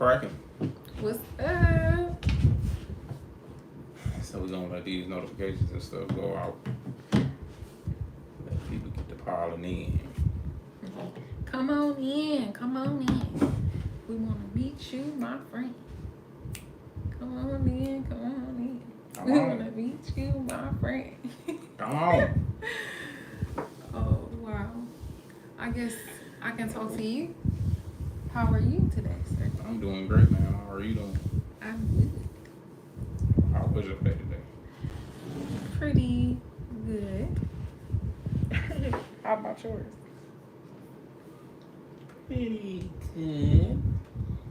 cracking? What's up? So we're gonna let these notifications and stuff go out. Let people get to piling in. Come on in. Come on in. We want to meet you, my friend. Come on in. Come on in. Come We on. want to meet you, my friend. Come on. Oh, wow. I guess I can talk to you. How are you today, sir? I'm doing great, man. How are you doing? I'm good. How was your day today? Pretty good. How about yours? Pretty good.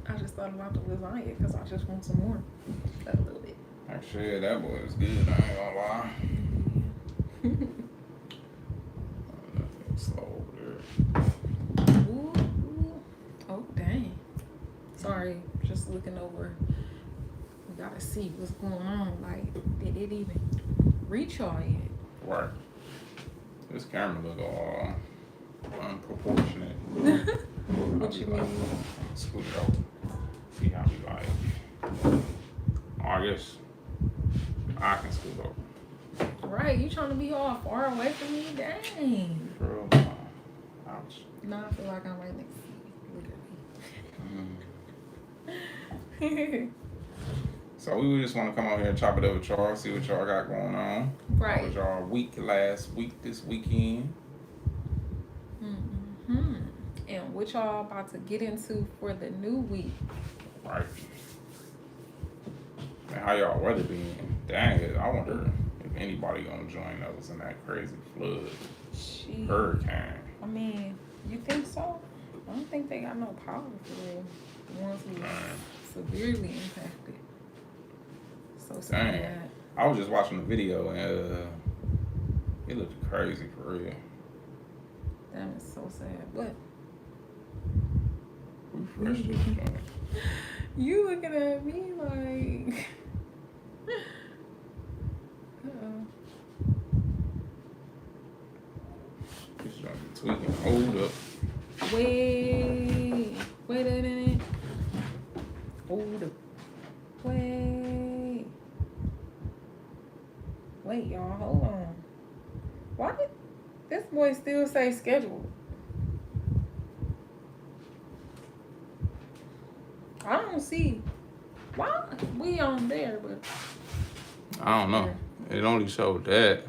I just thought about the lasagna because I just want some more. A little bit. Actually, that was good. I ain't gonna lie. Nothing slow over there. Ooh, ooh. Oh, dang. Sorry, just looking over. We gotta see what's going on. Like, did it even reach y'all yet? Right. This camera look all unproportionate. What you mean? Scoot it over. See how we like. Oh, I guess I can scoot over. Right, you trying to be all far away from me? Dang. Girl, ouch. No, I feel like I'm right next to you, literally. So we just want to come out here and chop it up with y'all, see what y'all got going on. Right. How was y'all week last week, this weekend? Mm-hmm. And what y'all about to get into for the new week? Right. And how y'all weather been? Dang it, I wonder if anybody gonna join us in that crazy flood, Jeez. hurricane. I mean, you think so? I don't think they got no power for real. The ones who were severely impacted. So sad. Dang. I was just watching the video and it looked crazy for real. Damn, it's so sad. But Refresh this joint. you looking at me like This joint be tweaking. Hold up. Wait a minute. Hold up. Wait, y'all, hold on. Why did this boy still say scheduled? I don't see. Why we on there, but I don't know. It only showed that.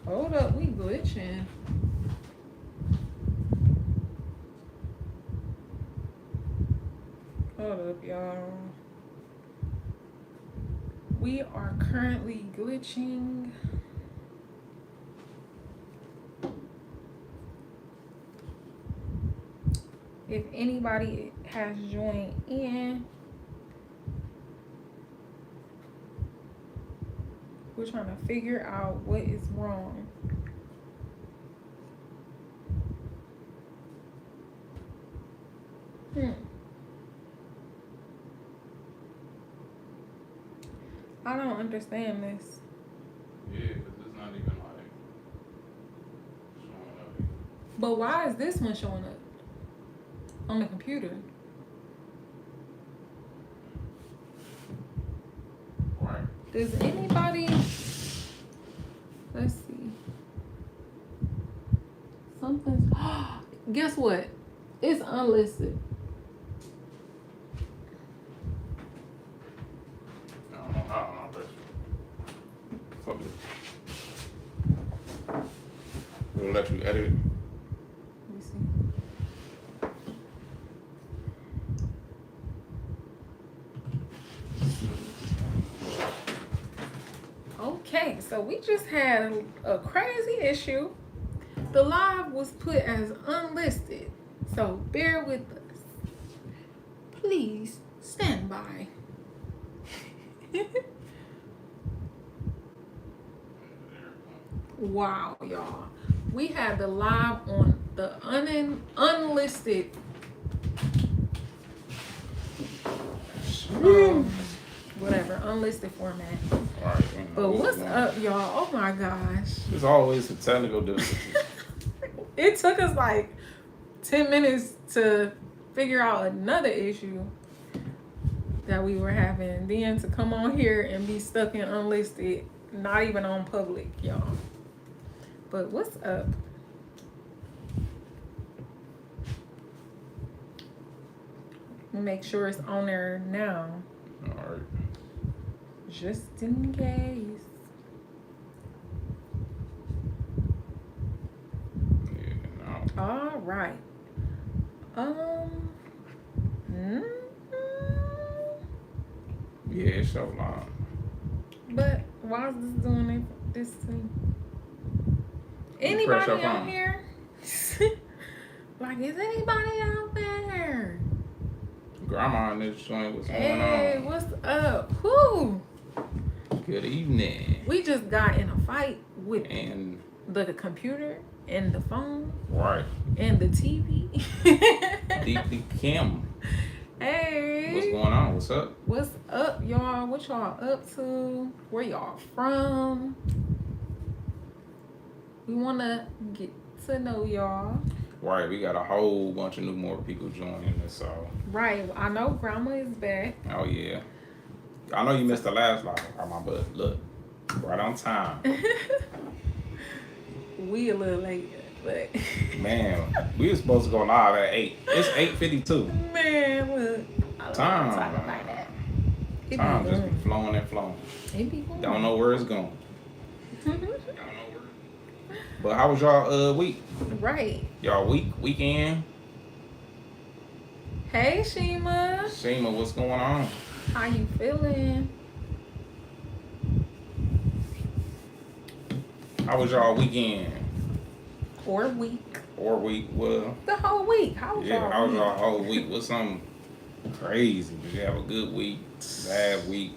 Hold up, we glitching. Hold up, y'all. We are currently glitching. If anybody has joined in, we're trying to figure out what is wrong. I don't understand this. Yeah, because it's not even like showing up. But why is this one showing up on the computer? Right. Does anybody, let's see. Something's, guess what? It's unlisted. I don't know, but fuck it. We'll let you edit it. Let me see. Okay, so we just had a crazy issue. The live was put as unlisted, so bear with us. Please stand by. Wow, y'all. We had the live on the unlisted whatever, unlisted format. All right, But what's up, y'all? Oh my gosh. There's always a technical difficulty. It took us like 10 minutes to figure out another issue that we were having. Then to come on here and be stuck in unlisted, not even on public, y'all. But what's up? Make sure it's on there now. All right. Just in case. Yeah, no. All right. Mm, Yeah, it's so long. but why is this doing it this too? Anybody Press your out phone. here? Like, is anybody out there? Grandma in this joint, what's going Hey, on? what's up? Whoo! Good evening. We just got in a fight with And the computer and the phone right, and the TV. Deeply Kim. Hey. What's going on? What's up? What's up, y'all? What y'all up to? Where y'all from? We want to get to know y'all. Right, we got a whole bunch of more people joining us, so. Right. I know Grandma is back. Oh, yeah. I know you missed the last live, Grandma, but look, right on time. We a little late, but. Man, we were supposed to go live at 8. It's 8:52. Man, look. I don't Time. talk like that. It Time be just be going. flowing and flowing. It be going. Don't know where it's going. But how was y'all week? Right. Y'all weekend? Hey, Shima. Shima, what's going on? How you feeling? How was y'all weekend? Or week. Or week? Well, The whole week. How was yeah, y'all how was week? y'all whole week? What's something crazy? Did you have a good week? Bad week?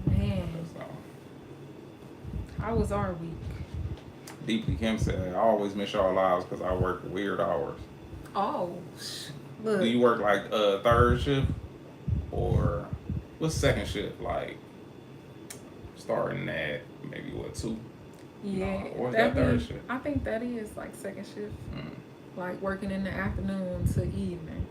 Man, So, how was our week? Deeply Kim said, I always miss y'all lives because I work weird hours. Oh, look. Do you work like third shift? Or what's second shift? Like starting at maybe what, 2? Yeah, or is that third shift? I think that is like second shift, Mm. like working in the afternoon to evening.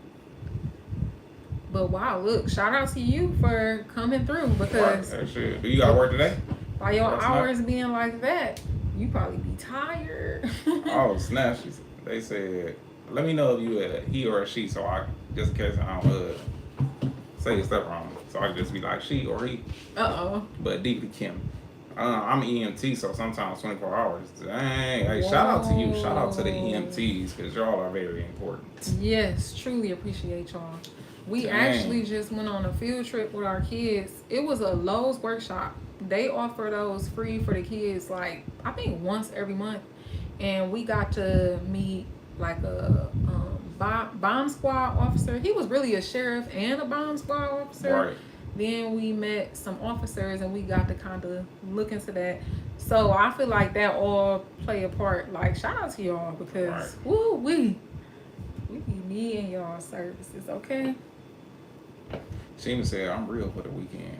But wow, look, shout out to you for coming through Right, because that shit. Do you got to work today? by your That's not- hours being like that, you probably be tired. Oh, snap. They said, let me know if you a he or a she, so I, just in case I don't say stuff wrong. So I can just be like she or he. Uh-oh. But Deeply Kim. I'm EMT, so sometimes 24 hours. Dang. Hey, shout out to you. Shout out to the EMTs, because y'all are very important. Yes, truly appreciate y'all. We Dang. actually just went on a field trip with our kids. It was a Lowe's workshop. They offer those free for the kids, like, I think once every month. And we got to meet like a bomb squad officer. He was really a sheriff and a bomb squad officer. Right. Then we met some officers and we got to kind of look into that. So I feel like that all play a part. Like, shout out to y'all because Right. woo, we be needing y'all services, okay? Shima said, I'm real for the weekend.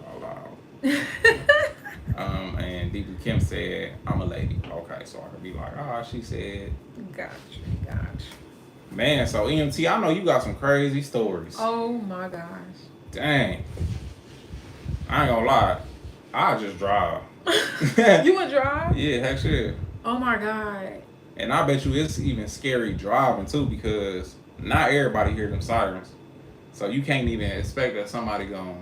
Out loud. And Deeply Kim said, I'm a lady. Okay, so I could be like, she said. Gotcha. Man, so EMT, I know you got some crazy stories. Oh my gosh. Dang. I ain't gonna lie. I just drive. You would drive? Yeah, heck shit. Oh my God. And I bet you it's even scary driving too because not everybody hear them sirens. So you can't even expect that somebody gonna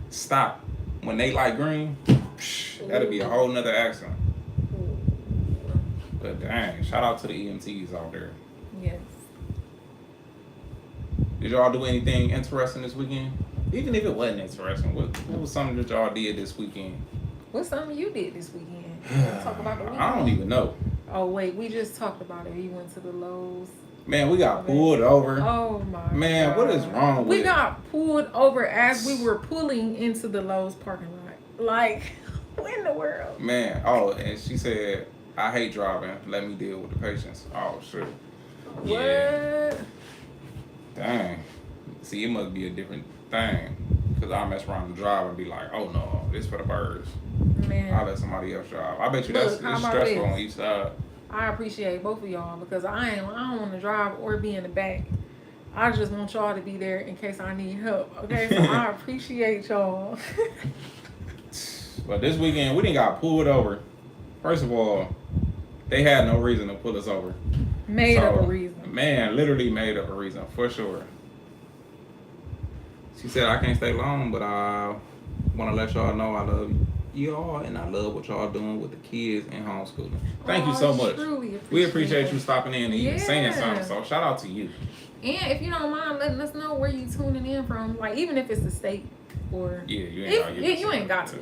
stop when they light green. That'll be a whole nother accident. But dang, shout out to the EMTs out there. Yes. Did y'all do anything interesting this weekend? Even if it wasn't interesting, what was something that y'all did this weekend? What's something you did this weekend? You wanna talk about the weekend? I don't even know. Oh wait, we just talked about it. We went to the Lowe's. Man, we got pulled over. Oh my Man, God. what is wrong with We it? got pulled over as we were pulling into the Lowe's parking lot. Like, what in the world? Man, oh, and she said, I hate driving. Let me deal with the patients. Oh, shit. Yeah. What? Dang. See, it must be a different thing. Because I mess around and drive and be like, oh no, this for the birds. Man. I'll let somebody else drive. I bet you that's Look, how it's about stressful this? on each side. I appreciate both of y'all because I don't want to drive or be in the back. I just want y'all to be there in case I need help. Okay, so I appreciate y'all. But this weekend we didn't got pulled over. First of all, they had no reason to pull us over. Made up a reason. Man, literally made up a reason for sure. She said I can't stay long, but I want to let y'all know I love y'all and I love what y'all doing with the kids and homeschooling. Thank you so much. We appreciate you stopping in and even saying something. So shout out to you. And if you don't mind letting us know where you tuning in from, like even if it's the state or you ain't got to.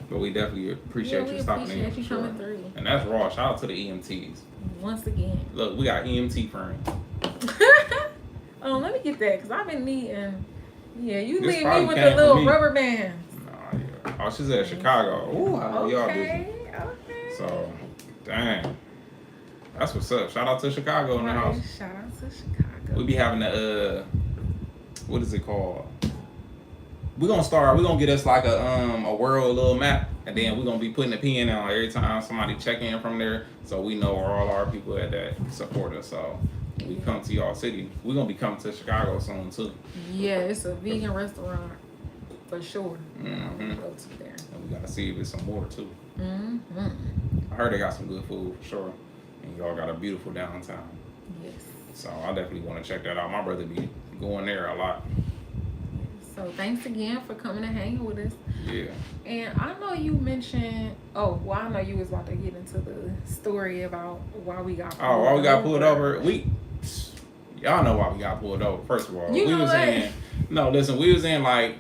But we definitely appreciate you stopping in. You coming through. And that's raw. Shout out to the EMTs. Once again. Look, we got EMT friends. Let me get that because I've been needing. Yeah, you leave me with the little rubber bands. Nah, yeah. Oh, she's at Chicago. Ooh, I know y'all busy. Okay. So, dang. That's what's up. Shout out to Chicago in the house. Shout out to Chicago. We be having what is it called? We're gonna get us like a world little map, and then we're gonna be putting a pin on every time somebody check in from there, so we know where all our people at that support us. So we come to y'all city. We're gonna be coming to Chicago soon too. Yeah, it's a vegan restaurant for sure. Mm-hmm. Go to there. And we gotta see if it's some more too. Mm-hmm. I heard they got some good food for sure, and y'all got a beautiful downtown. Yes. So I definitely want to check that out. My brother be going there a lot. So thanks again for coming and hanging with us. Yeah. And I know you mentioned. I know you was about to get into the story about why we got. Why we got pulled over? Y'all know why we got pulled over. First of all, we was in like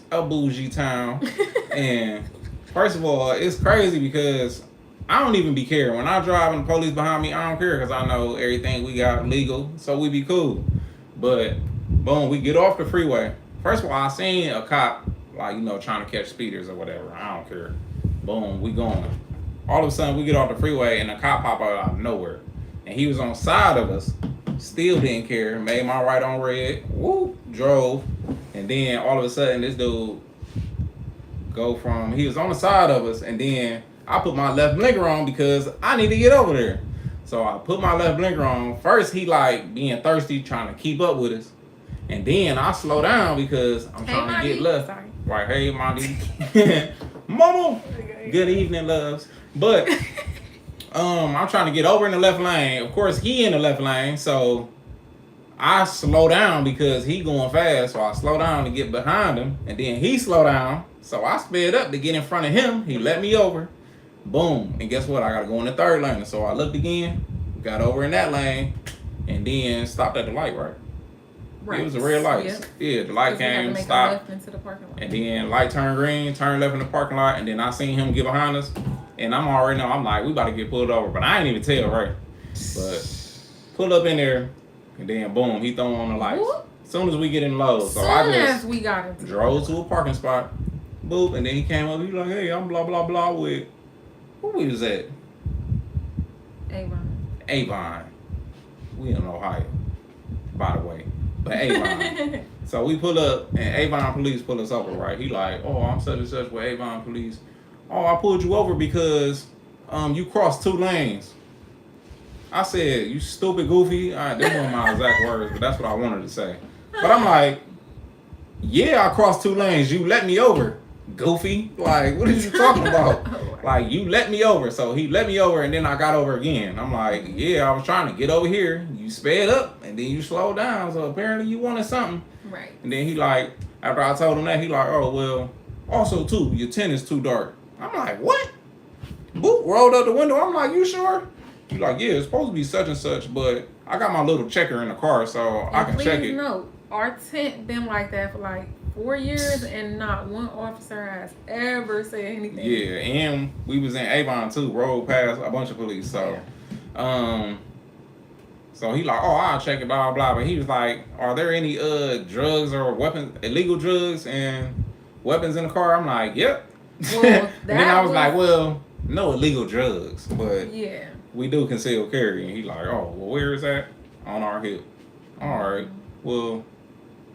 a bougie town, and first of all, it's crazy because I don't even be caring when I drive and the police behind me. I don't care because I know everything we got legal, so we be cool. But boom, we get off the freeway. First of all, I seen a cop trying to catch speeders or whatever. I don't care. Boom, we going. All of a sudden, we get off the freeway and a cop pop out of nowhere. And he was on the side of us, still didn't care, made my right on red, whoop, drove. And then all of a sudden, this dude he was on the side of us, and then I put my left blinker on because I need to get over there. So I put my left blinker on. First, he being thirsty, trying to keep up with us. And then I slow down because I'm trying to get left. Sorry. Right, hey, Monty. Mama. Good evening, loves. But I'm trying to get over in the left lane. Of course, he in the left lane, so I slow down because he going fast. So I slow down to get behind him, and then he slow down. So I sped up to get in front of him. He let me over. Boom. And guess what? I gotta go in the third lane. So I looked again, got over in that lane, and then stopped at the light, right? Right. It was a red light. Yep. Yeah, the light came, stopped, into the parking lot. And then light turned green, turned left in the parking lot, and then I seen him get behind us, and I'm already know, I'm like, we about to get pulled over, but I ain't even tell, right? But pull up in there, and then boom, he throw on the lights. Whoop. As soon as we get in low, so I just drove to a parking spot, boop, and then he came up, he like, hey, I'm blah, blah, blah with, who we was at? Avon. We in Ohio, by the way. But Avon. So we pull up, and Avon police pull us over, right? He like, oh, I'm such and such with Avon police. Oh, I pulled you over because you crossed 2 lanes. I said, you stupid goofy. All right, that weren't my exact words, but that's what I wanted to say. But I'm like, yeah, I crossed 2 lanes. You let me over, goofy. Like, what are you talking about? Like, you let me over. So he let me over, and then I got over again. I'm like, yeah, I was trying to get over here. You sped up, and then you slowed down. So apparently you wanted something. Right. And then he like, after I told him that, he like, oh, well, also, too, your tint is too dark. I'm like, what? Boop, rolled up the window. I'm like, you sure? He like, yeah, it's supposed to be such and such, but I got my little checker in the car, so I can check it. Please note, our tint been like that for like 4 years, and not one officer has ever said anything. Yeah, and we was in Avon too, rolled past a bunch of police. So, so he like, oh, I'll check it, blah, blah, but he was like, are there any drugs or weapons, illegal drugs and weapons in the car? I'm like, yep. Well, then I was like, well, no illegal drugs, but yeah, we do conceal carry. And he like, oh, well, where is that? On our hip. All right. Well,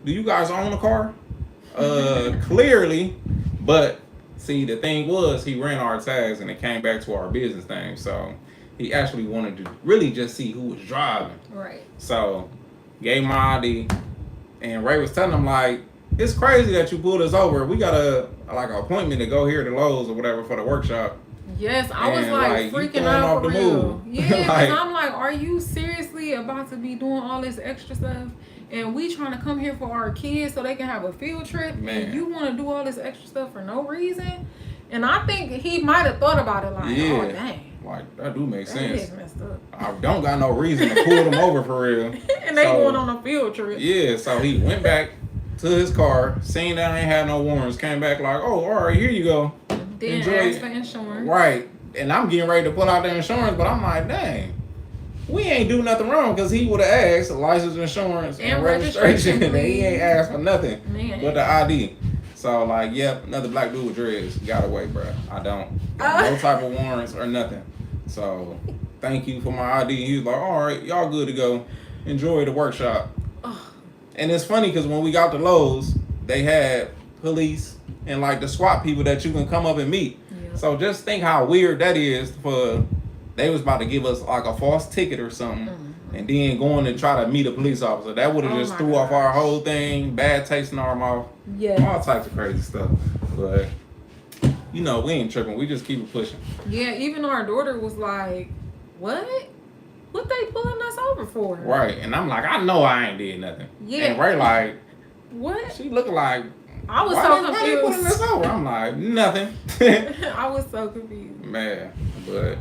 do you guys own a car? Clearly, but See, the thing was, he ran our tags and it came back to our business name. So he actually wanted to really just see who was driving. Right. So gave my ID, and Ray was telling him like, it's crazy that you pulled us over. We got an appointment to go here to Lowe's or whatever for the workshop. Yes, I was And, like you freaking throwing out off for the real. move. Yeah, because Like- I'm like, are you seriously about to be doing all this extra stuff? And we trying to come here for our kids so they can have a field trip. Man. And you want to do all this extra stuff for no reason? And I think he might have thought about it like, Yeah. oh, dang. Like, that do make That sense. is messed up. I don't got no reason to pull them over for real. And they So- going on a field trip. Yeah, so he went back to his car, seen that I ain't had no warrants, came back like, oh, all right, here you go. Then Enjoy ask it. for insurance. Right. And I'm getting ready to pull out the insurance, but I'm like, dang, we ain't do nothing wrong because he would have asked license, insurance, and registration. And he ain't asked for nothing Man. but the ID. So, like, yep, another black dude with dreads got away, bro. I don't. No type of warrants or nothing. So, thank you for my ID. He was like, all right, y'all good to go. Enjoy the workshop. Ugh. And it's funny because when we got to Lowe's, they had police and like the SWAT people that you can come up and meet. Yeah. So just think how weird that is for they was about to give us like a false ticket or something and then going and try to meet a police officer. That would have Oh just my threw off our gosh. whole thing, bad taste in our mouth, Yeah. all types of crazy stuff. But you know, we ain't tripping. We just keep it pushing. Yeah, even our daughter was like, what? What they pulling us over for? Right. And I'm like, I know I ain't did nothing. Yeah. And Ray like, What? she looking like, I was why so they pulling confused. us over? I'm like, nothing. I was so confused. Man, but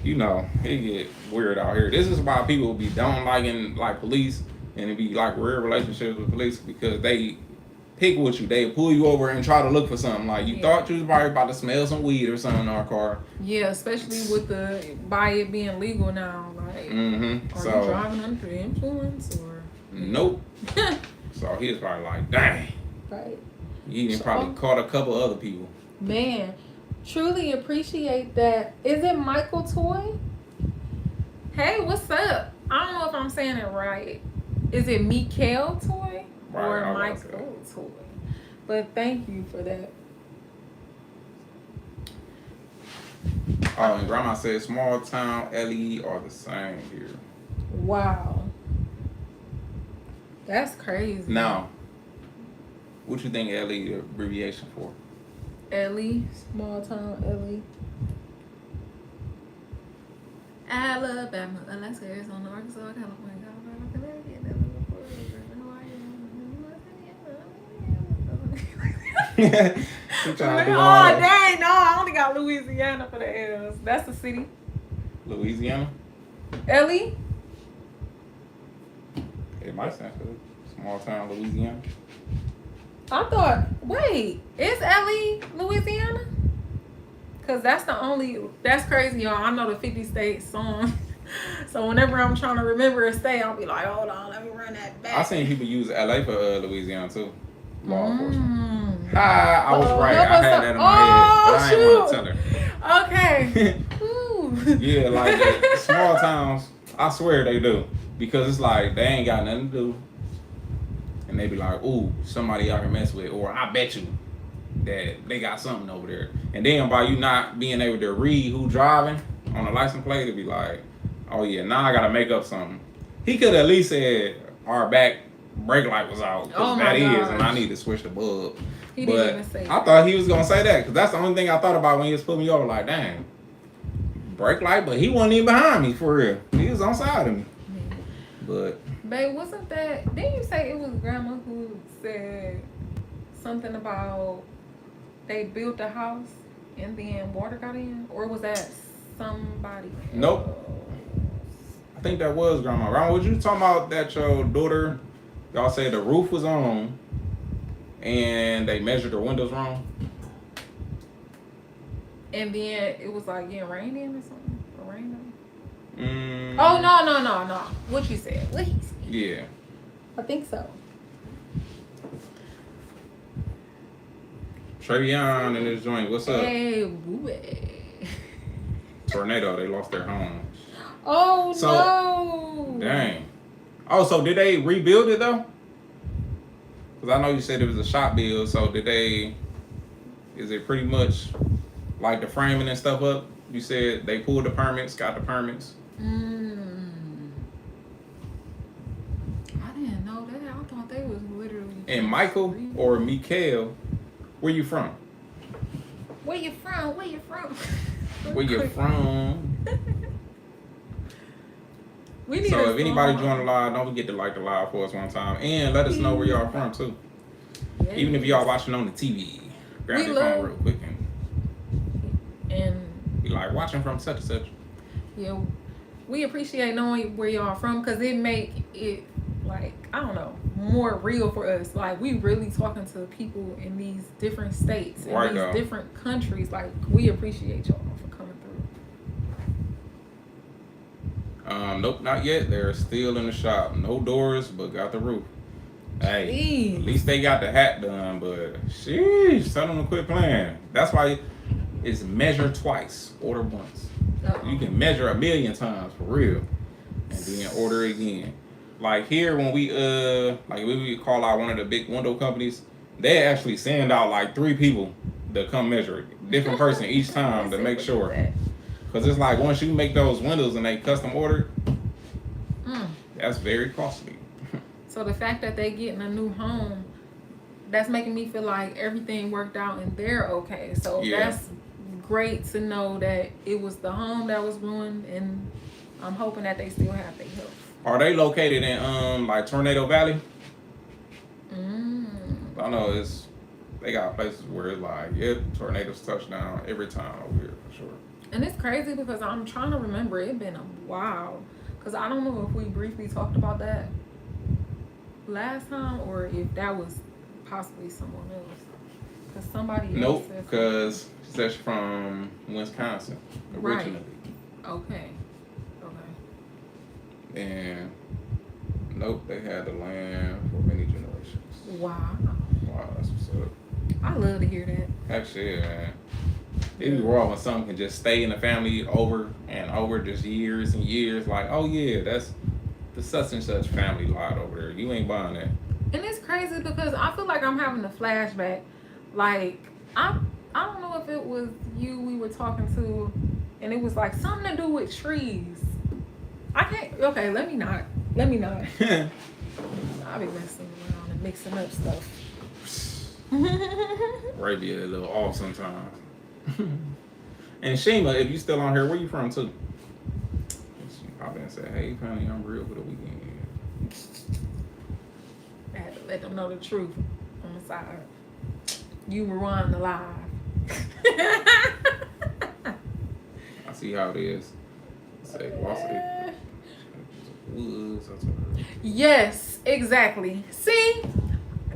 you know, it get weird out here. This is why people be don't liking like police and it be like weird relationships with police because they pick with you. They pull you over and try to look for something. Like you Yeah. thought you was probably about to smell some weed or something in our car. Yeah, especially with by it being legal now. Like, Mm-hmm. are So you driving under the influence or? nope. So he was probably like, dang. Right. You even So- probably caught a couple other people. Man, truly appreciate that. Is it Michael Toy? Hey, what's up? I don't know if I'm saying it right. Is it Mikael Toy Right, or I was gonna Michael Toy? But thank you for that. Oh, and Grandma said small town LE are the same here. Wow. That's crazy. Now, what you think LE abbreviation for? Ellie, small town Ellie. Alabama, Alaska, Arizona, Arkansas, California, Colorado, Connecticut, She trying to do Oh, all that. dang, no, I only got Louisiana for the L's. That's the city. Louisiana? Ellie? It might sound good. Small town Louisiana. I thought, wait, is Ellie Louisiana? Because that's crazy, y'all. I know the 50 state song. So whenever I'm trying to remember a state, I'll be like, hold on, let me run that back. I seen people use LA for Louisiana too. Law enforcement. Mm. Ha! I was Oh, right. help I us had out. that in my head, but I didn't want to tell her. Okay. Ooh. Yeah, like the small towns, I swear they do. Because it's like they ain't got nothing to do. And they be like, ooh, somebody I can mess with. Or I bet you that they got something over there. And then by you not being able to read who driving on a license plate, it'd be like, oh yeah, now I gotta make up something. He could at least said our back brake light was out. Oh Because my that is, and I gosh. need to switch the bulb. He But didn't even say I that. thought he was gonna say that because that's the only thing I thought about when he was putting me over. Like, dang, brake light, but he wasn't even behind me for real. He was on side of me. But Babe, wasn't that, didn't you say it was grandma who said something about they built a house and then water got in? Or was that somebody else? Nope. I think that was grandma. Grandma, was you talking about that your daughter? Y'all said the roof was on and they measured the windows wrong. And then it was like getting rained in or something? Or rained on? Mm, Oh, no. What you said? What he said? Yeah. I think so. Travion and his joint. What's up? Hey, boo. Tornado. They lost their home. Oh, So- no. Dang. Oh, so did they rebuild it though? Because I know you said it was a shop build. So did they Is it pretty much like the framing and stuff up? You said they pulled the permits, got the permits. I didn't know that. I thought they was literally. And Michael or Mikael, where you from? Where you from? Where you from? Where you from? So if anybody join the live, don't forget to like the live for us one time. And let us know where y'all from too. Yeah. Even if y'all watching on the TV. Grab your phone real quick and be like, watching from such and such. Yeah. We appreciate knowing where y'all from because it make it, like, I don't know, more real for us. Like, we really talking to people in these different states, in these different countries. Like, we appreciate y'all for coming through. Nope, not yet. They're still in the shop. No doors, but got the roof. Hey, at least they got the hat done, but sheesh, tell them to quit playing. That's why it's measure twice, order once. You can measure 1,000,000 times for real, and then order again. Like here, when we we call out one of the big window companies, they actually send out like 3 people to come measure it, different person each time to make sure. Because it's like once you make those windows and they custom ordered, that's very costly. So the fact that they getting a new home, that's making me feel like everything worked out and they're okay. So that's great to know that it was the home that was ruined, and I'm hoping that they still have their health. Are they located in like Tornado Valley? I know they got places where it's like, tornadoes touchdown every time over here for sure. And it's crazy because I'm trying to remember. It's been a while because I don't know if we briefly talked about that last time or if that was possibly someone else. Because somebody else. Nope, because she's from Wisconsin originally. Right. Okay. And nope, they had the land for many generations. Wow, that's what's up. I love to hear that. Actually, man. It'd be raw when something can just stay in the family over and over, just years and years. Like, oh yeah, that's the such and such family lot over there. You ain't buying that. And it's crazy because I feel like I'm having a flashback. Like, I don't know if it was you we were talking to, and it was like something to do with trees. I can't. Okay, let me not. I'll be messing around and mixing up stuff. Right, be a little off sometimes. And Shima, if you still on here, where you from too? She popped in and said, "Hey, honey, I'm real for the weekend." I had to let them know the truth on the side. You were on the live. I see how it is. Say velocity. Yes, exactly. See,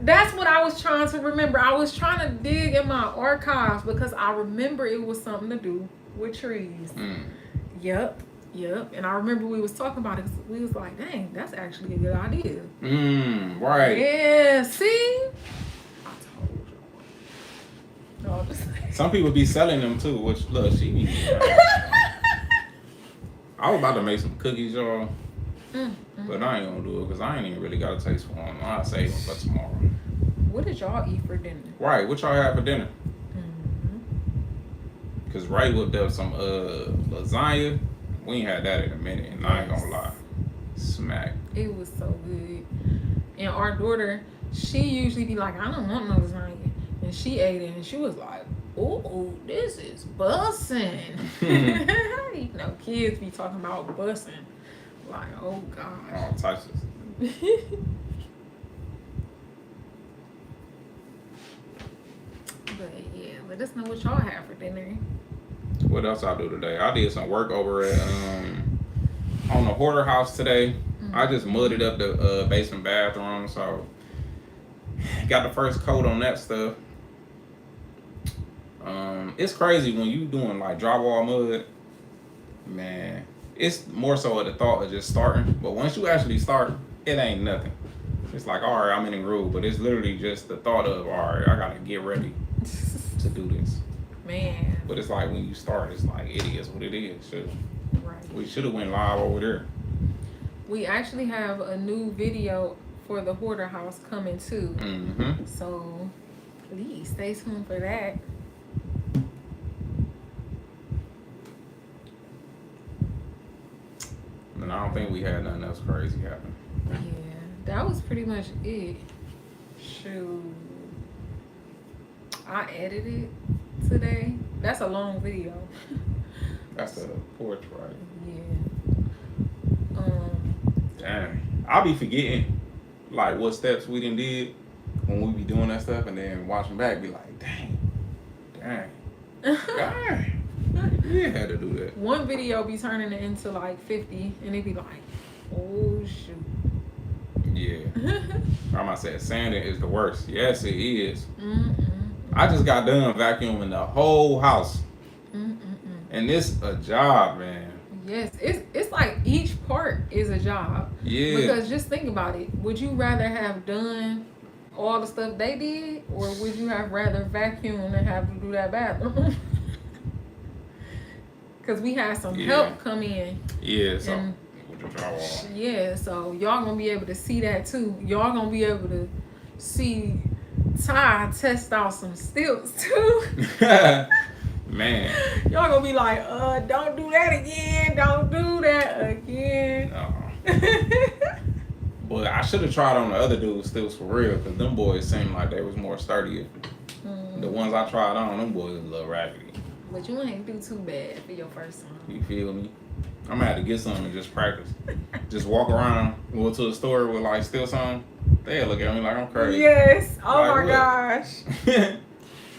that's what I was trying to remember. I was trying to dig in my archives because I remember it was something to do with trees. Yep. And I remember we was talking about it. We was like, dang, that's actually a good idea. Right. Yeah, see? I told you. No, I'm just saying. Some people be selling them too, which, look, she be... I was about to make some cookies, y'all. But I ain't gonna do it because I ain't even really got a taste for them. I'll save them for tomorrow. What did y'all eat for dinner? Right, what y'all have for dinner? Because Ray whipped up some lasagna. We ain't had that in a minute, and I ain't gonna lie. Smack. It was so good. And our daughter, she usually be like, I don't want no lasagna. And she ate it, and she was like, ooh, this is bussin'. You know, kids be talking about bussin'. Like, oh gosh. All types of But yeah, let us know what y'all have for dinner. What else I do today? I did some work over at on the hoarder house today. I just mudded up the basement bathroom, so got the first coat on that stuff. It's crazy when you doing like drywall mud, man. It's more so at the thought of just starting, but once you actually start, it ain't nothing. It's like, all right, I'm in the groove, but it's literally just the thought of, all right, I gotta get ready to do this. Man. But it's like when you start, it's like it is what it is. Right. We should have went live over there. We actually have a new video for the hoarder house coming too. So please stay tuned for that. and I don't think we had nothing else crazy happen. Yeah, that was pretty much it. Shoot. I edited today. That's a long video. That's the porch, right? Yeah. Damn. I'll be forgetting, like, what steps we done did when we be doing that stuff, and then watching back, be like, dang. You had to do that. One video be turning it into like 50, and it be like, oh shoot. Yeah. Grandma said sanding is the worst. Yes, it is. Mm-mm. I just got done vacuuming the whole house. And this a job, man. Yes, it's like each part is a job. Yeah. Because just think about it. Would you rather have done all the stuff they did, or would you have rather vacuum and have to do that bathroom? Because we had some help come in. Yeah, so And, with the drywall. yeah, so y'all gonna be able to see that too. Y'all gonna be able to see Ty test out some stilts too. Man. Y'all gonna be like, don't do that again. Don't do that again. No. But I should have tried on the other dudes stilts for real, because them boys seemed like they was more sturdier. The ones I tried on, them boys was a little raggedy. But you ain't do too bad for your first time. You feel me? I'm gonna have to get some and just practice. Just walk around, go to the store with like stilts on. They'll look at me like I'm crazy. Yes. Oh Like, my gosh.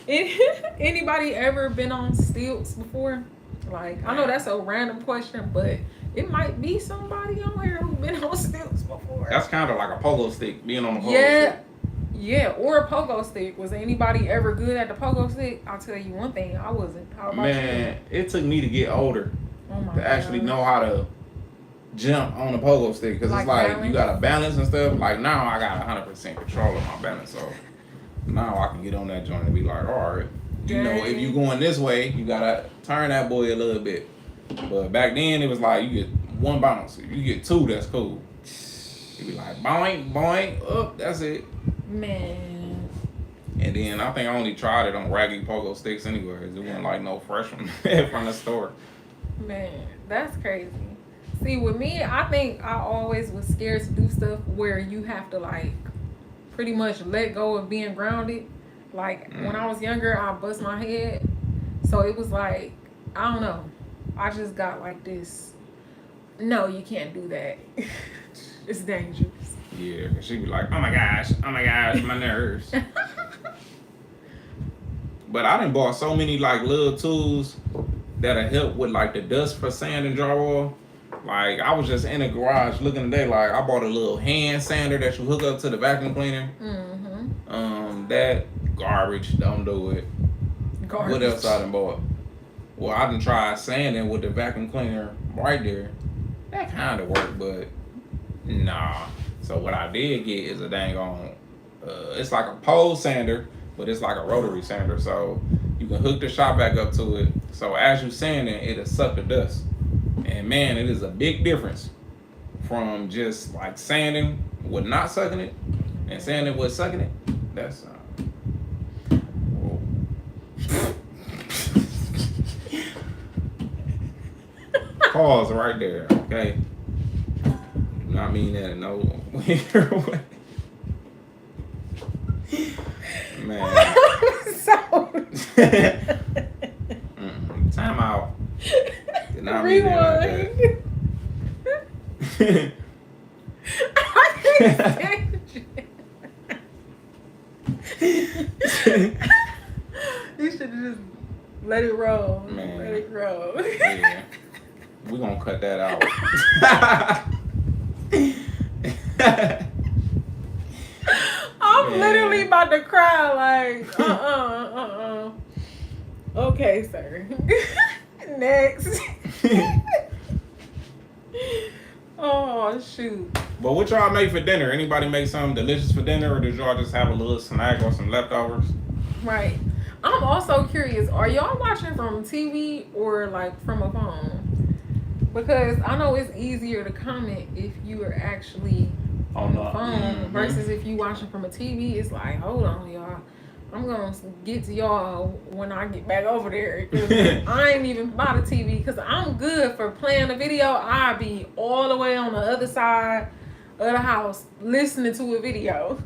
Anybody ever been on stilts before? Like, I know that's a random question, but it might be somebody on here who's been on stilts before. That's kind of like a pogo stick, being on a pogo Yeah. stick. Yeah, or a pogo stick. Was anybody ever good at the pogo stick? I'll tell you one thing, I wasn't. How about Man, it took me to get older you? Oh my to actually God. know how to jump on the pogo stick, because it's Like like you gotta balance and stuff. Like now I got 100% control of my balance, so now I can get on that joint and be like, all right, you know, if you going this way, you gotta turn that boy a little bit. But back then it was like you get one bounce. If you get two, that's cool. You be like boing, boing, up, that's it. Man. And then I think I only tried it on raggy pogo sticks anyways. It wasn't like no fresh one from the store. Man, that's crazy. See, with me, I think I always was scared to do stuff where you have to like pretty much let go of being grounded. Like when I was younger, I bust my head. So it was like, I don't know. I just got like this. No, you can't do that. It's dangerous. Yeah, cause she be like, oh my gosh, my nerves. But I done bought so many like little tools that'll help with like the dust for sand and drywall. Like I was just in the garage looking today, like I bought a little hand sander that you hook up to the vacuum cleaner. That garbage, don't do it. Garbage. What else I done bought? Well, I done tried sanding with the vacuum cleaner right there. That kind of worked, but nah. So what I did get is a dang on, it's like a pole sander, but it's like a rotary sander. So you can hook the shop back up to it. So as you sanding, it'll suck the dust. And man, it is a big difference from just like sanding with not sucking it and sanding with sucking it. That's whoa. Pause right there, okay? Do not mean that in no weird way. Man. Time out. Did not mean that like that. I can't stand it. You should have just let it roll. Man. Let it roll. Yeah. We're gonna cut that out. I'm literally about to cry, like, Okay, sir. Next. Oh, shoot. But what y'all make for dinner? Anybody make something delicious for dinner, or did y'all just have a little snack or some leftovers? Right. I'm also curious, are y'all watching from TV or like from a phone? Because I know it's easier to comment if you are actually on the phone versus if you watching from a TV. It's like, hold on, y'all. I'm gonna get to y'all when I get back over there. 'Cause I ain't even bought a TV because I'm good for playing a video. I be all the way on the other side of the house listening to a video,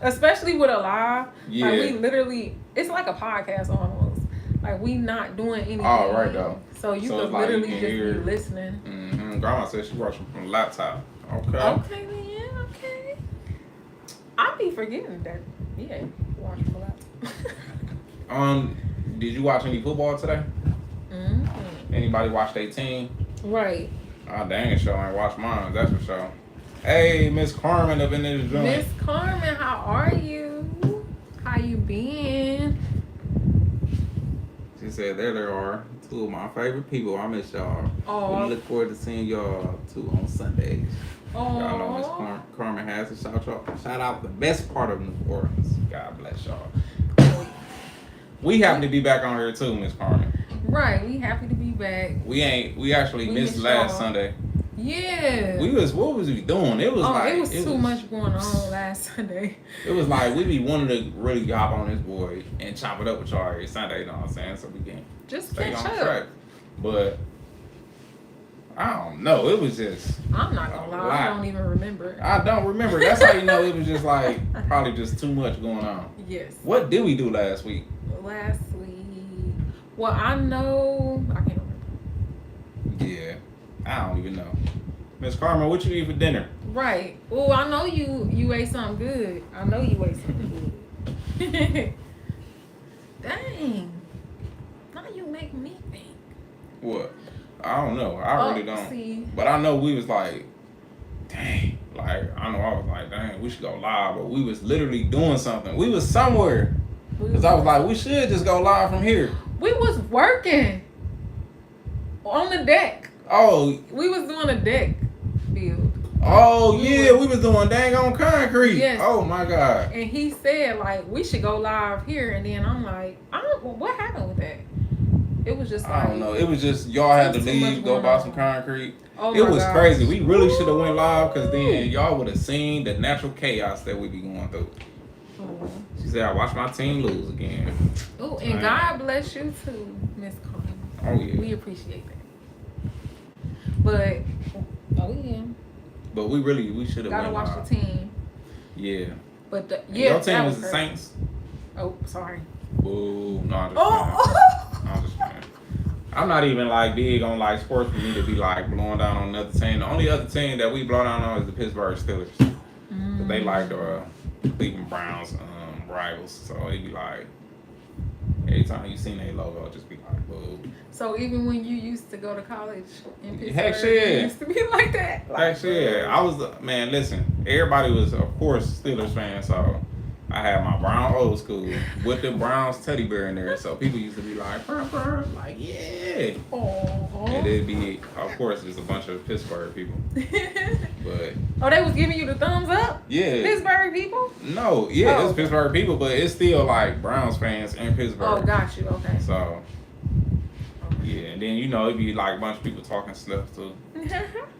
especially with a live. Yeah. Like we literally, it's like a podcast almost. Like we not doing anything. Oh, right though. So you So could it's like you literally can just hear- be listening. Mm-hmm. Grandma said she watching from a laptop. Okay. Okay then, okay. I be forgetting that. Yeah, watch from a laptop. Did you watch any football today? Mm-hmm. Anybody watch their team? Right. Oh, dang, sure ain't watch mine. That's for sure. Hey, Miss Carmen up in this joint. Miss Carmen, how are you? How you been? She said, there are two of my favorite people. I miss y'all. Aw. We look forward to seeing y'all too on Sundays. Y'all know Miss Oh, Carmen has to shout out the best part of New Orleans. God bless y'all. We happen to be back on here too, Miss Carmen. right. We happy to be back. We actually We missed missed last y'all. Sunday. Yeah. What was we doing? It was like it was too much going on last Sunday. It was like we be wanting to really hop on this boy and chop it up with y'all every Sunday, you know what I'm saying? So we can Just stay catch on up. track. But I don't know. It was just I'm not gonna lie. I don't even remember. I don't remember. That's how you know it was just like probably just too much going on. Yes. What did we do last week? Last week. Well, I know. I can't remember. Yeah. I don't even know. Miss Carmen, what you eat for dinner? Right. Oh, I know you ate something good. I know you ate something good. Dang. Now you make me think. What? I don't know. I really don't. See. But I know we was like, dang. Like, I know I was like, dang, we should go live. But we was literally doing something. We was somewhere. Because I was like, we should just go live from here. We was working on the deck. Oh, We was doing a deck build. oh yeah, we was doing dang on concrete. Yes. Oh my God. And he said, like, we should go live here. And then I'm like, what happened with that? It was just like, I don't know. It was just y'all had to Too much leave, go going buy on. some concrete. oh It my was gosh. crazy. We really should have went live because then y'all would have seen the natural chaos that we be going through. Oh, She said, I watched my team lose again. oh, and Man. God bless you too, Miss Carmen. Oh yeah. We appreciate that. But, oh yeah, But we should have gotta went watch live. the team. Yeah. But And yeah, your team that was the crazy. Saints. Oh, sorry. Boo. No, I'm just playing. Oh, I'm just playing. I'm not even like big on like sports for me to be like blowing down on another team. The only other team that we blow down on is the Pittsburgh Steelers. Cause they like the Cleveland Browns rivals. So they be like, every time you seen their logo, just be like, boo. So even when you used to go to college in Pittsburgh, Heck, shit. it used to be like that. Like, Actually, yeah, I was man. Listen, everybody was of course Steelers fans, so I had my brown old school with the Browns teddy bear in there. So people used to be like, burr, burr, like yeah, oh, and it'd be of course just a bunch of Pittsburgh people, but oh, they was giving you the thumbs up. yeah, Pittsburgh people. no, yeah, Oh, it's okay. Pittsburgh people, but it's still like Browns fans in Pittsburgh. Oh, got you. Okay. So yeah, and then you know it'd be like a bunch of people talking stuff too.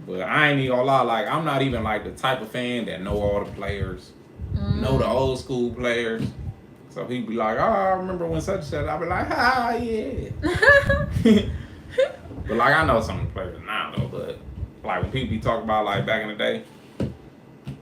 But I ain't even gonna lie, like I'm not even like the type of fan that know all the players, know the old school players. So he'd be like, oh, I remember when such and such. I'd be like, ah, yeah. But like I know some of the players now though, but like when people be talking about like back in the day,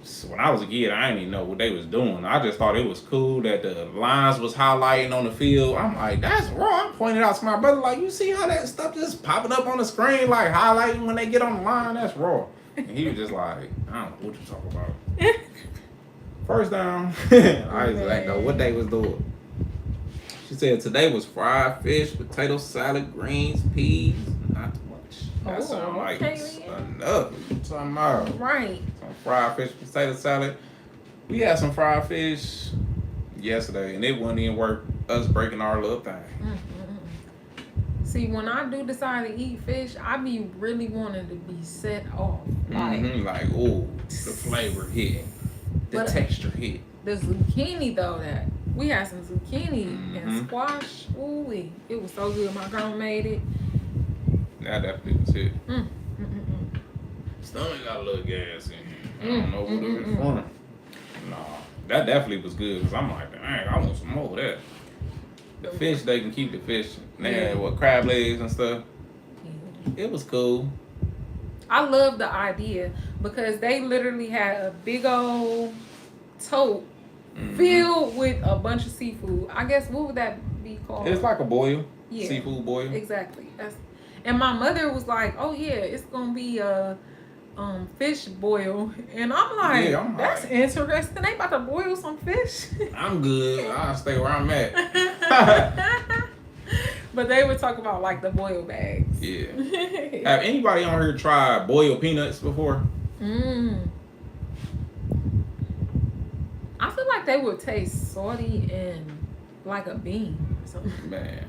so when I was a kid, I didn't even know what they was doing. I just thought it was cool that the lines was highlighting on the field. I'm like, that's wrong. I pointed out to my brother, like, you see how that stuff just popping up on the screen, like highlighting when they get on the line? That's raw. And he was just like, I don't know what you talking about. First down. I just like know what they was doing. She said today was fried fish, potato salad, greens, peas, not too much. That sound like okay, enough. What you talking about? Right. Some fried fish, potato salad. We had some fried fish yesterday, and it wouldn't even work us breaking our little thing. See, when I do decide to eat fish, I be really wanting to be set off. Like, Like, ooh, the flavor hit, the But- texture hit. the zucchini though, that we had some zucchini and squash. Ooh, it was so good. My grandma made it. That definitely was it. Mm. Stomach got a little gas in here. I don't know what it was from. Nah, That definitely was good because I'm like, dang, I want some more of that. The fish, they can keep the fish. They had what, crab legs and stuff. Yeah. It was cool. I love the idea because they literally had a big old tote filled with a bunch of seafood. I guess what would that be called? It's like a boil. Yeah. Seafood boil. Exactly. And my mother was like, "Oh yeah, it's gonna be a fish boil," and I'm like, "That's interesting. They about to boil some fish." I'm good. I'll stay where I'm at. But they would talk about like the boil bags. Yeah. Have anybody on here tried boiled peanuts before? I feel like they would taste salty and like a bean or something. Man.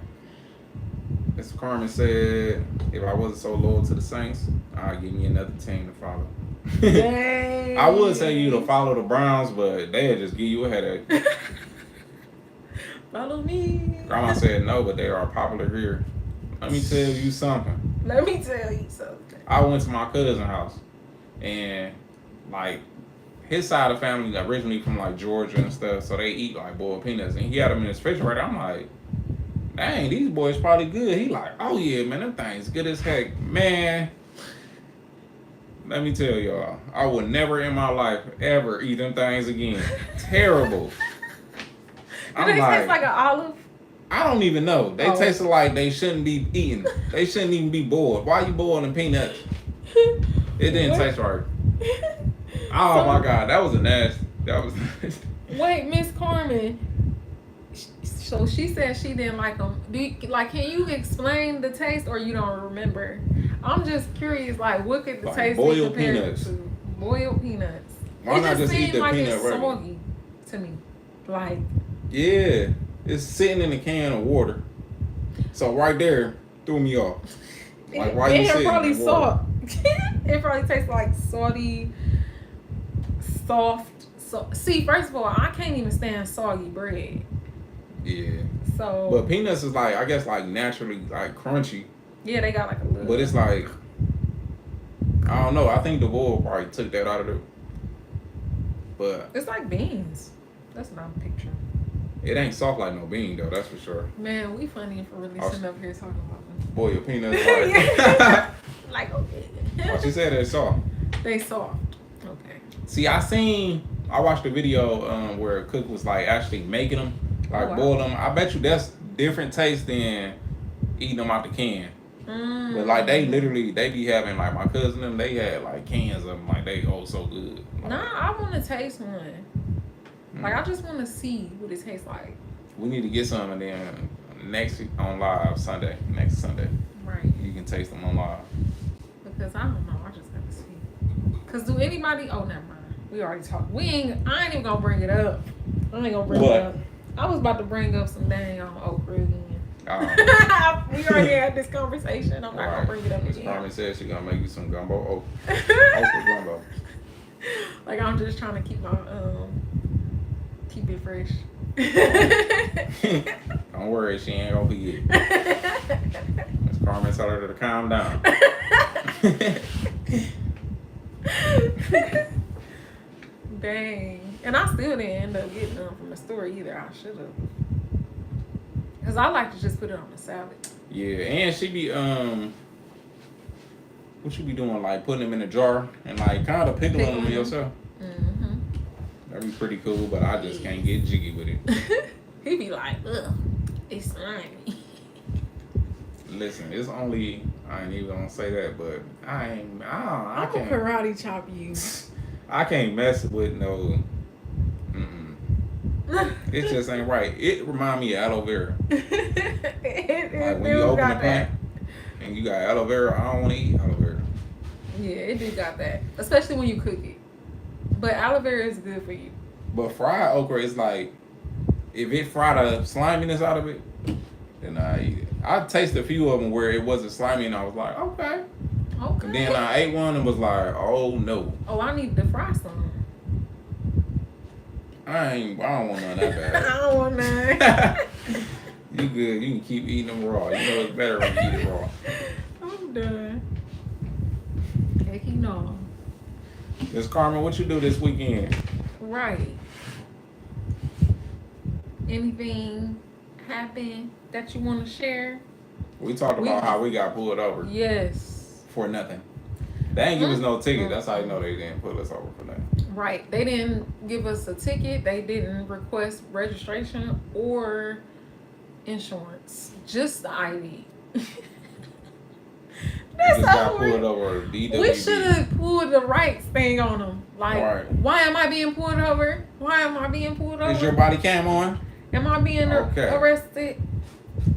Mr. Carmen said, if I wasn't so loyal to the Saints, I'd give me another team to follow. Dang. I would say you to follow the Browns, but they'd just give you a headache. Follow me. Grandma said no, but they are popular here. Let me tell you something. Let me tell you something. I went to my cousin's house, and like his side of the family originally from like Georgia and stuff, so they eat like boiled peanuts, and he had them in his refrigerator. I'm like, dang, these boys probably good. He like, oh yeah, man, them things good as heck, man. Let me tell y'all, I would never in my life ever eat them things again. Terrible. Do they taste like an olive? I don't even know. They tasted like they shouldn't be eaten. They shouldn't even be boiled. Why you boiling peanuts? It didn't taste right. Oh my God, that was a nasty. That was nasty. Wait, Miss Carmen. So she said she didn't like them. Can you explain the taste, or you don't remember? I'm just curious. Like, what could the like taste be compared to? Boiled peanuts. Why not just eat the like peanut it's regular? soggy to me. Like. Yeah, it's sitting in a can of water. So right there threw me off. Like why you sitting probably in water? It probably tastes like salty, soft. See, first of all, I can't even stand soggy bread. Yeah. So. But peanuts is like, I guess, like naturally like crunchy. Yeah, they got like a little. But it's like, I don't know. I think the boil probably took that out of it. But it's like beans. That's what I'm picturing. It ain't soft like no bean though. That's for sure. Man, we funny for really sitting up here talking about them. Boiled peanuts. Like, like okay. Oh, she said they're soft. They soft. Okay. See, I watched a video where a cook was like actually making them, like boil them. I bet you that's different taste than eating them out the can. But like they be having, like my cousin them, they had like cans of them, like they so good. Like, nah, I want to taste one. Like I just want to see what it tastes like. We need to get some, and then next on live next Sunday. Right. You can taste them on live. Because I don't know, I just gotta see. Cause do anybody? Oh, never mind. We already talked. I ain't even gonna bring it up. I ain't gonna bring it up. I was about to bring up some dang okra again. We already had this conversation. I'm not gonna bring it up again. Miss Carmen said she's gonna make you some gumbo okra gumbo. Like I'm just trying to keep my keep it fresh. Don't worry, she ain't gonna forget. Miss Carmen told her to calm down. Dang. And I still didn't end up getting them from the store either. I should have. Because I like to just put it on the salad. Yeah, and she be, what you be doing? Like putting them in a jar and like kind of pickling them yourself? Mm-hmm. That'd be pretty cool, but I just can't get jiggy with it. He be like, ugh, it's slimy. Listen, it's only, I ain't even gonna say that, but I can't karate chop you. I can't mess with no. It just ain't right. It remind me of aloe vera. Like when you open the plant and you got aloe vera, I don't want to eat aloe vera. Yeah, it do got that, especially when you cook it. But aloe vera is good for you. But fried okra is like, if it fried the sliminess out of it, then I eat it. I tasted a few of them where it wasn't slimy, and I was like, okay. Okay. And then I ate one and was like, oh no. Oh, I need to fry some. I don't want none that bad. I don't want none. You good. You can keep eating them raw. You know it's better when you eat it raw. I'm done. Taking off. Miss Carmen, what you do this weekend? Right. anything happen that you want to share? We talked about how we got pulled over Yes. for nothing. They ain't give us no ticket. That's how you know they didn't pull us over for nothing. Right. They didn't give us a ticket. They didn't request registration or insurance. Just the ID. That's just got so pulled weird. over. DWB. We should have pulled the rights thing on them. Like, Right. why am I being pulled over? Why am I being pulled over? Is your body cam on? Am I being arrested?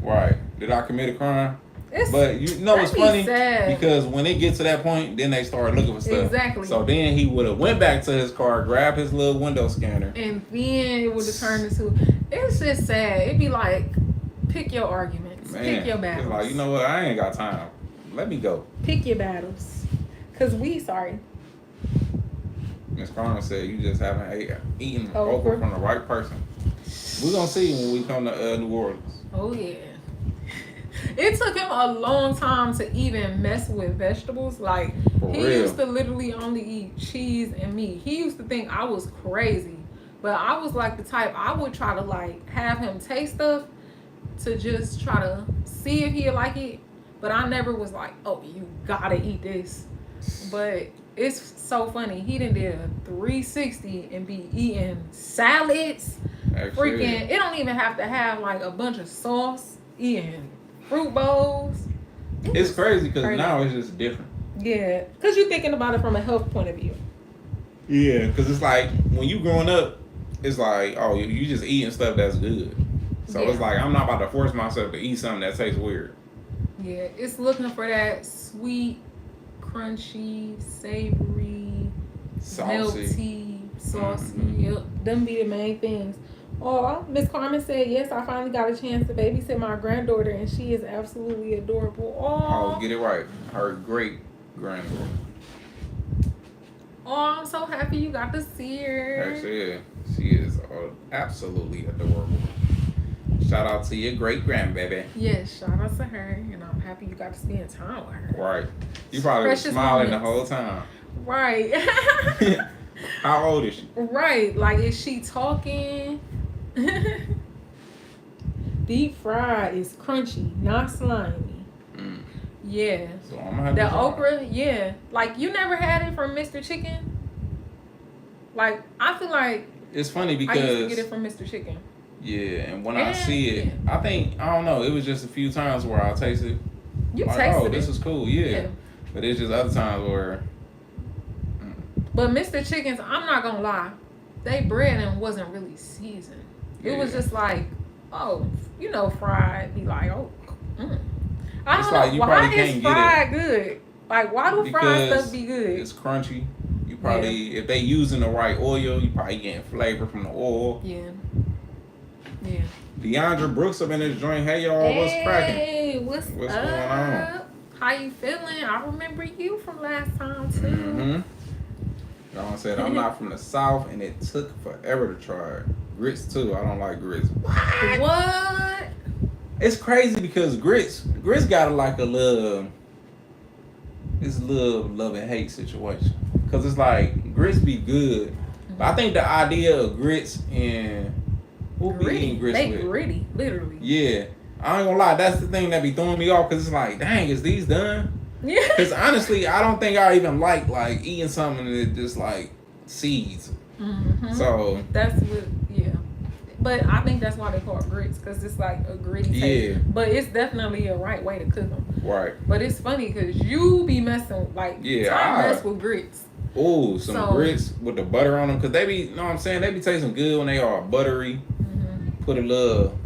Right. Did I commit a crime? It's, But you know what's funny? sad. Because when it gets to that point, then they start looking for stuff. Exactly. So then he would have went back to his car, grabbed his little window scanner. And then it would have turned into, it's just sad. It'd be like, pick your arguments. Man, pick your battles. It's like, you know what? I ain't got time. Let me go. Pick your battles. Because sorry. Miss Carmen said you just haven't eaten Okra. okra from the right person. We're going to see when we come to New Orleans. Oh, yeah. It took him a long time to even mess with vegetables. Like, he used to literally only eat cheese and meat. He used to think I was crazy. But I was like the type, I would try to like have him taste stuff to just try to see if he'd like it. But I never was like, oh, you gotta eat this. But it's so funny. He done did a 360 and be eating salads. Freaking, it don't even have to have like a bunch of sauce. Eating fruit bowls. It's crazy because now it's just different. Yeah, because you're thinking about it from a health point of view. Yeah, because it's like when you growing up, it's like, oh, you just eating stuff that's good. So it's like, I'm not about to force myself to eat something that tastes weird. Yeah, it's looking for that sweet, crunchy, savory, melty, saucy. Yep, them be the main things. Oh, Miss Carmen said, yes, I finally got a chance to babysit my granddaughter, and she is absolutely adorable. Oh, get it right. Her great granddaughter. Oh, I'm so happy you got to see her. She is absolutely adorable. Shout out to your great grandbaby. Yes, shout out to her, and I'm happy you got to spend time with her. Right. You probably were smiling the whole time. Right. How old is she? Right. Like, is she talking? Deep fried is crunchy, not slimy. Yeah. So I'm gonna have the okra, yeah. Like, you never had it from Mr. Chicken? Like, I feel like it's funny because I used to get it from Mr. Chicken. Yeah, and when I see it, I don't know, it was just a few times where I tasted You like, tasted oh, this is cool, yeah. But it's just other times where But Mr. Chicken's, I'm not gonna lie, they bread and wasn't really seasoned. It was just like, oh, you know, fried. Be like, oh, I don't know. Why is fried good? Like, why do fried stuff be good? It's crunchy. You probably, if they using the right oil, you probably getting flavor from the oil. Yeah. Yeah. Deandra Brooks up in this joint. Hey y'all, what's cracking? Hey, what's going on? How you feeling? I remember you from last time too. Y'all said I'm not from the South, and it took forever to try it. Grits too. I don't like grits. What? It's crazy because grits got like a little love and hate situation. Cause it's like grits be good, but I think the idea of grits and who be eating grits with? They gritty, literally. Yeah, I ain't gonna lie. That's the thing that be throwing me off. Cause it's like, dang, is these done? Yeah. Cause honestly, I don't think I even like eating something that just like seeds. So that's what, yeah. But I think that's why they call it grits, because it's like a gritty taste. Yeah. But it's definitely a right way to cook them. Right. But it's funny because you be messing, like, I mess with grits. Oh, some grits with the butter on them. Because they be, you know what I'm saying? They be tasting good when they are buttery. Put a little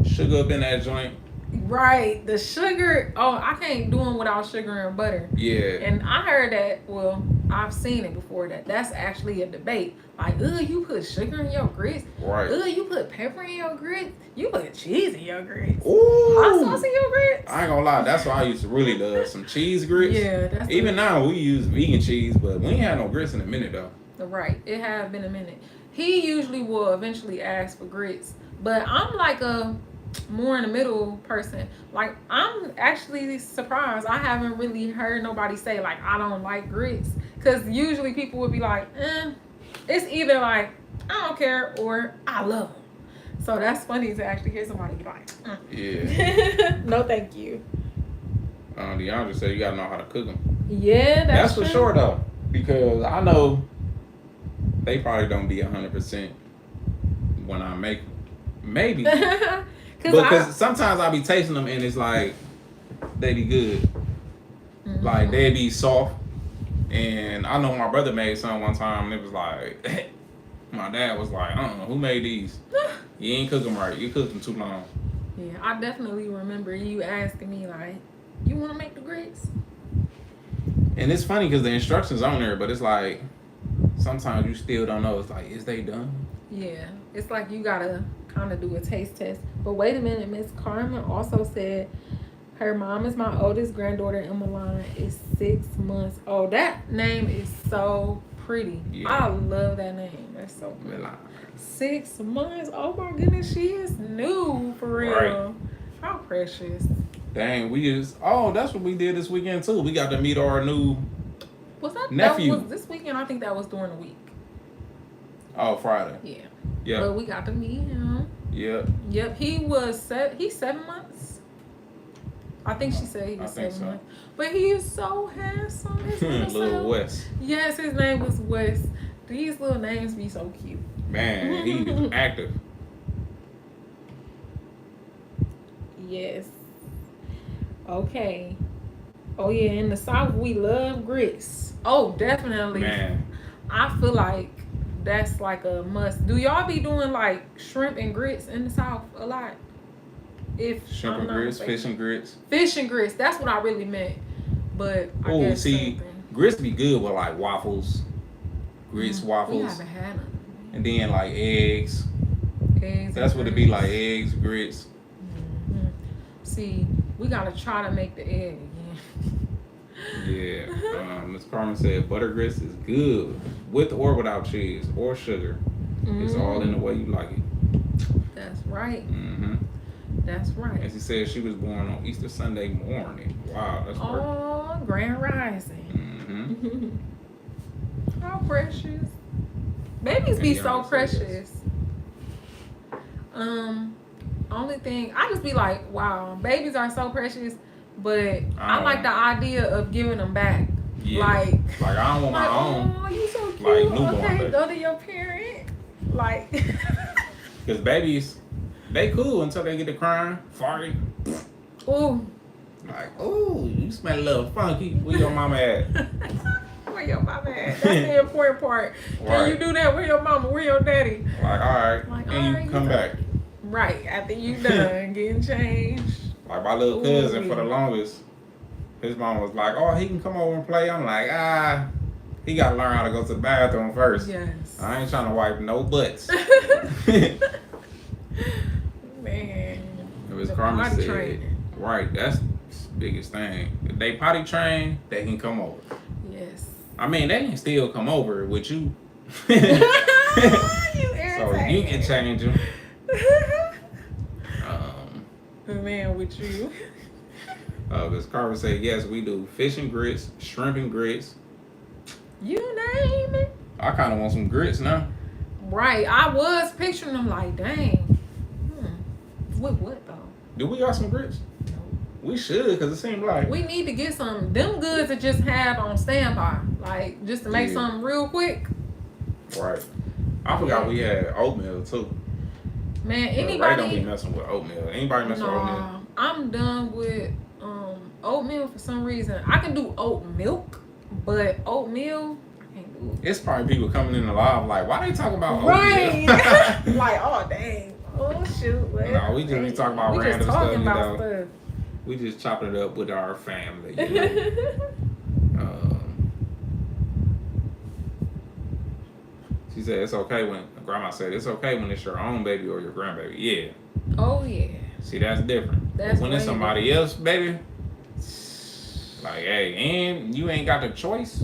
sugar up in that joint. Right. The sugar, I can't do them without sugar and butter. Yeah. And I heard that, well, I've seen it before, that's actually a debate. Like, you put sugar in your grits. Right. You put pepper in your grits. You put cheese in your grits. Ooh. Hot sauce in your grits. I ain't gonna lie, that's what I used to really love. Some cheese grits. Yeah. That's even now, we use vegan cheese, but we ain't had no grits in a minute, though. Right. It have been a minute. He usually will eventually ask for grits. But I'm like a more in the middle person. Like, I'm actually surprised. I haven't really heard nobody say, like, I don't like grits. Because usually people would be like, it's either like, I don't care or I love them. So that's funny to actually hear somebody be like, Yeah. no, thank you. DeAndre said you gotta know how to cook them. Yeah, that's for true. sure though, because I know they probably don't be 100% when I make them. Maybe, because sometimes I be tasting them and it's like they be good, like they be soft. And I know my brother made some one time and it was like, my dad was like, who made these? You ain't cook them right. You cooked them too long. Yeah, I definitely remember you asking me like, you want to make the grits? And it's funny because the instructions on there, but it's like sometimes you still don't know. It's like, is they done? Yeah, it's like you gotta kind of do a taste test. But wait a minute, Miss Carmen also said her mom is my oldest granddaughter. Emmeline is 6 months old. That name is so pretty. Yeah. I love that name. That's so pretty. 6 months. Oh my goodness, she is new for real. Right. How precious. Dang, that's what we did this weekend too. We got to meet our new nephew. That was this weekend? I think that was during the week. Oh, Friday. Yeah. Yeah. But we got to meet him. Yep. Yep. He's 7 months. I think she said he was 7 months. But he is so handsome. Little Wes. Yes, his name was Wes. These little names be so cute. Man, he is active. Yes. Okay. Oh yeah, in the South we love grits. Oh, definitely. Man. I feel like that's like a must. Do y'all be doing like shrimp and grits in the South a lot? Shrimp and grits, fish and grits. Fish and grits. That's what I really meant. But I guess see, grits be good with like waffles. Grits, waffles. We haven't had them. And then like eggs. That's what it be like, eggs, grits. Mm-hmm. See, we gotta try to make the egg again. Yeah. Miss Carmen said butter grits is good with or without cheese or sugar. It's all in the way you like it. That's right. Mm-hmm. That's right. And she said she was born on Easter Sunday morning. Wow, that's perfect. Oh, grand rising. Mm-hmm. How precious. Babies be so precious. Only thing, I just be like, wow, babies are so precious, but I like the idea of giving them back. Yeah. Like I don't want my own. Oh, you so cute. Like newborn okay, baby. Go to your parent. Like. Because babies, they cool until they get to crying, farting. Ooh. Like, ooh, you smell a little funky. Where your mama at? Where your mama at? That's the important part. Right. Can you do that? Where your mama? Where your daddy? Like, all right. Like, and you come back. Right, after you done getting changed. Like my little cousin for the longest, his mom was like, oh, he can come over and play. I'm like, he got to learn how to go to the bathroom first. Yes. I ain't trying to wipe no butts. Man. It was Carmen said, training. Right, that's the biggest thing. If they potty train, they can come over. Yes. I mean, they can still come over with you. You so you can change them. Man, with you. This Carver said, yes, we do fish and grits, shrimp and grits. You name it. I kind of want some grits now. Right. I was picturing them like, dang. With what, though? Do we got some grits? No. We should, because it seemed like. We need to get some, them goods to just have on standby. Like, just to make something real quick. Right. I forgot we had oatmeal, too. Man, anybody. Ray don't be messing with oatmeal. Anybody messing with oatmeal? I'm done with oatmeal for some reason. I can do oat milk, but oatmeal, I can't do it. It's probably people coming in the live like, why they talking about oatmeal? Right. Like, oh, dang. Oh, shoot. Well, no, we just be talking about random stuff, you know. Stuff. We just chopping it up with our family, you know. She said it's okay when grandma said it's okay when it's your own baby or your grandbaby. Yeah. Oh yeah. See, that's different. That's when it's somebody else, baby. Like, hey, and you ain't got the choice,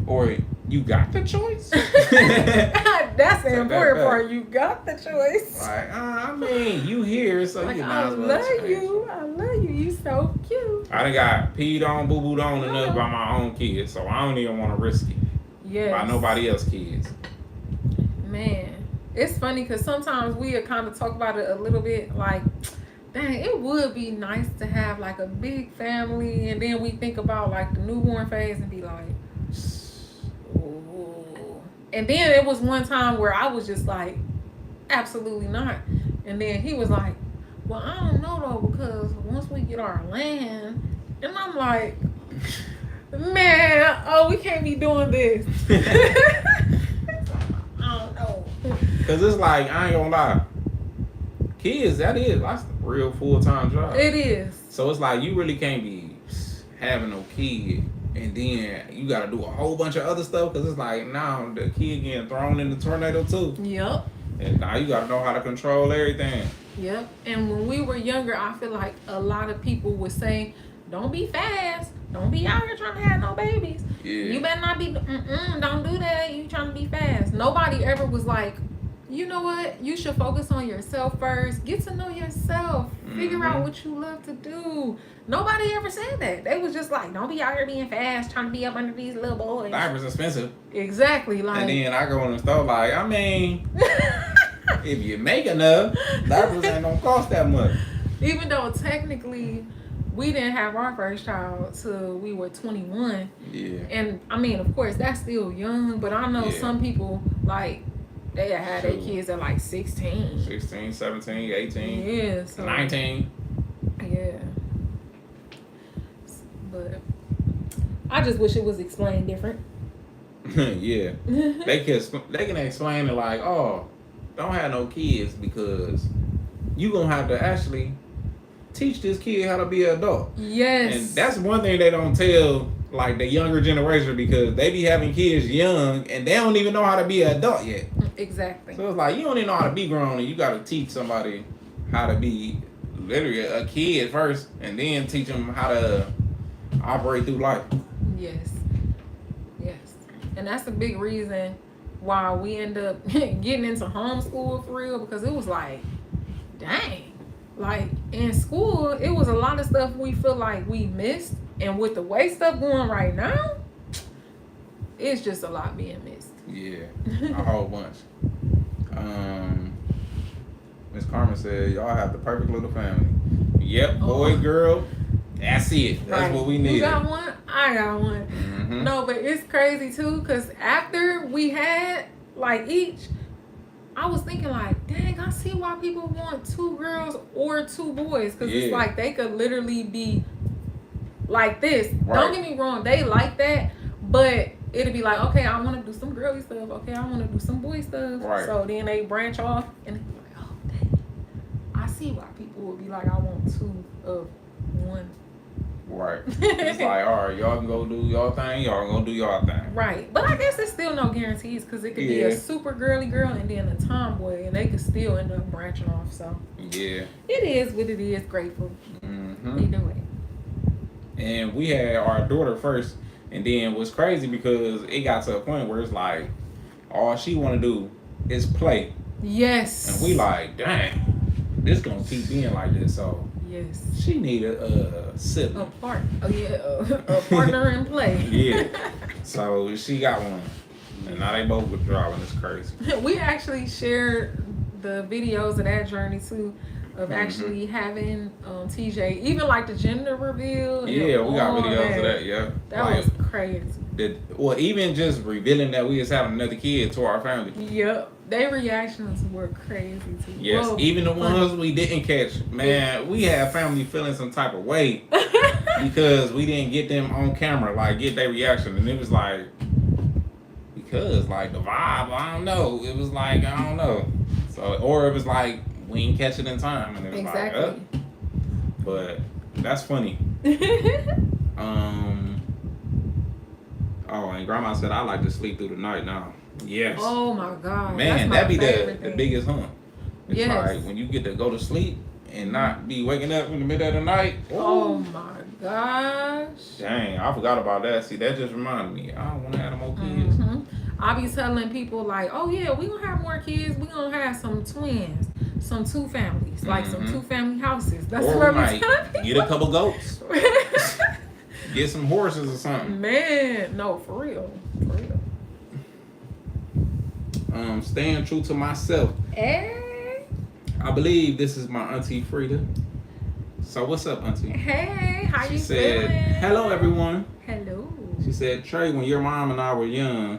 or you got the choice. That's the important part. You got the choice. Like, I mean, you here, so like, you might as well. I love you. You so cute. I done got peed on, boo booed on enough by my own kids, so I don't even want to risk it. Yes. By nobody else's kids. Man, It's funny because sometimes we kind of talk about it a little bit like, dang, it would be nice to have like a big family, and then we think about like the newborn phase and be like, ooh. And then it was one time where I was just like, absolutely not. And then he was like, well, I don't know though, because once we get our land, and I'm like, man, oh, we can't be doing this. I don't know. Cause it's like, I ain't gonna lie, kids, that's the real full-time job. It is. So it's like you really can't be having no kid and then you gotta do a whole bunch of other stuff. Cause it's like now the kid getting thrown in the tornado too. Yep. And now you gotta know how to control everything. Yep. And when we were younger, I feel like a lot of people would say, don't be fast. Don't be out here trying to have no babies. Yeah. You better not be, don't do that. You trying to be fast. Nobody ever was like, you know what? You should focus on yourself first. Get to know yourself. Figure out what you love to do. Nobody ever said that. They was just like, don't be out here being fast, trying to be up under these little boys. Diapers expensive. Exactly. Like, and then I go in the store like, I mean, if you make enough, diapers ain't gonna cost that much. Even though technically we didn't have our first child till we were 21. Yeah. And I mean, of course, that's still young, but I know some people, like, they had their kids at like 16. 16, 17, 18. Yeah. So, 19. Yeah. But I just wish it was explained different. Yeah. They can explain it like, oh, don't have no kids because you gonna have to actually teach this kid how to be an adult. Yes. And that's one thing they don't tell like the younger generation because they be having kids young and they don't even know how to be an adult yet. Exactly. So it's like you don't even know how to be grown and you got to teach somebody how to be literally a kid first and then teach them how to operate through life. Yes. Yes. And that's a big reason why we end up getting into homeschool for real, because it was like, dang. Like, in school, it was a lot of stuff we feel like we missed. And with the way stuff going right now, it's just a lot being missed. Yeah, a whole bunch. Miss Carmen said, y'all have the perfect little family. Yep, boy, girl, that's it. That's what we need. You got one? I got one. Mm-hmm. No, but it's crazy, too, because after we had, like, each, I was thinking like, dang, I see why people want 2 girls or 2 boys. Because it's like they could literally be like this. Right. Don't get me wrong. They like that. But it'd be like, okay, I want to do some girly stuff. Okay, I want to do some boy stuff. Right. So then they branch off. And they be like, oh, dang. I see why people would be like, I want 2 of 1. Right. It's like, all right, y'all can go do y'all thing, y'all can go do y'all thing. Right. But I guess there's still no guarantees because it could be a super girly girl and then a tomboy, and they could still end up branching off. So, yeah. It is what it is. Grateful. Mm-hmm. Either way. And we had our daughter first, and then it was crazy because it got to a point where it's like, all she want to do is play. Yes. And we like, dang, this going to keep being like this, so. Yes. She needed a sibling. A partner in play. Yeah. So she got one. And now they both withdrawing. It's crazy. We actually shared the videos of that journey too, of actually having TJ, even like the gender reveal. Yeah, we got videos of that, yeah. That like, was crazy. Well, even just revealing that we was having another kid to our family. Yep. Their reactions were crazy too. Yes, whoa, even the ones we didn't catch. Man, we had family feeling some type of way because we didn't get them on camera, like get their reaction. And it was like, because like the vibe, I don't know. It was like, I don't know. So, or it was like, we didn't catch it in time. And it was like, but that's funny. Oh, and Grandma said, I like to sleep through the night now. Yes. Oh my God. Man, that'd be the biggest hump. It's like when you get to go to sleep and not be waking up in the middle of the night. Ooh. Oh my gosh. Dang, I forgot about that. See, that just reminded me. I don't want to have no more kids. Mm-hmm. I be telling people like, oh yeah, we gonna have more kids. We gonna have some twins, some 2 families, like some 2 family houses. That's or what we I'm telling might get a couple goats. Get some horses or something. Man, no, for real. For real. Staying true to myself. Hey. I believe this is my auntie Frida. So what's up, auntie? Hey, how you said, feeling? hello, everyone. Hello. She said, Trey, when your mom and I were young,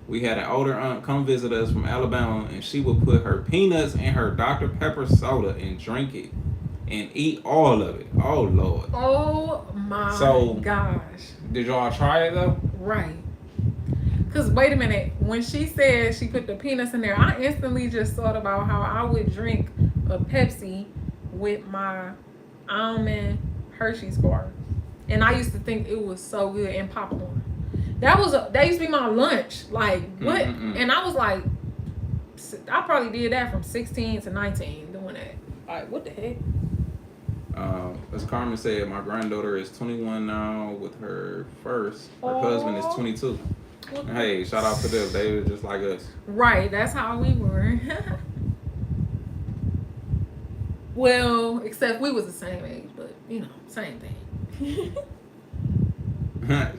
we had an older aunt come visit us from Alabama, and she would put her peanuts in her Dr. Pepper soda and drink it and eat all of it. Oh, Lord. Oh, my gosh. Did y'all try it, though? Right. Because, wait a minute. When she said she put the peanuts in there, I instantly just thought about how I would drink a Pepsi with my almond Hershey's bar. And I used to think it was so good, and popcorn. That used to be my lunch. Like, what? And I was like, I probably did that from 16 to 19 doing that. Like, what the heck? As Carmen said, my granddaughter is 21 now with her first. Her husband is 22. Hey, shout out to them. They were just like us. Right, that's how we were. Well, except we was the same age, but, you know, same thing.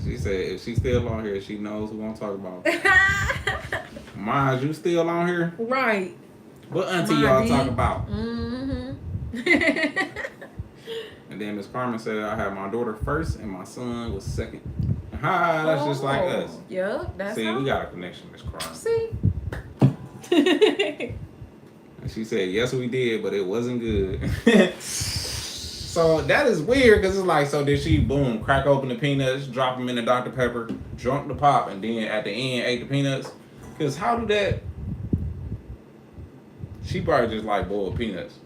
She said if she's still on here, she knows who I'm talking about. Maj, you still on here? Right. What auntie y'all talking about? Mm-hmm. And then Miss Carmen said I had my daughter first and my son was second. Ha, that's just like us. Yep, that's See, we got a connection, Miss Carmen. See? And she said, yes, we did, but it wasn't good. So that is weird because it's like, so did she, boom, crack open the peanuts, drop them in the Dr. Pepper, drunk the pop, and then at the end ate the peanuts? Because how do that? She probably just like boiled peanuts.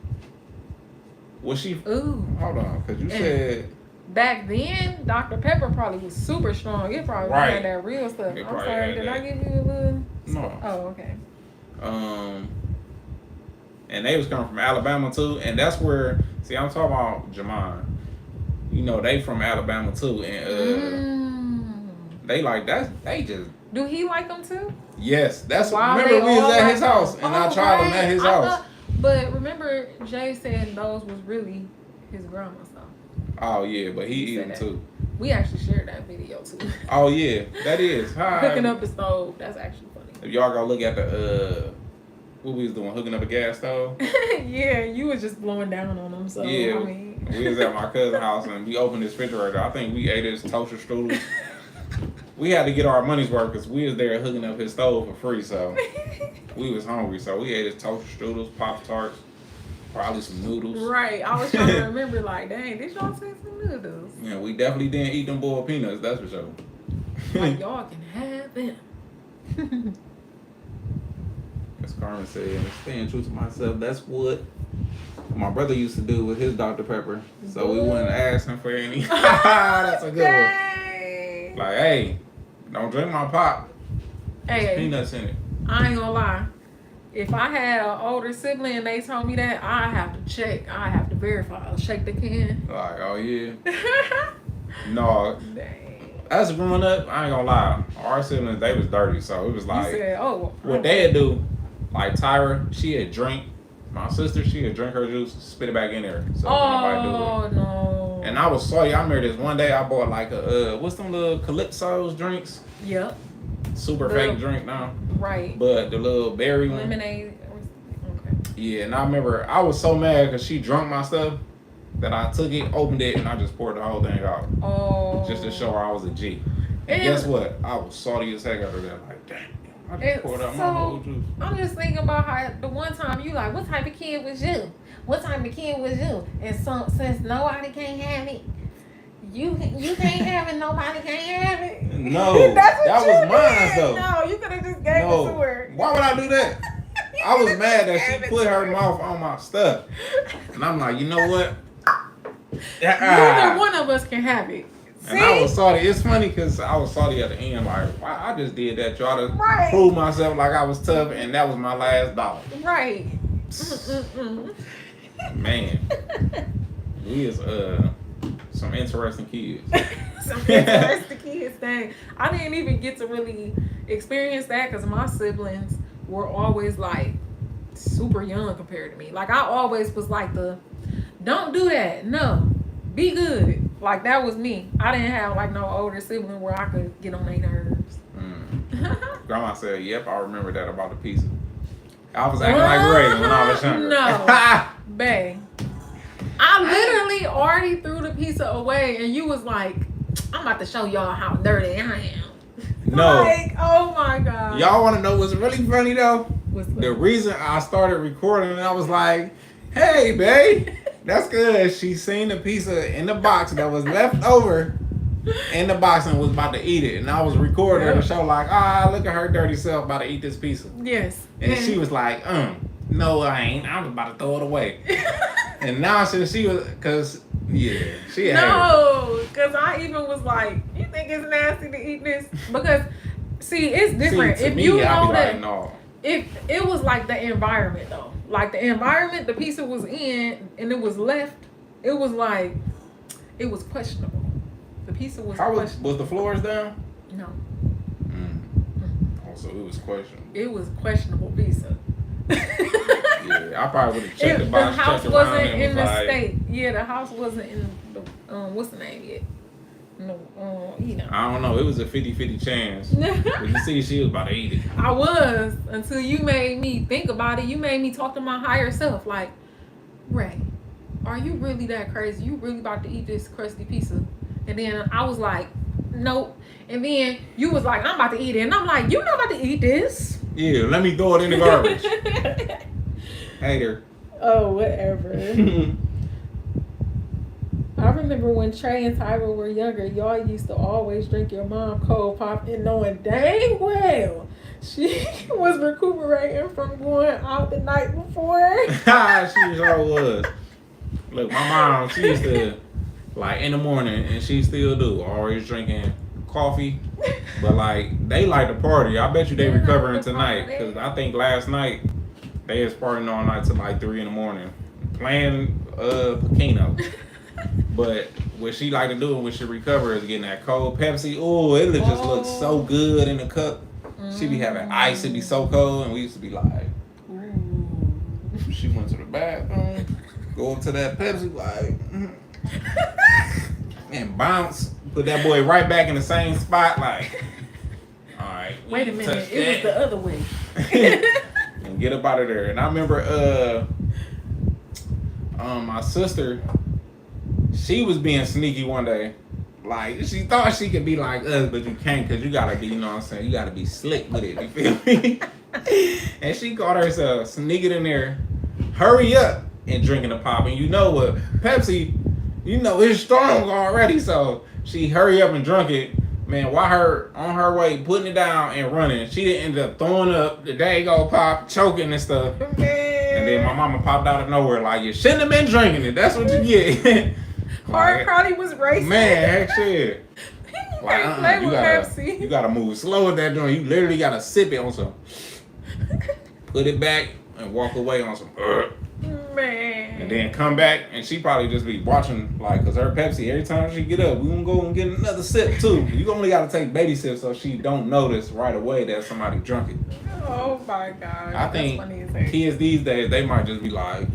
Was she? Ooh. Hold on, because you said. Back then, Dr. Pepper probably was super strong. It probably had that real stuff. I'm sorry, did I give you a little? No. Oh, okay. And they was coming from Alabama too, and that's where, see, I'm talking about Jamon. You know, they from Alabama too, and they like that. They just. Do he like them too? Yes, that's. Remember we was at his house, and I tried them at his house. But remember, Jay said those was really his grandma's stuff. Oh yeah, but he eating too. We actually shared that video too. Oh yeah, that is. Hooking up the stove. That's actually funny. If y'all go look at the what we was doing, hooking up a gas stove. Yeah, you was just blowing down on them. So yeah, I mean, we was at my cousin's house and we opened his refrigerator. I think we ate his toaster strudels. We had to get our money's worth because we was there hooking up his stove for free. So we was hungry, so we ate his toaster strudels, Pop-Tarts, probably some noodles. Right, I was trying to remember. Like, dang, did y'all say some noodles? Yeah, we definitely didn't eat them boiled peanuts. That's for sure. Like, y'all can have them. As Carmen said, staying true to myself. That's what my brother used to do with his Dr. Pepper. So we wouldn't ask him for any. That's a good one. Like, hey, don't drink my pop. There's peanuts in it. I ain't gonna lie. If I had an older sibling and they told me that, I have to check. I have to verify. I'll shake the can. Like, oh yeah. No. Dang. As growing up, I ain't gonna lie. Our siblings, they was dirty. So it was like, you said, what they'd do, like Tyra, she'd drink. My sister, she'd drink her juice, spit it back in there. So nobody do it. No. And I was sorry. I remember this one day I bought like a what's them little Calypso's drinks? Yep. Super fake drink now. Right. But the little berry one. Lemonade. Okay. Yeah, and I remember I was so mad because she drunk my stuff that I took it, opened it, and I just poured the whole thing out. Oh. Just to show her I was a G. And guess what? I was salty as heck after that. Like, dang. I just poured out my whole juice. I'm just thinking about how the one time you like, what type of kid was you? What type of kid was you? And so since nobody can't have it, you can't have it. Nobody can't have it. No, that was mine though. No, you could have just gave it to her. Why would I do that? I was mad that she put her mouth on my stuff, and I'm like, you know what? Neither one of us can have it. And I was salty. It's funny because I was salty at the end. Like, I just did that, y'all, to prove myself like I was tough, and that was my last dollar. Right. Man, we is some interesting kids. Some interesting kids. Dang, I didn't even get to really experience that because my siblings were always like super young compared to me. Like I always was like don't do that. No, be good. Like that was me. I didn't have like no older sibling where I could get on their nerves. Grandma said, "Yep, I remember that about the pizza." I was acting like Ray when I was younger. No, babe. I literally already threw the pizza away, and you was like, "I'm about to show y'all how dirty I am." No. Like, oh my god. Y'all want to know what's really funny though? What's The reason I started recording, and I was like, "Hey, babe, that's good." She seen the pizza in the box that was left over in the box and was about to eat it, and I was recording the show like, look at her dirty self about to eat this pizza. Yes. And she was like, no, I ain't. I was about to throw it away. And now since she was, cause she had. No, cause I even was like, you think it's nasty to eat this? Because see, it's different. See, to if me, you I'd know be that, like, no. if it was like the environment though, like the environment the pizza was in and it was left, it was like, it was questionable. The pizza was questionable. Was the floors down? No. Also, it was questionable. It was questionable pizza. Yeah, I probably would have checked the box. The house checked wasn't around in the like, state. Yeah, the house wasn't in the what's the name yet? No, you know. I don't know. It was a 50-50 chance. But you see, she was about to eat it. I was, until you made me think about it. You made me talk to my higher self. Like, Ray, are you really that crazy? You really about to eat this crusty pizza? And then I was like, nope. And then you was like, I'm about to eat it. And I'm like, you're not about to eat this. Yeah, let me throw it in the garbage. Hater. Oh, whatever. I remember when Trey and Tyra were younger, y'all used to always drink your mom cold pop and knowing dang well she was recuperating from going out the night before. She sure was. Look, my mom, she used to, like, in the morning, and she still do, always drinking coffee. But, like, they like to party. I bet you they recovering tonight. Because I think last night, they was partying all night till, like, 3 in the morning. Playing Pacino. But what she like to do when she recover is getting that cold Pepsi. Oh, it just looks so good in the cup. She be having ice. It be so cold. And we used to be like, she went to the bathroom, go up to that Pepsi, like, and bounce. Put that boy right back in the same spot, like, all right. Wait a minute. It was the other way. And get up out of there. And I remember my sister, she was being sneaky one day. Like, she thought she could be like us, but you can't, because you got to be, you know what I'm saying? You got to be slick with it, you feel me? And she caught herself sneaking in there, hurry up, and drinking the pop. And you know what? Pepsi, you know, it's strong already, so she hurry up and drunk it. Man, while her on her way putting it down and running, she didn't end up throwing up the daggone pop, choking and stuff. Man. And then my mama popped out of nowhere like, you shouldn't have been drinking it. That's what you get. Heart probably was racing. Man, heck shit. Like, Pepsi. You gotta move slow with that joint. You literally gotta sip it on some. Put it back and walk away on some. Man. And then come back, and she probably just be watching, like, cause her Pepsi, every time she get up, we gonna go and get another sip too. You only gotta take baby sips so she don't notice right away that somebody drunk it. Oh my god. I think kids these days, they might just be like,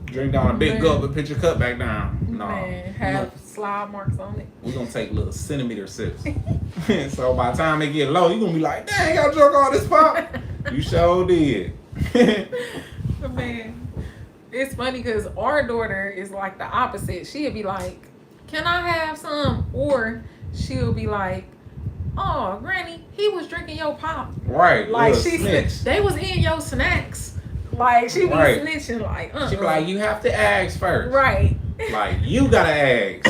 drink down a big gulp and put your cup back down. No. Man, have slide marks on it. We're gonna take little centimeter sips. So by the time they get low, you're gonna be like, dang, y'all drunk all this pop. You sure did. Man. It's funny because our daughter is like the opposite. She'll be like, can I have some? Or she'll be like, oh, Granny, he was drinking your pop. Right. Like they was eating your snacks. Like she be snitching like, She be like, you have to ask first. Right. Like, you gotta ask.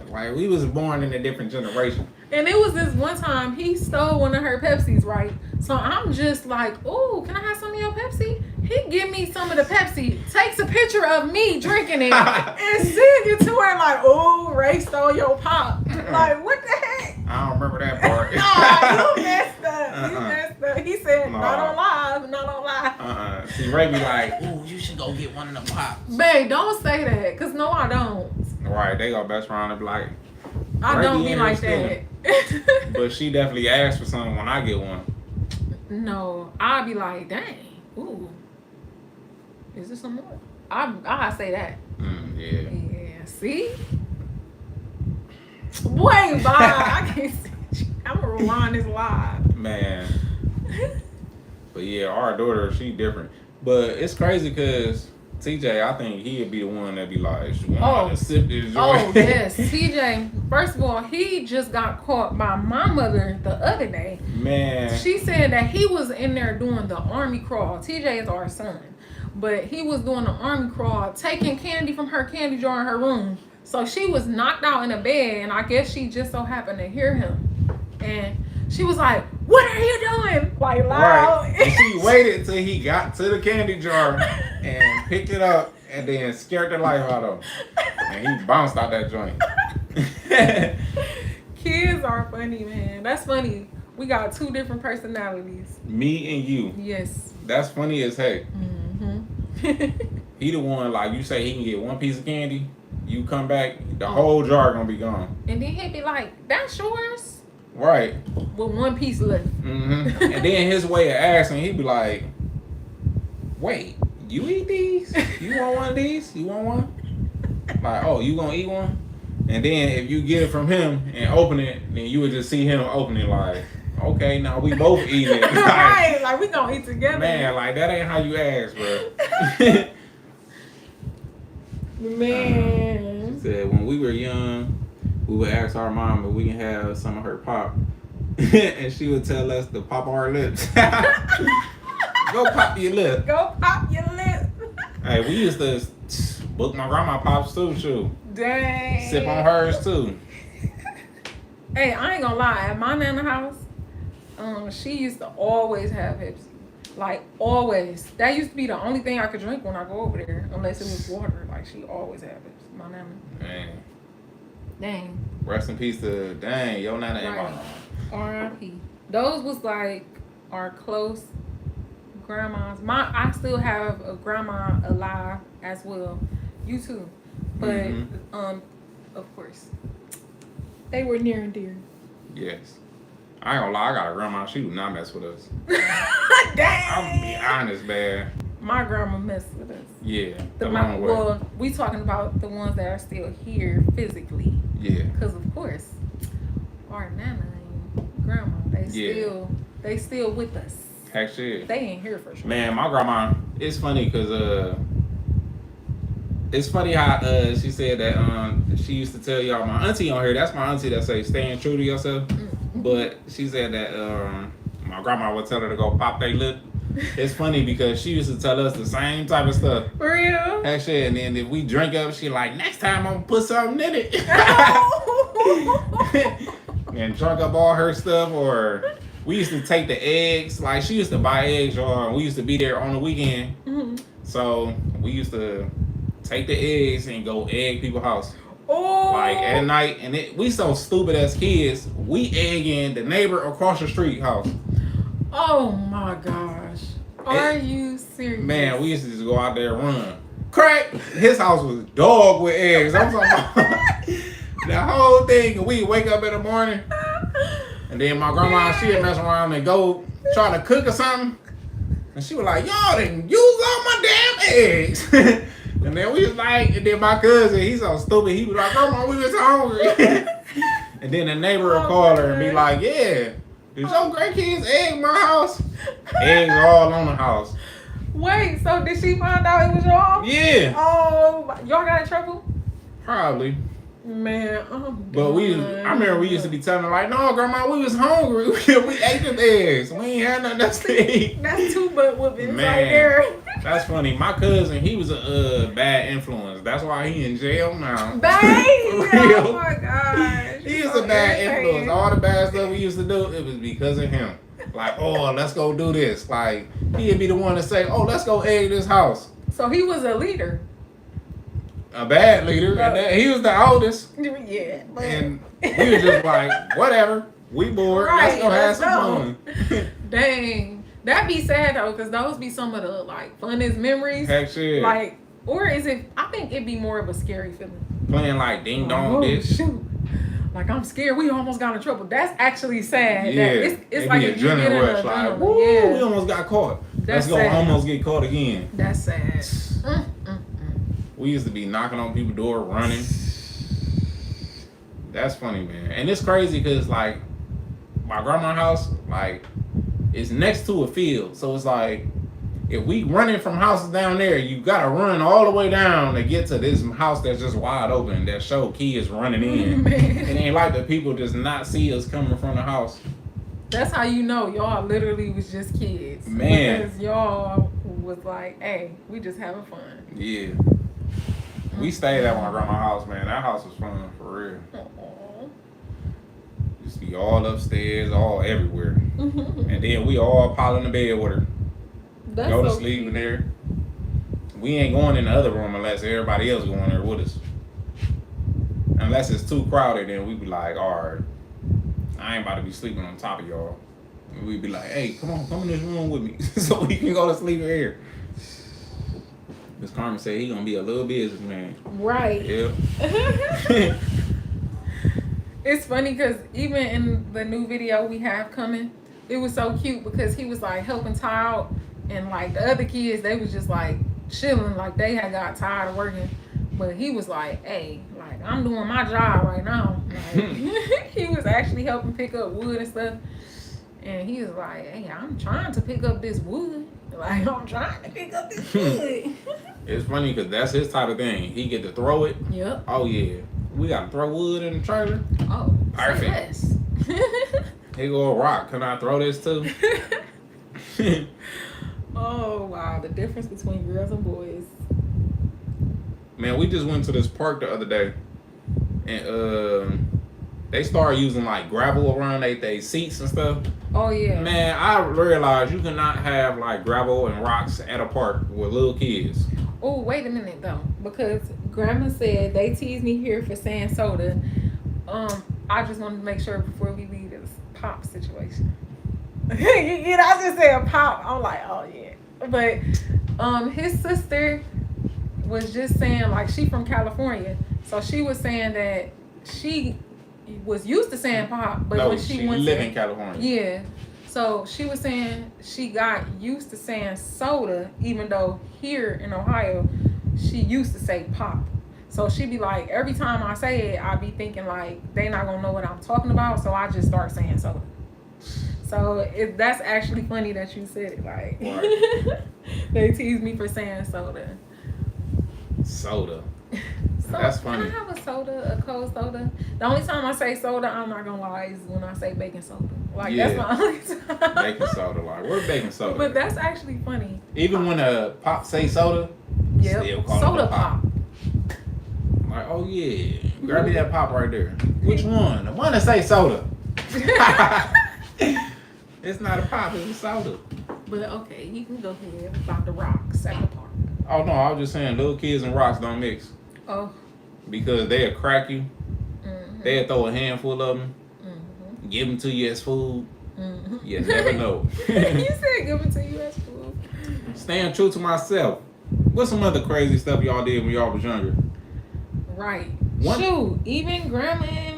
Like, we was born in a different generation. And it was this one time he stole one of her Pepsis, right? So I'm just like, oh, can I have some of your Pepsi? He give me some of the Pepsi, takes a picture of me drinking it, and sends it to her like, oh, Ray stole your pop. Like, what the heck? I don't remember that part. Nah, you messed up. You messed up. He said, not on live. See, Ray be like, ooh, you should go get one of the pops. Babe, don't say that, because no, I don't. Right, they go best around and be like, I don't be like that. But she definitely asks for something when I get one. No, I'll be like, dang, ooh, is there some more? I say that. Yeah, see? Boy, bye. I can't see. I'm gonna rewind this live. Man. But yeah, our daughter, she different. But it's crazy because TJ, I think he'd be the one that be like, to sip this joint. Oh, yes. TJ, first of all, he just got caught by my mother the other day. Man. She said that he was in there doing the army crawl. TJ is our son. But he was doing the army crawl, taking candy from her candy jar in her room. So she was knocked out in a bed, and I guess she just so happened to hear him. And she was like, "What are you doing?" Like loud. Right. And she waited till he got to the candy jar and picked it up and then scared the life out of him. And he bounced out that joint. Kids are funny, man. That's funny. We got two different personalities. Me and you. Yes. That's funny as heck. Mm-hmm. He the one, like you say, he can get one piece of candy. You come back, the whole jar gonna be gone. And then he'd be like, "That's yours?" Right. With one piece left. Mm-hmm. And then his way of asking, he'd be like, "Wait, you eat these? You want one of these? You want one?" Like, "Oh, you gonna eat one?" And then if you get it from him and open it, then you would just see him open it like, "Okay, now we both eat it." Like, right, like we gonna eat together. Man, like that ain't how you ask, bro. Man. She said when we were young, we would ask our mom if we can have some of her pop. And she would tell us to pop our lips. Go pop your lip. Go pop your lip. Hey, we used to book my grandma pops too, shoot. Dang. Sip on hers too. Hey, I ain't gonna lie. At my nana house, she used to always have Pepsi. Like, always. That used to be the only thing I could drink when I go over there. Unless it was water. Like, she always had Pepsi. My nana. Man. Dang. Rest in peace to, dang, your nana ain't my mom. R.I.P. Those was like our close grandmas. I still have a grandma alive as well. You too. But, of course, they were near and dear. Yes. I ain't gonna lie, I got a grandma, she do not mess with us. Dang! I'm gonna be honest, man. My grandma messed with us. Yeah, the long way. Well, we talking about the ones that are still here physically. Yeah. Because, of course, our nana and grandma, they still with us. Heck shit. They ain't here for sure. Man, my grandma, it's funny because it's funny how she said that she used to tell y'all, my auntie on here, that's my auntie that say staying true to yourself. But she said that my grandma would tell her to go pop their lip. It's funny because she used to tell us the same type of stuff. For real? That shit, and then if we drink up, she like, next time I'm gonna put something in it. And drunk up all her stuff. Or we used to take the eggs, like she used to buy eggs, or we used to be there on the weekend. So we used to take the eggs and go egg people's house. Oh. Like at night, and we so stupid as kids, we egging the neighbor across the street house. Oh my gosh. Are you serious? Man, we used to just go out there and run. Crack! His house was dog with eggs. I'm talking about the whole thing. And we wake up in the morning, and then my grandma, she'd mess around and go try to cook or something. And she was like, y'all didn't use all my damn eggs. And then we was like, and then my cousin, he's so stupid, he was like, Grandma, we was hungry. And then the neighbor would call her and be like, yeah, did your grandkids egg my house? Eggs all on the house. Wait, so did she find out it was y'all? Yeah. Oh, y'all got in trouble? Probably. Man, but I remember we used to be telling her like, no, Grandma, we was hungry. We ate them eggs. We ain't had nothing else to eat. That's two butt whoopings Man, right there. That's funny. My cousin, he was a bad influence. That's why he in jail now. Bang! Oh my gosh. He was a bad influence. All the bad stuff we used to do, it was because of him. Like, oh, let's go do this. Like, he'd be the one to say, oh, let's go egg this house. So he was a leader. A bad leader. And he was the oldest. Yeah. But... And we was just like, whatever. We bored. Right, let's go have some fun. Dang. That'd be sad though, because those be some of the like funnest memories. Heck shit. Like, or is it, I think it'd be more of a scary feeling. Playing like ding dong this. Shoot. Like, I'm scared. We almost got in trouble. That's actually sad. Yeah. It's like if you get in rush, like, woo, we almost got caught. Let's go almost get caught again. That's sad. We used to be knocking on people's door, running. That's funny, man. And it's crazy because, like, my grandma's house, like, it's next to a field. So it's like, if we running from houses down there, you gotta run all the way down to get to this house that's just wide open that show kids running in. It ain't like the people just not see us coming from the house. That's how you know y'all literally was just kids. Man. Because y'all was like, hey, we just having fun. Yeah. We stayed at my grandma's house, man. That house was fun, for real. Aww. Used to be all upstairs, all everywhere. And then we all pile in the bed with her. That's Go to so sleep cute. in there. We ain't going in the other room unless everybody else going there with us. Unless it's too crowded, then we be like, all right, I ain't about to be sleeping on top of y'all. And we be like, hey, come in this room with me so we can go to sleep here. Miss Carmen said he gonna be a little businessman. Right. Yeah. It's funny because even in the new video we have coming, it was so cute because he was like helping Ty out, and like the other kids, they was just like chilling, like they had got tired of working. But he was like, hey, like I'm doing my job right now. Like, he was actually helping pick up wood and stuff. And he was like, hey, I'm trying to pick up this wood. Like, I'm trying to pick up this wood. It's funny because that's his type of thing. He get to throw it. Yep. Oh yeah, we gotta throw wood in the trailer. Oh, Perfect. say less. Here go a rock. Can I throw this too? Oh wow, the difference between girls and boys. Man, we just went to this park the other day, and they started using like gravel around they seats and stuff. Oh yeah. Man, I realized you cannot have like gravel and rocks at a park with little kids. Oh, wait a minute though, because Grandma said they teased me here for saying soda. I just wanted to make sure before we leave this pop situation. You know, I just said pop. I'm like, oh yeah. But his sister was just saying, like, she from California, so she was saying that she was used to saying pop, but when she went live in California. yeah. So she was saying she got used to saying soda, even though here in Ohio, she used to say pop. So she be like, every time I say it, I be thinking like they not gonna know what I'm talking about, so I just start saying soda. So that's actually funny that you said it. Like, Right. they tease me for saying soda. Soda. So, That's funny. Can I have a soda, a cold soda? The only time I say soda, I'm not gonna lie, is when I say baking soda. Like, Yeah. that's my only time. Baking soda, like where baking soda? But that's actually funny. Even when a pop say soda, still Yep. call Soda it a pop. pop. Like, oh yeah, grab me that pop right there. Which one? The one that say soda. It's not a pop, it's a soda. But okay, you can go ahead about the rocks at the park. Oh no, I was just saying little kids and rocks don't mix. Oh. Because they'll crack you. Mm-hmm. They'll throw a handful of them, Mm-hmm. give them to you as food. Mm-hmm. You never know. You said give it to you as food. Staying true to myself. What's some other crazy stuff y'all did when y'all was younger? Right. What? Shoot, even Grandma and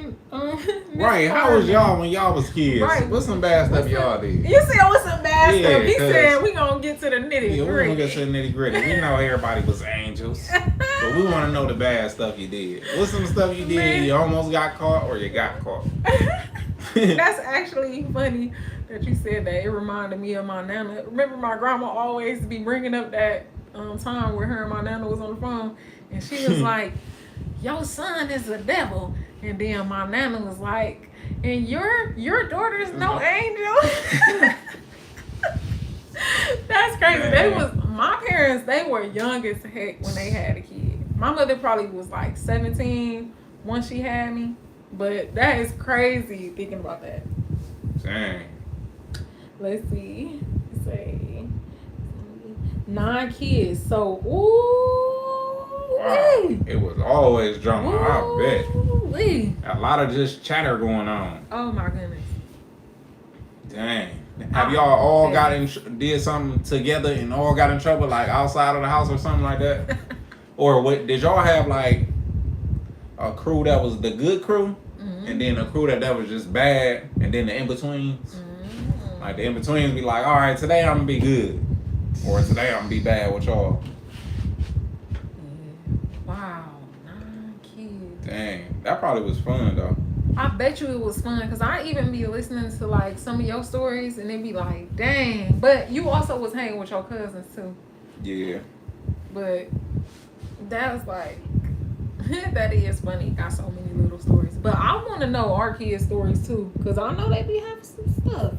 Right, how was y'all when y'all was kids? Right. What's some bad stuff y'all did? You said what's some bad Yeah, stuff. He 'cause- said we gonna get to the nitty Yeah, we're gritty. gonna get to the nitty gritty. We know everybody was angels, but we want to know the bad stuff you did. What's some stuff you did Man. you almost got caught or you got caught? That's actually funny that you said that. It reminded me of my nana. Remember, my grandma always be bringing up that time where her and my nana was on the phone, and she was like, "Your son is a devil," and then my nana was like, "And your daughter's no angel." That's crazy. Man. My parents. They were young as heck when they had a kid. My mother probably was like 17 when she had me. But that is crazy thinking about that. Dang. Let's see. Say 9 kids. So, ooh. Wow. wee. It was always drama, I bet. Ooh-wee. A lot of just chatter going on. Oh my goodness. Dang. Have y'all all did something together and all got in trouble, like outside of the house or something like that? Or what? Did y'all have like a crew that was the good crew, and then a crew that was just bad, and then the in-betweens? Like the in-betweens be like, all right, today I'm gonna be good, or today I'm gonna be bad with y'all. Wow, 9 kids. Dang, that probably was fun though. I bet you it was fun because I even be listening to like some of your stories and it be like, dang. But you also was hanging with your cousins too. Yeah. But that was like, that is funny. Got so many little stories. But I want to know our kids' stories too because I know they be having some stuff.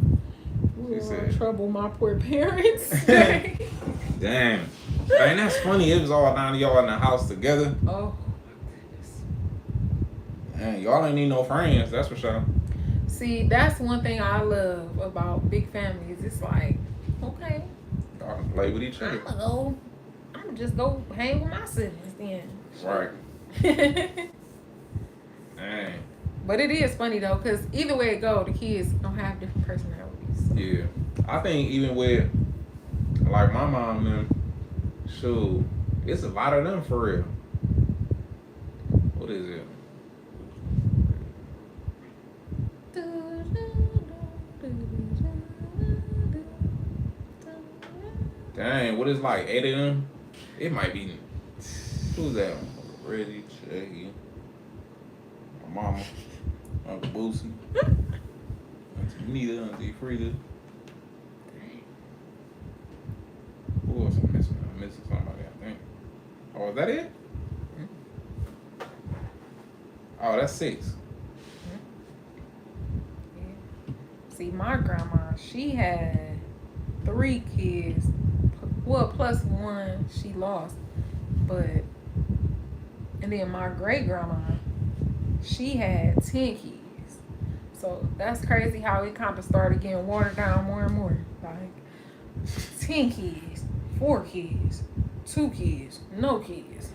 We were in trouble, my poor parents. Damn. Man, that's funny. It was all 9 of y'all in the house together. Oh. Man, y'all ain't need no friends, that's for sure. See, that's one thing I love about big families. It's like, okay, Y'all can play with each other. I'm gonna just go hang with my siblings then. Right. Dang. But it is funny though, because either way it go, the kids don't have different personalities. So. Yeah. I think even with, like, my mom and them, shoot, it's a lot of them for real. What is it? Dang, what is like 8 of them? It might be. Who's that? Reggie, Jackie, my mama, Uncle Boosie, Auntie Nita, Auntie Frida. Who else am I missing? I'm missing somebody, I think. Oh, is that it? Oh, that's 6. See, my grandma, she had 3 kids. Well, plus 1 she lost. But, and then my great grandma, she had 10 kids. So that's crazy how it kind of started getting watered down more and more. Like 10 kids, 4 kids, 2 kids, no kids.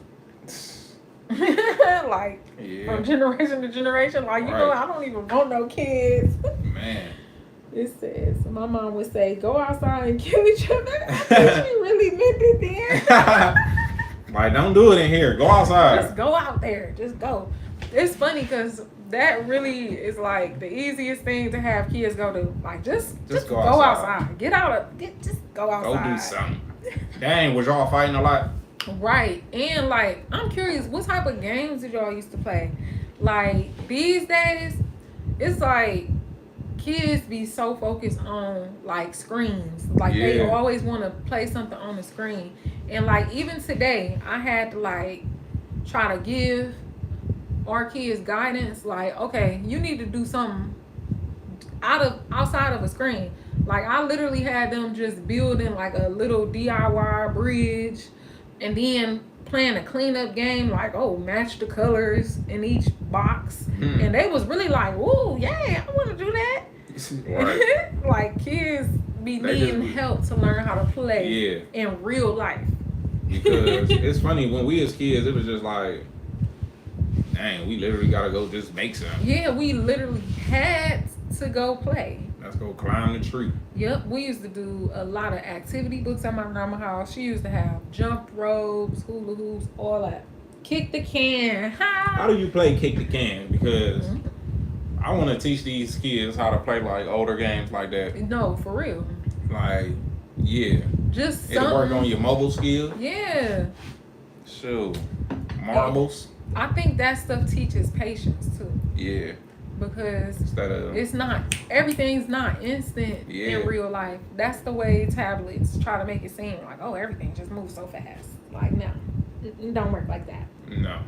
Like from generation to generation. Like, you know, I don't even want no kids. Man. It says, my mom would say, go outside and kill each other. I think she really meant it then. Like, don't do it in here. Go outside. Just go out there. Just go. It's funny because that really is like the easiest thing to have kids go to. Like, just go outside. Get out. Just go outside. Go do something. Dang, was y'all fighting a lot? Right. And, like, I'm curious, what type of games did y'all used to play? Like, these days, it's like, kids be so focused on like screens, like they always want to play something on the screen. And like even today I had to like try to give our kids guidance, like, okay, you need to do something outside of a screen. Like I literally had them just building like a little DIY bridge and then playing a cleanup game, like, oh, match the colors in each box. And they was really like, ooh, yeah, I want to do that. Right. Like kids be needing help to learn how to play in real life. Because it's funny, when we as kids, it was just like, dang, we literally gotta go just make something. Yeah, we literally had to go play. Let's go climb the tree. Yep, we used to do a lot of activity books at my grandma's house. She used to have jump ropes, hula hoops, all that. Kick the can. How do you play kick the can? Because I want to teach these kids how to play like older games like that. No, for real. Like, just it'll work on your mobile skill. Yeah. Sure. Marbles. I think that stuff teaches patience too. Yeah. Because it's not, everything's not instant in real life. That's the way tablets try to make it seem like, oh, everything just moves so fast. Like, no, it don't work like that. No.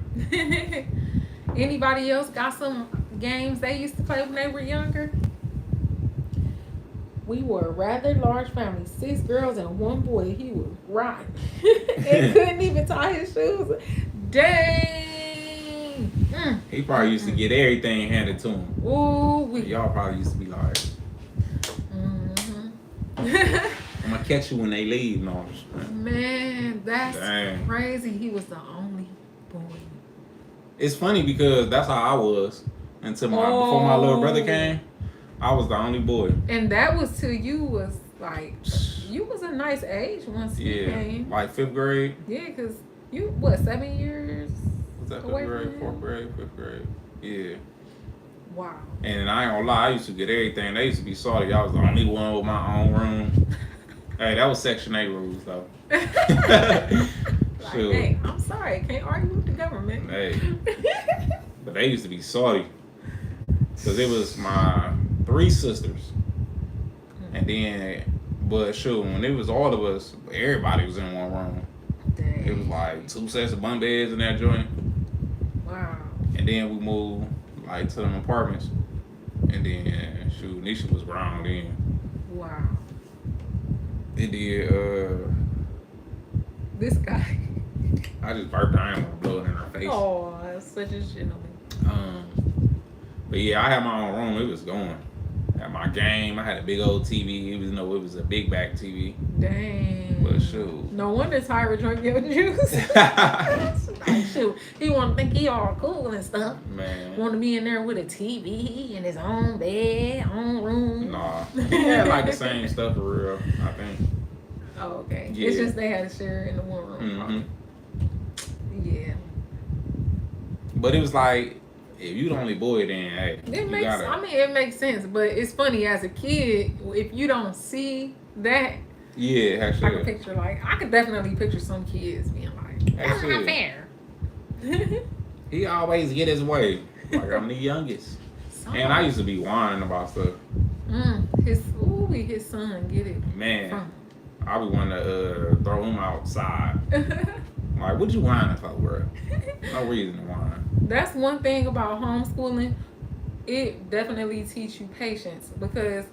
Anybody else got some games they used to play when they were younger? We were a rather large family, 6 girls and 1 boy. He was rotten and couldn't even tie his shoes. Dang. He probably used to get everything handed to him. Ooh, y'all probably used to be like, I'm gonna catch you when they leave. No, man, that's crazy. He was the only boy. It's funny because that's how I was until before my little brother came. I was the only boy. And that was till you was like, you was a nice age once he came. Like 5th grade. Yeah, because you, what, 7 years? Was that 5th grade, 4th grade, 5th grade? Yeah. Wow. And I ain't gonna lie, I used to get everything. They used to be salty. I was the only one with my own room. Hey, that was Section 8 rules, though. Like, hey, I'm sorry. I can't argue with the government. Hey. But they used to be salty. Because it was my 3 sisters. And then, but shoot, when it was all of us, everybody was in one room. Dang. It was like 2 sets of bunk beds in that joint. Wow. And then we moved like to them apartments. And then, shoot, Nisha was grown then. Wow. It did, This guy. I just burped. I didn't want to blow it in her face. Oh, such a gentleman. But yeah, I had my own room. It was going. I had my game. I had a big old TV. Even though it was a big back TV. Dang. But shoot. No wonder Tyra drank your juice. Like, shoot, he want to think he all cool and stuff. Man. Want to be in there with a TV and his own bed, own room. Nah. He had like the same stuff for real, I think. Oh, okay. Yeah. It's just they had to share in the one room. Yeah. But it was like, if you the only boy, then hey, it makes sense, but it's funny as a kid if you don't see that. Yeah, actually. I could definitely picture some kids being like, that's not fair. He always get his way. Like I'm the youngest. And I used to be whining about stuff. His son get it. Man, I be wanting to throw him outside. Like, what you whining for, bro? No reason to whine. That's one thing about homeschooling. It definitely teach you patience because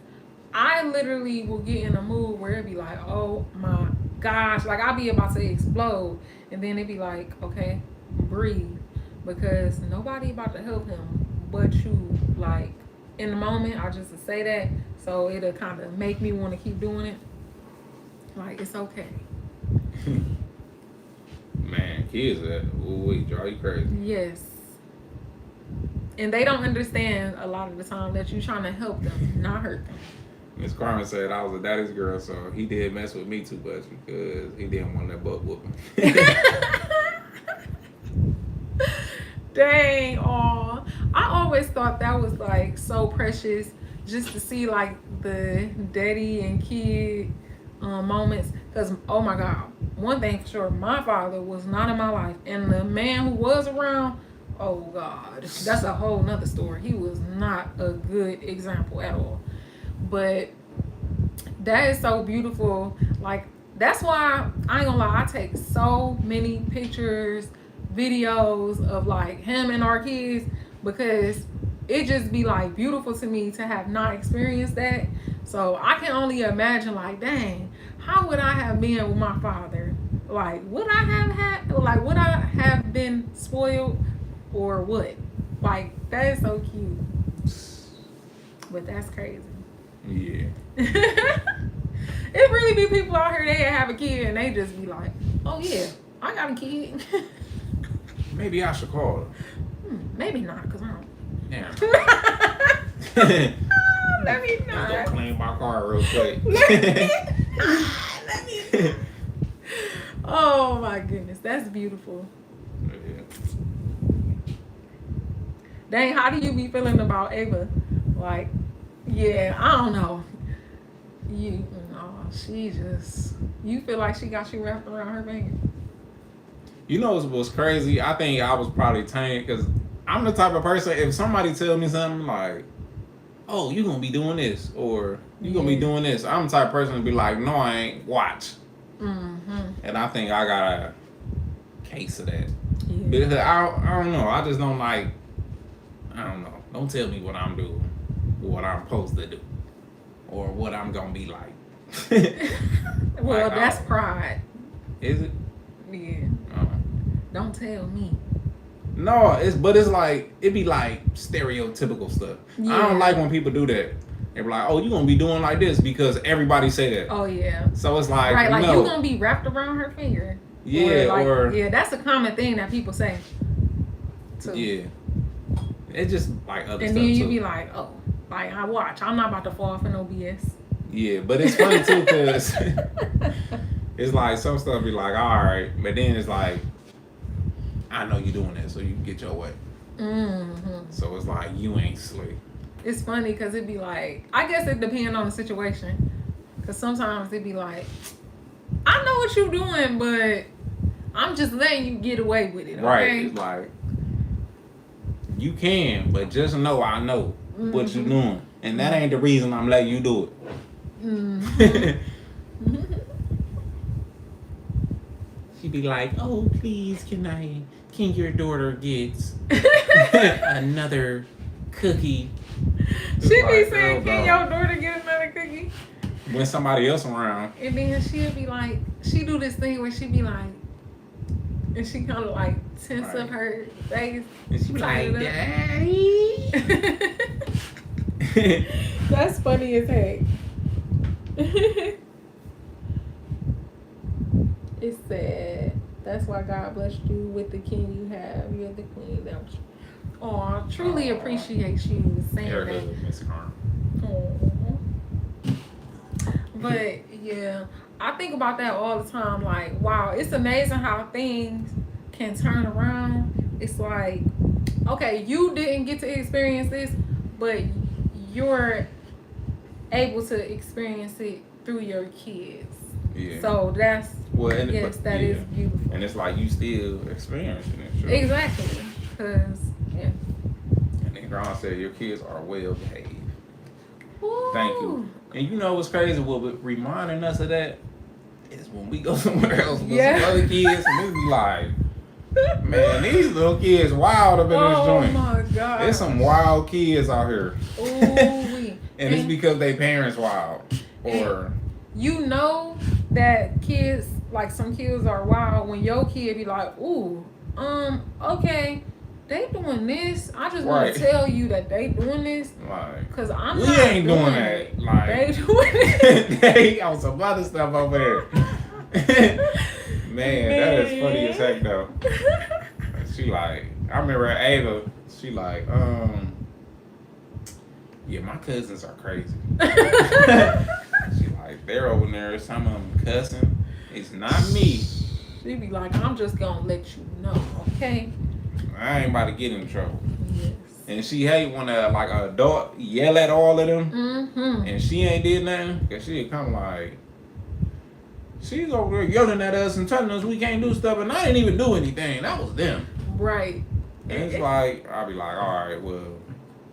I literally will get in a mood where it be like, oh my gosh, like I'll be about to explode, and then it be like, okay, breathe, because nobody about to help him but you. Like in the moment, I just say that, so it'll kind of make me want to keep doing it. Like it's okay. Man, kids drive you crazy. Yes. And they don't understand a lot of the time that you're trying to help them, not hurt them. Miss Carmen said I was a daddy's girl, so he did mess with me too much because he didn't want that butt whooping. Dang, aw. I always thought that was like so precious just to see like the daddy and kid moments. Because, oh my God, one thing for sure, my father was not in my life. And the man who was around, oh God, that's a whole nother story. He was not a good example at all. But that is so beautiful. Like, that's why, I ain't gonna lie, I take so many pictures, videos of like him and our kids, because it just be like beautiful to me to have not experienced that. So I can only imagine like, dang, how would I have been with my father? Like, would I have been spoiled or what? Like, that is so cute. But that's crazy. Yeah. It really be people out here, they have a kid and they just be like, oh yeah, I got a kid. Maybe I should call her. Maybe not, because I don't. Yeah. Let me not. Let's go clean my car real quick. Let me. Oh my goodness, that's beautiful. Yeah. Dang, how do you be feeling about Ava? Like, yeah, I don't know. You feel like she got you wrapped around her finger. You know what's crazy? I think I was probably tamed because I'm the type of person, if somebody tell me something like, oh, you gonna be doing this, or you gonna be doing this, I'm the type of person to be like, no, I ain't, watch. And I think I got a case of that. Yeah. Because I don't know, I just don't like, I don't know, don't tell me what I'm doing, what I'm supposed to do, or what I'm gonna be like. Well, that's pride. Is it? Yeah. Don't tell me. No, it's like, it be like stereotypical stuff. Yeah. I don't like when people do that. They be like, oh, you gonna be doing like this because everybody say that. Oh yeah. So it's like, right, like no. you gonna be wrapped around her finger. Yeah, yeah, that's a common thing that people say. Too. Yeah. It's just like other stuff. And then you too. be like, oh, like I watch. I'm not about to fall for no BS. Yeah, but it's funny too because it's like some stuff be like, all right, but then it's like, I know you doing that, so you can get your way. So it's like, you ain't slick. It's funny because it be like, I guess it depends on the situation. Because sometimes it be like, I know what you doing, but I'm just letting you get away with it. Okay? Right. It's like, you can, but just know I know. what you doing. And that ain't the reason I'm letting you do it. She be like, oh, please, can your daughter get another cookie? She be saying, can your daughter get another cookie? When somebody else around. And then she'll be like, she do this thing where she be like, and she kind of like tense up her face. And she be like, Daddy. That's funny as heck. It's sad. That's why God blessed you with the king you have. You're the queen. Oh, I truly appreciate you saying that. Miss Carmen. But yeah, I think about that all the time. Like, wow, it's amazing how things can turn around. It's like, okay, you didn't get to experience this, but you're able to experience it through your kids. Yeah. So that's that is beautiful. And it's like you still experiencing it. Sure. Exactly. Cause yeah. And then Grandma said your kids are well behaved. Ooh. Thank you. And you know what's crazy? What reminding us of that is when we go somewhere else with some other kids, and we be like, man, these little kids wild up in this joint. Oh my God. There's some wild kids out here. Ooh. And it's because they parents wild. Or you know that kids, like some kids are wild when your kid be like, ooh, okay, they doing this. I just want to tell you that they doing this. Like, cause I'm we not ain't doing it. that. Like, they doing it. They on some other stuff over there. Man, that is funny as heck though. She like, I remember Ava, she like, yeah, my cousins are crazy. She like, they're over there, some of them cussing. It's not me. She be like, I'm just gonna let you know, okay? I ain't about to get in trouble. Yes. And she hate when like an adult yell at all of them. Mm-hmm. And she ain't did nothing. Cause she come like, she's over there yelling at us and telling us we can't do stuff, and I didn't even do anything. That was them. Right. And it's like, I'll be like, all right, well,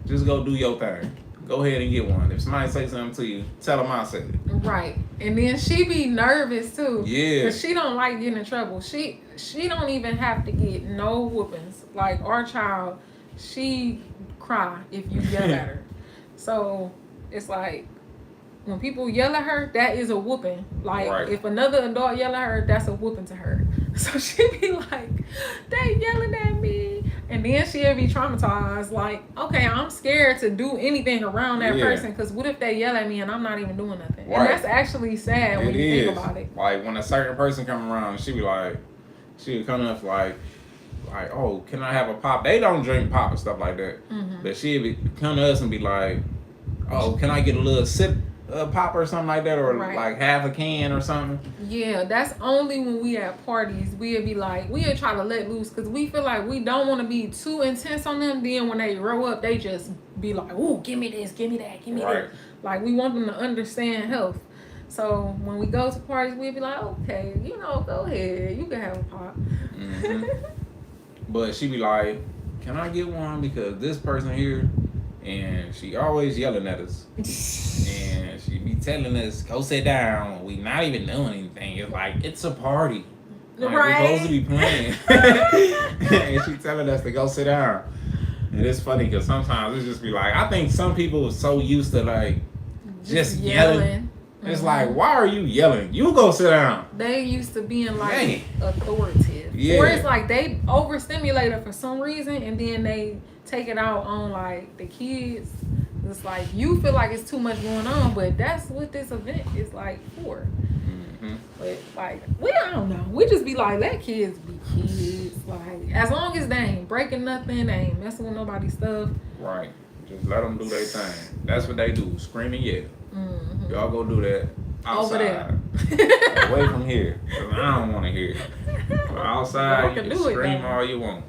just go do your thing. Go ahead and get one. If somebody say something to you, tell them I said it. Right. And then she be nervous too. Yeah. Cause she don't like getting in trouble. She don't even have to get no whoopings. Like our child, she cry if you yell at her. So it's like when people yell at her, that is a whooping. Like if another adult yell at her, that's a whooping to her. So she be like, they yelling at me. And then she'll be traumatized. Like, okay, I'm scared to do anything around that person. Because what if they yell at me and I'm not even doing nothing? Right. And that's actually sad when you think about it. Like when a certain person come around, she be like, she would come up like, oh, can I have a pop? They don't drink pop and stuff like that. Mm-hmm. But she'd come to us and be like, oh, can I get a little sip pop or something like that, or like half a can or something. Yeah, that's only when we at parties. We'll be like, we'll try to let loose because we feel like we don't want to be too intense on them. Then when they grow up, they just be like, ooh, give me this, give me that, give me that. Like we want them to understand health. So when we go to parties, we'll be like, okay, go ahead, you can have a pop. Mm-hmm. But she be like, can I get one because this person here, and she always yelling at us. And she be telling us, go sit down. We not even doing anything. It's like, it's a party. Like, we're supposed to be playing. And she telling us to go sit down. And it's funny because sometimes it's just be like, I think some people are so used to like just yelling. It's like, why are you yelling? You go sit down. They used to being like authoritative. Yeah. Or it's like they overstimulated for some reason and then they take it out on like the kids. It's like you feel like it's too much going on, but that's what this event is like for. Mm-hmm. But like I don't know. We just be like, let kids be kids. Like as long as they ain't breaking nothing, they ain't messing with nobody's stuff. Right. Just let them do their thing. That's what they do. Scream and yell. Mm-hmm. Y'all go do that outside. Over there. Away from here. Cause I don't want to hear it. But outside, you can scream all you want.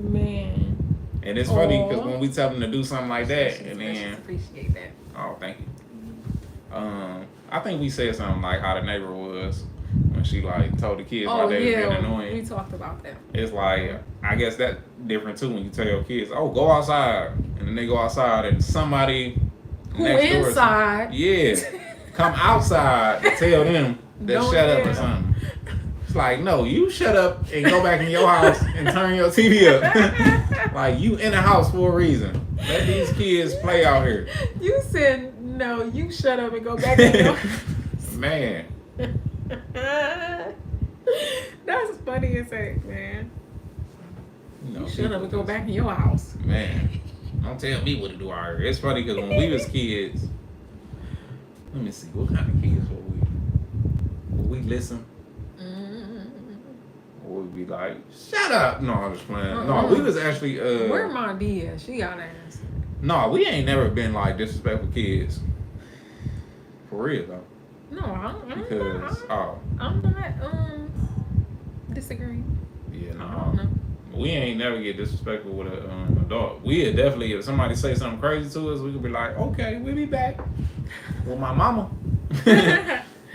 Man. And it's funny because when we tell them to do something like that, and then appreciate that. Oh, thank you. I think we said something like how the neighbor was and she like told the kids why Oh they was being yeah, annoying. we talked about that. It's like, I guess that different too when you tell your kids, oh, go outside, and then they go outside and somebody Who next door inside? yeah, come outside and tell them to Don't shut up tell or them. something. It's like, no, you shut up and go back in your house and turn your TV up. Like, you in the house for a reason. Let these kids play out here. You said no. You shut up and go back in your. Man, That's funny as heck, man. you know, You shut up people and go just- back in your house. Man, don't tell me what to do out here. It's funny because when we was kids, let me see, what kind of kids were we? Would we listen? Or would we be like, shut up? No, I'm just playing. No, we was actually Where my D at? She got ass. no, we ain't never been like disrespectful kids. For real though. No, Because I'm not disagreeing. yeah, I no. don't know. We ain't never get disrespectful with an adult. We would definitely, if somebody say something crazy to us, we could be like, okay, we'll be back with my mama.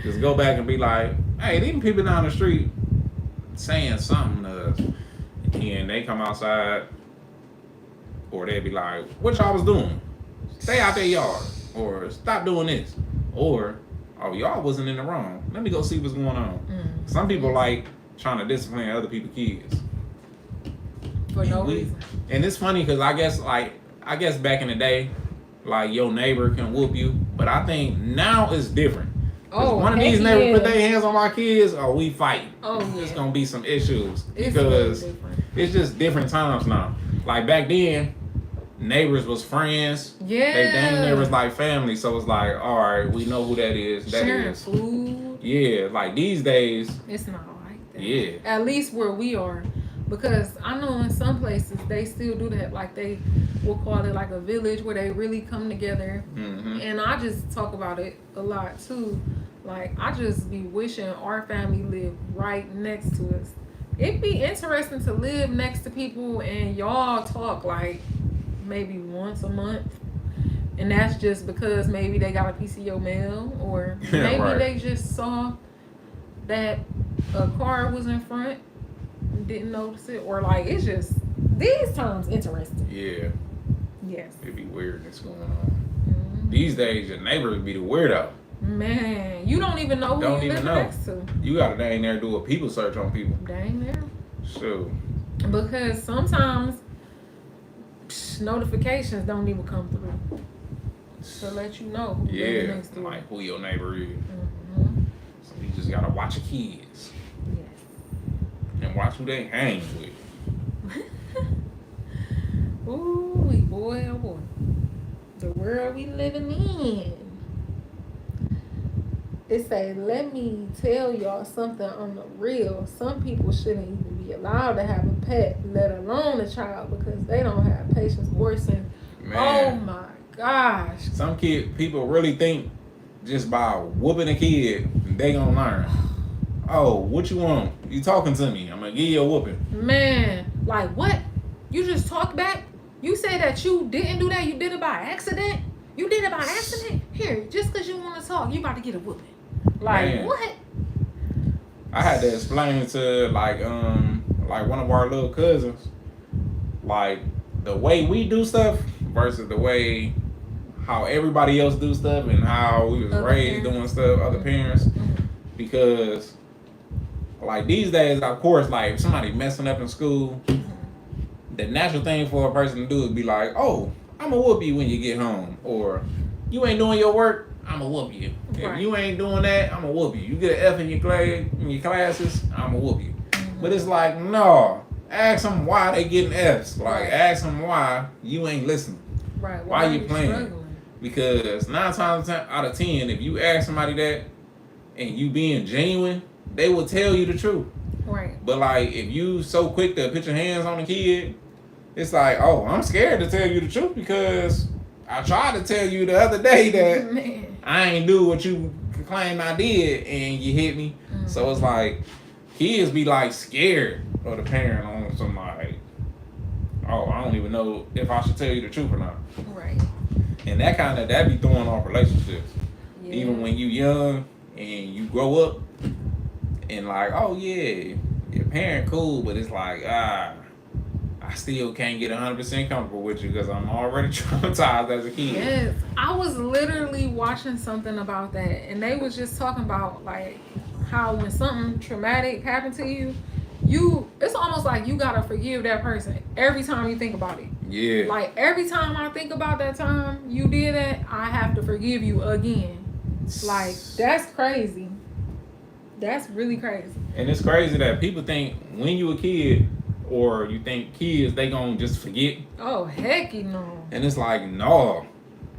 Just go back and be like, hey, these people down the street saying something to us. And they come outside, or they be like, what y'all was doing? Stay out their yard. Or stop doing this. Or, oh, y'all wasn't in the wrong. Let me go see what's going on. Some people like trying to discipline other people's kids. For no reason. And it's funny because I guess back in the day, like your neighbor can whoop you, but I think now it's different. Oh, one of heck these neighbors yeah. put their hands on my kids, or we fight. Oh yeah. It's gonna be some issues It's because very different. it's just different times now. Like back then, neighbors was friends. Yeah. They dang near was like family, so it's like, all right, we know who that is. That Sharing is. food. Yeah, like these days. It's not like that. Yeah. At least where we are. Because I know in some places they still do that. Like they will call it like a village where they really come together. Mm-hmm. And I just talk about it a lot too. Like I just be wishing our family lived right next to us. It'd be interesting to live next to people and y'all talk like maybe once a month. And that's just because maybe they got a piece of your mail, or maybe Right. they just saw that a car was in front and didn't notice it, or like it's just these times interesting. Yeah, Yes. it'd be weirdness going on. Mhm. These days, your neighbors be the weirdo. Man, you don't even know who Don't you even live know. next to. You gotta dang there do a people search on people. Dang there. So, Because sometimes notifications don't even come through to let you know who live yeah, next door. like who your neighbor is. Mhm. So you just gotta watch your kids Yes. and watch who they hang with. Ooh, boy, oh boy. The world we living in. It say, let me tell y'all something on the real. Some people shouldn't even be allowed to have a pet, let alone a child, because they don't have patience or sense. Oh Man, my gosh. some people really think just by whooping a kid, they gonna learn. Oh, what you want? You talking to me? I'm gonna give you a whooping. Man, like what? You just talk back? You say that you didn't do that, you did it by accident? You did it by accident? Here, just because you want to talk, you about to get a whooping. Like, Man. what? I had to explain to like one of our little cousins, like the way we do stuff versus the way how everybody else do stuff and how we was Other raised parents. doing stuff, other parents. Mhm. Because like these days, of course, like if somebody messing up in school, the natural thing for a person to do is be like, oh, I'm gonna whoop you when you get home, or you ain't doing your work, I'm gonna whoop you. If Right. you ain't doing that, I'm gonna whoop you. You get an F in your classes, I'm gonna whoop you. But it's like, no, ask them why they getting Fs. Like, Right. ask them why you ain't listening. Right. Why are you playing? struggling? Because 9 times out of 10, if you ask somebody that and you being genuine, they will tell you the truth. Right. But like, if you so quick to put your hands on a kid, it's like, oh, I'm scared to tell you the truth because I tried to tell you the other day that Man. I ain't do what you claimed I did and you hit me. Mhm. So it's like, kids be like scared of the parent on some like, oh, I don't even know if I should tell you the truth or not. Right. And that be throwing off relationships. Yeah. Even when you young and you grow up and like, oh yeah, your parent cool, but it's like, I still can't get 100% comfortable with you because I'm already traumatized as a kid. Yes, I was literally watching something about that, and they was just talking about like how when something traumatic happened to you, it's almost like you gotta forgive that person every time you think about it. Yeah. Like every time I think about that time you did that, I have to forgive you again. Like that's crazy. That's really crazy. And it's crazy that people think when you a kid or you think kids, they gonna just forget. Oh heck no. And it's like, no.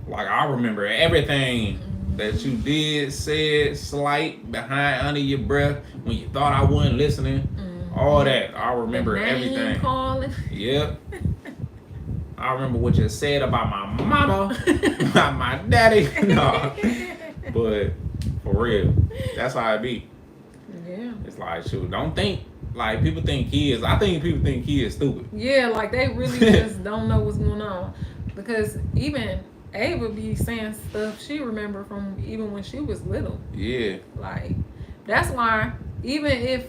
Like I remember everything that you did, said, slight, behind, under your breath, when you thought I wasn't listening. All that. I remember everything. Calling. Yep. I remember what you said about my mama, about my daddy. No. But for real, that's how it be. Yeah. It's like, shoot, don't think, like people think kids, I think people think kids stupid. Yeah, like they really just don't know what's going on. Because even Ava be saying stuff she remember from even when she was little. Yeah. Like, that's why even if,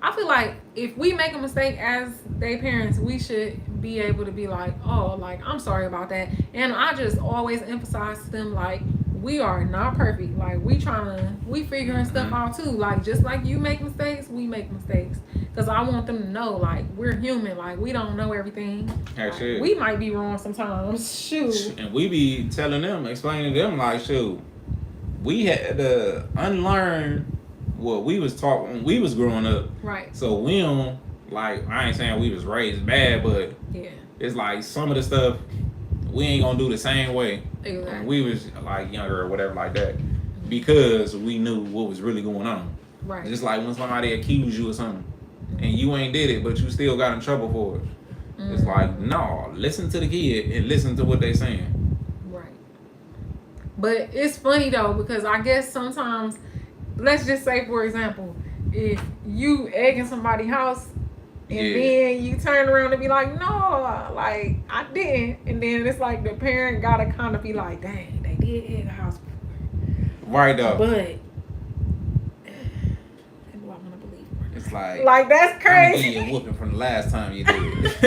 I feel like if we make a mistake as their parents, we should be able to be like, oh, like, I'm sorry about that. And I just always emphasize to them, like, we are not perfect. Like, we figuring stuff out too. Like, just like you make mistakes, we make mistakes. Because I want them to know, like, we're human. Like, we don't know everything. Like, we might be wrong sometimes. Shoot. And we be telling them, explaining to them, like, shoot, we had to unlearn what we was taught when we was growing up. Right. So we don't, like, I ain't saying we was raised bad, but yeah, it's like some of the stuff we ain't gonna do the same way. Exactly. When we was like younger or whatever like that, because we knew what was really going on. Right. Just like when somebody accused you of something and you ain't did it, but you still got in trouble for it. It's like, no, listen to the kid and listen to what they saying. Right. But it's funny though, because I guess sometimes, let's just say for example, if you egging somebody's house and then you turn around and be like, no, like I didn't, and then it's like the parent gotta kind of be like, dang, they did egg a house before. Right though. But do I want to believe her? It's like that's crazy. I'm gonna give you a whooping from the last time you did it.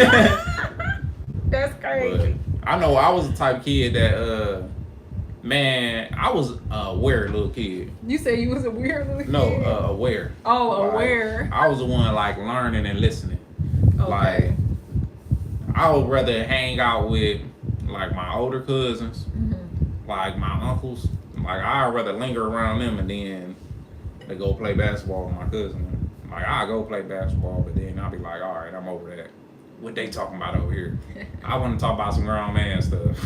That's crazy. But I know I was the type of kid that man, I was a weird little kid. You say you was a weird little kid? No, aware. Oh, like, aware. I was the one like learning and listening. Okay. Like, I would rather hang out with like my older cousins, like my uncles. Like, I'd rather linger around them and then they go play basketball with my cousin. Like, I'll go play basketball, but then I'll be like, all right, I'm over that. What they talking about over here? I want to talk about some grown man stuff.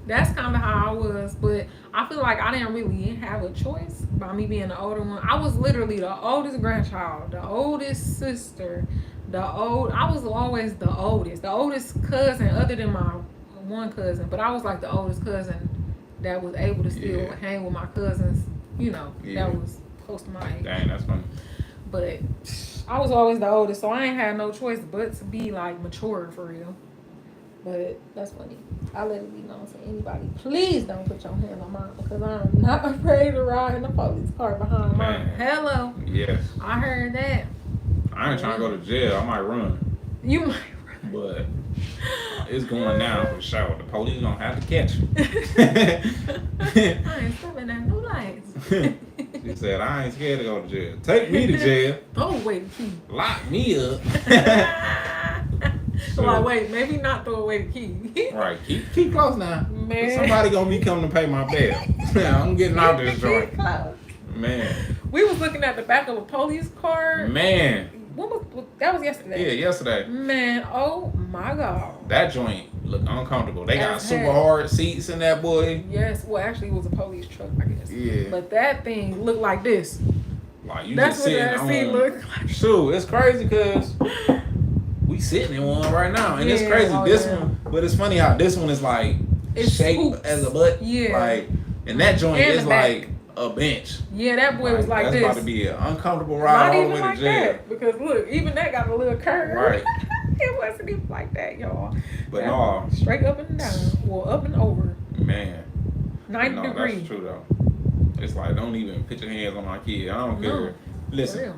That's kind of how I was, but I feel like I didn't really have a choice by me being the older one. I was literally the oldest grandchild, the oldest sister, I was always the oldest cousin other than my one cousin, but I was like the oldest cousin that was able to still hang with my cousins, that was close to my age. Dang, that's funny. But I was always the oldest, so I ain't had no choice but to be like mature for real. But that's funny. I let it be known to anybody. Please don't put your hand on mine because I'm not afraid to ride in the police car behind mine. Hello. Yes. I heard that. I ain't trying to go to jail. I might run. You might run. But it's going down for sure. The police gonna have to catch you. I ain't stopping at no lights. She said, I ain't scared to go to jail. Take me to jail. Throw away the key. Lock me up. So like, wait, maybe not throw away the key. Right, keep close now. Man. Somebody gonna be coming to pay my bail. I'm getting out this joint. Man. We was looking at the back of a police car. Man. That was yesterday. Yeah, yesterday. Man, oh my God. That joint look uncomfortable. They got super hard seats in that boy. Yes, well actually it was a police truck, I guess. Yeah. But that thing looked like this. Like you That's just sitting what that on. seat looked like. Shoot, it's crazy because we sitting in one right now, and it's crazy. One, but it's funny how this one is like it's shaped as a butt. Yeah. Like, and that joint is like a bench. Yeah, that boy was like that's this. That's about to be an uncomfortable ride all the way to jail. That, because look, even that got a little curve. Right. It wasn't even like that, y'all. But no. Straight up and down. Well, up and over. Man. 90 degrees. That's true though. It's like, don't even put your hands on my kid. I don't care. Listen, real.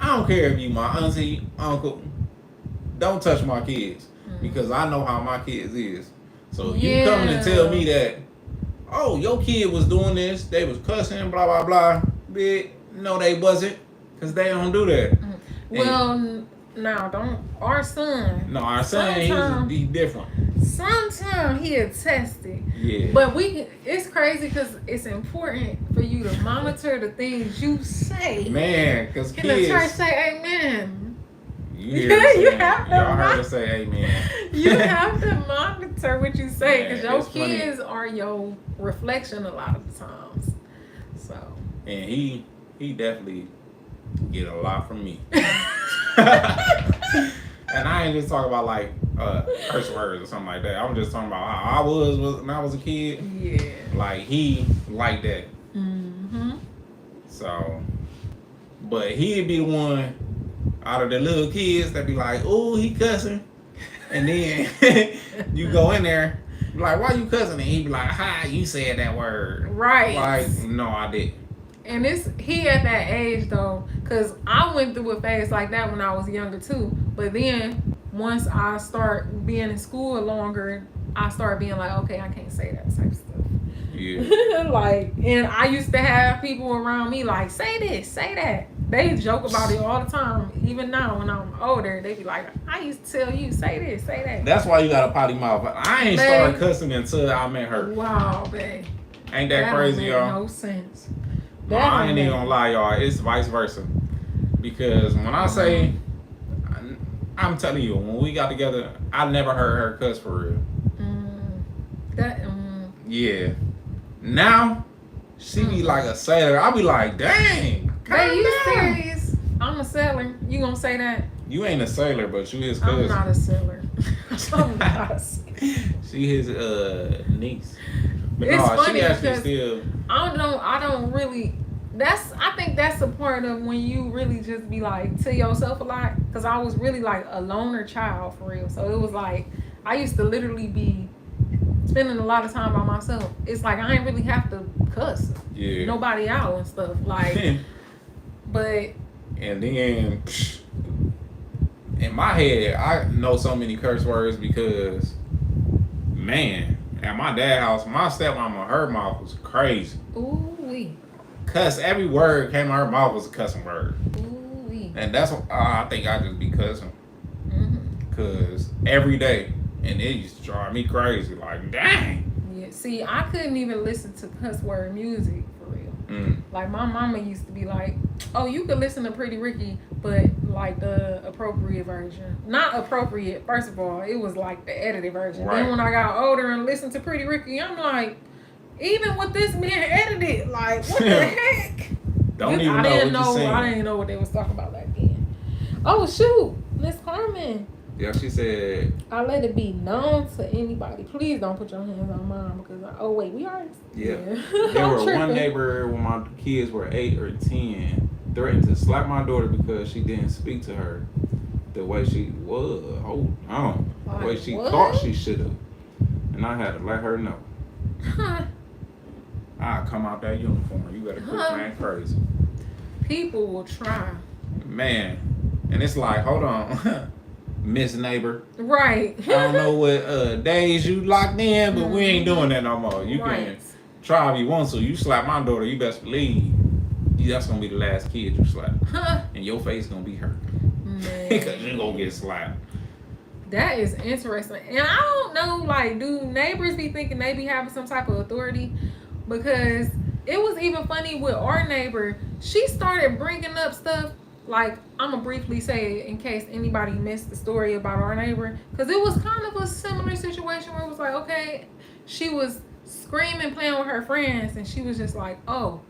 I don't care if you my auntie, uncle. Don't touch my kids because I know how my kids is. So you coming and tell me that, oh, your kid was doing this, they was cussing, blah blah blah. Bitch, no, they wasn't, cause they don't do that. Well, no, don't. Our son. No, our son, he's different. Sometimes he'll test it. Yeah. But it's crazy because it's important for you to monitor the things you say. Man, because kids. Can the church say amen? You have to. Y'all heard her say amen. You have to monitor what you say because your kids are your reflection a lot of the times. So. And he definitely get a lot from me. And I ain't just talking about like curse words or something like that. I'm just talking about how I was when I was a kid. Yeah. Like he like that. Mm-hmm. So, but he'd be the one out of the little kids that be like, "Oh, he cussing," and then you go in there, like, "Why you cussing?" And he be like, "Ha, you said that word." Right. Like, no, I didn't. And he at that age though, because I went through a phase like that when I was younger too. But then once I start being in school longer, I start being like, okay, I can't say that type of stuff. Yeah. Like, and I used to have people around me like, say this, say that. They joke about it all the time. Even now when I'm older, they be like, I used to tell you, say this, say that. That's why you got a potty mouth. I ain't started cussing until I met her. Wow, babe. Ain't that crazy, y'all? No sense. No, I ain't even gonna lie, y'all. It's vice versa. Because when I say, I'm telling you, when we got together, I never heard her cuss for real. Yeah. Now, she be like a sailor. I be like, dang. Hey, you serious? I'm a sailor. You gonna say that? You ain't a sailor, but you his cousin. I'm not a sailor. I'm not a sailor. She his niece. But it's no, funny she actually still. I don't really. I think that's a part of when you really just be like to yourself a lot. Cause I was really like a loner child for real. So it was like I used to literally be spending a lot of time by myself. It's like I ain't really have to cuss nobody out and stuff. Like, but. And then in my head, I know so many curse words because, man, at my dad's house, my stepmama, her mouth was crazy. Ooh-wee. Cuss, every word came out of her mouth was a cussing word. Ooh-wee. And that's what I think I just be cussing. Because every day, and it used to drive me crazy. Like, dang. Yeah, see, I couldn't even listen to cuss word music for real. Like, my mama used to be like, oh, you could listen to Pretty Ricky, but like the appropriate version. Not appropriate, first of all, it was like the edited version. Right. Then when I got older and listened to Pretty Ricky, I'm like, even with this being edited, like, what the heck? I didn't know what they was talking about back then. Oh, shoot, Miss Carmen. Yeah, she said, I let it be known to anybody. Please don't put your hands on mine because we are. Yeah. There were one neighbor when my kids were 8 or 10 threatened to slap my daughter because she didn't speak to her the way she was. Hold on. The way she thought she should have. And I had to let her know. I'll come out that uniform. You better quit playing crazy. People will try. Man. And it's like, hold on. Miss Neighbor. Right. I don't know what days you locked in, but we ain't doing that no more. You can try if you want to. You slap my daughter, you best believe that's gonna be the last kid you slap. And your face gonna be hurt. Because you gonna get slapped. That is interesting. And I don't know, like, do neighbors be thinking they be having some type of authority? Because it was even funny with our neighbor. She started bringing up stuff. Like, I'm going to briefly say in case anybody missed the story about our neighbor. Because it was kind of a similar situation where it was like, okay, she was screaming, playing with her friends. And she was just like, oh,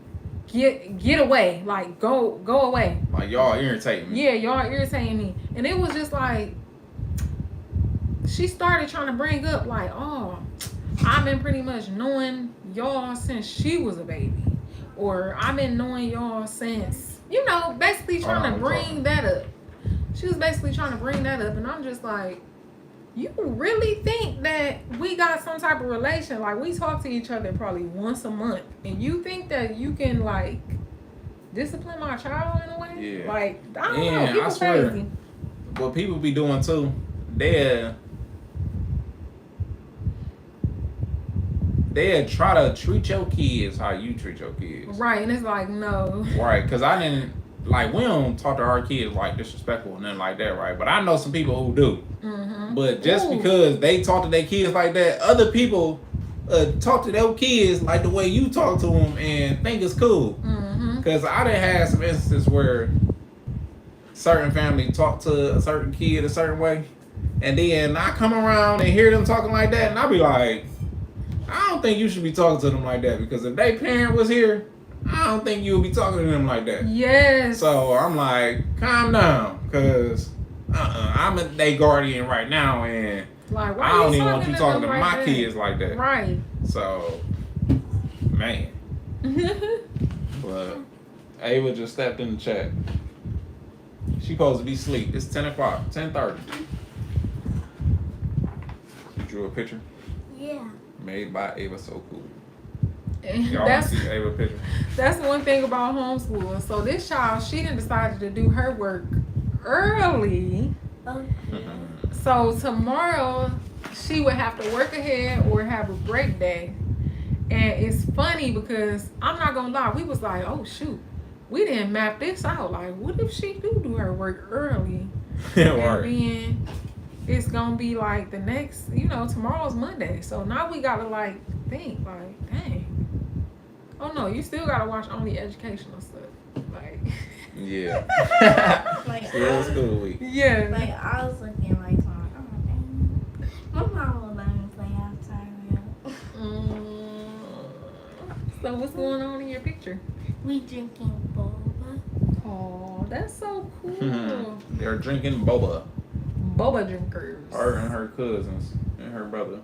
get away. Like, go away. Like, y'all irritating me. Yeah, y'all irritating me. And it was just like, she started trying to bring up like, oh, I've been pretty much knowing y'all since she was a baby. Or I've been knowing y'all since... You know, basically trying to bring that up. She was basically trying to bring that up. And I'm just like, you really think that we got some type of relation? Like, we talk to each other probably once a month. And you think that you can, like, discipline my child in a way. Yeah. Like, I don't know. Yeah, People I swear. crazy. What people be doing too, they'll try to treat your kids how you treat your kids. Right, and it's like, no. Right, because I didn't, like, we don't talk to our kids like disrespectful and nothing like that, right? But I know some people who do. Mm-hmm. But just because they talk to their kids like that, other people talk to their kids like the way you talk to them and think it's cool. Because I done had some instances where certain family talk to a certain kid a certain way, and then I come around and hear them talking like that, and I be like, I don't think you should be talking to them like that, because if their parent was here, I don't think you would be talking to them like that. Yes. So I'm like, calm down, because I'm their guardian right now, and like, why I don't even want talking you talking to them my like kids like that. Right. So, man. But Ava just stepped in the chat. She supposed to be asleep. It's 10 o'clock, 10:30. You drew a picture? Yeah. Made by Ava, so cool. And Y'all want to see Ava picture? That's one thing about homeschooling. So this child, she done decided to do her work early. Okay. So tomorrow, she would have to work ahead or have a break day. And it's funny because I'm not gonna lie, we was like, oh shoot, we didn't map this out. Like, what if she do her work early? And then it's gonna be like the next, tomorrow's Monday. So now we gotta like think, like, dang. Oh no, you still gotta watch only educational stuff. Like, Yeah. Like, Still school week. yeah. Like, I was looking like, oh dang. My mom will let me play outside now. So what's going on in your picture? We drinking boba. Oh, that's so cool. They're drinking boba. Boba drinkers. Her and her cousins and her brother.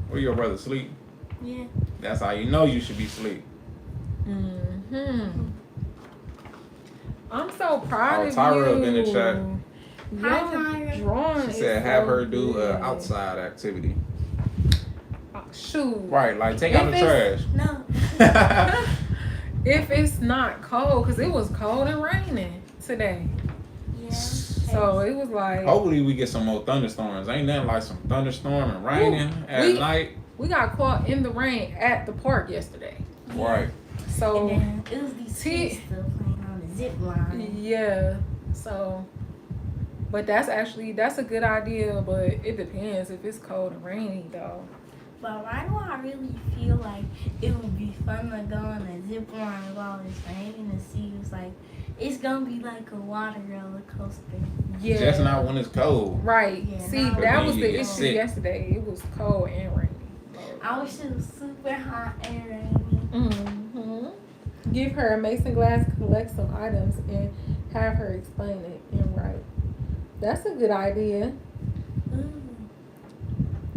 Where your brother sleep? Yeah. That's how you know you should be asleep. I'm so proud of Tyra you. up in the chat. Hi, Your Tyra. drawing She is said have so her do good. an outside activity. Shoot. Right, like take out the trash. No. If it's not cold, because it was cold and raining today. Yeah. So it was like, Hopefully we get some more thunderstorms. Ain't nothing like some thunderstorm and raining at night. we got caught in the rain at the park yesterday. Right. So And then it was these kids still playing on the zip line. yeah. So, but that's a good idea, but it depends if it's cold and rainy though. But why do I really feel like it would be fun to go on a zip line while it's raining and see it's gonna be like a water roller coaster. Yeah. Just not when it's cold. Right. Yeah, See, no. that When was you the get issue sick. yesterday. It was cold and rainy. I wish it was super hot and rainy. Mm-hmm. Give her a mason glass, collect some items, and have her explain it and write. That's a good idea. Ooh.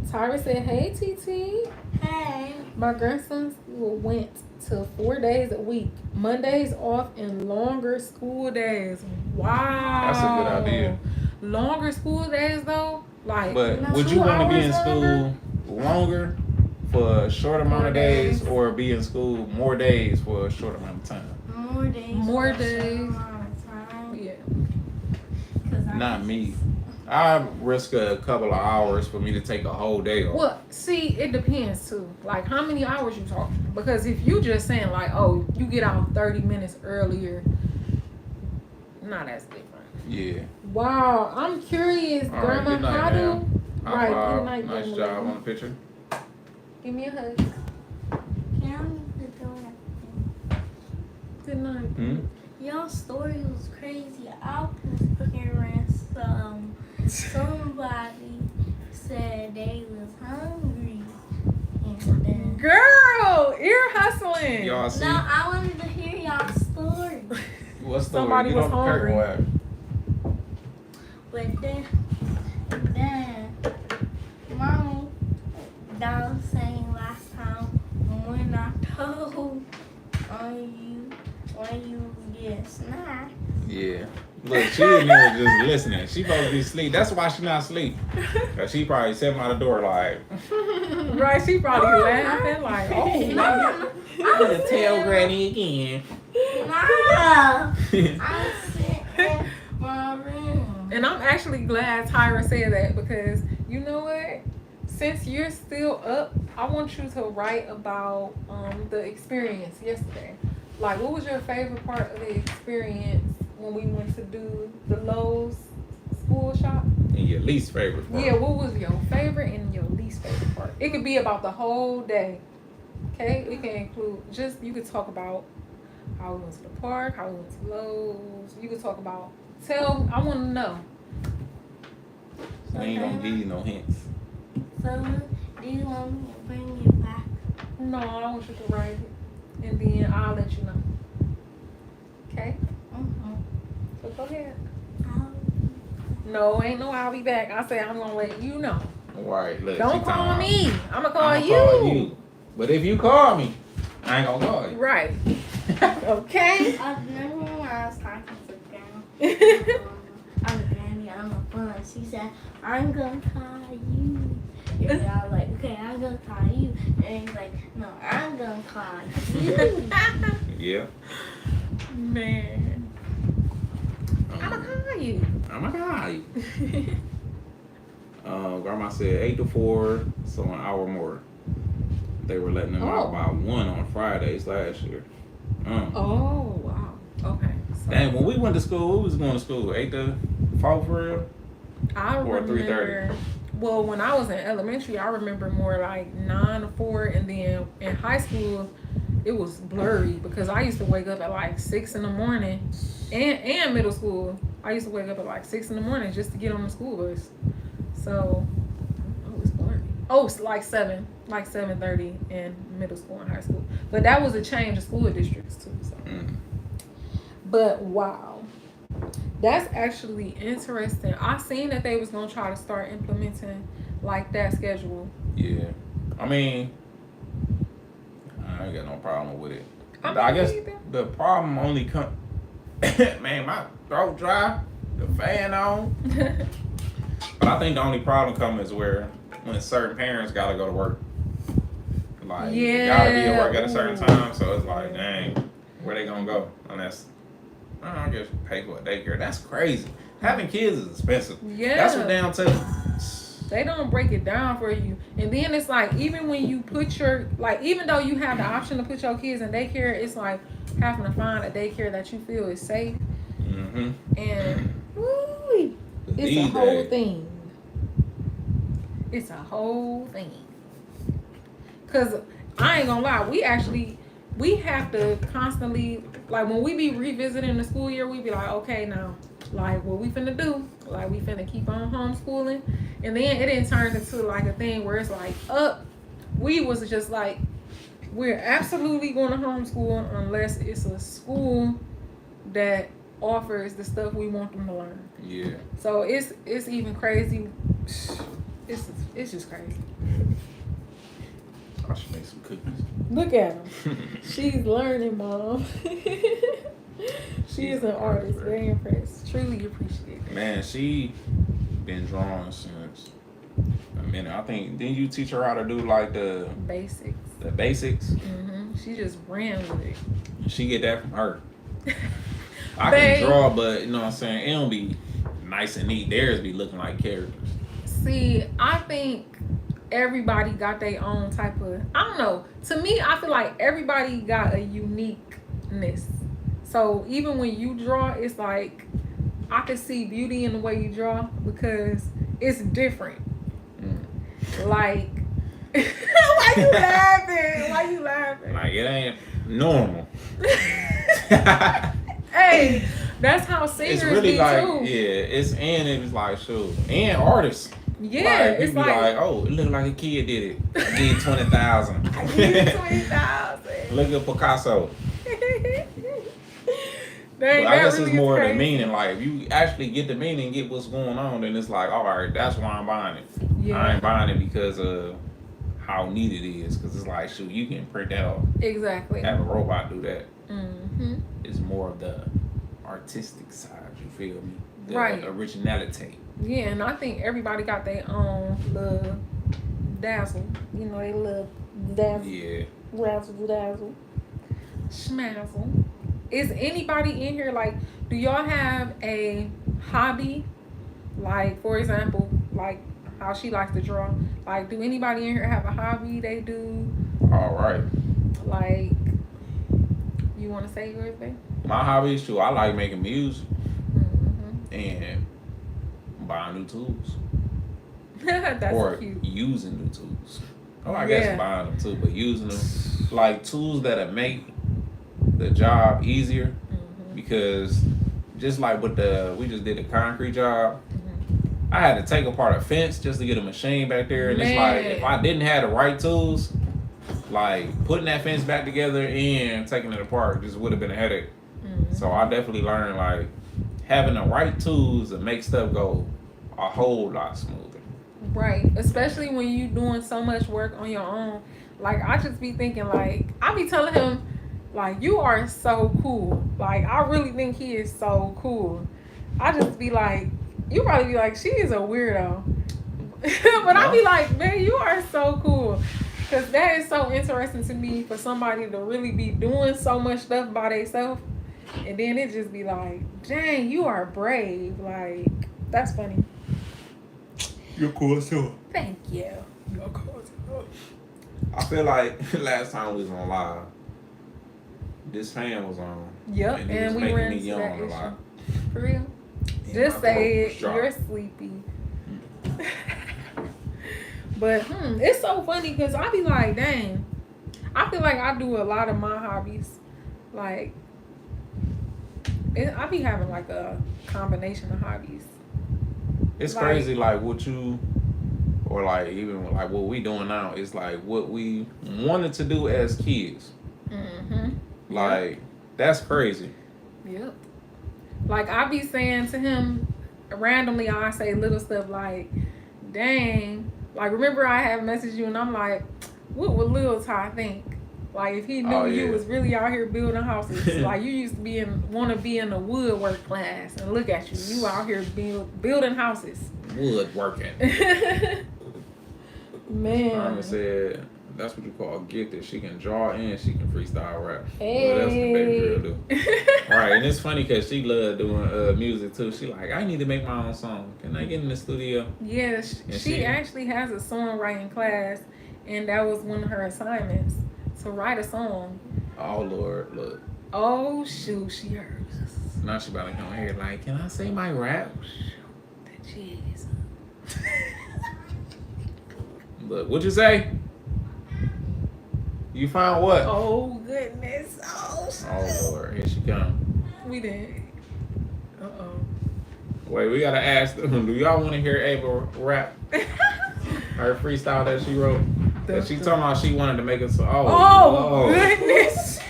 Tyra said, hey, TT. Hey. My grandson went to 4 days a week. Mondays off and longer school days. Wow. That's a good idea. Longer school days, though? Like, But would 2 you want to be hours in school longer for a short amount of days, 4 days. or be in school more days for a short amount of time? More days. More for a short days. amount of time. Yeah. 'Cause I Not just- me. I risk a couple of hours for me to take a whole day off. Well, see, it depends too. Like, how many hours you talking? Because if you just saying like, oh, you get out 30 minutes earlier, nah, that's different. Yeah. Wow, I'm curious, All right, Grandma. good night, How ma'am. do? High Right, five. good night, Nice Grandma. job on the picture. Give me a hug. Can I leave the door open? Good night. Hmm? Y'all story was crazy. I was hearing somebody said they was hungry. And then Girl, ear hustling. Y'all see? now I wanted to hear y'all's story. What's the Somebody Get was off the curtain hungry. wire. But then Mommy Don saying last time when I told when you get snacks. Yeah. Look, she in there just listening. She supposed to be asleep. That's why she not asleep. Cause she probably sitting by the door like, Right, she probably laughing like, oh, No, I'm gonna tell Granny again. Nah, I'm sitting in my room. And I'm actually glad Tyra said that because you know what? Since you're still up, I want you to write about the experience yesterday. Like, what was your favorite part of the experience when we went to do the Lowe's school shop? And your least favorite part. Yeah, what was your favorite and your least favorite part? It could be about the whole day. Okay? It can include you could talk about how we went to the park, how we went to Lowe's. You could talk about, I want to know. I ain't gonna give you no hints. So, do you want me to bring it back? No, I want you to write it. And then I'll let you know. Okay? Mm-hmm. So go ahead. No, ain't no I'll be back. I say I'm going to let you know. Alright, look. Don't call me. I'm going to call I'ma you. call you. But if you call me, I ain't gonna call you. Right. Okay? I remember when I was talking to Grandma. I was Granny on the phone. She said, I'm going to call you. And I was like, okay, I'm going to call you. And he's like, no, I'm going to call you. Yeah. Man. I'm going to call you. I'm gonna call you. Grandma said 8 to 4, so an hour more. They were letting them out by 1 on Fridays last year. Oh, wow. Okay. So Dang, when we went to school, we was going to school 8 to 4 for real? I Or remember, 3:30? well, when I was in elementary, I remember more like 9 to 4, and then in high school, it was blurry because I used to wake up at like 6 in the morning, and middle school, I used to wake up at like 6 in the morning just to get on the school bus. So, it was blurry. Oh, it's like 7:30 in middle school and high school. But that was a change of school districts too. So. But wow. That's actually interesting. I seen that they was gonna try to start implementing like that schedule. Yeah. I mean, I ain't got no problem with it. I guess either. the problem only come. Man, my throat dry, the fan on. But I think the only problem comes is when certain parents gotta go to work. Like, you gotta be at work at a certain time, so it's like, dang, where they gonna go? Unless, I guess pay for a daycare. That's crazy. Having kids is expensive. Yeah. That's what down to. They don't break it down for you. And then it's like, even when you put even though you have the option to put your kids in daycare, it's like having to find a daycare that you feel is safe. Mm-hmm. And woo, it's a whole thing. It's a whole thing. Because I ain't gonna lie, we have to constantly, like when we be revisiting the school year, we be like, okay, now, like what we finna do? Like we finna keep on homeschooling. And then it didn't turn into like a thing where it's like, we was just like, we're absolutely going to homeschool unless it's a school that offers the stuff we want them to learn. Yeah. So it's even crazy. It's just crazy. I should make some cookies. Look at her. She's learning, Mom. She is an artist. Very impressed. Truly appreciate it. Man, she been drawing since a minute. I think, didn't you teach her how to do like the Basics. The basics? Mm-hmm. She just ran with it. She get that from her. I Babe. can draw, but you know what I'm saying? It don't be nice and neat. Theirs be looking like characters. See, I think everybody got their own type of, I don't know. To me, I feel like everybody got a uniqueness. So even when you draw, it's like I can see beauty in the way you draw because it's different. Like, why you laughing? Why you laughing? Like, it ain't normal. Hey, that's how singers It's really be like, too. it's like, shoot. And artists. Yeah, like, it's you be like, oh, it look like a kid did it. I give you 20,000. I give you 20,000. Look at Picasso. But I guess it's more the meaning. Like, if you actually get the meaning, get what's going on, then it's like, all right, that's why I'm buying it. Yeah. I ain't buying it because of how neat it is. Because it's like, shoot, you can print that off. Exactly. Have a robot do that. Mm-hmm. It's more of the artistic side, you feel me? The Right. originality. Yeah, and I think everybody got their own little dazzle. You know, they little dazzle. Yeah. Razzle dazzle. schmazzle. Is anybody in here, like, do y'all have a hobby? Like, for example, like how she likes to draw. Like, do anybody in here have a hobby they do? All right. Like, you want to say yours, babe? My hobby is too. I like making music Mm-hmm. and buying new tools. That's or cute. using new tools. Oh, I Yeah. guess buying them too, but using them like tools that make the job easier. Mm-hmm. Because just like with we just did a concrete job. Mm-hmm. I had to take apart a fence just to get a machine back there, and Man. it's like if I didn't have the right tools, like putting that fence back together and taking it apart just would have been a headache. Mm-hmm. So I definitely learned like having the right tools to make stuff go a whole lot smoother. Right, especially when you doing so much work on your own. Like, I just be thinking, like, I be telling him, like, you are so cool. Like, I really think he is so cool. I just be like, you probably be like, she is a weirdo. But I be like, man, you are so cool. Because that is so interesting to me for somebody to really be doing so much stuff by themselves. And then it just be like, dang, you are brave. Like, that's funny. You're cool too. Thank you. You're cool too. I feel like last time we was on live, this fan was on. Yep, and, and was we making ran me into yawn that a lot. issue. For real? And Just my say throat it. was dry. You're sleepy. But it's so funny because I be like, dang. I feel like I do a lot of my hobbies. Like, I be having like a combination of hobbies. It's Like- crazy, like what you, or like even like what we doing now is like what we wanted to do as kids. Mm-hmm. Like that's crazy. Yep. Like, I be saying to him randomly, I say little stuff like, dang. Like, remember I had messaged you and I'm like, what would Lil Ty think? Like, if he knew Oh, you yeah. was really out here building houses. Like, you used to want to be in the woodwork class. And look at you. You out here building houses. Woodworking. Man. Mama said that's what you call gifted. She can draw and she can freestyle rap. Hey. Well, that's what the baby girl do. Right, and it's funny because she love doing music too. She like, I need to make my own song. Can I get in the studio? Yeah, And she actually has a songwriting class. And that was one of her assignments. To write a song. Oh Lord, look. Oh, shoot, she heard us. Now she about to come here like, can I say my rap? The cheese. Look, what'd you say? You found what? Oh, goodness. Oh, Oh Lord, here she come. we did. Uh-oh. Wait, we gotta ask them. Do y'all want to hear Ava rap? Her freestyle that she wrote. That she talking about she wanted to make us. Oh, goodness.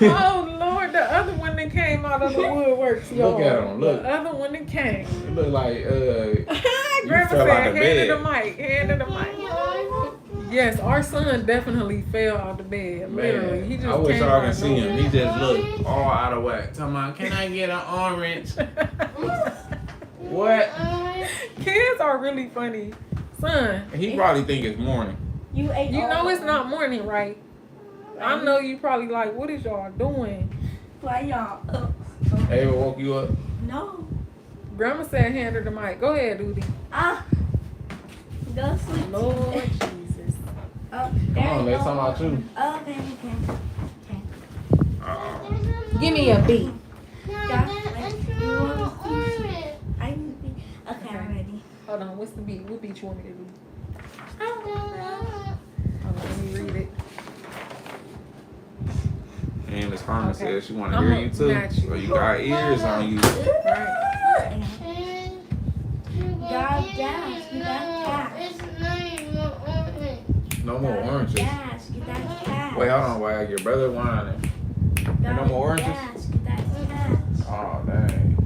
Oh, Lord. The other one that came out of the woodworks, y'all. Look at him, look. The other one that came. It look like Grandma fell said, out of hand bed." of the mic. Hand of the mic. Yes, our son definitely fell out the bed. Literally. man. He just I wish came y'all out can of see him. He nowhere. just look all out of whack. Talking about, can I get an orange? What? Kids are really funny. Son, He probably think it's morning. You ate. you all know of it's them. not morning, right? I know you probably like, what is y'all doing? Why y'all up? Ava woke you up. No. Grandma said hand her the mic. Go ahead, Duty. Go sleep. Lord Jesus. Oh, Come on, they talking about you. Okay. Give me a beat. Okay, I'm ready. Hold on, what's the beat? What beat you want me to do? Hold on, let me read it. And Miss Carmen Okay. said she want to I'ma hear you too. match you. So you got ears on you. Right. God, dash, get that cash. No more oranges. Dash, get that cash. Wait, hold on, Wag. Your brother whining. No more oranges? Dash, get that cash. Oh, dang.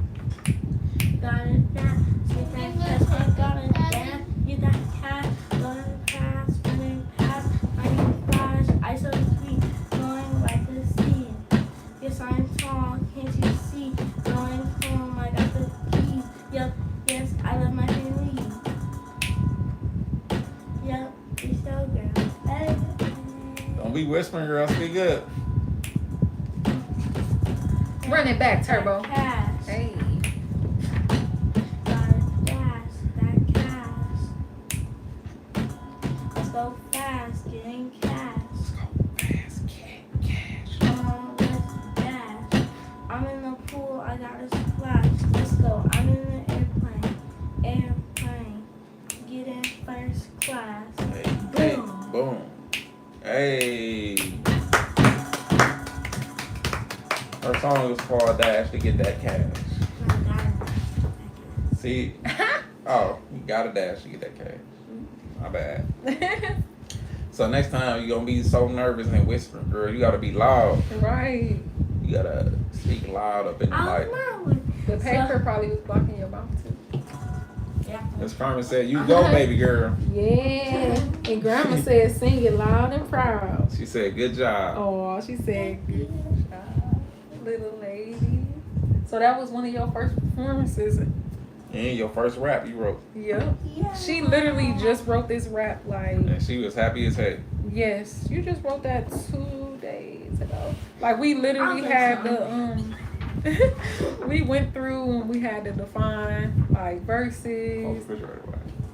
Gotta dash, get that cash. Gotta dash, get that cash. Gotta pass, running past, fighting flash. I so sweet, going like the sea. Yes, I'm tall, can't you see? Going home, I got the keys. Yup, yes, I love my family. Yup, we still girl. Hey. Don't be whispering, girl. Speak up. Run it back, Turbo. Cash. Hey. Gotta dash that cash. So fast, getting cash. Let's go fast, cash. Let's dash. I'm in the pool, I got a splash. Let's go. I'm in the airplane. Get in first class. Hey, boom. Hey. Her song was called Dash to get that cash. See? Oh, you gotta dash to get that cash. My bad. So next time you're gonna be so nervous and whispering, girl, you gotta be loud. Right. You gotta speak loud up in the mic. The paper probably was blocking your mouth too. Yeah. Miss Carmen said, you go, baby girl. Yeah. And Grandma said, sing it loud and proud. She said, good job. Oh, she said, good job, little lady. So that was one of your first performances. And your first rap you wrote. Yep. Yeah. She literally just wrote this rap like, And she was happy as heck. yes, you just wrote that 2 days ago. Like we literally had the we went through and we had to define like verses,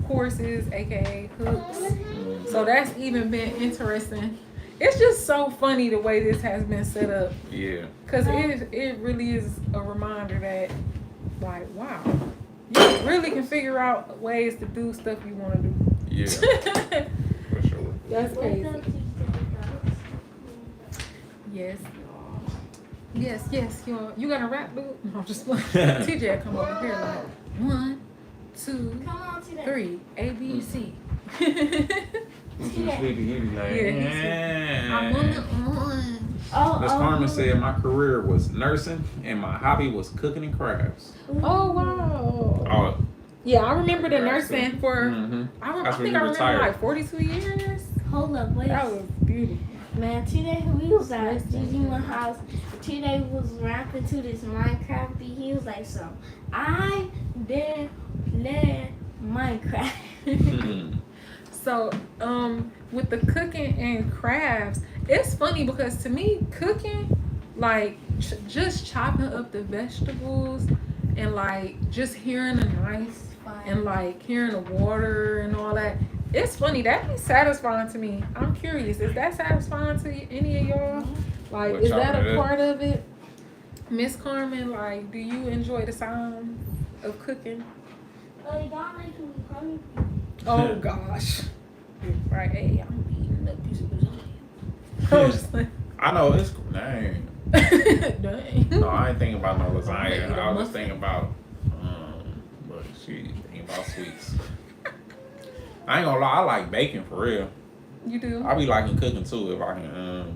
courses, aka hooks. So that's even been interesting. It's just so funny the way this has been set up. Yeah. Cause it really is a reminder that like, wow, you really can figure out ways to do stuff you want to do. Yeah. For sure. That's crazy. Yes. Yes, y'all. You got a rap, dude? No, I'm just playing. TJ come over here like 1, 2, Come on, today. 3, A, B, C. I'm on. Miss Carmen said my career was nursing and my hobby was cooking and crafts. Oh wow. Oh, Yeah, I remember the nursing for. mm-hmm. I That's when think you I remember retired. like 42 years. Hold up, wait. That was beautiful. Man, today we was at Gigi's house. Today was rapping to this Minecraft beat. He was like, so I did learn Minecraft. So, with the cooking and crafts, it's funny because to me, cooking, like just chopping up the vegetables and like just hearing the knife and like hearing the water and all that, it's funny. That'd be satisfying to me. I'm curious, is that satisfying to any of y'all? Like, What, is that chopping it a up? part of it? Miss Carmen, like, do you enjoy the sound of cooking? Y'all making me hungry. Oh gosh. Right, hey, I'm eating a piece of lasagna. I was just like, I know it's dang. dang. No, I ain't thinking about no Eat lasagna. a I was muffin. thinking about, but she thinking about sweets. I ain't gonna lie, I like baking for real. You do? I be liking cooking too if I can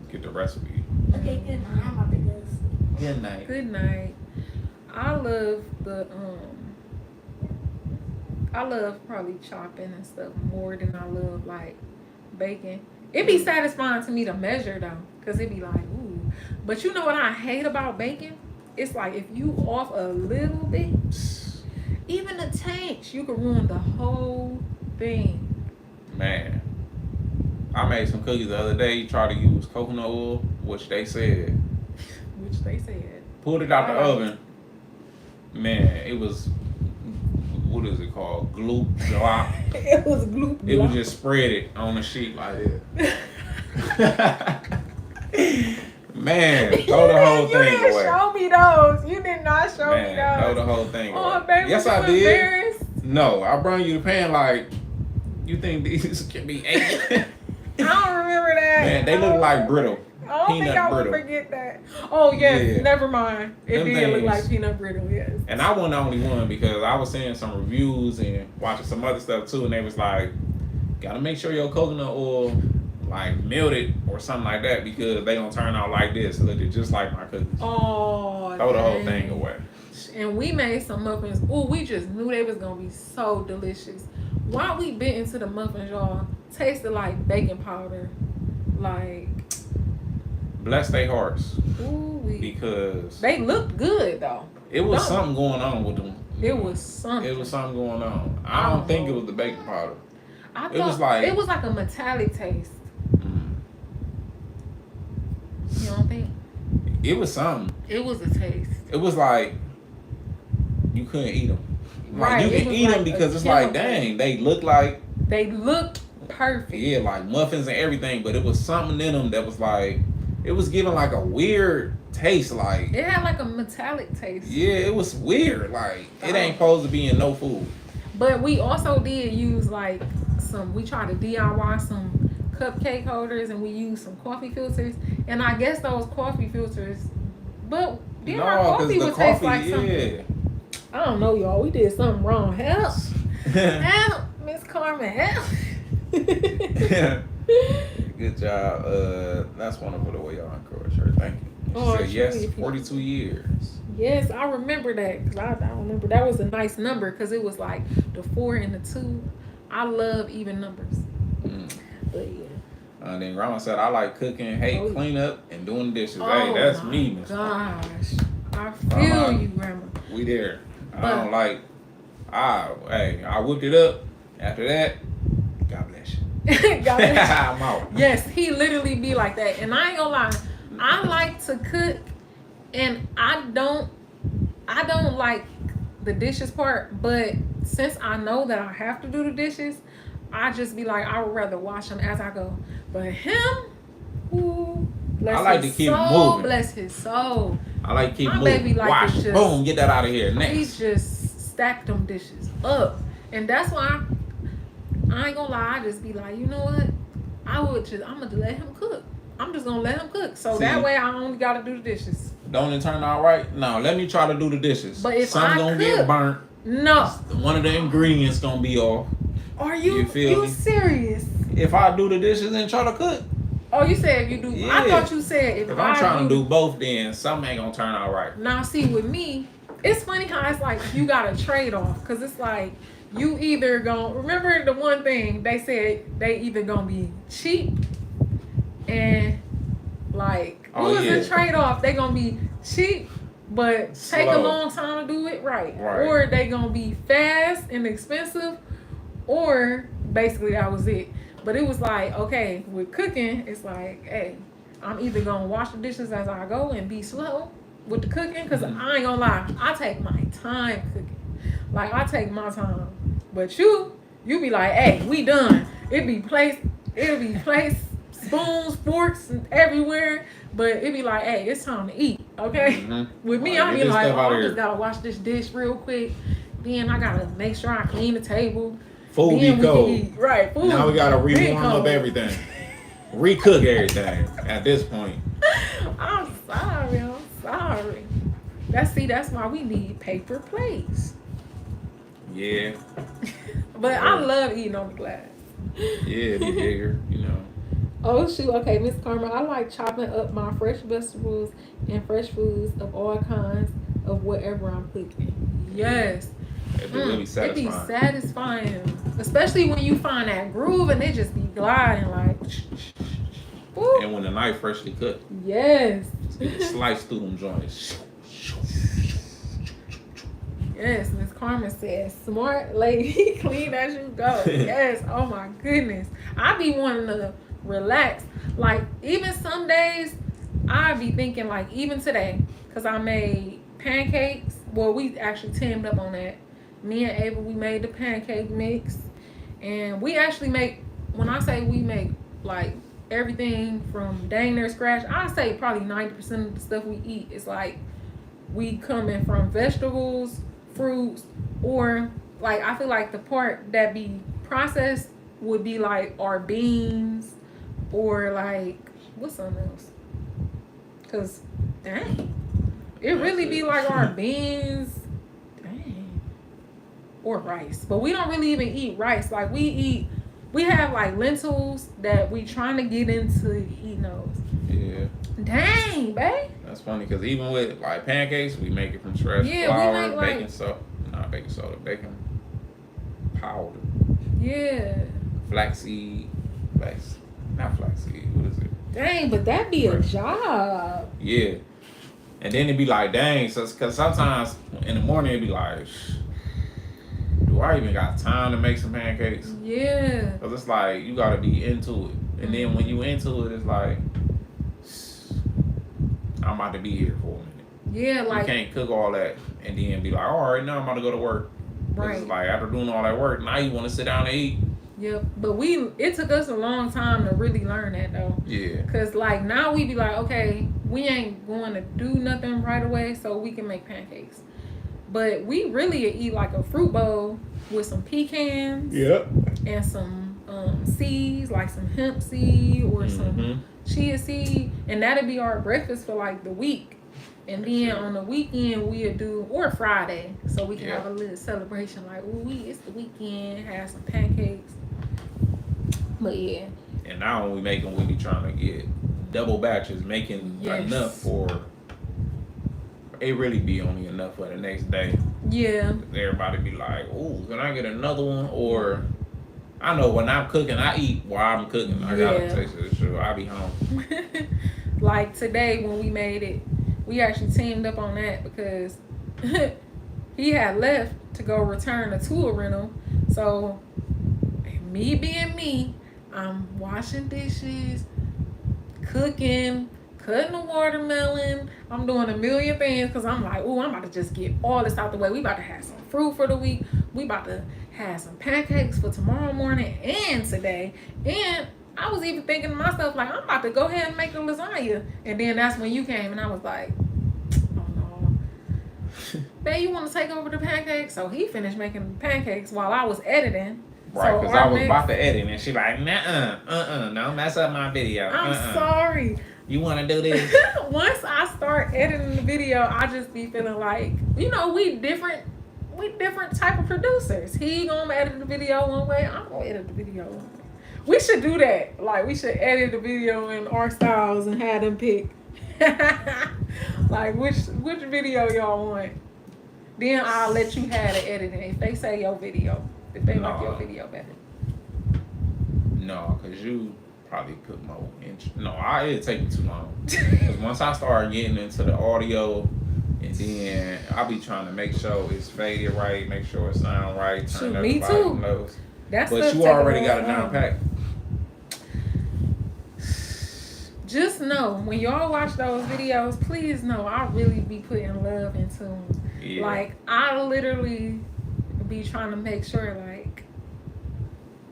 get the recipe. Okay, good. I'm about to go sleep. Good night. Good night. I love I love probably chopping and stuff more than I love like baking. It'd be satisfying to me to measure though, cause it'd be like, ooh. But you know what I hate about baking? It's like if you off a little bit, even the tanks, you could ruin the whole thing. Man, I made some cookies the other day. Tried to use coconut oil, which they said Which they said. pulled it out the Alright. oven. Man, it was, what is it called? Gloop, glop. It was gloop. It was just spread it on the sheet like that. Man, throw the whole You thing didn't away. show me those. You did not show me Man, throw those. the whole thing Oh, away. baby, Yes, you I did. embarrassed? No, I brought you the pan like, you think these can be ate? I don't remember that. Man, they look like brittle. I don't think peanut I would brittle. forget that. Oh, yes. Yeah. Never mind. It Them did look things. like peanut brittle, yes. And I wasn't the only one because I was seeing some reviews and watching some other stuff too, and they was like, gotta make sure your coconut oil like melted or something like that because they don't turn out like this. It looked just like my cookies. Oh, Throw the whole dang. thing away. And we made some muffins. Ooh, we just knew they was going to be so delicious. While we bit into the muffins, y'all, tasted like baking powder. Like, Bless their hearts ooh, because they looked good, though. it was No. something going on with them. It was something. It was something going on. I don't think it was the baking powder. I it was thought like- it was like a metallic taste. You don't think? It was something. It was a taste. It was like you couldn't eat them. Like Right, you it can was eat them like because a it's like, chemical. dang, they look like They looked perfect. yeah, like muffins and everything, but it was something in them that was like, it was giving like a weird taste. Like It had like a metallic taste. yeah, it was weird. Like it Oh. ain't supposed to be in no food. But we also did use like we tried to DIY some cupcake holders, and we used some coffee filters. And I guess those coffee filters, but then our No, coffee because the would taste coffee, like something. I don't know, y'all. We did something wrong. Help. yeah. Help, Miss Carmen, help. Good job. That's wonderful the way y'all encourage her. Thank you. She Oh, said yes, truly. 42 years. Yes, I remember that, because I remember that was a nice number, because it was like the 4 and the 2. I love even numbers. But yeah. Then Grandma said, I like cooking, hate Oh. cleanup, and doing dishes. Oh, Hey, that's my me, Miss. gosh. I feel Grandma. you, Grandma. We there. I But- don't like, I whipped it up. After that, God bless you. Got it. I'm out. Yes, he literally be like that. And I ain't gonna lie, I like to cook, and I don't like the dishes part, but since I know that I have to do the dishes, I just be like, I would rather wash them as I go. But him, ooh, bless I like his to keep soul, moving. bless his soul. I like keep My moving. baby like Wash, to just- boom, get that out of here. He Next. just stacked them dishes up. And that's why I ain't gonna lie, I just be like, you know what? I'm gonna let him cook. I'm just gonna let him cook. So See? that way I only gotta do the dishes. Don't it turn out right? No, let me try to do the dishes. But if Some I gonna cook- get burnt. No. One of the ingredients gonna be off. Are You you feel me? serious? If I do the dishes and try to cook, Oh, you said if you do. I Yeah. thought you said if if I I'm trying to do both, then something ain't gonna turn out right. Now, see, with me, it's funny how it's like you got to trade off, because it's like you either gonna remember the one thing they said, they either gonna be cheap and like Oh, what was yeah. the trade off? They gonna be cheap but take a Slow. long time to do it right, Right. or they gonna be fast and expensive, or basically that was it. But it was like, okay, with cooking, it's like, hey, I'm either gonna wash the dishes as I go and be slow with the cooking, because I ain't gonna lie, I take my time cooking. Like, I take my time. But you be like, hey, we done. It'll be placed, spoons, forks, and everywhere. But it be like, hey, it's time to eat, okay? Mhm. With me, Like, I get be this like, stuff oh, outta I here. just gotta wash this dish real quick. Then I gotta make sure I clean the table. Food Then be we can cold. eat. Right, food. Now we gotta been re-warm up cold. everything. Recook everything at this point. I'm sorry. That's why we need paper plates. Yeah. But I love eating on the glass. Yeah, be bigger, you know. Oh shoot, okay, Miss Carmen, I like chopping up my fresh vegetables and fresh foods of all kinds of whatever I'm cooking. Yes. It'd be really It satisfying. be satisfying. Especially when you find that groove and it just be gliding like woo. And when the knife freshly cooked, Yes. you can slice through them joints. Yes, Miss Carmen says, smart lady, clean as you go. Yes, oh my goodness. I be wanting to relax. Like, even some days, I be thinking, like, even today, because I made pancakes. Well, we actually teamed up on that. Me and Ava, we made the pancake mix. And we actually make, when I say we make, like, everything from dang near scratch, I say probably 90% of the stuff we eat is, like, we coming from vegetables, fruits, or like I feel like the part that be processed would be like our beans, or like what's something else, because dang, it really be like our beans, dang, or rice. But we don't really even eat rice. Like we have like lentils that we trying to get into eating those. Yeah. Dang, babe. That's funny because even with like pancakes, we make it from scratch. Yeah, we Flour, make, like- baking soda. Not baking soda, baking powder. Yeah. Flaxseed. Not flaxseed. What is it? Dang, but that be a Right. job. Yeah. And then it'd be like, dang. So, because sometimes in the morning it'd be like, do I even got time to make some pancakes? Yeah. Because it's like, you got to be into it. And then when you into it, it's like, I'm about to be here for a minute. Yeah, like you can't cook all that and then be like, all right, now I'm about to go to work. right. It's like after doing all that work, now you want to sit down and eat. Yep. But it took us a long time to really learn that though. Yeah. Cause like now we be like, okay, we ain't going to do nothing right away, so we can make pancakes. But we really eat like a fruit bowl with some pecans. Yep. And some seeds, like some hemp seed or some chia seed, and that'll be our breakfast for like the week. And then on the weekend we'll do, or Friday, so we can have a little celebration like, ooh, it's the weekend, have some pancakes. But yeah. And now when we make them, we be trying to get double batches, making enough for. It really be only enough for the next day. Yeah. Everybody be like, "Ooh, can I get another one?" Or I know when I'm cooking, I eat while I'm cooking. I gotta taste it. Sure, I be home. Like today when we made it, we actually teamed up on that because he had left to go return a tool rental. So me being me, I'm washing dishes, cooking, cutting the watermelon. I'm doing a million things because I'm like, ooh, I'm about to just get all this out the way. We about to have some fruit for the week. We about to have some pancakes for tomorrow morning and today. And I was even thinking to myself, like, I'm about to go ahead and make the lasagna. And then that's when you came and I was like, oh no. Babe, you want to take over the pancakes? So he finished making pancakes while I was editing. Right, because so I was about to edit and she like, don't mess up my video. I'm sorry. You want to do this? Once I start editing the video, I just be feeling like, we different type of producers. He gonna edit the video one way, I'm gonna edit the video one way. We should do that. Like, we should edit the video in our styles and have them pick. Like, which video y'all want? Then I'll let you have the editing. If they say your video, if they like your video better. No, because you probably put more interest. No, it'd take me too long. Because once I start getting into the audio, and then I'll be trying to make sure it's faded right, make sure it sound right. Shoot, me too. Knows. But you already got it down pat. Just know, when y'all watch those videos, please know I really be putting love into them. Yeah. Like, I literally be trying to make sure, like,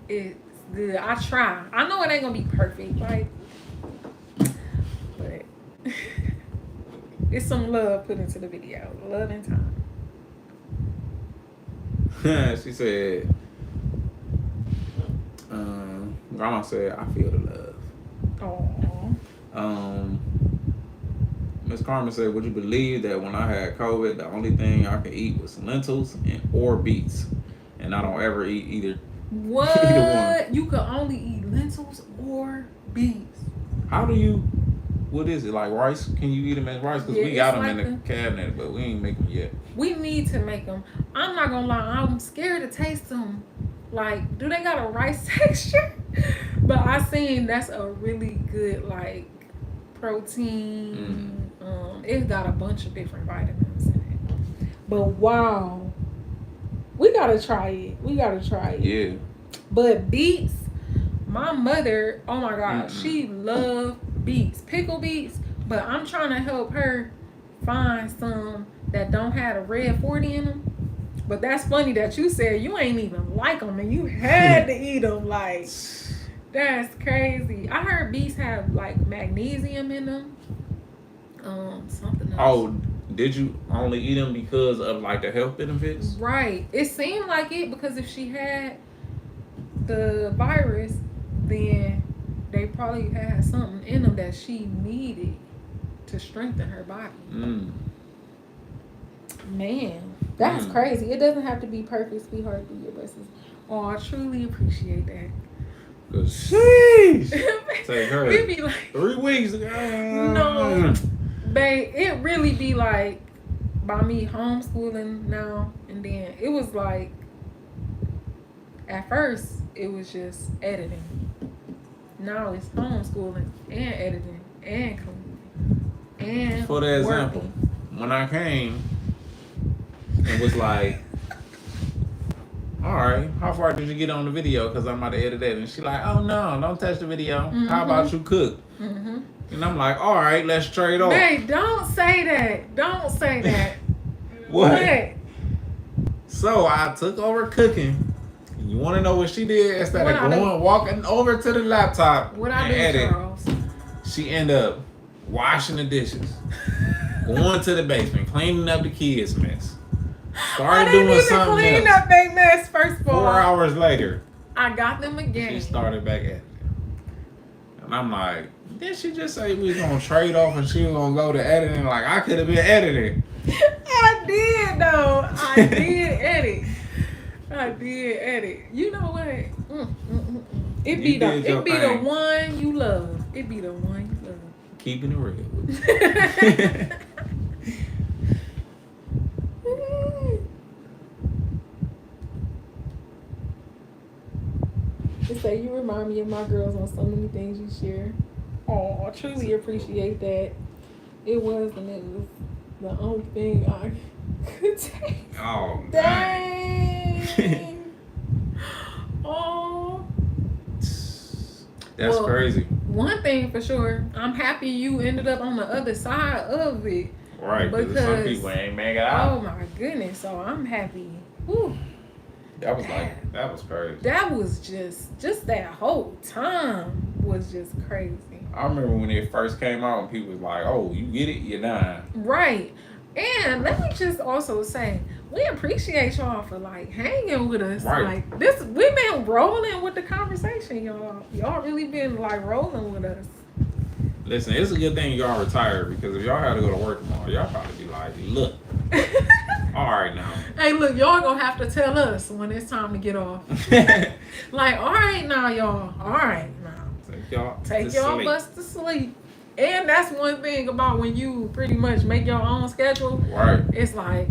it's good. I try. I know it ain't gonna be perfect, like, but it's some love put into the video. Love and time. She said, Grandma said, I feel the love. Miss Carmen said, would you believe that when I had COVID, the only thing I could eat was lentils or beets, and I don't ever eat either. What? Either one. You could only eat lentils or beets. How do you? What is it, like rice? Can you eat them as rice? Because we got them like in the cabinet, but we ain't make them yet. We need to make them. I'm not gonna lie, I'm scared to taste them. Like, do they got a rice texture? But I seen that's a really good, like, protein. It's got a bunch of different vitamins in it. But wow, we gotta try it. Yeah. But beets, my mother, oh my God, she loved beets, pickle beets. But I'm trying to help her find some that don't have a red 40 in them. But that's funny that you said you ain't even like them and you had to eat them. Like, that's crazy. I heard beets have like magnesium in them. Something else. Oh, did you only eat them because of like the health benefits? Right. It seemed like it because if she had the virus, then they probably had something in them that she needed to strengthen her body. Man, that's crazy. It doesn't have to be perfect, sweetheart. Do your best. Oh, I truly appreciate that. Sheesh. Take her. It be like 3 weeks. No, babe. It really be like by me homeschooling now, and then it was like at first it was just editing. Now it's homeschooling and editing and cleaning and for the example, when I came, it was like, all right, how far did you get on the video? Because I'm about to edit it. And she like, oh no, don't touch the video. How about you cook? And I'm like, all right, let's trade off. Hey, don't say that. Don't say that. What? So I took over cooking. You want to know what she did? Instead of walking over to the laptop What and I do, edit, Charles? she ended up washing the dishes, going to the basement, cleaning up the kids' mess. Started doing something clean else. up their mess first of all. 4 hours later, I got them again. she started back at it. And I'm like, did she just say we was gonna trade off and she was gonna go to editing? Like I could have been editing. I did though. I did edit. I did edit. You know what? It be the one you love. It be the one you love. Keeping it real. They say you remind me of my girls on so many things you share. Oh, I truly appreciate that. It was the news. The only thing I could take. Oh, dang. Oh. That's crazy. One thing for sure, I'm happy you ended up on the other side of it. Right, because some people ain't make it out. Oh my goodness, so I'm happy. Whew. That was crazy. That was just that whole time was just crazy. I remember when it first came out and people was like, oh, you get it, you're dying. Right. And let me just also say, we appreciate y'all for like hanging with us. Right. Like this, we've been rolling with the conversation, y'all. Y'all really been like rolling with us. Listen, it's a good thing y'all retired because if y'all had to go to work tomorrow, y'all probably be like, look. All right now. Hey, look, y'all gonna have to tell us when it's time to get off. Like, all right now, y'all. All right now. Take y'all bus to sleep. And that's one thing about when you pretty much make your own schedule. Right. It's like,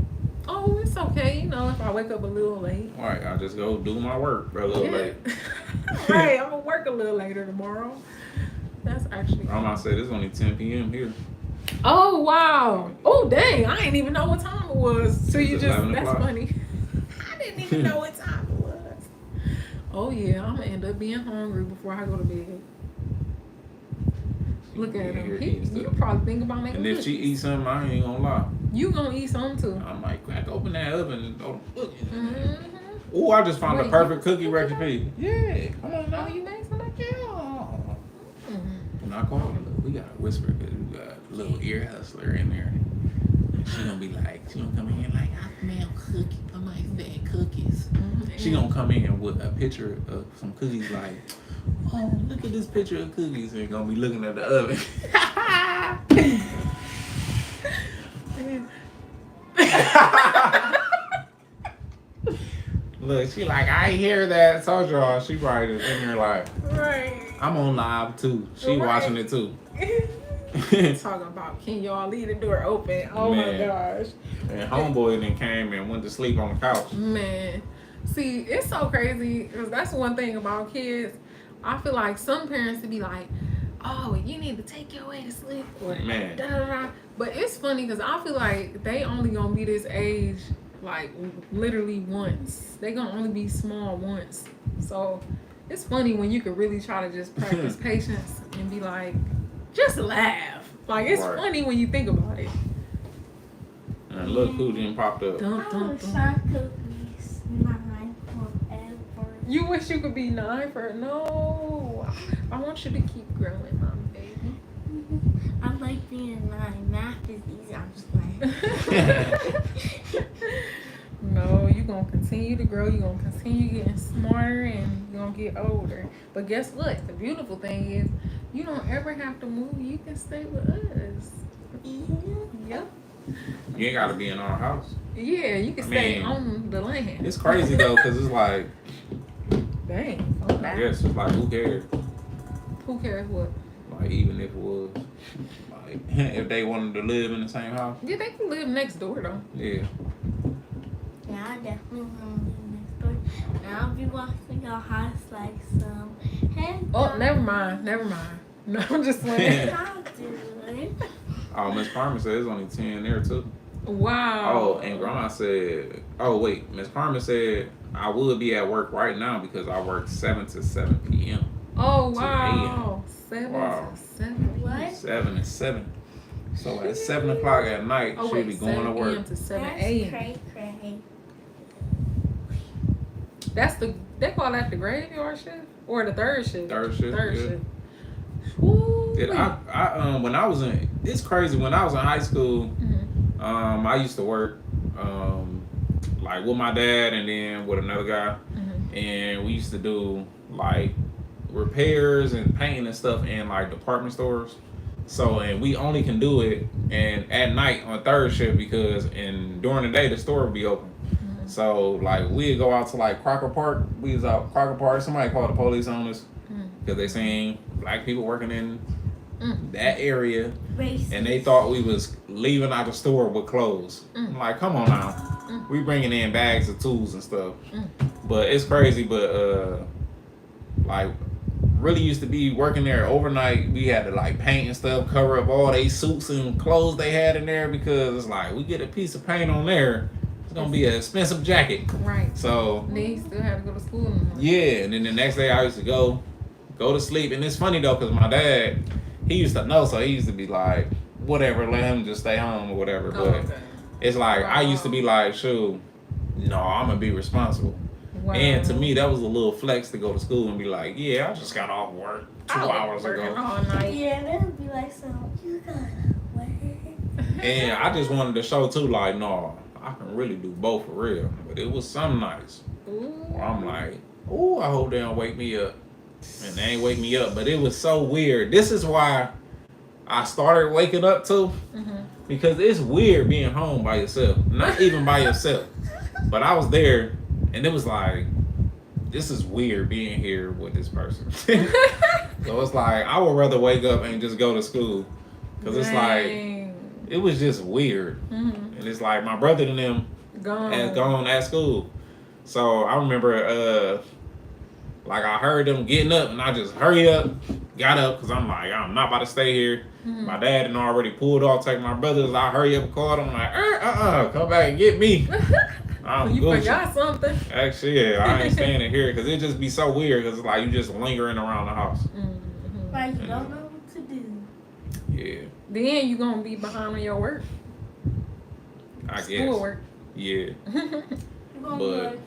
oh, it's okay, you know, if I wake up a little late. Right, I'll just go do my work a little late. Right, I'm gonna work a little later tomorrow. That's actually I'm gonna say it's only 10 p.m. here. Oh wow! Oh dang! I didn't even know what time it was. So you just that's funny. I didn't even know what time it was. Oh yeah, I'm gonna end up being hungry before I go to bed. Look at him. You probably think about making. And if she eats something, I ain't gonna lie. You gonna eat something too? I might crack open that oven and throw the cookie in there. Oh, I just found the perfect cookie recipe. Yeah, come on now. Oh, you made some? When I call her, we got a whisper because we got a little ear hustler in there. And she gonna be like, she gonna come in like, I smell cookies. I might say cookies. She gonna come in with a picture of some cookies like, oh, look at this picture of cookies, and gonna be looking at the oven. Look, she like, I hear that. So y'all, she probably just in here like, right. I'm on live too. She watching it too. Talking about, can y'all leave the door open? Oh my gosh. And homeboy then came and went to sleep on the couch. Man, see, it's so crazy because that's one thing about kids. I feel like some parents would be like, oh, you need to take your way to sleep. Or, man. Da, da, da. But it's funny because I feel like they only gonna be this age like literally once. They gonna only be small once. So it's funny when you can really try to just practice patience and be like, just laugh. Like it's funny when you think about it. And look who then popped up. Cookies 9 forever. You wish you could be 9 for no. I want you to keep growing, mom, baby. I like being 9. Math is easy. I'm just playing. No, you're going to continue to grow. You're going to continue getting smarter and you're going to get older. But guess what? The beautiful thing is you don't ever have to move. You can stay with us. Yep. You ain't got to be in our house. Yeah, you can stay on the land. It's crazy though, because it's like, dang. I guess it's like, who cares? Who cares what? Like, even if it was, like, if they wanted to live in the same house. Yeah, they can live next door though. Yeah. Yeah, I definitely want to live next door. And I'll be watching your house like some. Hey, oh, never mind. No, I'm just saying. Oh, Miss Carmen said it's only 10 there too. Wow. Oh, and Grandma said, oh wait, Miss Carmen said I would be at work right now because I work 7 to 7 p.m. Oh, to wow. 7 Wow. to 7. What? 7 and 7. So at 7 o'clock at night, Oh, she'll wait, be going 7 to work. p.m. to 7 That's a.m. cray. That's they call that the graveyard shift? Or the third shift? Third shift. Third yeah. shift. Woo. When I was in, it's crazy. When I was in high school, Mm-hmm. I used to work, like with my dad and then with another guy, Mm-hmm. and we used to do like repairs and painting and stuff in like department stores. So, and we only can do it and at night on third shift because during the day the store would be open. So like we'd go out to like Crocker Park. We was out Crocker Park. Somebody called the police on us because they seen black people working in that area, Racist. and they thought we was leaving out the store with clothes. I'm like, come on now, we bringing in bags of tools and stuff. But it's crazy. But like really used to be working there overnight. We had to like paint and stuff, cover up all they suits and clothes they had in there because it's like we get a piece of paint on there. It's gonna be an expensive jacket. Right. So They still have to go to school in the morning. yeah, and then the next day I used to go to sleep. And it's funny though, because my dad, he used to know, so he used to be like, whatever, let him just stay home or whatever. Oh, But okay. it's like I used to be like, shoot, no, I'm gonna be responsible. Wow. And to me, that was a little flex to go to school and be like, yeah, I just got off work 2 hours working ago. all night. Yeah, that would be like, so you gotta work. And I just wanted to show too, like, no, I can really do both for real. But it was some nights where I'm like, ooh, I hope they don't wake me up. And they ain't wake me up. But it was so weird. This is why I started waking up too. Because it's weird being home by yourself. Not even by yourself. But I was there and it was like, this is weird being here with this person. So it's like, I would rather wake up and just go to school. Because it's like, it was just weird. And it's like, my brother and them had gone at school. So I remember, like I heard them getting up and I just hurry up, got up because I'm like, I'm not about to stay here. My dad had already pulled off, taking my brothers. I hurry up and called them like, come back and get me. You forgot something. Actually, yeah, I ain't standing here because it just be so weird because it's like you just lingering around the house. Like you don't know what to do. Yeah, Then you gonna be behind on your work. I guess. Schoolwork. Yeah, You gonna be but like,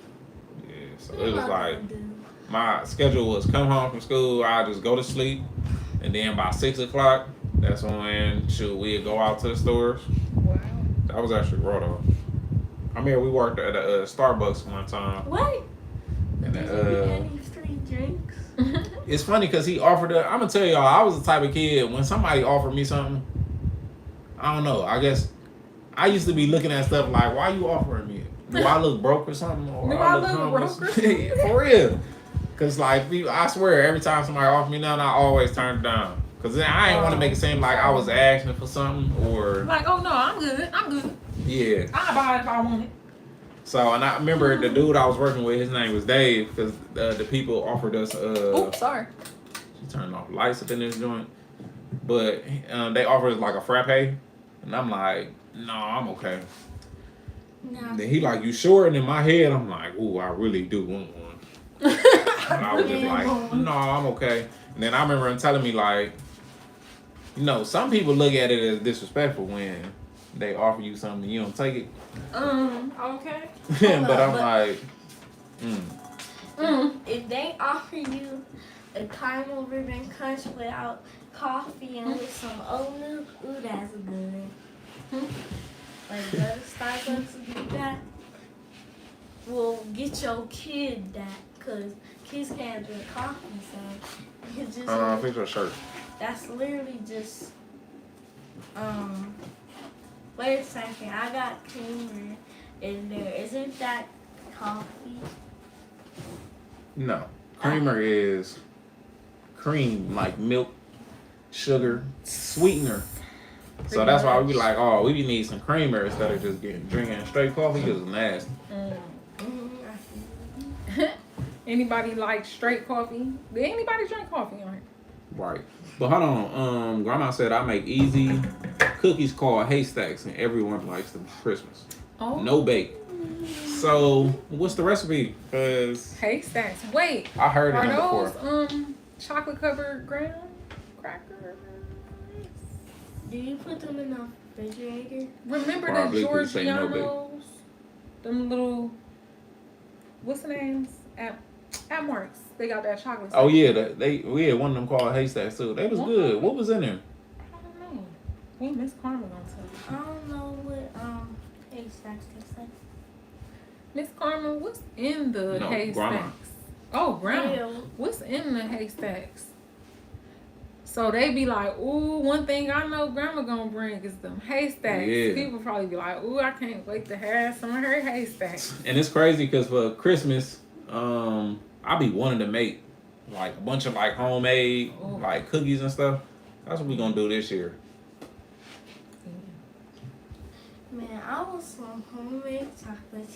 yeah, so what it was am I like, gonna do? my schedule was come home from school, I just go to sleep, and then by 6 o'clock, that's when we'd go out to the stores. Wow. That was actually raw though. I mean, we worked at a Starbucks one time. What? And Did you get any free drinks? it's funny because he offered I'm gonna tell y'all, I was the type of kid when somebody offered me something, I don't know, I guess I used to be looking at stuff like, why you offering me? Do I look broke or something? Or Do I look homeless? broke? For real. Because, like, I swear, every time somebody offered me nothing, I always turned it down. Because then I didn't want to make it seem like I was asking for something or... Like, oh no, I'm good. Yeah. I'll buy it if I want it. So, and I remember the dude I was working with, his name was Dave, because the people offered us... Oops, sorry. She turned off lights up in this joint. But they offered us, like, a frappe. And I'm like, no, I'm okay. No. Then he like, you sure? And in my head, I'm like, ooh, I really do want one. And I was just like, no, I'm okay. And then I remember him telling me like, you know, some people look at it as disrespectful when they offer you something and you don't take it. Okay. But I'm like, If they offer you a caramel ribbon crunch without coffee and with some oat milk, ooh, that's good. Like, go to Starbucks and do that. Well, get your kid that, because kids can't drink coffee, so it's just, fix your shirt. that's literally just, wait a second, I got creamer in there. Isn't that coffee? No. Creamer is cream, like milk, sugar, sweetener. So that's why we be like, oh, we need some creamer instead of just drinking straight coffee because it's nasty. Anybody like straight coffee? Did anybody drink coffee on here? Right. But hold on. Grandma said I make easy cookies called haystacks and everyone likes them for Christmas. Oh. No bake. So what's the recipe? Cause Haystacks. Wait. I heard it Are before. those chocolate covered graham crackers. Do you put them in the refrigerator? Remember Probably the could say no, babe. Georgianos? Them little, what's the names? At Marks. They got that chocolate. Oh yeah, we had one of them called haystacks too. They was good. What was in there? I don't know. We Miss Carmen gonna tell you. I don't know what haystacks taste like. Miss Carmen, what's in the No, haystacks? grandma. Oh, grandma. Ew. What's in the haystacks? So they be like, ooh, one thing I know grandma gonna bring is them haystacks. Yeah. People probably be like, ooh, I can't wait to have some of her haystacks. And it's crazy because for Christmas, I be wanting to make like a bunch of like homemade like cookies and stuff. That's what we gonna do this year. Man, I want some homemade chocolate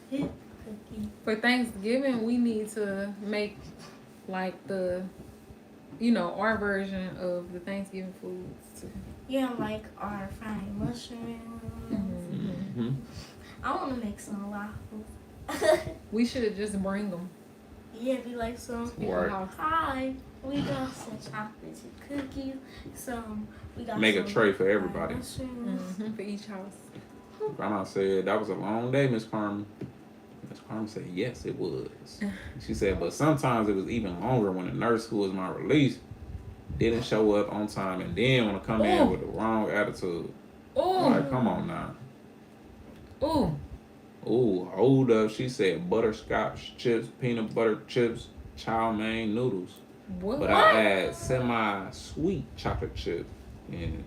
chip cookie. For Thanksgiving, we need to make like the, our version of the Thanksgiving foods too. Yeah, like our fried mushrooms. Mm-hmm. I want to make some waffles. We should just bring them. Yeah, be like some. Right. Hi, we got some chocolate chip cookies. We got Make a some tray for fried everybody. mushrooms. For each house. Grandma said that was a long day, Miss Carmen. Miss Carmen said yes, it was. She said, but sometimes it was even longer when the nurse who was my release didn't show up on time and then want to come in with the wrong attitude. Oh. Like, come on now. Oh. Ooh, hold up. She said butterscotch chips, peanut butter chips, chow mein noodles. What? But I add semi-sweet chocolate chip, and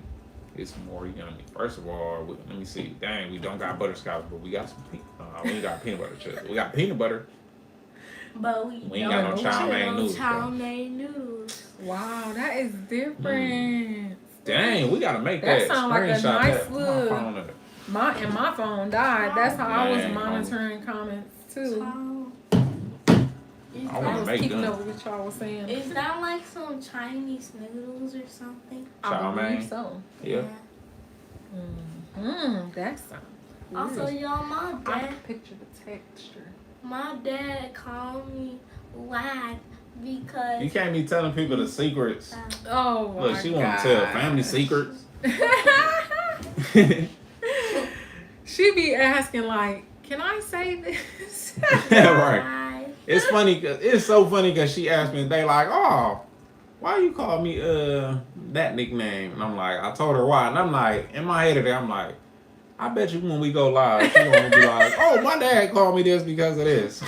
it's more yummy. First of all, let me see. Dang, we don't got butterscotch, but we got some. We ain't got peanut butter chips. We got peanut butter. But we ain't got no chow mein noodles. Chow mein noodles. Wow, that is different. Dang, we gotta make that. That sound like a Screenshot nice that. little- My phone up. My phone died. That's how I was Man, monitoring comments too. Is I I wanna was make keeping them. up with what y'all was saying. Is that like some Chinese noodles or something? Chow I believe mein. so. Yeah. That sounds good. Also, y'all, I my can dad, picture the texture. my dad called me whack because You can't be telling people the secrets. Oh my Look, she want to tell family gosh. secrets. She be asking like, "Can I say this?" Right. It's funny. It's so funny because she asked me, and they like, "Oh, why you call me that nickname?" And I'm like, I told her why, and I'm like, in my head today, I'm like, I bet you when we go live, she gonna be like, "Oh, my dad called me this because of this."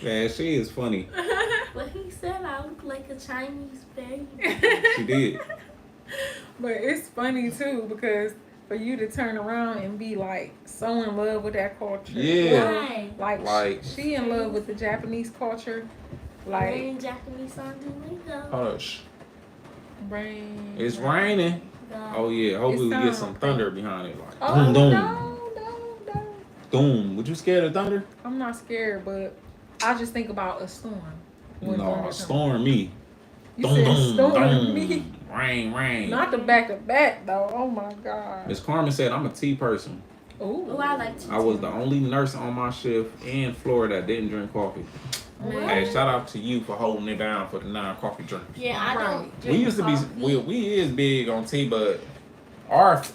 Man, she is funny. But he said I look like a Chinese baby. She did. But it's funny too because for you to turn around and be like so in love with that culture. Yeah. Right. Like she in love with the Japanese culture. Like Learning Japanese on Duolingo. Hush. rain. It's raining. God. Oh yeah. Hopefully we get sounds some thunder behind it. Like Oh boom, boom, no. boom. Would you scared of thunder? I'm not scared, but I just think about a storm. when thunder No, comes. storm me. You Dum, said dum, storm dum. me. Rain. Not the back to back though. Oh my god. Miss Carmen said I'm a tea person. Ooh. Oh, I like to. I was the only nurse on my shift in Florida that didn't drink coffee. Man. Hey, shout out to you for holding it down for the non-coffee drinkers. Yeah, I Right. don't. We drink used to be, coffee. we is big on tea, but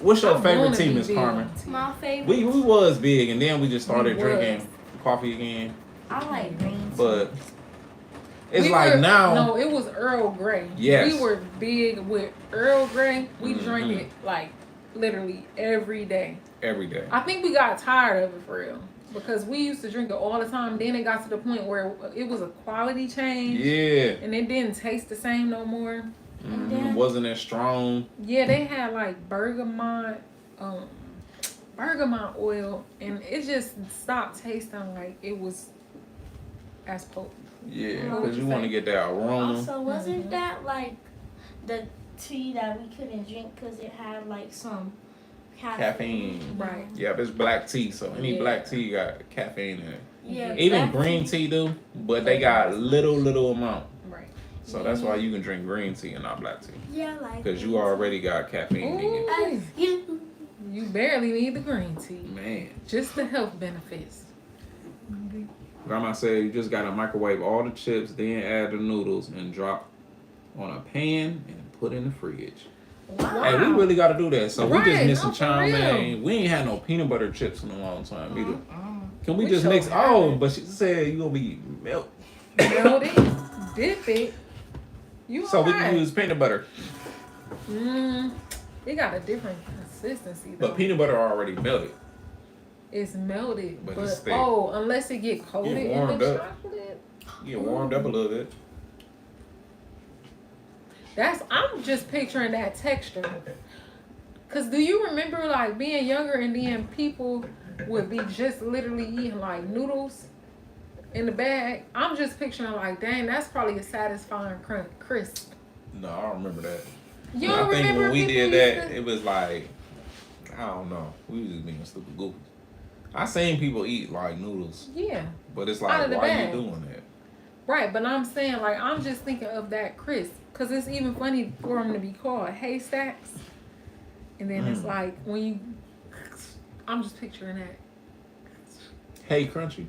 what's your I favorite wanna tea, be Miss big Carmen? on tea. My favorite. We was big, and then we just started We was. drinking coffee again. I like green tea. But it's We like were- now. No, it was Earl Grey. Yes. We were big with Earl Grey. We Mhm. drank it like literally every day. Every day. I think we got tired of it for real. Because we used to drink it all the time. Then it got to the point where it was a quality change. Yeah. And it didn't taste the same no more. Mhm. Wasn't as strong. Yeah, they had like bergamot oil, and it just stopped tasting like it was as potent. Yeah, What because would you you want to say? get that aroma. Also, wasn't Mhm. that like the tea that we couldn't drink because it had like some Caffeine. Right. Yeah, it's black tea, so any Yeah. black tea got caffeine in it. Yeah. Even black green tea do, but they got little amount. Right. So that's why you can drink green tea and not black tea. Yeah, like. Because you already got caffeine in it. Ooh, You. you barely need the green tea. Man. Just the health benefits. Grandma said you just gotta microwave all the chips, then add the noodles and drop on a pan and put in the fridge. Wow. Hey, we really gotta do that. So we just Right, missing no, for chow real. mein. We ain't had no peanut butter chips in a long time either. Can we We just sure mix? haven't. Oh, but she said you gonna be milk. Melt it, dip it. You So we alright. can use peanut butter. It got a different consistency though. But peanut butter already melted. It's melted, But but it's thick. unless it get coated Get in warmed the up. chocolate. Get warmed up a little bit. I'm just picturing that texture. Cause do you remember like being younger and then people would be just literally eating like noodles in the bag? I'm just picturing like, dang, that's probably a satisfying crisp. No, I don't remember that. You But don't I think remember when we people did used that, to- it was like, I don't know. We was just being stupid goofies. I seen people eat like noodles, Yeah. but it's Out like, of the why bag. you doing that? Right, but I'm saying like I'm just thinking of that crisp, cause it's even funny for them to be called haystacks, and then it's like when you, I'm just picturing that. Hey, crunchy.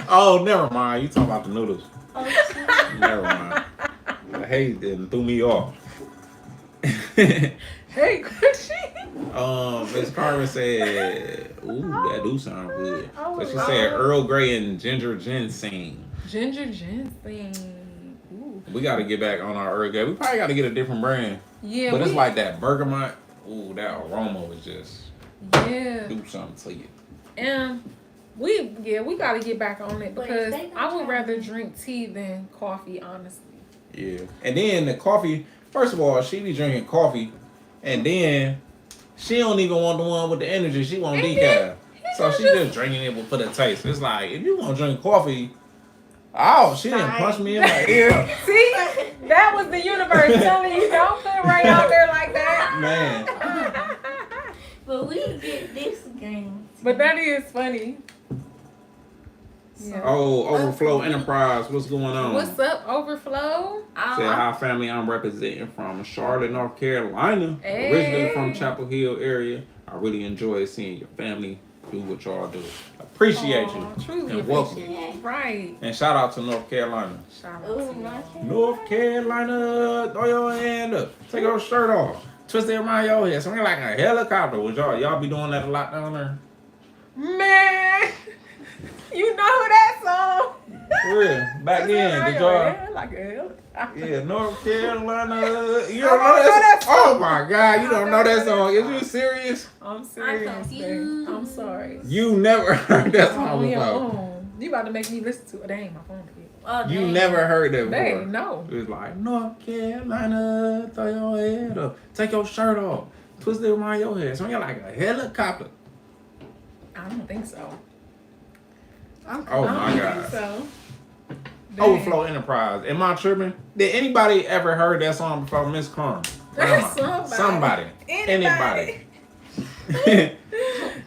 Oh, never mind. You talking about the noodles? Never mind. The hey didn't threw me off. Hey, Crunchy. Miss Carmen said, "Ooh, that do sound good." I But would she love said it. Earl Grey and ginger ginseng. Ginger ginseng. Ooh. We got to get back on our Earl Grey. We probably got to get a different brand. Yeah, But it's like that bergamot. Ooh, that aroma was just yeah, do something to you. and we got to get back on it Wait, because say I would that. rather drink tea than coffee, honestly. Yeah. And then the coffee, first of all, she be drinking coffee, and then she don't even want the one with the energy. She want And decaf. then So she just drinking it for the taste. It's like, if you want to drink coffee, oh, she didn't punch me in my ear. See, that was the universe telling you don't put it right out there like that. Man. But we get this game. But that is funny. Yeah. Oh, Overflow Enterprise, what's going on? What's up, Overflow? Say hi, family. I'm representing from Charlotte, North Carolina. Hey. Originally from Chapel Hill area. I really enjoy seeing your family do what y'all do. Appreciate Aw, you. truly And welcome. appreciate you. Right. And shout out to North Carolina. Shout out Oh, to my y'all. God. North Carolina, throw your hand up. Take your shirt off. Twist it around your head. Something like a helicopter. Would y'all be doing that a lot down there? Man, you know that song. For real. Back then, did y'all? Like a helicopter. Yeah, North Carolina. You I don't don't know know that that song? Oh song. my God, you I don't know that don't song. know Is that you serious? I'm serious. confused. babe. I'm sorry. You never heard that Oh, song yeah, before. you about to make me listen to it. That ain't my phone. Kid. Oh, You dang. never heard that Babe, before. no. It was like, North Carolina, throw your head up. Take your shirt off. Twist it around your head. Something like a helicopter. I don't think so. Oh I my don't God. think so. Dang. Overflow Enterprise. Am I tripping? Did anybody ever heard that song before, Miss Carmen? Grandma. Somebody. Anybody.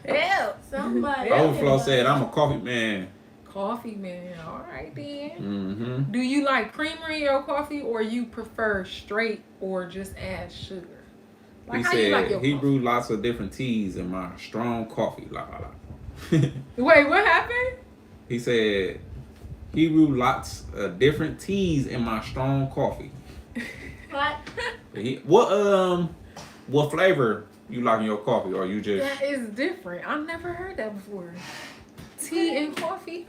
Help. Somebody. Overflow said, I'm a coffee man. Coffee man. All right then. Mm-hmm. Do you like creamer in your coffee or you prefer straight or just add sugar? Like He how you like said your he coffee? brewed lots of different teas in my strong coffee. La la la. Wait, what happened? He said he brewed lots of different teas in my strong coffee. What? What flavor you like in your coffee, or you just That is different. I've never heard that before. Tea and coffee,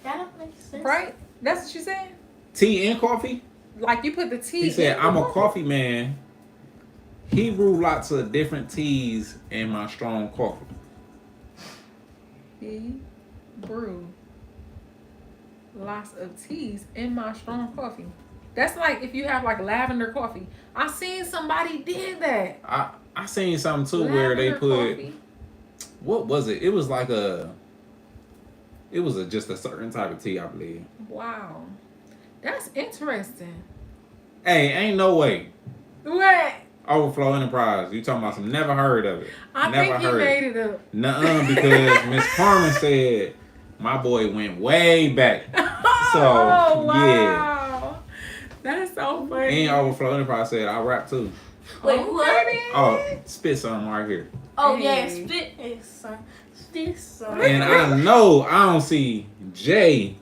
That don't make sense. right? That's what you said? tea and coffee? Like you put the tea He said in I'm the a coffee man. He brewed lots of different teas in my strong coffee. He brew lots of teas in my strong coffee. That's like if you have like lavender coffee. I seen somebody did that. I seen something too where they Lavender put coffee. what was it? It was like just a certain type of tea, I believe. Wow. That's interesting. Hey, ain't no way. What? Overflow Enterprise. You talking about some never heard of it. I Never think he heard made it. it up. Nuh-uh, because Miss Carmen said my boy went way back. So, oh, wow. yeah. That's so funny. And Overflow Enterprise said I rap too. Wait, Okay, what? then. Oh, spit something right here. Oh, Hey. yeah, spit is son. Spit son. And I know I don't see Jay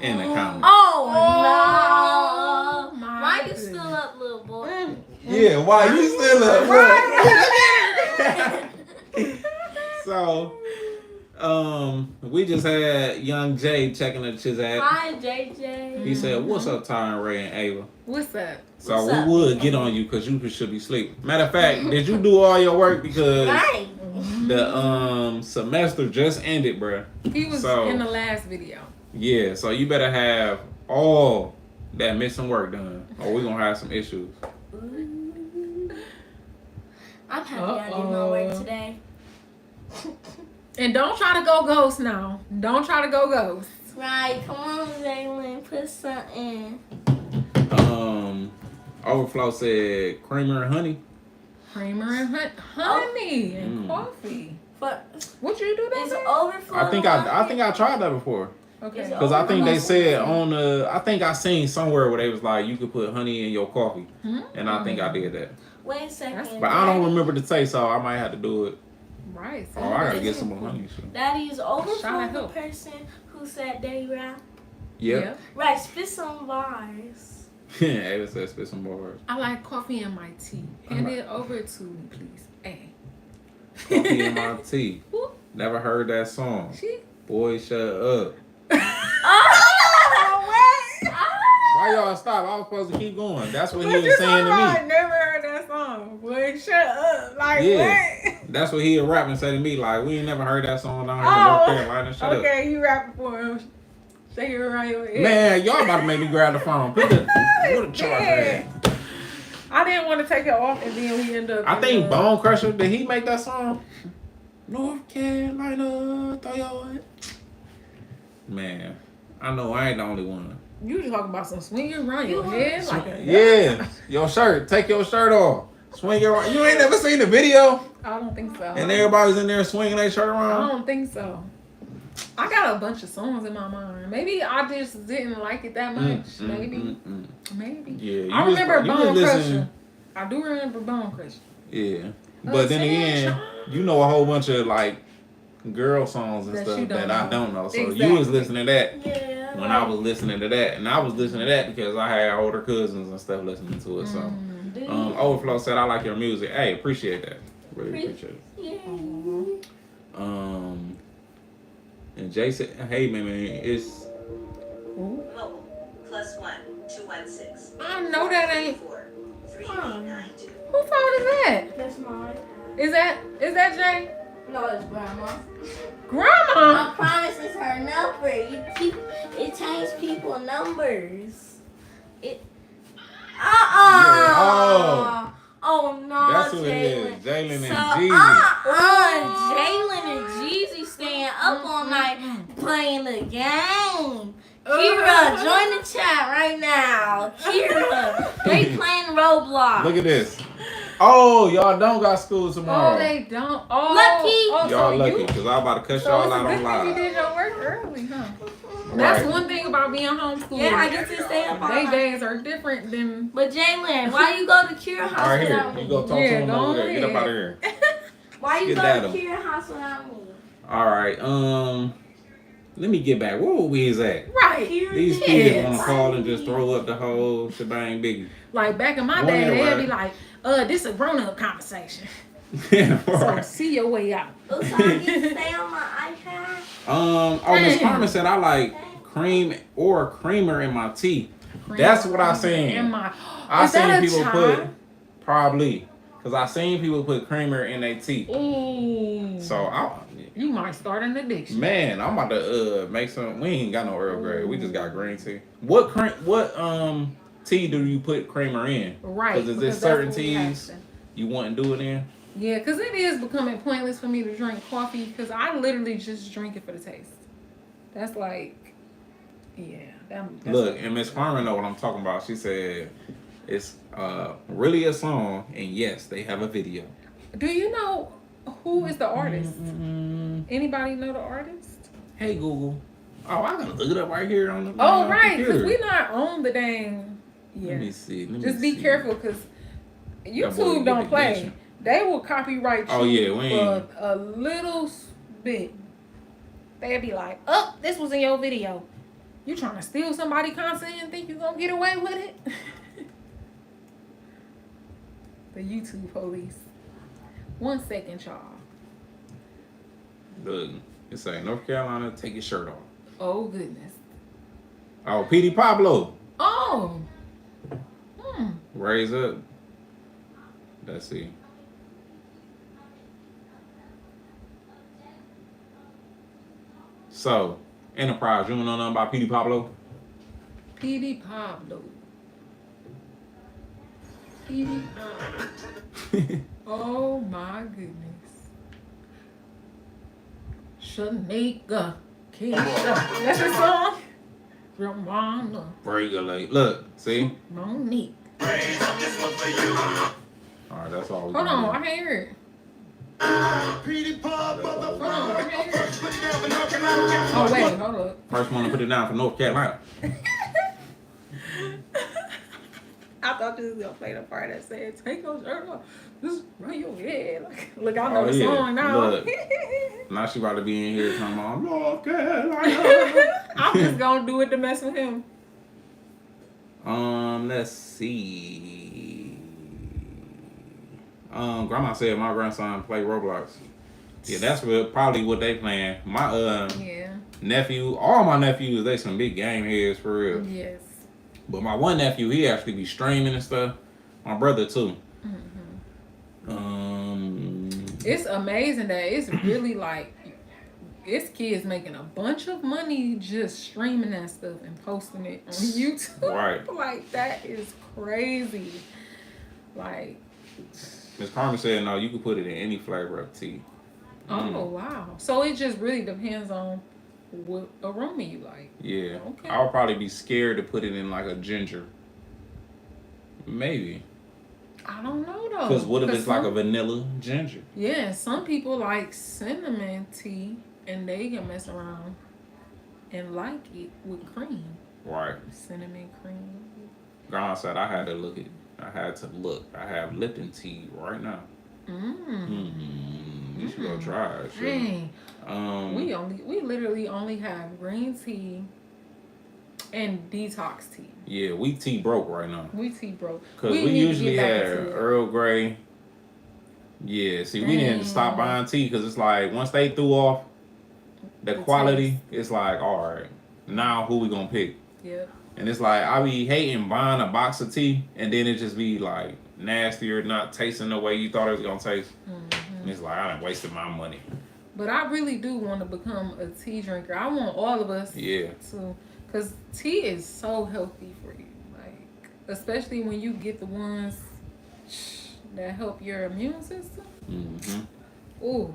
in the comments. Oh, no. my Why you goodness. still up, little boy? Yeah, why you still up? So, we just had young Jay checking the his ass. Hi, JJ. He said, "What's up, Tyron, Ray, and Ava?" What's up? So What's up? we would get on you because you should be sleeping. Matter of fact, did you do all your work because Right. the semester just ended, bruh? He was So- in the last video. Yeah, so you better have all that missing work done, or we're gonna have some issues. I'm happy I did my work today. And don't try to go ghost now. Don't try to go ghost. Right, come on, Jalen, put something. Overflow said creamer and honey. Creamer and honey and coffee. But What you do that? it's day? overflow. I think I tried that before. Okay. It's Cause I think they said Overflow. on the, I think I seen somewhere where they was like you could put honey in your coffee, and I think I did that. Wait a second. But I don't remember the taste, so I might have to do it. Right. So Oh, I gotta get some more honey. So. Daddy's Shot overflow of the help. person who said they rap. Yep. Right, spit some bars. Ava said spit some more words. I like coffee in my tea. Hand it over to me, please. Hey. Coffee in my tea. Whoop. Never heard that song. She. Boy, shut up. Oh, what? Why y'all stop? I was supposed to keep going. That's what he What was you saying talking to about? me. Never heard that song. Boy, shut up. Like Yeah. what? That's what he would rap and say to me. Like, we ain't never heard that song down here in Oh, North Carolina. Shut up. Okay, you rapping for him. Shake it around your head. Man, y'all about to make me grab the phone. Put the charger in. I didn't want to take it off, and then we end up. I think Bone Crusher, did he make that song? North Carolina, throw your... Man, I know I ain't the only one. You was talking about some swinging around your head like a. Yeah, your shirt. Take your shirt off. Swing it around. You ain't never seen the video? I don't think so. And everybody's in there swinging their shirt I around? don't think so. I got a bunch of songs in my mind. Maybe I just didn't like it that much. Maybe. Maybe. Yeah, I remember you Bone listen- Crusher. I do remember Bone Crusher. Yeah. But then again, you know a whole bunch of like girl songs and That stuff you don't that I know. don't know. So you Exactly. was listening to that Yeah. when I was listening to that. And I was listening to that because I had older cousins and stuff listening to it. So Overflow said I like your music. Hey, appreciate that. Really appreciate it. Yeah. And Jay said, hey man, it's Mobile +1 216. I know that ain't. 3892. Who phone is that? That's mine. Is that Jay? No, it's grandma. Grandma. I promise it's her number. It changes people's numbers. It. Yeah, Oh no, that's what it Jalen. is. Jalen and So, Jeezy. Jalen and Jeezy staying up all night playing the game. Kira, join the chat right now. Kira, they playing Roblox. Look at this. Oh, y'all don't got school tomorrow. Oh, they don't. Oh, Lucky. Oh, Y'all so lucky you. because I'm about to cut So y'all it's a out good on thing you live. did your work early, huh? That's Right. one thing about being homeschooled. Yeah, I get to stay up all They night. days are different than. But Jalen, why you go to Kira house All right, here. without me? You go talk to Yeah, him go over there. Get up ahead. out of here. Why you Get go that to on. Kira house without me? All right. Let me get back. Where were we at? Right. These Yes. kids want to call and just throw up the whole shebang biggie. Like back in my One day, year, they'd right? be like, this a grown up conversation. Yeah, So right. see your way out. Oh, so I get to stay on my iPad? Oh, Miss Damn. Carmen said I like cream or creamer in my tea. That's what I seen. In my, I is that seen a people child? put probably because I seen people put creamer in their tea. Ooh. So You might start an addiction. man, I'm about to make some. We ain't got no Earl Grey. We just got green tea. What tea do you put creamer in? Right. Because is there because certain that's what we have teas to- you wouldn't do it in? Yeah, because it is becoming pointless for me to drink coffee because I literally just drink it for the taste. That's like, yeah. That's Look, and Miss Carmen know what I'm talking about. She said it's really a song, and yes, they have a video. Do you know who is the artist? Anybody know the artist? Hey Google. Oh, I gotta look it up right here on the Right, because computer. we not on the dang. Yeah. Let me see. Just be careful because YouTube don't play. They will copyright you Oh, yeah, we ain't. for a little bit. They'll be like, "Oh, this was in your video. You trying to steal somebody's content and think you gonna get away with it?" The YouTube police. 1 second, y'all. Look, it say North Carolina, take your shirt off. Oh goodness. Oh, P.D. Pablo. Oh. Raise up. Let's see. So, Enterprise, you don't know nothing about P.D. Pablo? P.D. Pablo. P.D. Pablo. Oh my goodness. Shanika. Keisha. That's her song? Ramona. Regulate. Look, see? Monique. Alright, that's all we Hold gonna on, do. I can't hear it. Hold on, I can't hear it. Oh wait, hold up. First one to put it down for North Carolina. I thought you was gonna play the part that said, "Take your shirt off, just run your head." Like, look, I know the song now. Look, now she about to be in here talking about North Carolina. I'm just gonna do it to mess with him. Let's see. Grandma said my grandson play Roblox. Yeah, that's probably what they playing. My Yeah. nephew, all my nephews, they some big game heads for real. Yes. But my one nephew, he actually be streaming and stuff. My brother too. It's amazing that it's really like it's kids making a bunch of money just streaming that stuff and posting it on YouTube. Right. Like that is crazy. Like, Miss Carmen said no, you can put it in any flavor of tea. oh wow. So it just really depends on what aroma you like. Yeah. Okay. I would probably be scared to put it in like a ginger. Maybe. I don't know though. Because what if it's like a some- vanilla ginger? Yeah, some people like cinnamon tea and they can mess around and like it with cream. Right. Cinnamon cream. Grandma said I had to look. I have Lipton tea right now. You should go try it. Sure. Dang. We literally only have green tea and detox tea. Yeah, we tea broke right now. We tea broke. Because we need to usually get back had into it. Earl Grey. Yeah, see, we didn't stop buying tea because it's like once they threw off the quality, it's like, all right, now who we gonna pick? Yep. And it's like I be hating buying a box of tea and then it just be like nastier, not tasting the way you thought it was gonna taste. And it's like I done wasted my money. But I really do want to become a tea drinker. I want all of us Yeah. to, because tea is so healthy for you. Like, especially when you get the ones that help your immune system. Ooh.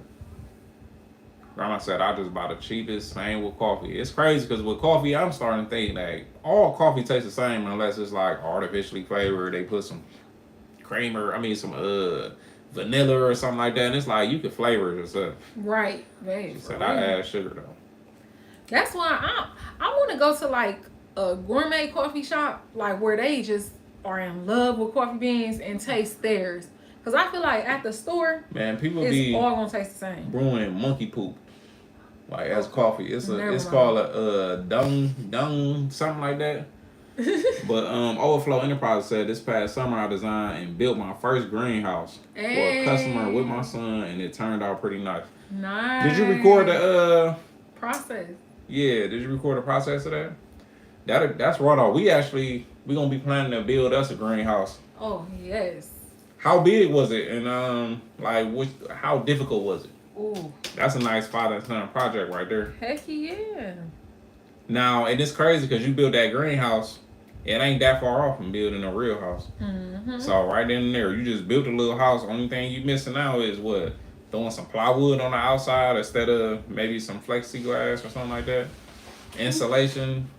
Grandma said I just buy the cheapest, same with coffee. It's crazy because with coffee, I'm starting to think like all coffee tastes the same unless it's like artificially flavored. They put some some vanilla or something like that. And it's like you can flavor it yourself. Right. Babe. She said I add sugar though. That's why I want to go to like a gourmet coffee shop, like where they just are in love with coffee beans and taste theirs. Cause I feel like at the store, Man, people it's be all gonna taste the same. brewing monkey poop like as coffee. It's Never called a dung something like that. But Overflow Enterprise said this past summer I designed and built my first greenhouse for a customer with my son, and it turned out pretty nice. Nice. Did you record the process? Yeah, did you record the process of that? That's raw though. We gonna be planning to build us a greenhouse. Oh yes. How big was it? And how difficult was it? Ooh. That's a nice father and son project right there. Heck yeah. Now, and it's crazy because you build that greenhouse, it ain't that far off from building a real house. So right then and there, you just built a little house. Only thing you missing now is what? Throwing some plywood on the outside instead of maybe some plexiglass or something like that. Insulation.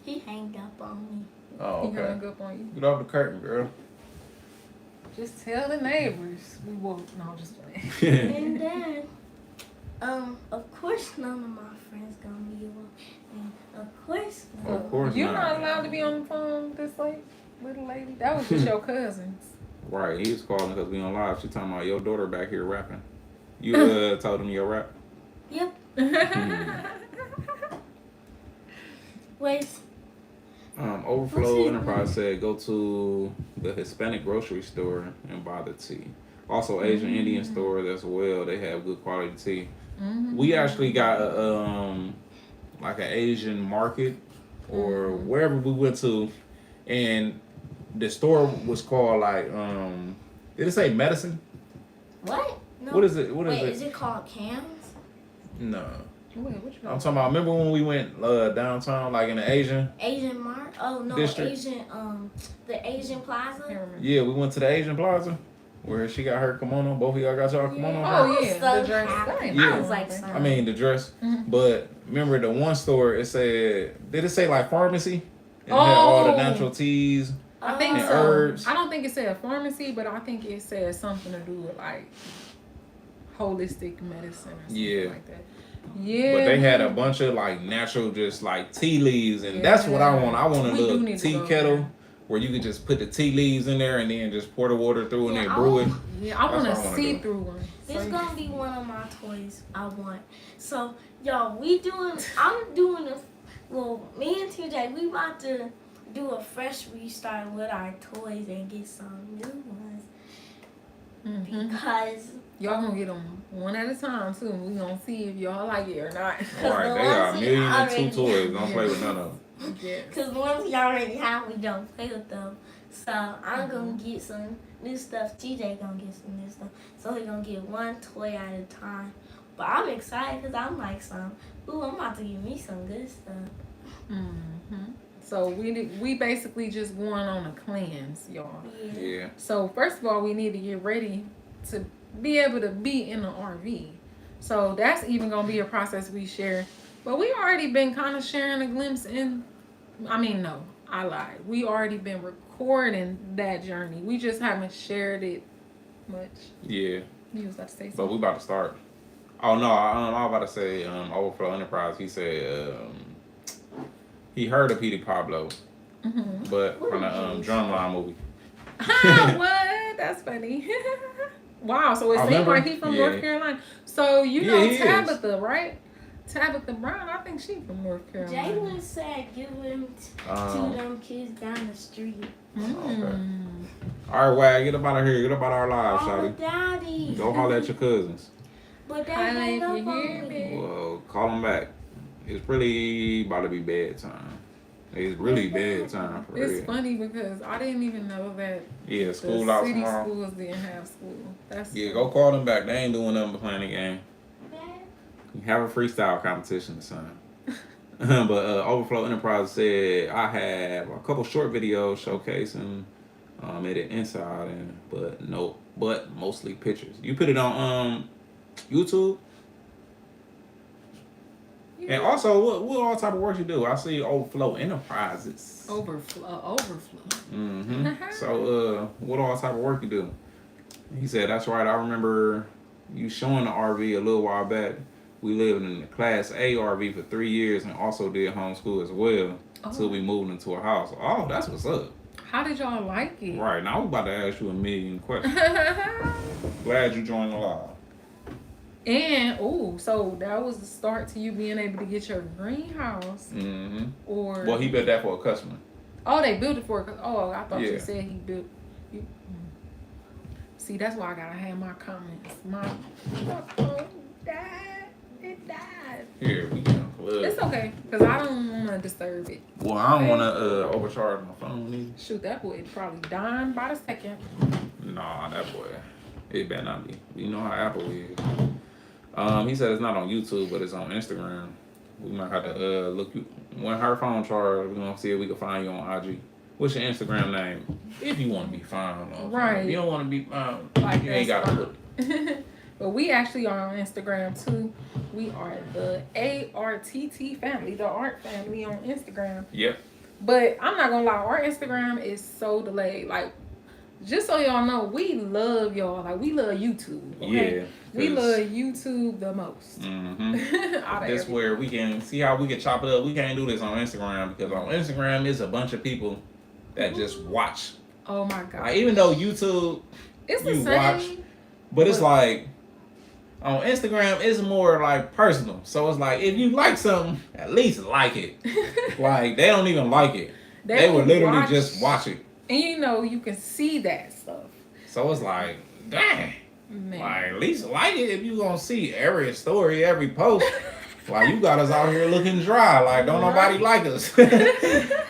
He hanged up on me. Oh, He okay. hung up on you. Get off the curtain, girl. Just tell the neighbors. We won't. No, just playing. And then, of course none of my friends gonna be on. And of course Of course You're not. not allowed to be on the phone this late. little lady. That was just your cousins. Right, he was calling because we on live. She talking about your daughter back here rapping. You told him your rap? Yep. Hmm. Wait. Overflow Enterprise said go to the Hispanic grocery store and buy the tea. Also, Asian Indian stores as well. They have good quality tea. We actually got like an Asian market or wherever we went to, and the store was called like did it say medicine? What? No. What is it? What is Wait, it? is it called Cams? No. Wait, what you I'm talking about. Remember when we went downtown, like in the Asian Mart? Oh no, District? Asian the Asian Plaza. Yeah, we went to the Asian Plaza where she got her kimono. Both of y'all got y'all kimono. Oh, I yeah, was so the dress. happy. Yeah. I was like, I mean the dress, but remember the one store? It said, did it say like pharmacy? And it had all the natural teas. I think and so. herbs. I don't think it said pharmacy, but I think it said something to do with like holistic medicine or something like that. Yeah. But they had a bunch of like natural, just like tea leaves, and that's what I want. I want a We do little need to tea go kettle there. where you could just put the tea leaves in there and then just pour the water through and Yeah, then brew it. Yeah, I want That's a what I wanna see-through one. This So gonna be one of my toys I want. So y'all, I'm doing a well, me and TJ, we about to do a fresh restart with our toys and get some new ones because y'all gonna get them one at a time too. We gonna see if y'all like it or not. All right, the they got ones 1,000,002 already- toys. Don't play with none of them. Yeah. Because the ones we already have, we don't play with them. So I'm gonna get some new stuff. TJ gonna get some new stuff. So he gonna get one toy at a time. But I'm excited because I'm like I'm about to get me some good stuff. So we basically just going on a cleanse, y'all. Yeah. So first of all, we need to get ready to be able to be in the RV. So that's even gonna be a process we share. But we already been kind of sharing a glimpse in. I mean, no, I lied. We already been recording that journey. We just haven't shared it much. Yeah. You was about to say But something. we about to start. Oh no, I was about to say Overflow Enterprise. He said he heard of Petey Pablo, but from the Drumline movie. What? That's funny. Wow. So it I seems remember- like he from yeah. North Carolina. So you Yeah, know he is. Tabitha, right? Tabitha Brown. I think she from North Carolina. Jalen said give him to them kids down the street. Okay. All right, Wag, get up out of here. Get up out of our lives, Oh, shawty. daddy. Go holler at your cousins. But they Holla hang if up you hear on me. me. Well, call them back. It's really about to be bedtime. It's really bedtime for It's real. funny because I didn't even know that Yeah, the school out city tomorrow. schools didn't have school. That's Yeah, go call them back. They ain't doing nothing but playing the game. You have a freestyle competition or something. But Overflow Enterprise said I have a couple short videos showcasing it inside but mostly pictures. You put it on YouTube? Yeah. And also, what all type of work you do? I see Overflow Enterprises. Overflow. Mm-hmm. So, what all type of work you do? He said, that's right. I remember you showing the RV a little while back. We lived in the Class A RV for 3 years and also did homeschool as well until we moved into a house. Oh, that's what's up. How did y'all like it? Right, now I'm about to ask you a million questions. Glad you joined the live. And so that was the start to you being able to get your greenhouse. Mm-hmm. Or Well, he built that for a customer. oh, they built it for. I thought Yeah. you said he built. See, that's why I gotta have my comments. My phone died. It died. Here, we can plug. It's okay, cause I don't wanna disturb it. Well, I don't want to overcharge my phone either. Shoot, that boy probably dying by the second. Nah, that boy. It better not be. You know how Apple is. He said it's not on YouTube, but it's on Instagram. We might have to look you when her phone charged. We're gonna see if we can find you on IG. What's your Instagram name? If you want to be found, Right. If you don't want to be found, Like you ain't that's gotta put. fine. But we actually are on Instagram too. We are the ARTT family, the Art family on Instagram. Yep. But I'm not gonna lie, our Instagram is so delayed. Like, just so y'all know, we love y'all. Like, we love YouTube. Okay? Yeah. We love YouTube the most. Mm-hmm. Out of This everything. where we can see how we can chop it up. We can't do this on Instagram because on Instagram is a bunch of people that just watch. Oh my god. Like, even though YouTube, It's the you same. watch, but it's like on Instagram, it's more like personal. So it's like if you like something, at least like it. Like they don't even like it. They would literally just watch it. And you know, you can see that stuff. So it's like, dang. Man. Like, at least like it if you gonna see every story, every post. Like, you got us out here looking dry. Like, don't nobody like us.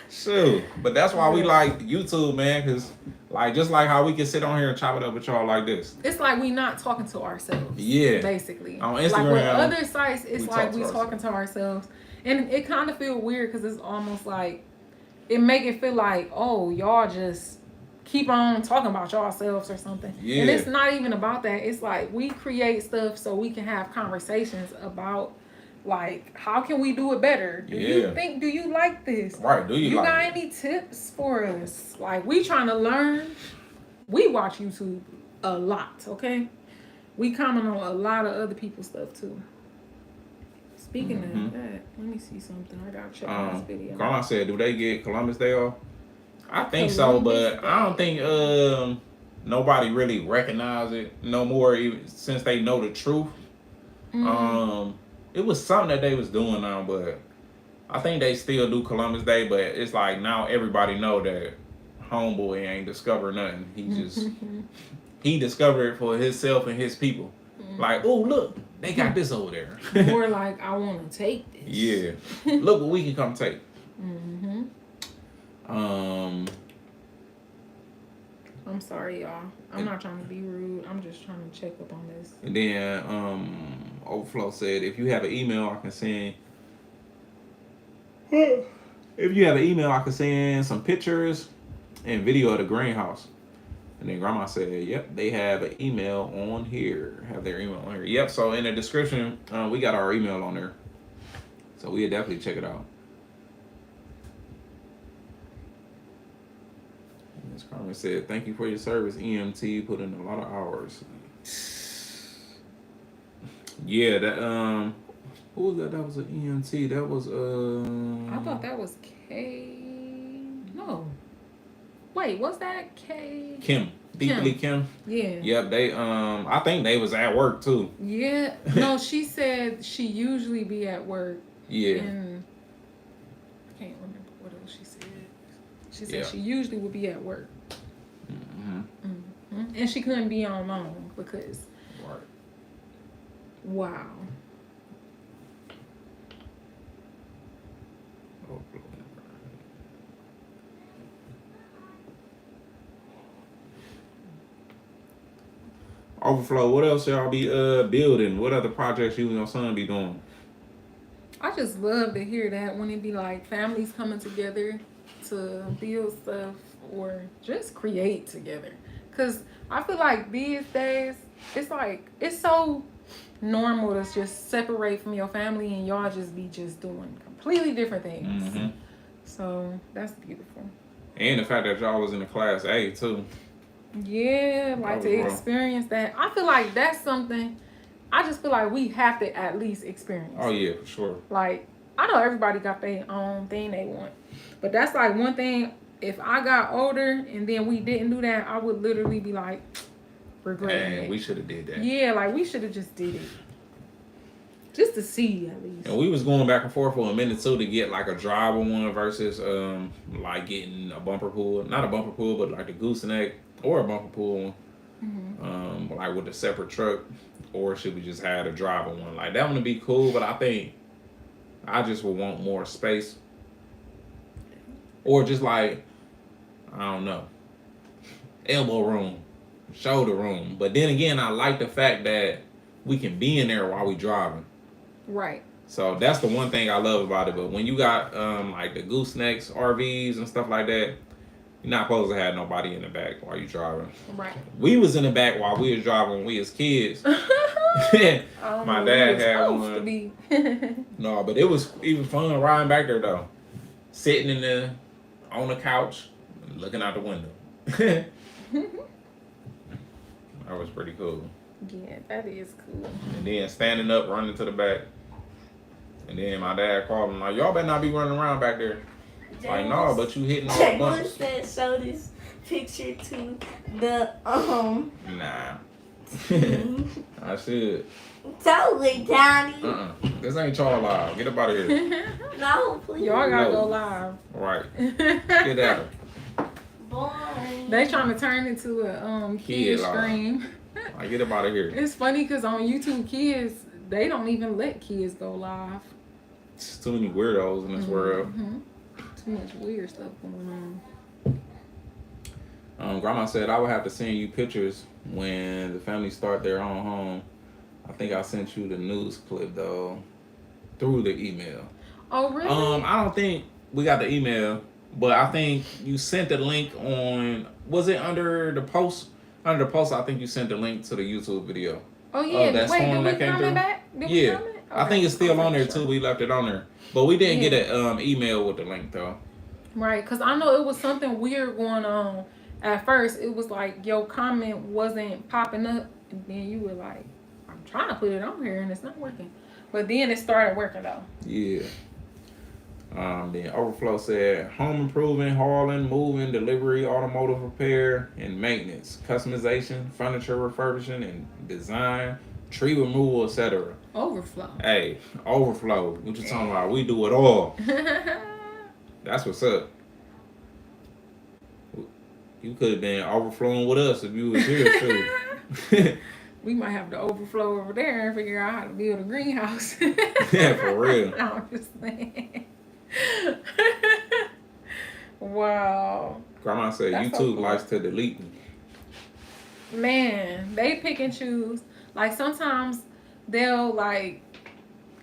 Shoot. But that's why we like YouTube, man. Because, like, just like how we can sit on here and chop it up with y'all like this. It's like we not talking to ourselves. Yeah. Basically. On Instagram. Like, with other sites, it's like we to talking to ourselves. And it kind of feel weird because it's almost like, it make it feel like, oh, y'all just keep on talking about yourselves or something. Yeah. And it's not even about that. It's like we create stuff so we can have conversations about, like, how can we do it better? Do you like this? Right, do you like got it? any tips for us? Like, we trying to learn. We watch YouTube a lot, okay? We comment on a lot of other people's stuff too. Speaking of that, let me see something. I gotta check out this video. Grandma said, do they get Columbus Day off? I think so, but I don't think nobody really recognize it no more, even since they know the truth. It was something that they was doing now, but I think they still do Columbus Day, but it's like now everybody know that homeboy ain't discovered nothing. He just he discovered it for himself and his people. Like, oh look, they got this over there. More like, I want to take this. Yeah, look what we can come take. I'm sorry, y'all. I'm not trying to be rude. I'm just trying to check up on this. And then Overflow said, if you have an email, I can send. If you have an email, I can send some pictures and video of the greenhouse. And then Grandma said, yep, they have an email on here. Have their email on here. Yep. So in the description, we got our email on there. So we'll definitely check it out. Ms. Carmen said, thank you for your service, EMT. Put in a lot of hours. Yeah, that who was that? That was an EMT. That was I thought that was K. No. Wait, what's that K? Kim. Deeply Kim. Yeah. Yep, they I think they was at work too. Yeah. No, she said she usually be at work. Yeah. And I can't remember what else she said. She said she usually would be at work. And she couldn't be on long because wow. Overflow, what else y'all be building? What other projects you and your son be doing? I just love to hear that when it be like families coming together to build stuff or just create together. Because I feel like these days, it's like, it's so normal to just separate from your family and y'all just be just doing completely different things. So that's beautiful. And the fact that y'all was in the class A too. Yeah, like to experience that. I feel like that's something, I just feel like we have to at least experience. Oh yeah, for sure. Like, I know everybody got their own thing they want. But that's like one thing, if I got older and then we didn't do that, I would literally be like, regretting it. We should have did that. Yeah, like we should have just did it. Just to see at least. And we was going back and forth for a minute too to get like a driver one versus like getting a bumper pool. Not a bumper pool, but like the gooseneck or a bumper pool one. Like with a separate truck. Or should we just have a driver one? Like that one would be cool, but I think I just would want more space. Or just like, I don't know, elbow room, shoulder room. But then again, I like the fact that we can be in there while we driving. Right. So that's the one thing I love about it. But when you got like the goosenecks, RVs and stuff like that, you're not supposed to have nobody in the back while you driving. Right. We was in the back while we was driving when we was kids. My dad had one. No, but it was even fun riding back there though. Sitting on the couch, looking out the window. That was pretty cool. Yeah, that is cool. And then standing up, running to the back. And then my dad called him like, y'all better not be running around back there. Like, no, but you hitting all Jay the buttons. said, show this picture to the Nah. team. I should. Totally, Johnny. This ain't y'all live. Get up out of here. No, please. Y'all gotta No. go live. Right. Get out of Boring. They trying to turn into a Kid kid live. stream. here. Get up out of here. It's funny because on YouTube Kids, they don't even let kids go live. There's too many weirdos in this world. Mhm. Too much weird stuff going on. Grandma said I would have to send you pictures when the family start their own home. I think I sent you the news clip though through the email. Oh, really? I don't think we got the email, but I think you sent the link on. Was it under the post? Under the post, I think you sent the link to the YouTube video. Oh, yeah. that Wait, storm did that we came comment through? back? Did we Yeah, comment? I think it's still on there too. We left it on there, but we didn't get an email with the link though. Right, because I know it was something weird going on. At first, it was like your comment wasn't popping up, and then you were like, I'm trying to put it on here, and it's not working. But then it started working, though. Yeah. Then Overflow said home improvement, hauling, moving, delivery, automotive repair, and maintenance, customization, furniture refurbishing, and design, tree removal, etc. Overflow. Hey, Overflow. What you talking about? We do it all. That's what's up. You could have been overflowing with us if you was here, too. We might have to overflow over there and figure out how to build a greenhouse. Yeah, for real. No, I'm just saying. Wow. Grandma said That's so YouTube cool. likes to delete me. Man, they pick and choose. Like sometimes they'll like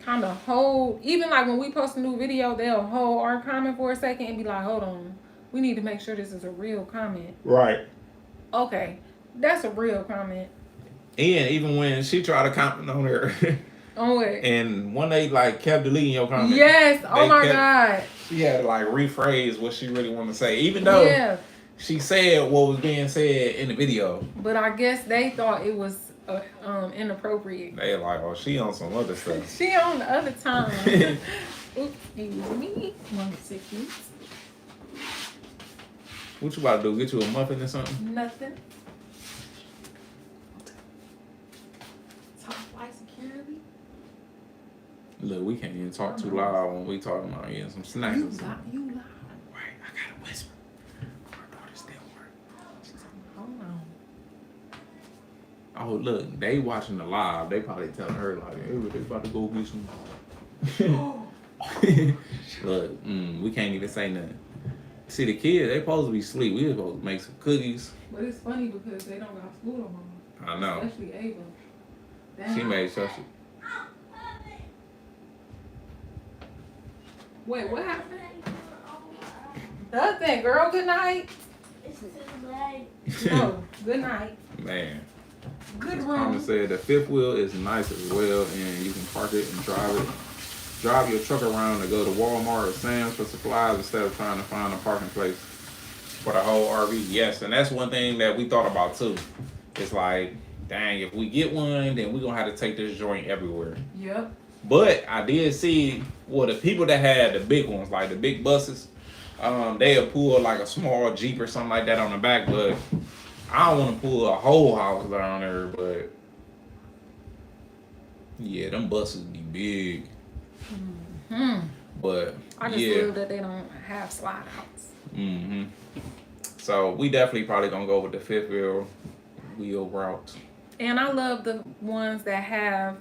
kind of hold, even like when we post a new video, they'll hold our comment for a second and be like, hold on, we need to make sure this is a real comment. Right. Okay, that's a real comment. And even when she tried to comment on her, On what? and when they like kept deleting your comment, Yes, oh they my kept- God. she had to like rephrase what she really wanted to say, even though Yeah, she said what was being said in the video. but I guess they thought it was inappropriate. They like, oh, she on some other stuff. She on the other time. Oops, excuse me. 1 second. What you about to do? Get you a muffin or something? Nothing. Top flight security. Look, we can't even talk too loud when we talking about getting some snacks. You or something. loud. You loud. Right, I gotta whisper. Our daughter still work. Hold on. Oh, look, they watching the live. They probably telling her like, hey, they about to go get some. Look, we can't even say nothing. See, the kids, they supposed to be asleep. We supposed to make some cookies. But it's funny because they don't got school tomorrow. I know. Especially Ava. She Damn. made sure she. Wait, what happened? Nothing, girl. Good night. It's too late. No, good night. Man. Good Mama room. said the fifth wheel is nice as well, and you can park it and drive your truck around to go to Walmart or Sam's for supplies instead of trying to find a parking place for the whole RV. Yes, and that's one thing that we thought about too. It's like, dang, if we get one, then we're gonna have to take this joint everywhere. Yep. But I did see, well, the people that had the big ones, like the big buses, they'll pull like a small Jeep or something like that on the back, but I don't want to pull a whole house down there, but yeah, them buses be big. But I just yeah. love that they don't have slide outs. So we definitely probably gonna go with the fifth wheel route. And I love the ones that have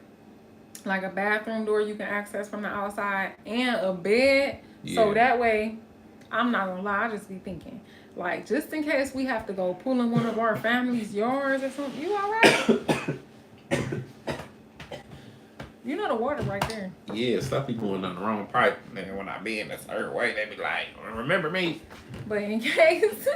like a bathroom door you can access from the outside and a bed. So Yeah. that way, I'm not gonna lie, I just be thinking, like, just in case we have to go pull in one of our family's yards or something, you all right? You know the water right there. Yeah, stuff be going down the wrong pipe. Man, when I be in a certain way, they be like, remember me? But in case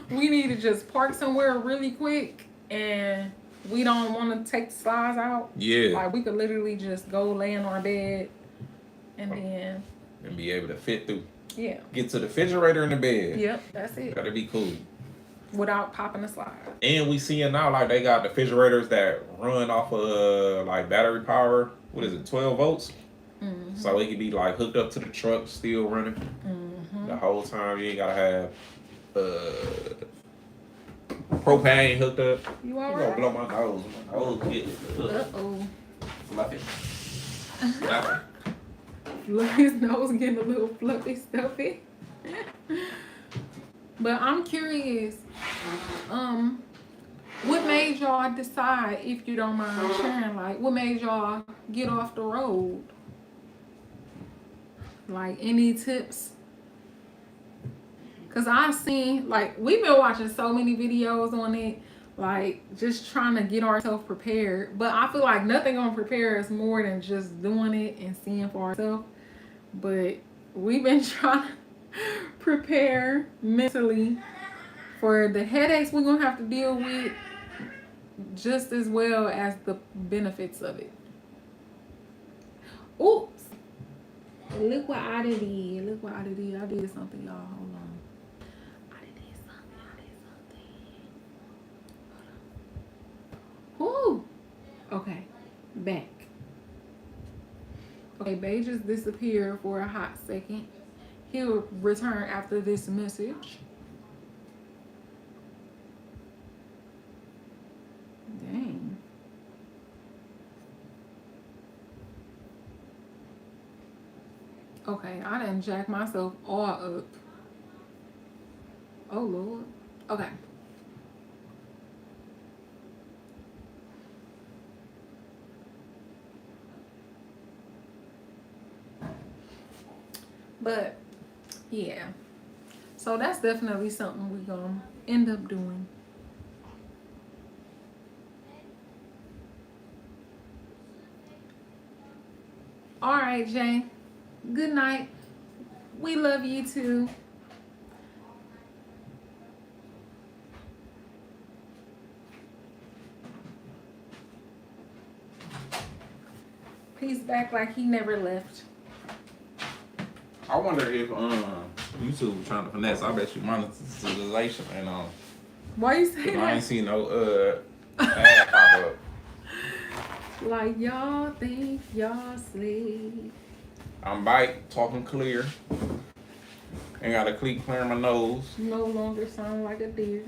we need to just park somewhere really quick and we don't want to take the slides out, Yeah. like we could literally just go lay in our bed and then, And be able to fit through. yeah. Get to the refrigerator in the bed. Yep, that's it. That'd be cool. Without popping the slide. And we seeing now like they got refrigerators that run off of like battery power. What is it, 12 volts? So it could be like hooked up to the truck, still running the whole time. You ain't gotta have propane hooked up. You You alright? gonna blow my nose. My nose get Uh-oh. fluffy. Fluffy. Look, his nose getting a little fluffy, stuffy. But I'm curious, what made y'all decide, if you don't mind sharing, like, what made y'all get off the road? Like, any tips? Because I seen, like, we've been watching so many videos on it, like, just trying to get ourselves prepared. But I feel like nothing gonna prepare us more than just doing it and seeing for ourselves. But we've been trying to prepare mentally for the headaches we're gonna have to deal with, just as well as the benefits of it. Oops. Look what I did. Look what I did. I did something, y'all. Hold on. I did something. Hold on. Woo. Okay. Back. Okay, Bay just disappeared for a hot second. He'll return after this message. Dang. Okay, I done jack myself all up. Oh, Lord. Okay. But, yeah. So that's definitely something we're going to end up doing. All right, Jay. Good night. We love you too. He's back like he never left. I wonder if YouTube was trying to finesse. I bet you monetization and Why you say I ain't that? seen no ad pop up. Like y'all think y'all sleep. I'm back, talking clear. Ain't got a cleat clearing my nose. No longer sound like a deer.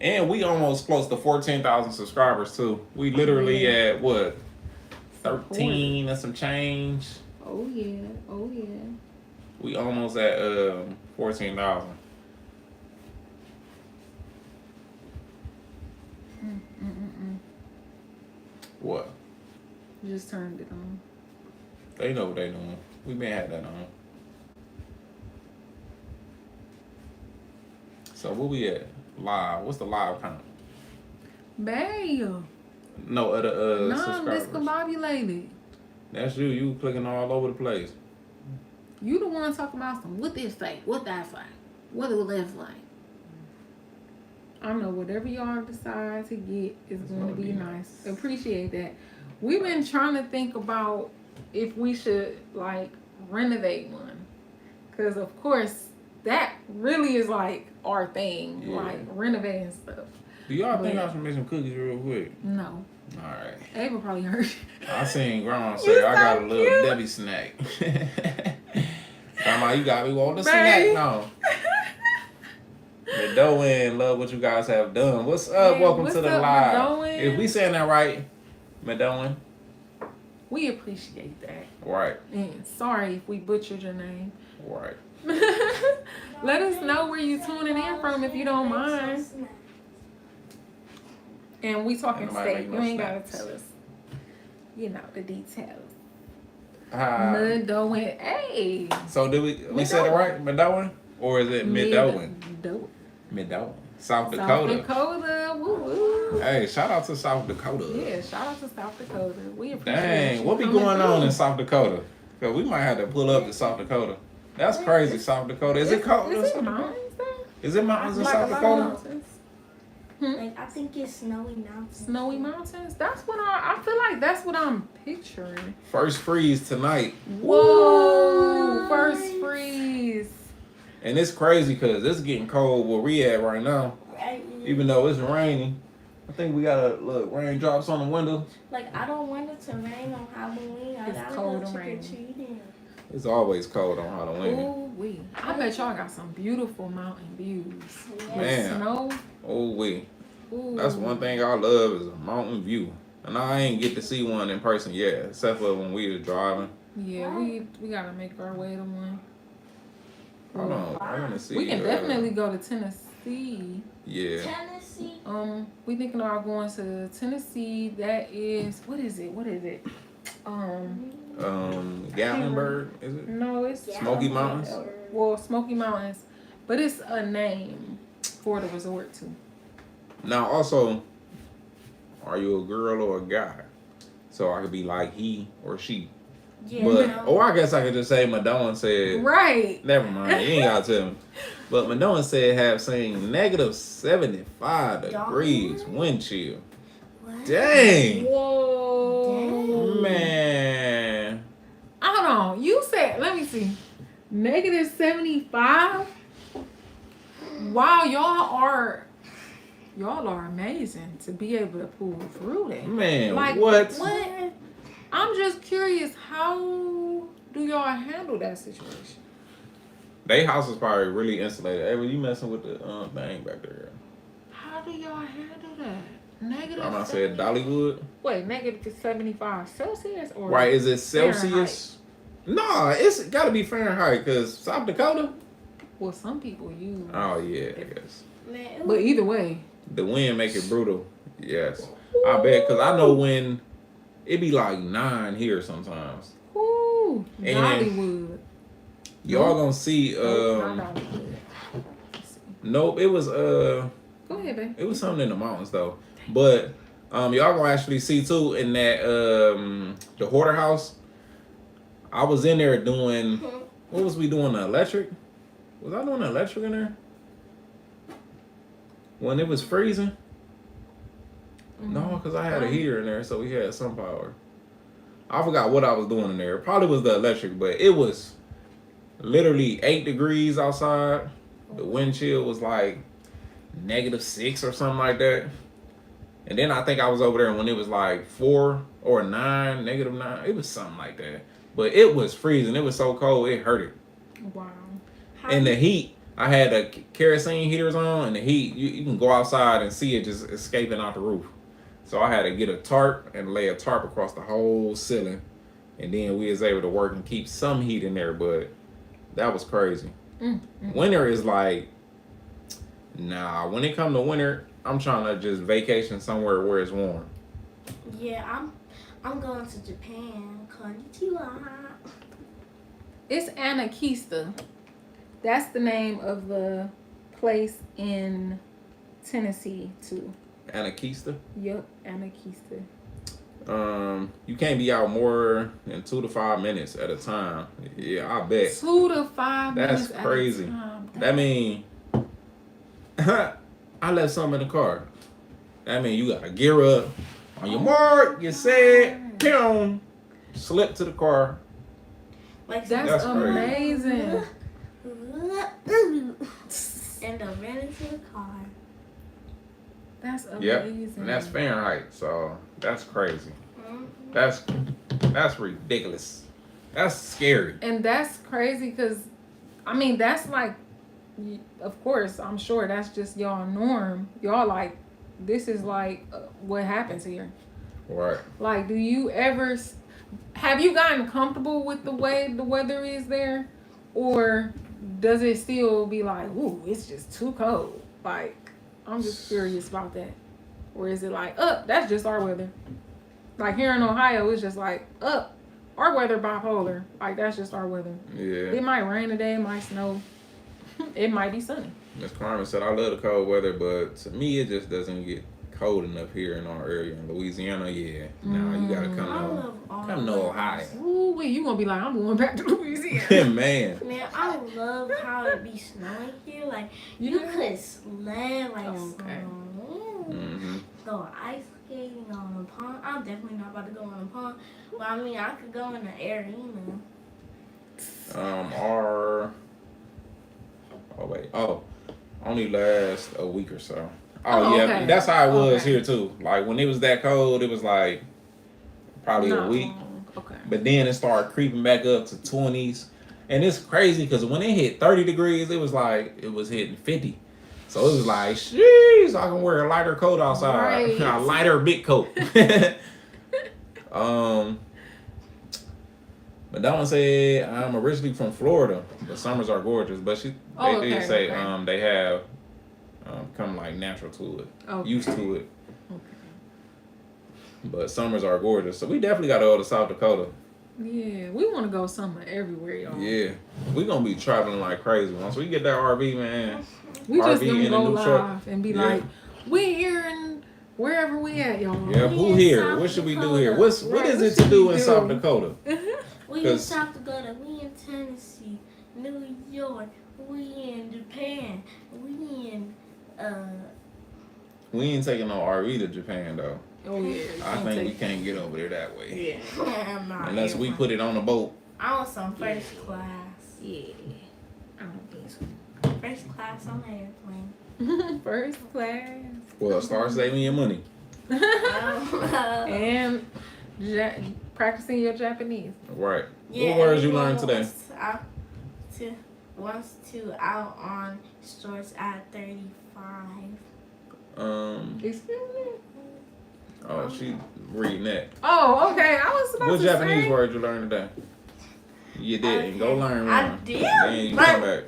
And we almost close to 14,000 subscribers too. We literally at what? 13 and some change. Oh yeah. Oh yeah. We almost at 14,000. What? Just turned it on. They know what they doing. We been had that on. So where we at? Live. What's the live count? Babe. No other subscribers. Non-discombobulated. That's you. You clicking all over the place. You the one talking about some what this say, what that say, what it live like. I know whatever y'all decide to get is going to be nice. Appreciate that. We've been trying to think about if we should like renovate one, because of course that really is like our thing, like renovating stuff. Do y'all think I should make some cookies real quick? No. All right. Ava probably heard you. I seen Grandma say I got a little Debbie snack. Grandma, you got me wanting a snack now. Medowan, love what you guys have done. What's up? Hey, Welcome what's to the up, live. Medowan? If we saying that right, Medowan. We appreciate that. Right. And sorry if we butchered your name. Right. Let us know where you tuning in from if you don't mind. And we talking steak. You ain't gotta tell us, you know, the details. Medowan. Hey. So did we said it right? Medowan? Or is it Medowan? Medowan. South Dakota. South Dakota. Woo woo. Hey, shout out to South Dakota. Yeah, shout out to South Dakota. We appreciate Dang, you what be coming going on through. in South Dakota? Cause we might have to pull up to South Dakota. That's crazy, South Dakota. Is it cold? Is it mountains there? Is it mountains in Like South a lot of Dakota? mountains. Like, I think it's snowy mountains. Snowy mountains? That's what I feel like that's what I'm picturing. First freeze tonight. Whoa! First freeze. And it's crazy because it's getting cold where we at right now. Even though it's raining. I think we gotta look raindrops on the window. Like, I don't want it to rain on Halloween. I It's gotta cold go and trick or rainy. treating. It's always cold on Halloween. Ooh wee! I bet y'all got some beautiful mountain views. With Man. snow. Oh wee. Ooh. That's one thing I love is a mountain view. And I ain't get to see one in person yet, except for when we was driving. Yeah, we gotta make our way to one. Hold on, I wanna see. We can definitely go to Tennessee. Yeah. Tennessee. We thinking about going to Tennessee. That is what is it? Gatlinburg, is it? No, it's Smoky Mountains? Well, Smoky Mountains, but it's a name for the resort too. Now, also, are you a girl or a guy? So I could be like he or she. Yeah, But no. or I guess I could just say Madonna said. Right. Never mind, you ain't gotta tell me. But Madonna said have seen negative 75 degrees wind chill. What? Dang, Whoa. man. Hold on. You said, let me see. Negative 75? Wow, y'all are amazing to be able to pull through that. Man, Like, what? What? I'm just curious, how do y'all handle that situation? They house is probably really insulated. Hey, were you messing with the thing back there? How do y'all handle that? Negative I said 70 Dollywood. Wait, negative 75 Celsius or Right, is it Celsius? No, it's gotta be Fahrenheit because South Dakota. Well, some people use. Oh yeah, I guess. Man, But either way. The wind make it brutal. Yes, I bet because I know when it be like 9 here sometimes. Woo, And Dollywood. Y'all gonna see. Nope, not Dollywood. Nope, it was Go ahead, babe. it was something in the mountains though. But y'all gonna actually see too in that the hoarder house. I was in there doing. What was we doing? The electric? Was I doing the electric in there? When it was freezing? No, because I had a heater in there, so we had some power. I forgot what I was doing in there. It probably was the electric, but it was literally 8 degrees outside. The wind chill was like negative 6 or something like that. And then I think I was over there when it was like 4 or 9, negative 9. It was something like that. But it was freezing. It was so cold, it hurted. Wow. And the heat, I had the kerosene heaters on, and the heat, you can go outside and see it just escaping out the roof. So I had to get a tarp and lay a tarp across the whole ceiling. And then we was able to work and keep some heat in there, but that was crazy. Winter is like, nah, when it come to winter, I'm trying to just vacation somewhere where it's warm. Yeah, I'm going to Japan. Konnichiwa. It's Anakista. That's the name of the place in Tennessee too. Anakista. Yep, Anakista. You can't be out more than 2 to 5 minutes at a time. Yeah, I bet. 2 to 5 minutes. That's crazy. At a time. That mean I left something in the car. That mean you gotta gear up. On your mark, you said, pew, slip to the car. Like That's crazy. amazing. and then ran into the car. That's Yep, amazing. and that's Fahrenheit, so that's crazy. Mm-hmm. That's ridiculous. That's scary. And that's crazy because, I mean, that's like, of course, I'm sure that's just y'all norm. Y'all like, this is like what happens here. Right. Like, do you ever, have you gotten comfortable with the way the weather is there? Or does it still be like, ooh, it's just too cold? Like, I'm just curious about that. Or is it like, that's just our weather? Like here in Ohio, it's just like, our weather bipolar. Like that's just our weather. Yeah. It might rain today, it might snow. It might be sunny. Miss Carmen said, I love the cold weather, but to me, it just doesn't get cold enough here in our area. In Louisiana, yeah. Nah, you gotta come to Ohio. Ooh, wait, you gonna be like, I'm going back to Louisiana. Man. Man, I love how it be snowing here. Like you could sled like Okay. Mm-hmm. go ice skating on a pond. I'm definitely not about to go on a pond. But I mean, I could go in the arena. Only last a week or so. Oh, yeah, okay. that's how it was Okay. here too. Like when it was that cold, it was like probably a Not week. long. Okay. But then it started creeping back up to 20s. And it's crazy because when it hit 30 degrees, it was like it was hitting 50. So it was like, sheesh, I can wear a lighter coat outside. Right. A lighter big coat. But that one said, I'm originally from Florida. The summers are gorgeous. But they did say they have come like natural to it. Okay. Used to it. Okay. But summers are gorgeous. So we definitely got to go to South Dakota. Yeah, we want to go somewhere everywhere, y'all. Yeah, we gonna be traveling like crazy once we get that RV, man. We just RV gonna in a go new live truck. and be Yeah. like, we here and wherever we at, y'all. Yeah, We who in here? South What should we do Dakota. here? What Right, is what it to should do we in do? South Dakota? We in 'Cause- South Dakota. We in Tennessee, New York. We in Japan. We in We ain't taking no RV to Japan though. Oh yeah. I think we can't get over there that way Yeah. I'm not unless we put it on a boat. I want some first class. Yeah. I don't think so. First class on the airplane. First class. Well, start saving your money. And practicing your Japanese. Right. Yeah, What words you everyone learned today? wants to out on stores at 35. Excuse me? Oh, she reading that. Oh, okay. I was about What to Japanese say. word you learned today? You didn't. Go learn one. I did, Then you but- come back.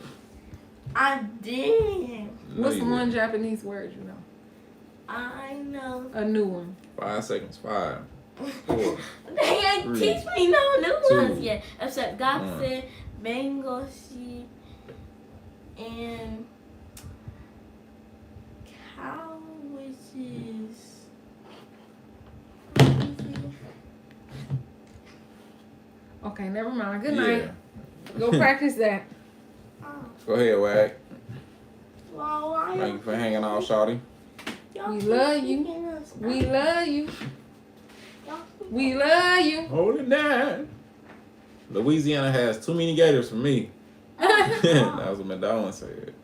I did. No, What's you the one didn't. Japanese word you know? I know. A new one. 5 seconds. 5, 4. They ain't 3, teach me no new 2, ones yet. Except 1. Gakse, Bengoshi, and cow, which is. Okay, never mind. Good Yeah. night. Go practice that. Oh, Go ahead, Wag. well, why Thank you for hanging out, shawty. y'all We keep love you. picking us We up? love you. Y'all keep- We love you. Hold it down. Louisiana has too many gators for me. That was what McDonald said.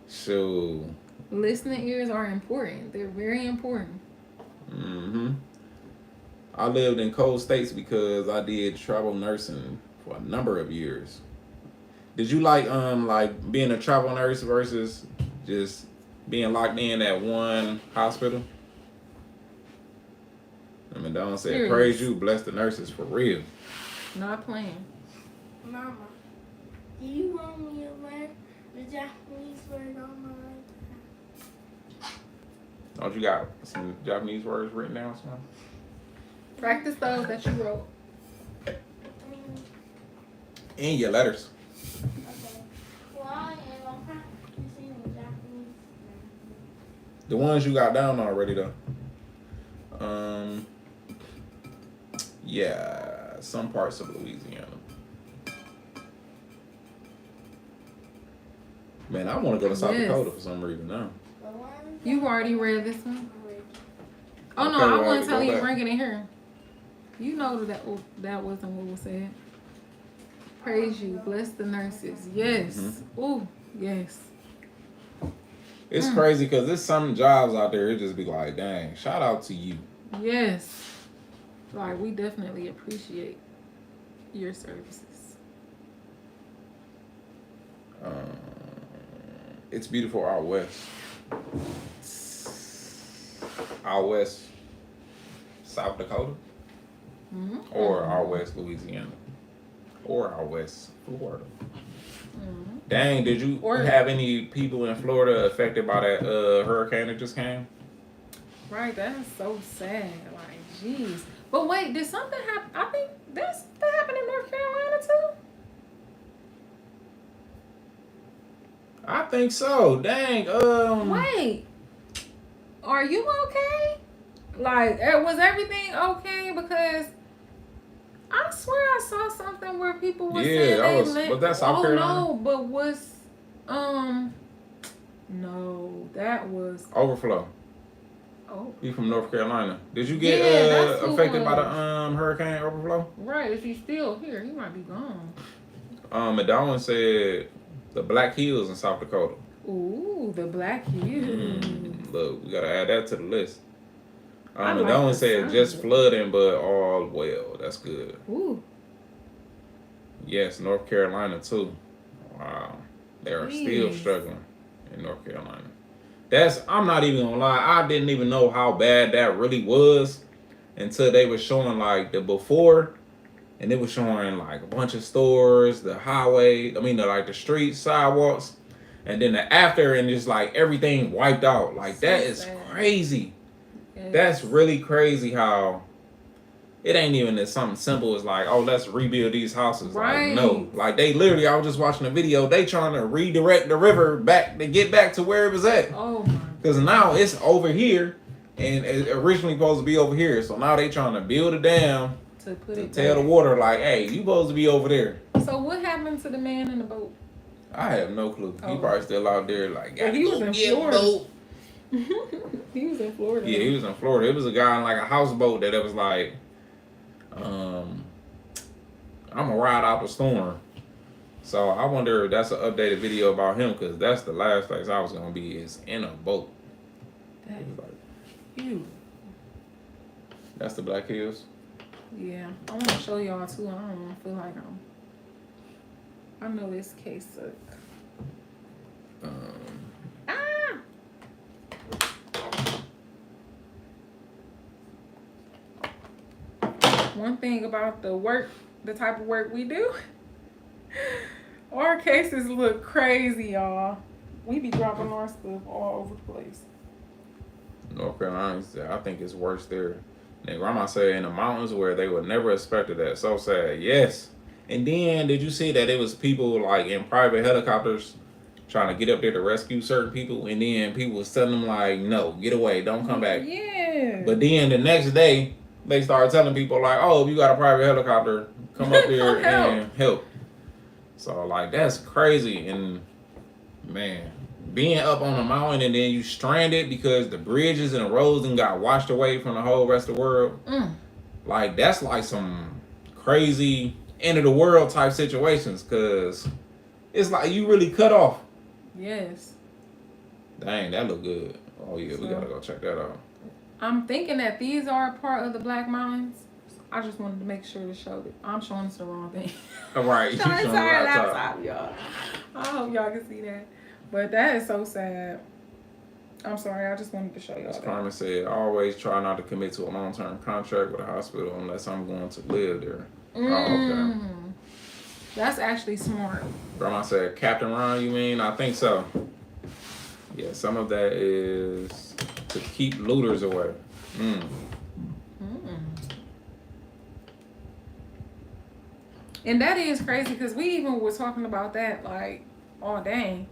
So, Listening ears are important. They're very important. I lived in cold states because I did travel nursing for a number of years. Did you like being a travel nurse versus just being locked in at one hospital? I mean, Don said, Serious. praise you, bless the nurses for real. Not playing. Mama, do you want me to learn the Japanese word on my Don't you got some Japanese words written down, son? Practice those that you wrote. In your letters. Okay. Well, I am practicing the Japanese. The ones you got down already, though. Yeah, some parts of Louisiana. Man, I want to go to South Yes. Dakota for some reason now. The one You've already read this one? Oh no, Okay, I well, wasn't go telling you back. bring it in here. You know that wasn't what was said. Praise you, bless the nurses. Yes. Ooh, yes. It's crazy because there's some jobs out there, it just be like, dang, shout out to you. Yes. Like we definitely appreciate your services. It's beautiful out west. Out west, South Dakota, Mm-hmm. or out west, Louisiana, or out west, Florida. Mm-hmm. Dang, did you Or- have any people in Florida affected by that hurricane that just came? Right, that's so sad. Like, jeez. But wait, did something happen? I think that happened in North Carolina too. I think so. Dang. Wait, are you okay? Like, was everything okay? Because I swear I saw something where people were Yeah, saying that they was- lit. was that South Carolina? No, but no, that was. Overflow. Oh, He from North Carolina. Did you get Yeah, that's who affected by the was. hurricane overflow? right. If he's still here, he might be gone. McDonald said the Black Hills in South Dakota. Ooh, the black hue. Look, we gotta add that to the list. I That like one the said sound just of it. flooding, but all well. That's good. Ooh. Yes, North Carolina too. Wow, they are still Jeez. struggling in North Carolina. I'm not even gonna lie. I didn't even know how bad that really was until they were showing like the before, and it was showing like a bunch of stores, the highway. I mean, the streets, sidewalks, and then the after, and just like everything wiped out. Like So that is sad. crazy. Yes. That's really crazy how it ain't even as something simple as like, oh, let's rebuild these houses. Right. Like, no. Like, they literally, I was just watching a video, they trying to redirect the river back to get back to where it was at. Oh my. Because now it's over here, and it originally supposed to be over here. So now they trying to build a dam To put to it tell the back. water, like, hey, you supposed to be over there. So what happened to the man in the boat? I have no clue. Oh. He probably still out there, like, Well, gotta he was go in get a Florida. boat. He was in Florida. Yeah, he was in Florida. It was a guy in like a houseboat that it was like, I'm gonna ride out the storm. So I wonder if that's an updated video about him, because that's the last place I was gonna be is in a boat. That, It was like, ew. that's the Black Hills. Yeah, I want to show y'all too. I don't want to feel like I know this case suck. Ah! One thing about the type of work we do, our cases look crazy, y'all. We be dropping our stuff all over the place. North Carolina, I think it's worse there. And grandma said in the mountains where they would never expected that. So sad. Yes. And then did you see that it was people like in private helicopters trying to get up there to rescue certain people, and then people was telling them like, no, get away, don't come back. Yeah. But then the next day they started telling people like, oh, if you got a private helicopter, come up here and help. So like that's crazy. And man, being up on a mountain and then you stranded because the bridges and the roads and got washed away from the whole rest of the world. Like that's like some crazy end of the world type situations, because it's like you really cut off. Yes. Dang, that look good. Oh yeah, we gotta go check that out. I'm thinking that these are a part of the Black Mountains. I just wanted to make sure to show it. I'm showing us the wrong thing. All right, you Showing showing us our the laptop. laptop, y'all. I hope y'all can see that. But that is so sad. I'm sorry, I just wanted to show y'all As that. Carmen said, always try not to commit to a long-term contract with a hospital unless I'm going to live there. Oh, okay. That's actually smart. Grandma said, Captain Ron, you mean? I think so. Yeah, some of that is to keep looters away. And that is crazy, because we even were talking about that, like, oh dang,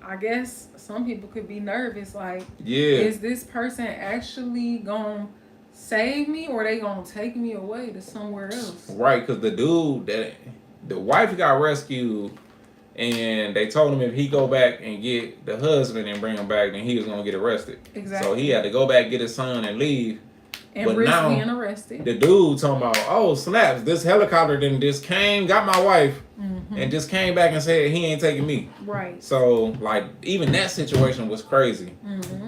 I guess some people could be nervous, like, Yeah. is this person actually gonna save me, or they gonna take me away to somewhere else? Right, because the wife got rescued, and they told him if he go back and get the husband and bring him back, then he was gonna get arrested. Exactly. So he had to go back, get his son, and leave. And But risk now, being arrested. the dude talking about, oh snaps, this helicopter then just came, got my wife, and just came back and said he ain't taking me. Right. So like even that situation was crazy.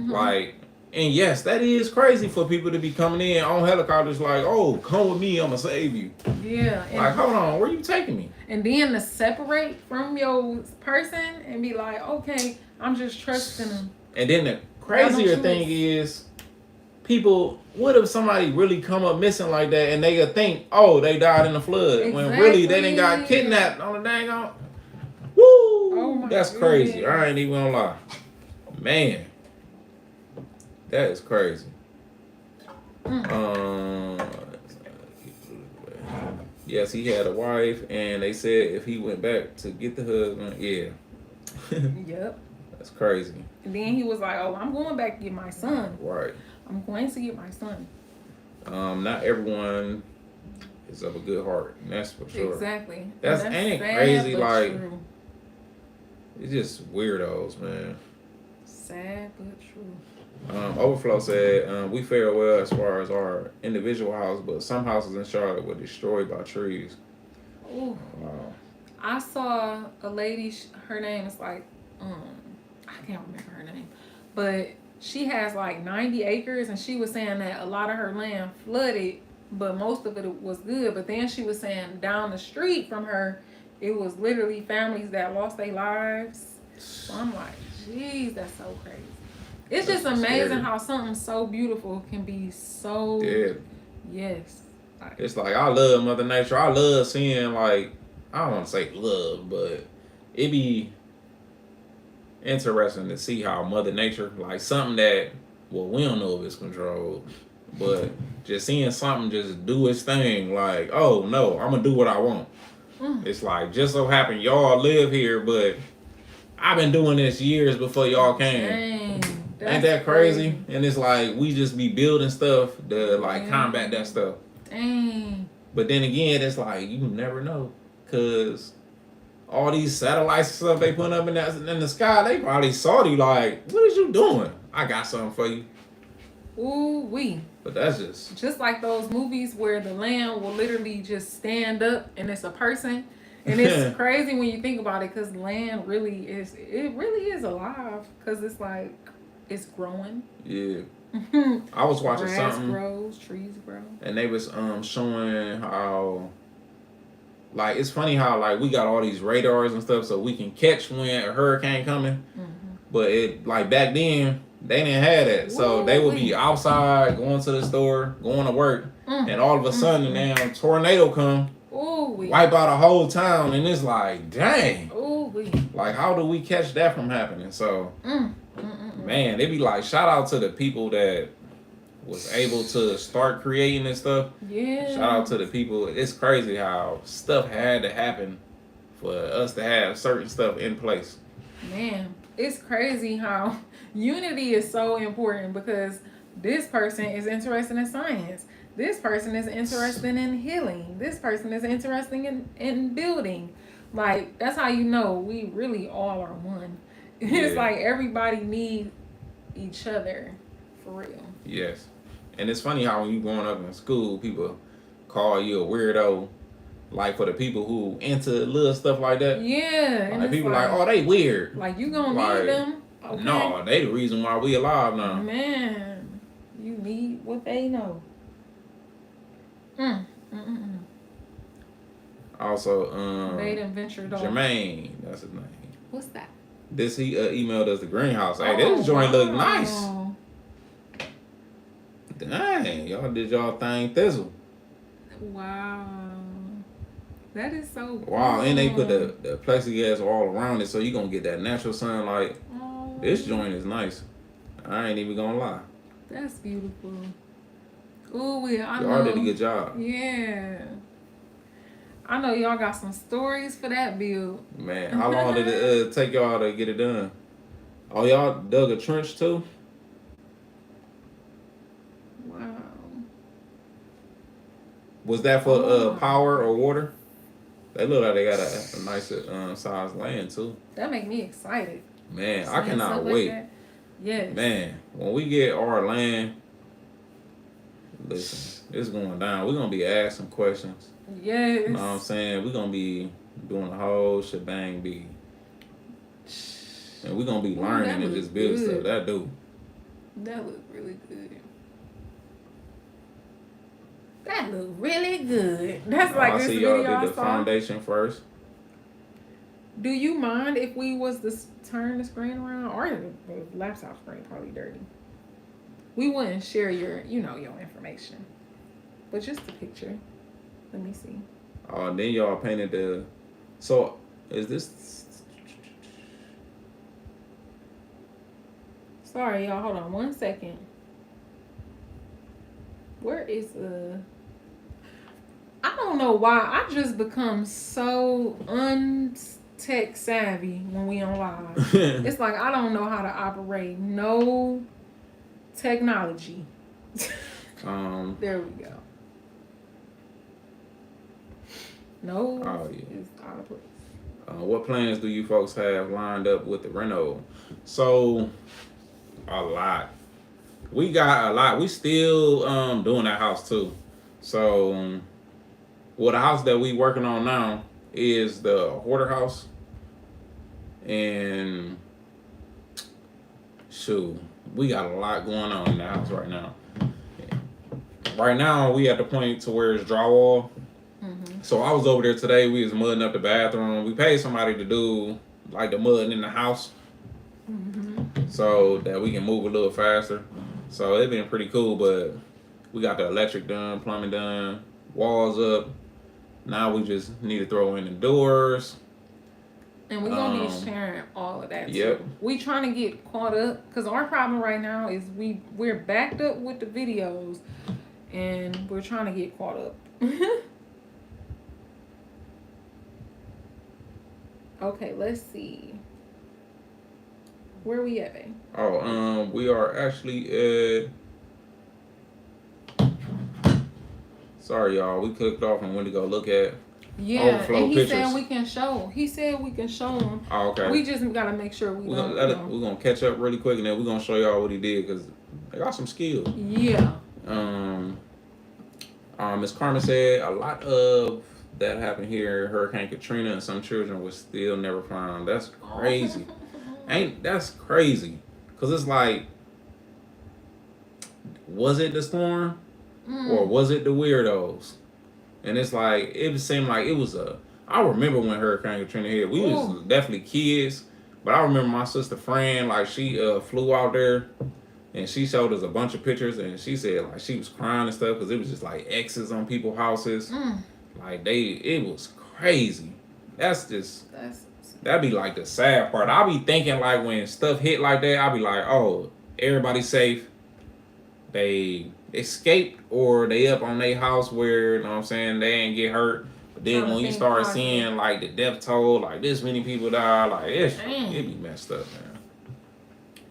Like, and yes, that is crazy for people to be coming in on helicopters like, oh, come with me, I'ma save you. Yeah. And, Like, hold on, where you taking me? and then to separate from your person and be like, okay, I'm just trusting them. And then the crazier thing is, people, what if somebody really come up missing like that and they could think, oh, they died in the flood, when really they done got kidnapped on the dang on. Woo! Oh my That's crazy. goodness. I ain't even gonna lie. Man. That is crazy. Yes, he had a wife, and they said if he went back to get the husband, yeah. Yep. That's crazy. And then he was like, oh, I'm going back to get my son. Right. I'm going to get my son. Not everyone is of a good heart, and that's for sure. Exactly. That's And ain't it sad, crazy, but like true. it's just weirdos, man. Sad but true. Overflow said, we fare well as far as our individual house, but some houses in Charlotte were destroyed by trees. Ooh. Wow. I saw a lady, her name is like I can't remember her name, but she has like 90 acres, and she was saying that a lot of her land flooded, but most of it was good. But then she was saying down the street from her, it was literally families that lost their lives. So I'm like, geez, that's so crazy. It's just amazing scary. how something so beautiful can be so. Yeah. Yes. It's like, I love Mother Nature. I love seeing, like, I don't want to say love, but it be interesting to see how Mother Nature, like something that, well, we don't know if it's controlled, but just seeing something just do its thing, like, oh no, I'm gonna do what I want. It's like, just so happen y'all live here, but I've been doing this years before y'all came. Dang, Ain't that crazy? And it's like, we just be building stuff to like combat that stuff. Dang. But then again, it's like, you never know, cause all these satellites and stuff they put up in the sky, they probably saw you like, what is you doing? I got something for you. Ooh wee. But that's just like those movies where the land will literally just stand up and it's a person. And it's crazy when you think about it, because land really is alive, because it's like, it's growing. Yeah. I was watching Grass something. grows, trees grow. And they was showing how, like, it's funny how, like, we got all these radars and stuff so we can catch when a hurricane coming. But it, like, back then, they didn't have that. So they would be outside, going to the store, going to work, and all of a sudden, damn tornado come, wipe out a whole town, and it's like, dang. Like, how do we catch that from happening? So, man, they be like, shout out to the people that was able to start creating this stuff. Yeah. Shout out to the people. It's crazy how stuff had to happen for us to have certain stuff in place. Man, it's crazy how unity is so important, because this person is interested in science. This person is interested in healing. This person is interested in building. Like, that's how you know we really all are one. It's like everybody needs each other, for real. Yes. And it's funny how when you growing up in school, people call you a weirdo. Like, for the people who into little stuff like that. Yeah. Like, people like, oh, they weird. Like, you gonna need them. Okay. No, they the reason why we alive now. Man, you need what they know. Also, they done ventured off. Jermaine, that's his name. What's that? This, he emailed us the greenhouse. Hey, this joint look nice. Dang, y'all did y'all thing thizzle. Wow. That is so cool. Wow, and they put the plexiglass all around it, so you gonna get that natural sunlight. Oh, This joint is nice. I ain't even gonna lie. that's beautiful. Ooh, I know. Y'all did a good job. Yeah. I know y'all got some stories for that build. Man, how long did it take y'all to get it done? Oh, y'all dug a trench too? Wow. Was that for power or water? They look like they got a nice sized land too. That make me excited. Man, I cannot wait. Like yes. Man, when we get our land, listen, it's going down. We're gonna be asking questions. Yes. You know what I'm saying? We're gonna be doing the whole shebang be. And we're gonna be learning and just build stuff. That do. That look really good. That look really good. That's like this see video y'all I did the saw. foundation first. Do you mind if we was to turn the screen around? Or the laptop screen probably dirty. We wouldn't share your information. But just the picture. Let me see. Oh, and then y'all painted the. So, is this? Sorry, y'all. Hold on 1 second. Where is I don't know why. I just become so untech savvy when we on live. It's like I don't know how to operate no technology. There we go. No. Oh, yeah. It's out of place. What plans do you folks have lined up with the reno? So, a lot. We got a lot. We still doing that house too. So, well, the house that we working on now is the hoarder house, and shoot, we got a lot going on in the house right now. Right now, we at the point to where it's drywall. So I was over there today. We was mudding up the bathroom. We paid somebody to do like the mudding in the house, so that we can move a little faster. So it's been pretty cool. But we got the electric done, plumbing done, walls up. Now we just need to throw in the doors. And we're gonna be sharing all of that Yep. too. We trying to get caught up because our problem right now is we're backed up with the videos, and we're trying to get caught up. Okay, let's see. Where we at, babe? Oh, we are actually at. Sorry, y'all. We clicked off and went to go look at. Yeah, Overflow and he pictures. said we can show. He said we can show them. Oh, okay. We just gotta make sure We're gonna catch up really quick, and then we're gonna show y'all what he did because they got some skills. Yeah. Miss Carmen said a lot of that happened here. Hurricane Katrina, and some children was still never found. That's crazy. That's crazy? Cause it's like, was it the storm or was it the weirdos? And it's like it seemed like it was a. I remember when Hurricane Katrina hit. We was definitely kids, but I remember my sister friend, like she flew out there, and she showed us a bunch of pictures, and she said like she was crying and stuff because it was just like X's on people's houses. Like it was crazy. That'd be like the sad part. I be thinking like when stuff hit like that, I be like, oh, everybody's safe. They escaped or they up on their house where, you know what I'm saying, they ain't get hurt. But then when you start seeing like the death toll, like this many people die, like it be messed up, man.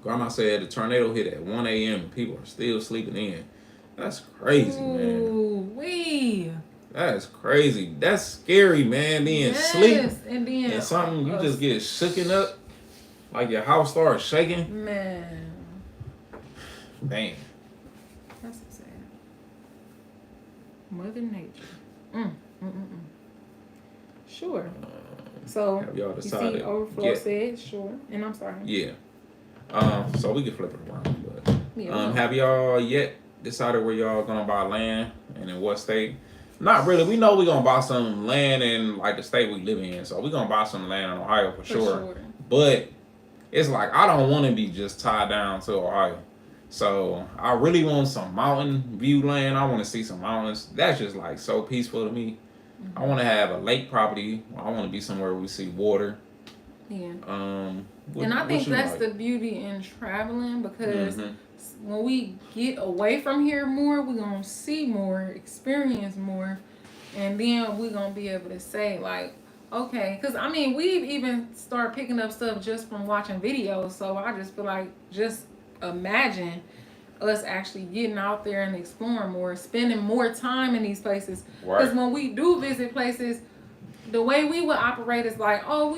Grandma said the tornado hit at 1 a.m. and people are still sleeping in. That's crazy, man. That's crazy. That's scary, man. Then sleep and something you just get shooken up, like your house starts shaking. Man. Damn. That's so sad. Mother Nature. Sure. So Have y'all you decided? see, Overflow said sure, and I'm sorry. Yeah. So we can flip it around, but Yeah, have y'all yet decided where y'all gonna buy land and in what state? Not really. We know we're gonna buy some land in like the state we live in, so we're gonna buy some land in Ohio for sure. But it's like I don't want to be just tied down to Ohio. So I really want some mountain view land. I want to see some mountains. That's just like so peaceful to me. I want to have a lake property. I want to be somewhere where we see water. Yeah. And I think that's the beauty in traveling because when we get away from here more, we're going to see more, experience more, and then we're going to be able to say, like, okay, because, I mean, we've even started picking up stuff just from watching videos, so I just feel like just imagine us actually getting out there and exploring more, spending more time in these places. Because when we do visit places, the way we would operate is like, oh,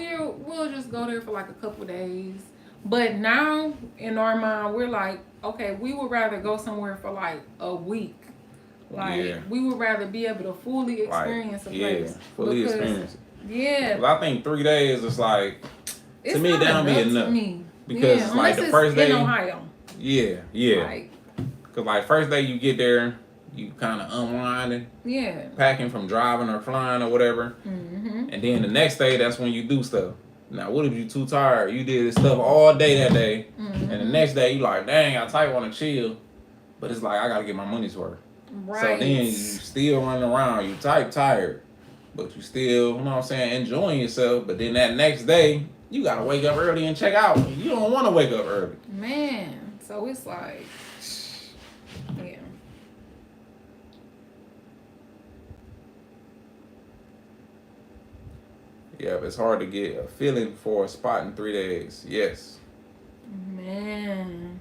we'll just go there for like a couple days. But now in our mind, we're like, okay, we would rather go somewhere for like a week. Like we would rather be able to fully experience a place. Yeah, fully experience it. Yeah. Well, I think 3 days is like, to me, that don't be enough. To me. Because yeah, like the first day in Ohio. Yeah. Cause like first day you get there, you kind of unwinding, packing from driving or flying or whatever, and then the next day that's when you do stuff. Now what if you too tired? You did this stuff all day that day, and the next day you like, dang, I tight want to chill, but it's like I gotta get my money's worth. Right. So then you still running around, you tired, but you still, you know what I'm saying, enjoying yourself. But then that next day you gotta wake up early and check out. You don't want to wake up early. Man, so it's like, yeah. Yeah, it's hard to get a feeling for a spot in 3 days. Yes. Man.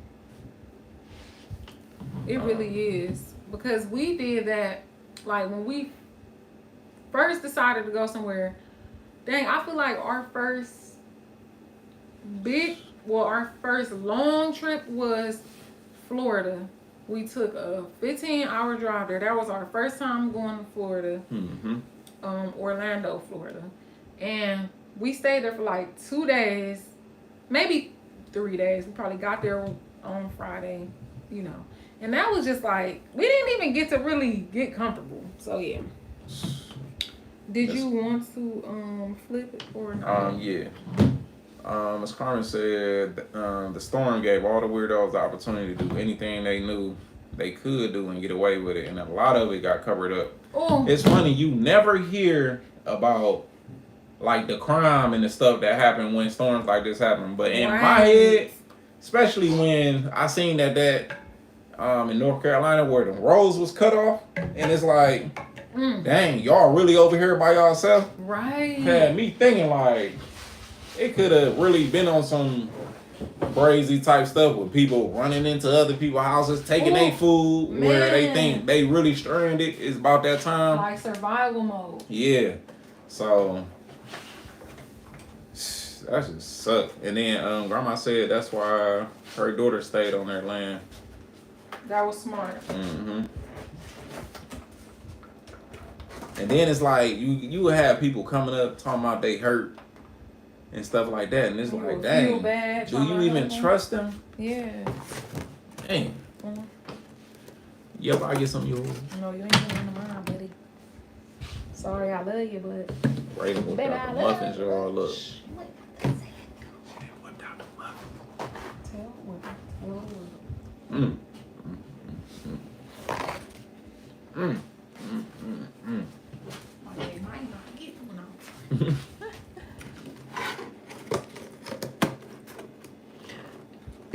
It really is. Because we did that, like, when we first decided to go somewhere, dang, I feel like our first our first long trip was Florida. We took a 15-hour drive there. That was our first time going to Florida. Orlando, Florida. And we stayed there for like 2 days, maybe 3 days. We probably got there on Friday, you know. And that was just like, we didn't even get to really get comfortable. So yeah. Did you want to flip it or not? Yeah. As Carmen said, the storm gave all the weirdos the opportunity to do anything they knew they could do and get away with it, and a lot of it got covered up. Oh. It's funny, you never hear about like the crime and the stuff that happened when storms like this happen, but in my head, especially when I seen that in North Carolina where the roads was cut off, and it's like, dang, y'all really over here by yourself? Right. Had me thinking like it could have really been on some crazy type stuff with people running into other people's houses, taking their food, where they think they really stranded. It's about that time. Like survival mode. Yeah. So that just sucked. And then grandma said that's why her daughter stayed on their land. That was smart. Mm-hmm. And then it's like you would have people coming up talking about they hurt and stuff like that, and it's like, dang, do you even trust them? Yeah. Dang. Yep, I get some of yours. No, you ain't getting mine, buddy. Sorry, I love you, but Raven whipped out the muffins, y'all. Look.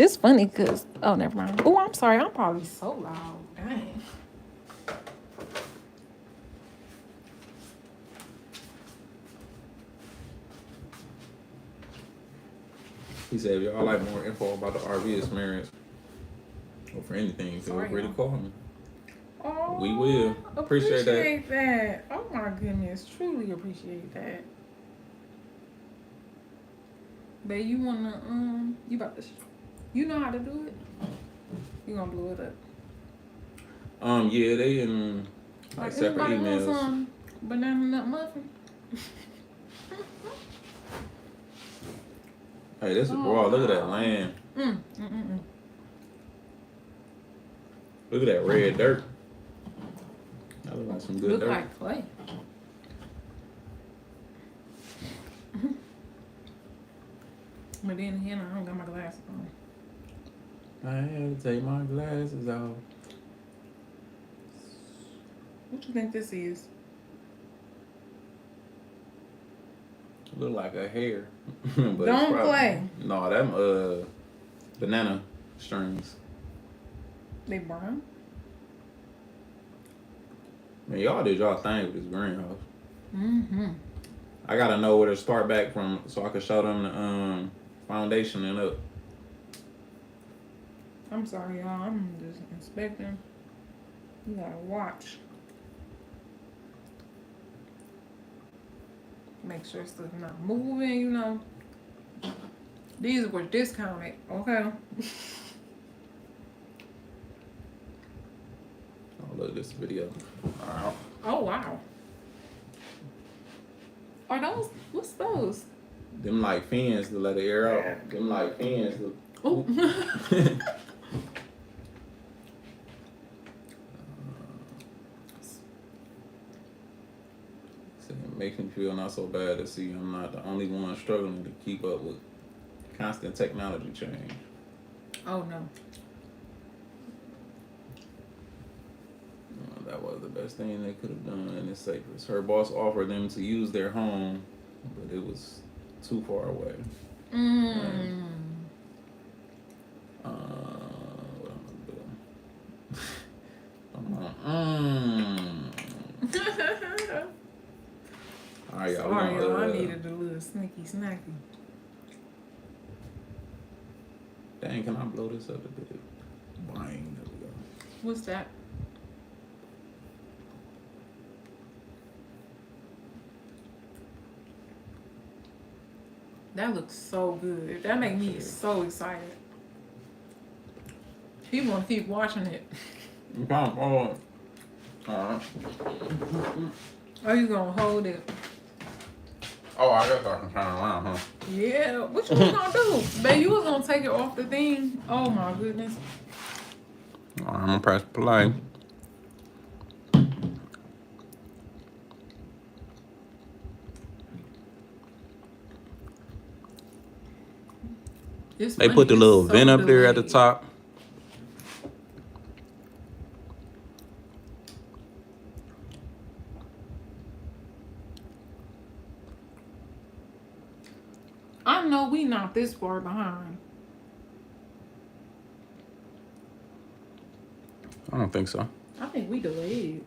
It's funny because, oh, never mind. Oh, I'm sorry. I'm probably so loud. Dang. He said, if y'all like more info about the RV experience or for anything, feel free to call me. Oh, We will. Appreciate that. Oh my goodness. Truly appreciate that. Babe, you wanna, you about to, you know how to do it? You gonna blow it up? Yeah, they in like separate emails. Want some banana nut muffin? Hey, this is broad. Look at that land. Look at that red dirt. That look like some good dirt. Look like clay. But then again, I don't got my glasses on. I had to take my glasses off. What you think this is? Look like a hair. But don't play. No, them banana strings. They brown? Man, y'all did y'all thing with this greenhouse. Mm-hmm. I gotta know where to start back from so I can show them the foundation and up. I'm sorry, y'all. I'm just inspecting. You gotta watch. Make sure stuff not moving, you know. These were discounted, okay? Oh, look at this video. Wow. Oh, wow. Are those, what's those? Them like fins to let the air out. Them like fins to... Oh. It makes me feel not so bad to see I'm not the only one struggling to keep up with constant technology change. Oh, no. That was the best thing they could have done, and it's safest. Her boss offered them to use their home, but it was too far away. What I'm gonna do? All right, y'all. Sorry, y'all. I needed a little sneaky snacky. Dang, can I blow this up a bit? Bang, there we go. What's that? That looks so good. That makes me so excited. He want to keep watching it. Alright. Oh, you gonna hold it? Oh, I guess I can turn around, huh? Yeah, what you was gonna do? Babe, you was gonna take it off the thing. Oh my goodness. All right, I'm gonna press play. It's They funny, put the it's little so vent up there at the delayed. top. I know we not this far behind. I don't think so. I think we delayed.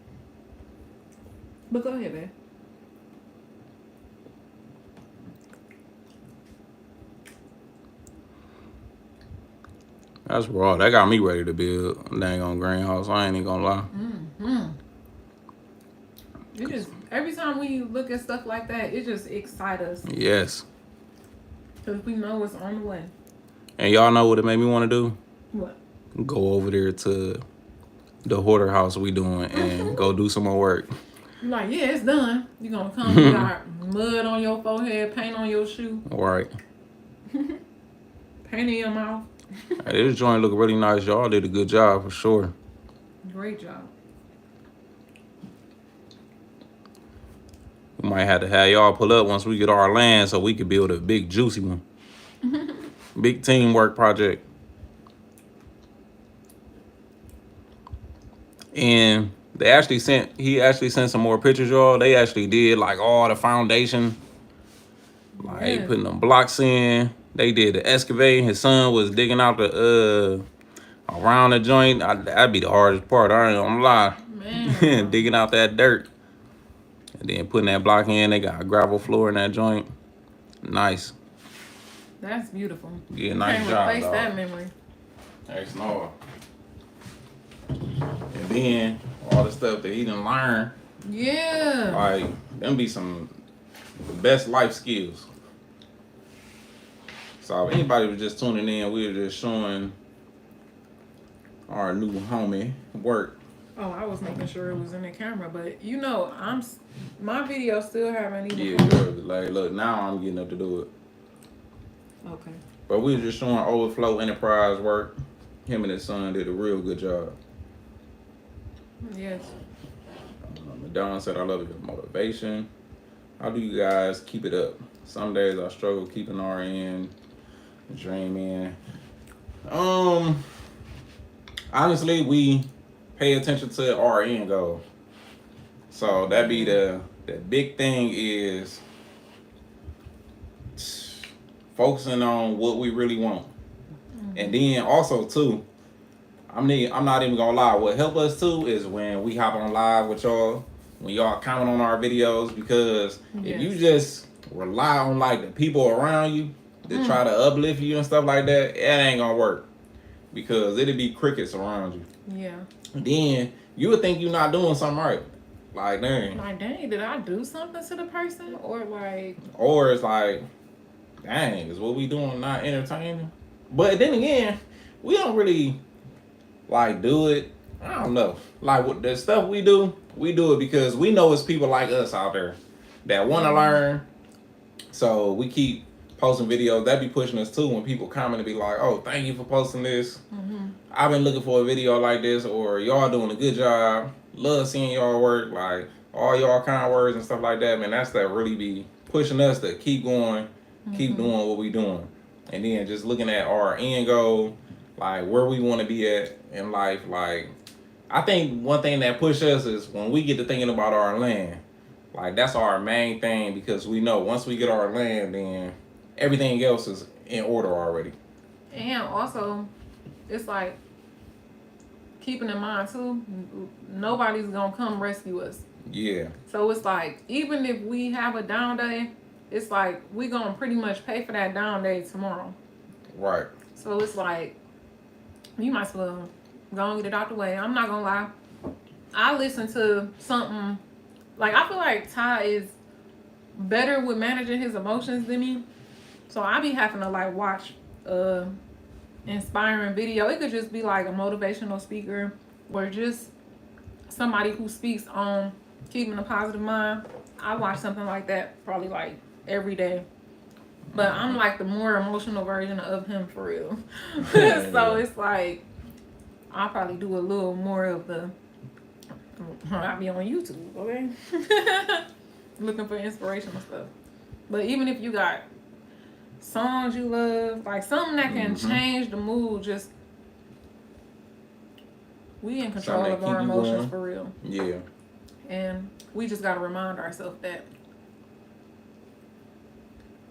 But go ahead, babe. That's raw. That got me ready to build a dang on greenhouse. I ain't even gonna lie. Mm-hmm. It just every time we look at stuff like that, it just excites us Yes. because we know it's on the way. And y'all know what it made me want to do? What? Go over there to the hoarder house we doing and go do some more work. You're like, yeah, it's done. You're gonna come, you got mud on your forehead, paint on your shoe, All right. paint in your mouth. Hey, this joint look really nice. Y'all did a good job for sure. Great job. We might have to have y'all pull up once we get our land so we could build a big juicy one. Big teamwork project. And he actually sent some more pictures, y'all. They actually did like all the foundation. Like Yeah. putting them blocks in. They did the excavating. His son was digging out the around the joint. That'd be the hardest part. I ain't gonna lie. Man. Digging out that dirt. And then putting that block in. They got a gravel floor in that joint. Nice. That's beautiful. Yeah, nice Can't job, replace dog. that memory. Thanks, Noah. And then all the stuff that he done learn, Yeah. like them be some the best life skills. So if anybody was just tuning in, we were just showing our new homie work. Oh, I was making sure it was in the camera, but you know, my video still haven't even. Yeah, good. Like look, now I'm getting up to do it. Okay. But we were just showing Overflow Enterprise work. Him and his son did a real good job. Yes. Madonna said, I love your motivation. How do you guys keep it up? Some days I struggle keeping RN, dream in. Honestly, we pay attention to our end goal. So that be the big thing is focusing on what we really want. And then also too, I'm not even gonna lie, what help us too is when we hop on live with y'all, when y'all comment on our videos, because if you just rely on like the people around you to try to uplift you and stuff like that, it ain't gonna work. Because it'll be crickets around you. Yeah. Then you would think you're not doing something right. Like, dang. Like, dang, did I do something to the person? Or like... Or it's like, dang, is what we doing not entertaining? But then again, we don't really like do it. I don't know. Like with the stuff we do it because we know it's people like us out there that want to learn. So we keep posting videos. That be pushing us too when people comment and be like, oh, thank you for posting this. I've been looking for a video like this, or y'all doing a good job. Love seeing y'all work. Like all y'all kind words and stuff like that, man. That's that really be pushing us to keep going, keep doing what we doing. And then just looking at our end goal, like where we want to be at in life. Like I think one thing that pushes us is when we get to thinking about our land. Like that's our main thing, because we know once we get our land, then everything else is in order already. And also, it's like keeping in mind too, nobody's gonna come rescue us. Yeah. So it's like, even if we have a down day, it's like we gonna pretty much pay for that down day tomorrow. Right. So it's like, you might as well go and get it out the way. I'm not gonna lie. I listen to something, like I feel like Ty is better with managing his emotions than me. So I be having to like watch inspiring video. It could just be like a motivational speaker or just somebody who speaks on keeping a positive mind. I watch something like that probably like every day. But I'm like the more emotional version of him for real. So it's like I'll probably do a little more of the I'll be on YouTube, okay? Looking for inspirational stuff. But even if you got songs you love, like something that can change the mood, just we in control of our emotions for real. Yeah. And we just gotta remind ourselves that.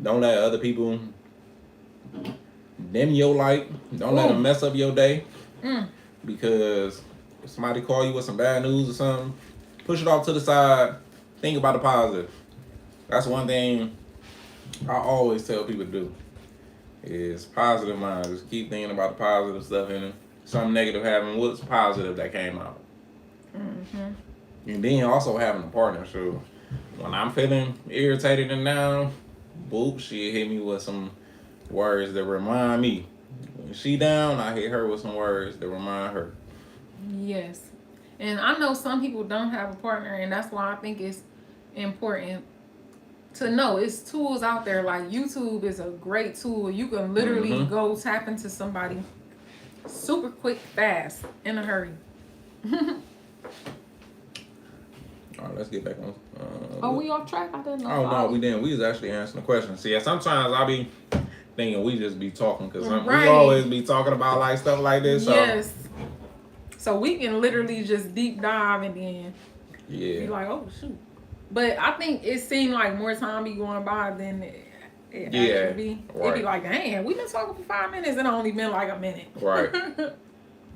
Don't let other people dim your light. Don't let them mess up your day. Because if somebody call you with some bad news or something, push it off to the side. Think about the positive. That's one thing I always tell people to do. Is positive mind. Just keep thinking about the positive stuff in it. Something negative happened. What's positive that came out? And then also having a partner. So when I'm feeling irritated and down, boop, she hit me with some words that remind me. When she down, I hit her with some words that remind her. Yes. And I know some people don't have a partner, and that's why I think it's important to know it's tools out there. Like YouTube is a great tool. You can literally go tap into somebody super quick, fast, in a hurry. All right, let's get back on. Are we off track? I didn't know. Oh, no, we didn't. We was actually answering the question. See, sometimes I be thinking we just be talking because we always be talking about like stuff like this. So. Yes. So we can literally just deep dive and then be like, oh, shoot. But I think it seemed like more time be going by than it actually be. Right. It be like, dang, we been talking for 5 minutes and it only been like a minute. Right.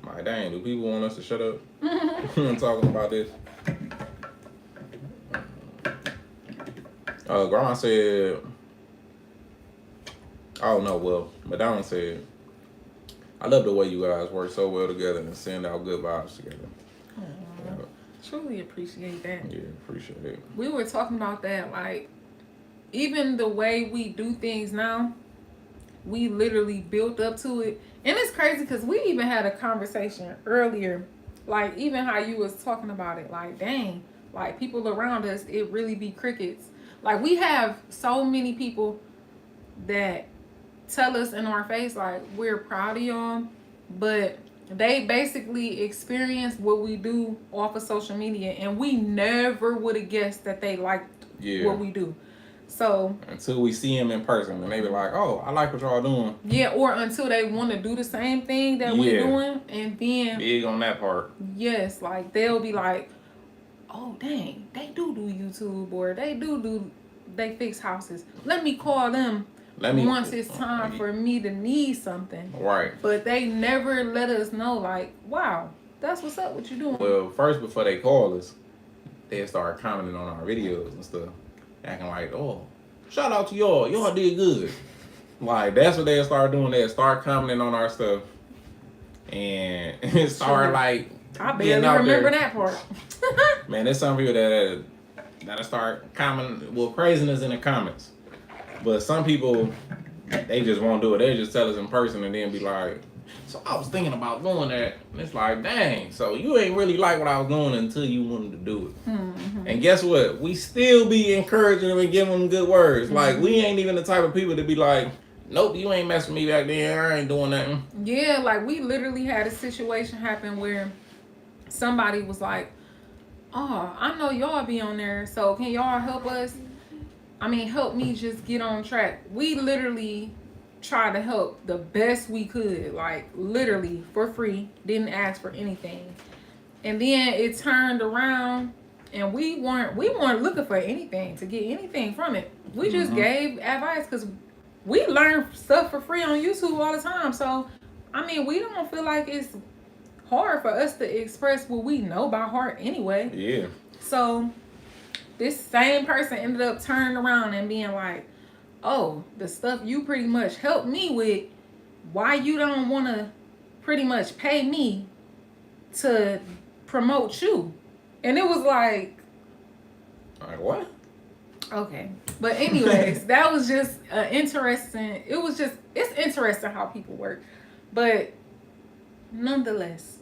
Like, dang, do people want us to shut up? I'm talking about this. Grandma said, oh no, well, Madonna said, I love the way you guys work so well together and send out good vibes together. Truly appreciate that. Yeah, appreciate it. We were talking about that, like, even the way we do things now, we literally built up to it. And it's crazy because we even had a conversation earlier, like, even how you was talking about it, like, dang, like, people around us, it really be crickets. Like, we have so many people that tell us in our face, like, we're proud of y'all, but they basically experience what we do off of social media, and we never would have guessed that they liked what we do. So until we see them in person, and they be like, "Oh, I like what y'all doing." Yeah, or until they want to do the same thing that we're doing, and then big on that part. Yes, like they'll be like, "Oh, dang, they do YouTube, or they fix houses. Let me call them." Once it's time for me to need something. Right. But they never let us know, like, wow, that's what's up, what you doing. Well, first, before they call us, they start commenting on our videos and stuff. Acting like, oh, shout out to y'all. Y'all did good. Like, that's what they start doing. They start commenting on our stuff. And it started, like, I barely remember that part. Man, there's some people that start commenting, well, praising us in the comments. But some people, they just won't do it. They just tell us in person and then be like, so I was thinking about doing that. And it's like, dang, so you ain't really like what I was doing until you wanted to do it. And guess what? We still be encouraging them and giving them good words. Like, we ain't even the type of people to be like, nope, you ain't messing with me back then. I ain't doing nothing. Yeah, like we literally had a situation happen where somebody was like, oh, I know y'all be on there, so can y'all help us? Help me just get on track. We literally tried to help the best we could, like literally for free, didn't ask for anything. And then it turned around and we weren't looking for anything, to get anything from it. We just gave advice because we learn stuff for free on YouTube all the time. So, we don't feel like it's hard for us to express what we know by heart anyway. Yeah. So this same person ended up turning around and being like, oh, the stuff you pretty much helped me with, why you don't want to pretty much pay me to promote you? And it was like what? Okay. But anyways, that was just interesting. It's interesting how people work. But nonetheless,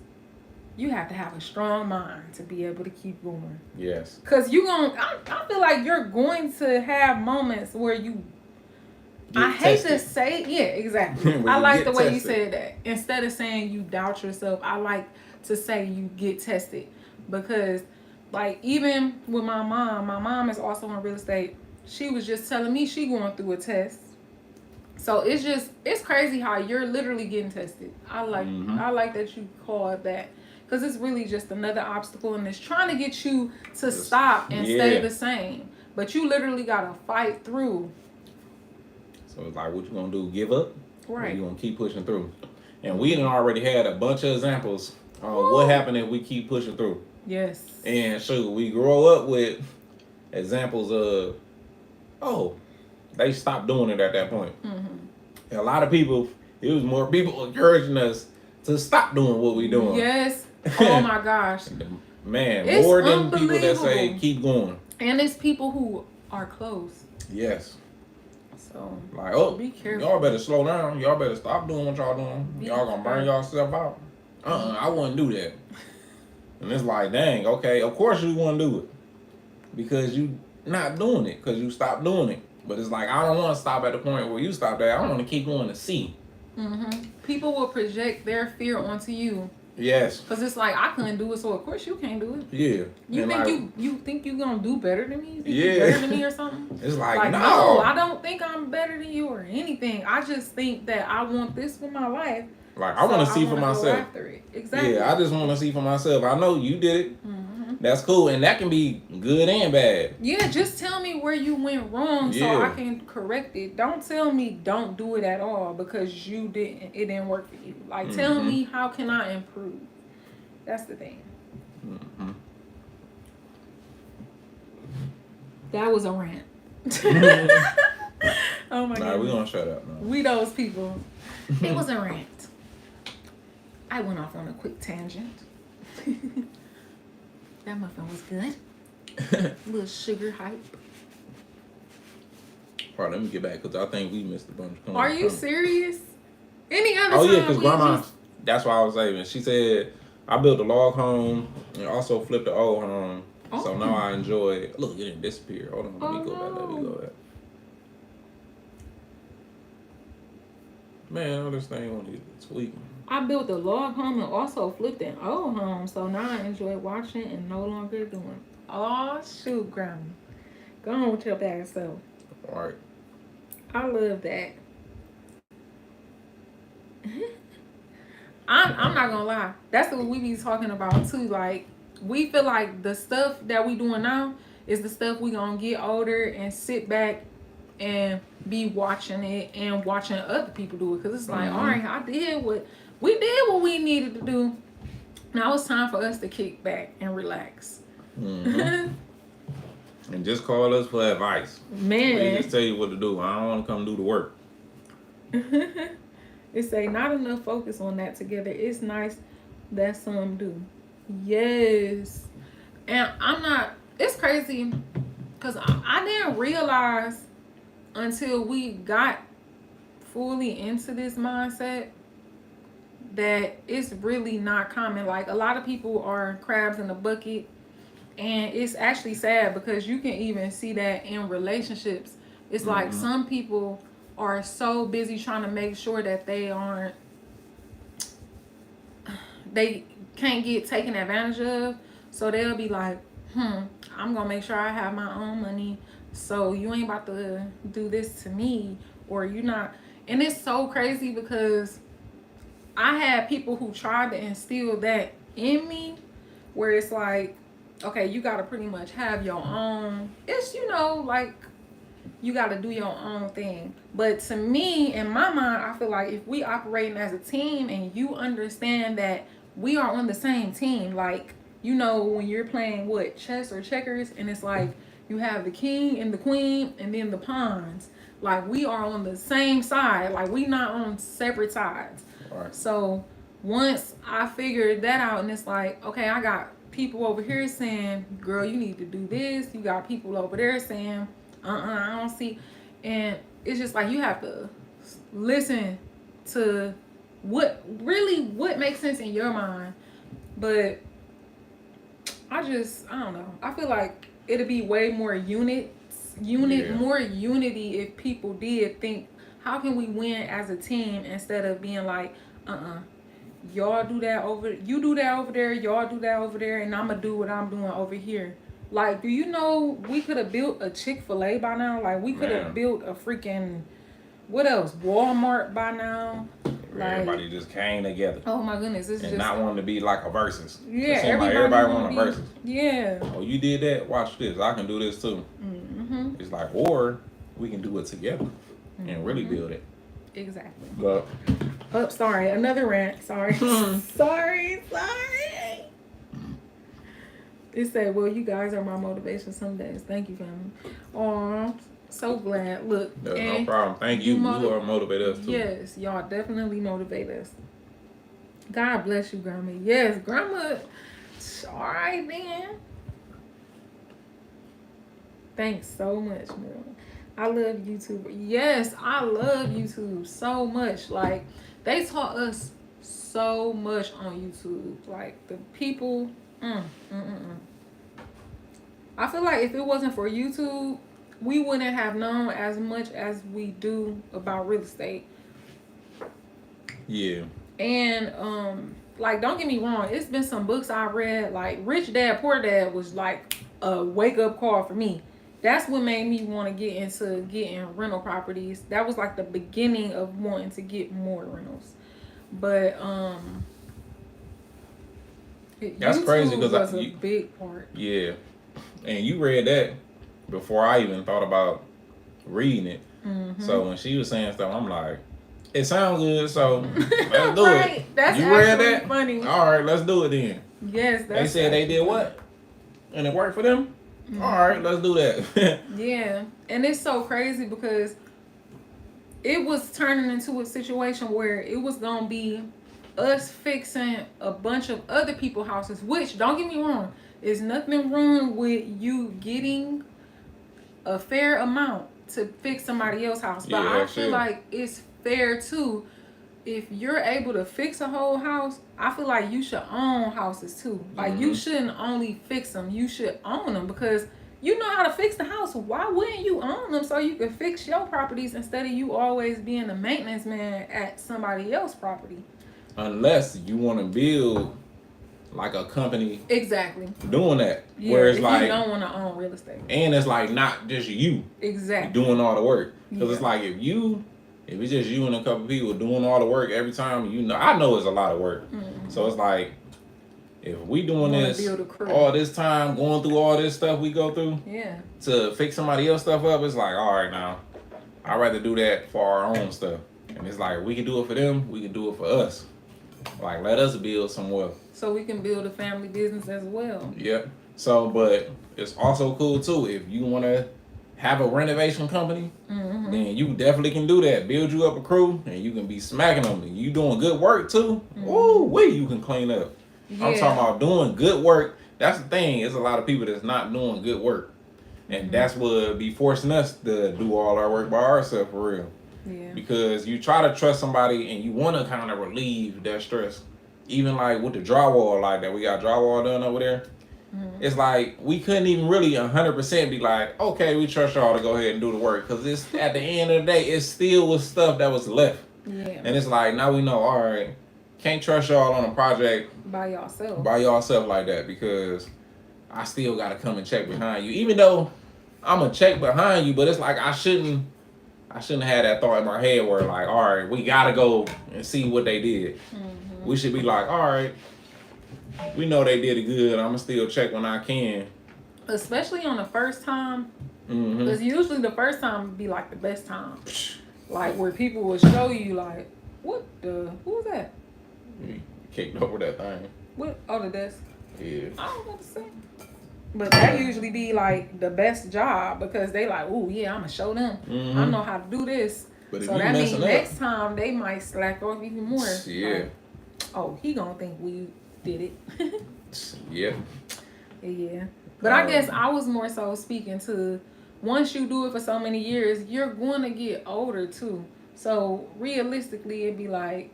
you have to have a strong mind to be able to keep going. Yes. Cause I feel like you're going to have moments where you. I hate to say, yeah, exactly. I like the way you said that. Instead of saying you doubt yourself, I like to say you get tested, because, like, even with my mom is also in real estate. She was just telling me she going through a test. So it's crazy how you're literally getting tested. I like that you call it that, because it's really just another obstacle, and it's trying to get you to stop and stay the same. But you literally gotta fight through. So it's like, what you gonna do? Give up? Right. Or you gonna keep pushing through? And we done already had a bunch of examples on what happened if we keep pushing through. Yes. And shoot, we grow up with examples of, they stopped doing it at that point. And a lot of people, it was more people encouraging us to stop doing what we doing. Yes. Oh my gosh. Man, it's more than people that say keep going. And it's people who are close. Yes. So like, be careful. Y'all better slow down. Y'all better stop doing what y'all doing. Y'all gonna burn yourself out. I wouldn't do that. And it's like, dang, okay, of course you wouldn't do it, because you not doing it, because you stopped doing it. But it's like, I don't want to stop at the point where you stopped at. I want to keep going to see. People will project their fear onto you. Yes. Because it's like, I couldn't do it, so of course you can't do it. Yeah. You think you gonna do better than me? Yeah. You better than me or something? It's like no, I don't think I'm better than you or anything. I just think that I want this for my life. Like, I want to see for myself. After it. Exactly. Yeah, I just want to see for myself. I know you did it. That's cool, and that can be good and bad. Yeah, just tell me where you went wrong so I can correct it. Don't tell me don't do it at all because it didn't work for you. Like, tell me, how can I improve? That's the thing. That was a rant. Oh my god. Nah, we gonna shut up now. We those people. It was a rant. I went off on a quick tangent. That muffin was good. A little sugar hype. All right, let me get back, because I think we missed a bunch. Are you serious? Any other time? Oh, yeah, because Grandma, that's why I was saying. She said, I built a log home and also flipped the old home. Oh. So now I enjoy it. Look, it didn't disappear. Hold on, let me go back. Man, all this thing on the tweaking. I built a log home and also flipped an old home, so now I enjoy watching and no longer doing. Oh shoot, Grandma, go on with your bad self. All right. I love that. I'm not gonna lie. That's what we be talking about too. Like, we feel like the stuff that we doing now is the stuff we gonna get older and sit back and be watching it and watching other people do it. Cause it's like, all right, we did what we needed to do. Now it's time for us to kick back and relax. And just call us for advice. Man. We just tell you what to do. I don't want to come do the work. It say not enough focus on that together. It's nice that some do. Yes. And it's crazy because I didn't realize until we got fully into this mindset that it's really not common. Like, a lot of people are crabs in a bucket, and it's actually sad because you can even see that in relationships. It's like some people are so busy trying to make sure that they can't get taken advantage of, so they'll be like, I'm gonna make sure I have my own money, so you ain't about to do this to me, or you not. And it's so crazy because I had people who tried to instill that in me, where it's like, okay, you gotta pretty much have your own, it's, like, you gotta do your own thing. But to me, in my mind, I feel like if we operating as a team and you understand that we are on the same team, like, when you're playing chess or checkers, and it's like you have the king and the queen and then the pawns, like, we are on the same side, like, we not on separate sides. Right. So once I figured that out, and it's like, okay, I got people over here saying, girl, you need to do this. You got people over there saying, I don't see. And it's just like, you have to listen to what makes sense in your mind But I don't know. I feel like it'd be way more more unity if people did think, how can we win as a team instead of being like, y'all do that you do that over there, y'all do that over there, and I'm gonna do what I'm doing over here. Like, do you know we could have built a Chick-fil-A by now? Like, we could have built a freaking, what else? Walmart by now. Like, everybody just came together. Oh my goodness, it's and just not wanting to be like a versus. Yeah, everybody want a versus. Yeah. Oh, you did that? Watch this. I can do this too. Mm-hmm. It's like, or we can do it together and really build it. Exactly. But sorry, another rant. Sorry. sorry. It said, well, you guys are my motivation some days. Thank you, family. Aw, so glad. Look. No problem. Thank you. You are motivate us too. Yes, y'all definitely motivate us. God bless you, Grandma. Yes, Grandma. All right, then. Thanks so much, Mel. I love YouTube. Yes, I love YouTube so much. Like, they taught us so much on YouTube. Like, the people. I feel like if it wasn't for YouTube, we wouldn't have known as much as we do about real estate. Yeah. And like, don't get me wrong, it's been some books I read, like Rich Dad Poor Dad was like a wake up call for me. That's what made me want to get into getting rental properties. That was like the beginning of wanting to get more rentals. But that's YouTube crazy because was a big part. Yeah. And you read that before I even thought about reading it. Mm-hmm. So when she was saying stuff, I'm like, it sounds good, so let's do right. it. That's you read that? Funny. All right, let's do it then. Yes, they said they did what? And it worked for them? Mm-hmm. All right, let's do that. Yeah. And it's so crazy because it was turning into a situation where it was going to be us fixing a bunch of other people's houses, which, don't get me wrong, there's nothing wrong with you getting a fair amount to fix somebody else's house. But I feel like it's fair too. If you're able to fix a whole house, I feel like you should own houses too. Like, you shouldn't only fix them, you should own them, because you know how to fix the house. Why wouldn't you own them so you can fix your properties instead of you always being a maintenance man at somebody else's property? Unless you want to build like a company exactly doing that, yeah, where it's if like you don't want to own real estate, and it's like not just you doing all the work, because it's like if it's just you and a couple people doing all the work every time, I know it's a lot of work. So it's like, if we doing this all this time, going through all this stuff we go through to fix somebody else's stuff up, it's like, all right, now I'd rather do that for our own stuff. And it's like, we can do it for them, we can do it for us. Like, let us build some wealth. So we can build a family business as well. Yep. So, but it's also cool too. If you want to have a renovation company, then you definitely can do that. Build you up a crew, and you can be smacking them. And you doing good work too. Ooh, you can clean up. Yeah. I'm talking about doing good work. That's the thing. There's a lot of people that's not doing good work. And that's what be forcing us to do all our work by ourselves for real. Yeah. Because you try to trust somebody and you want to kind of relieve that stress. Even like with the drywall, like that, we got drywall done over there. It's like we couldn't even really 100% be like, okay, we trust y'all to go ahead and do the work. Because it's at the end of the day, it still was stuff that was left. Yeah. And it's like, now we know, all right, can't trust y'all on a project by yourself like that, because I still got to come and check behind you. Even though I'm going to check behind you, but it's like I shouldn't have that thought in my head where like, all right, we got to go and see what they did. We should be like, all right, we know they did it good. I'm going to still check when I can. Especially on the first time. Because usually the first time would be like the best time. Like where people will show you like, who was that? You kicked over that thing. What? Oh, the desk? Yeah. I don't know what to say. But that usually be like the best job, because they like, oh yeah, I'm going to show them. I know how to do this. But so that means next time they might slack off even more. Yeah. Like, oh, he gonna think we did it. Yeah. Yeah. But I guess I was more so speaking to, once you do it for so many years, you're going to get older too. So realistically, it'd be like,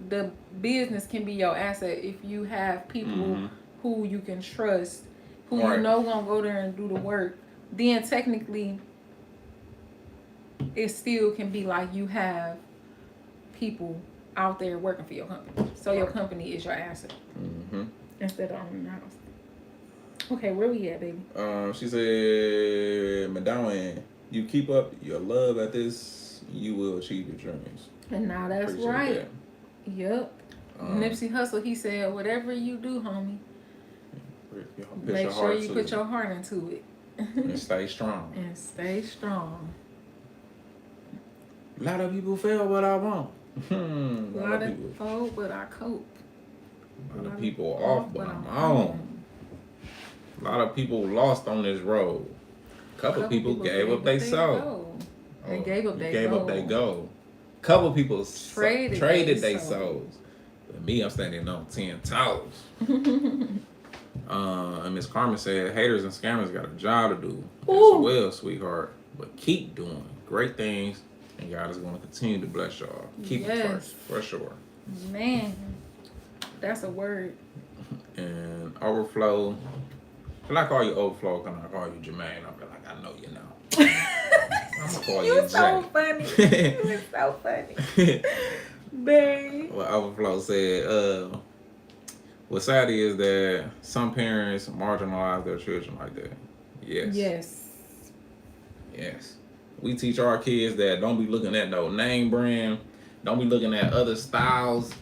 the business can be your asset if you have people who you can trust, who Right. you know gonna go there and do the work. Then technically, it still can be like you have people out there working for your company. So your company is your asset instead of owning the house. Okay, where we at, baby? She said, Madonna, you keep up your love at this, you will achieve your dreams. And now that's Appreciate right. that. Yep. Nipsey Hussle, he said, whatever you do, homie, make sure you put your heart into it. and stay strong. And stay strong. A lot of people fail, but I won't. A lot of people fall, but I cope. A lot of people off, but I'm on. A lot of people lost on this road. Couple people gave up their soul. They gave up their goal. Couple people traded their souls. souls. But me, I'm standing on 10 toes. And Miss Carmen said, haters and scammers got a job to do as well, sweetheart. But keep doing great things, and God is going to continue to bless y'all. Keep it first, for sure. Man, that's a word. And Overflow. When I call you Overflow, can I call you Jermaine? I'll be like, I know you know. I'm gonna call you You so Jay. funny. You was so funny. Babe. Well, Overflow said, what's sad is that some parents marginalize their children like that. Yes. Yes. We teach our kids that don't be looking at no name brand, don't be looking at other styles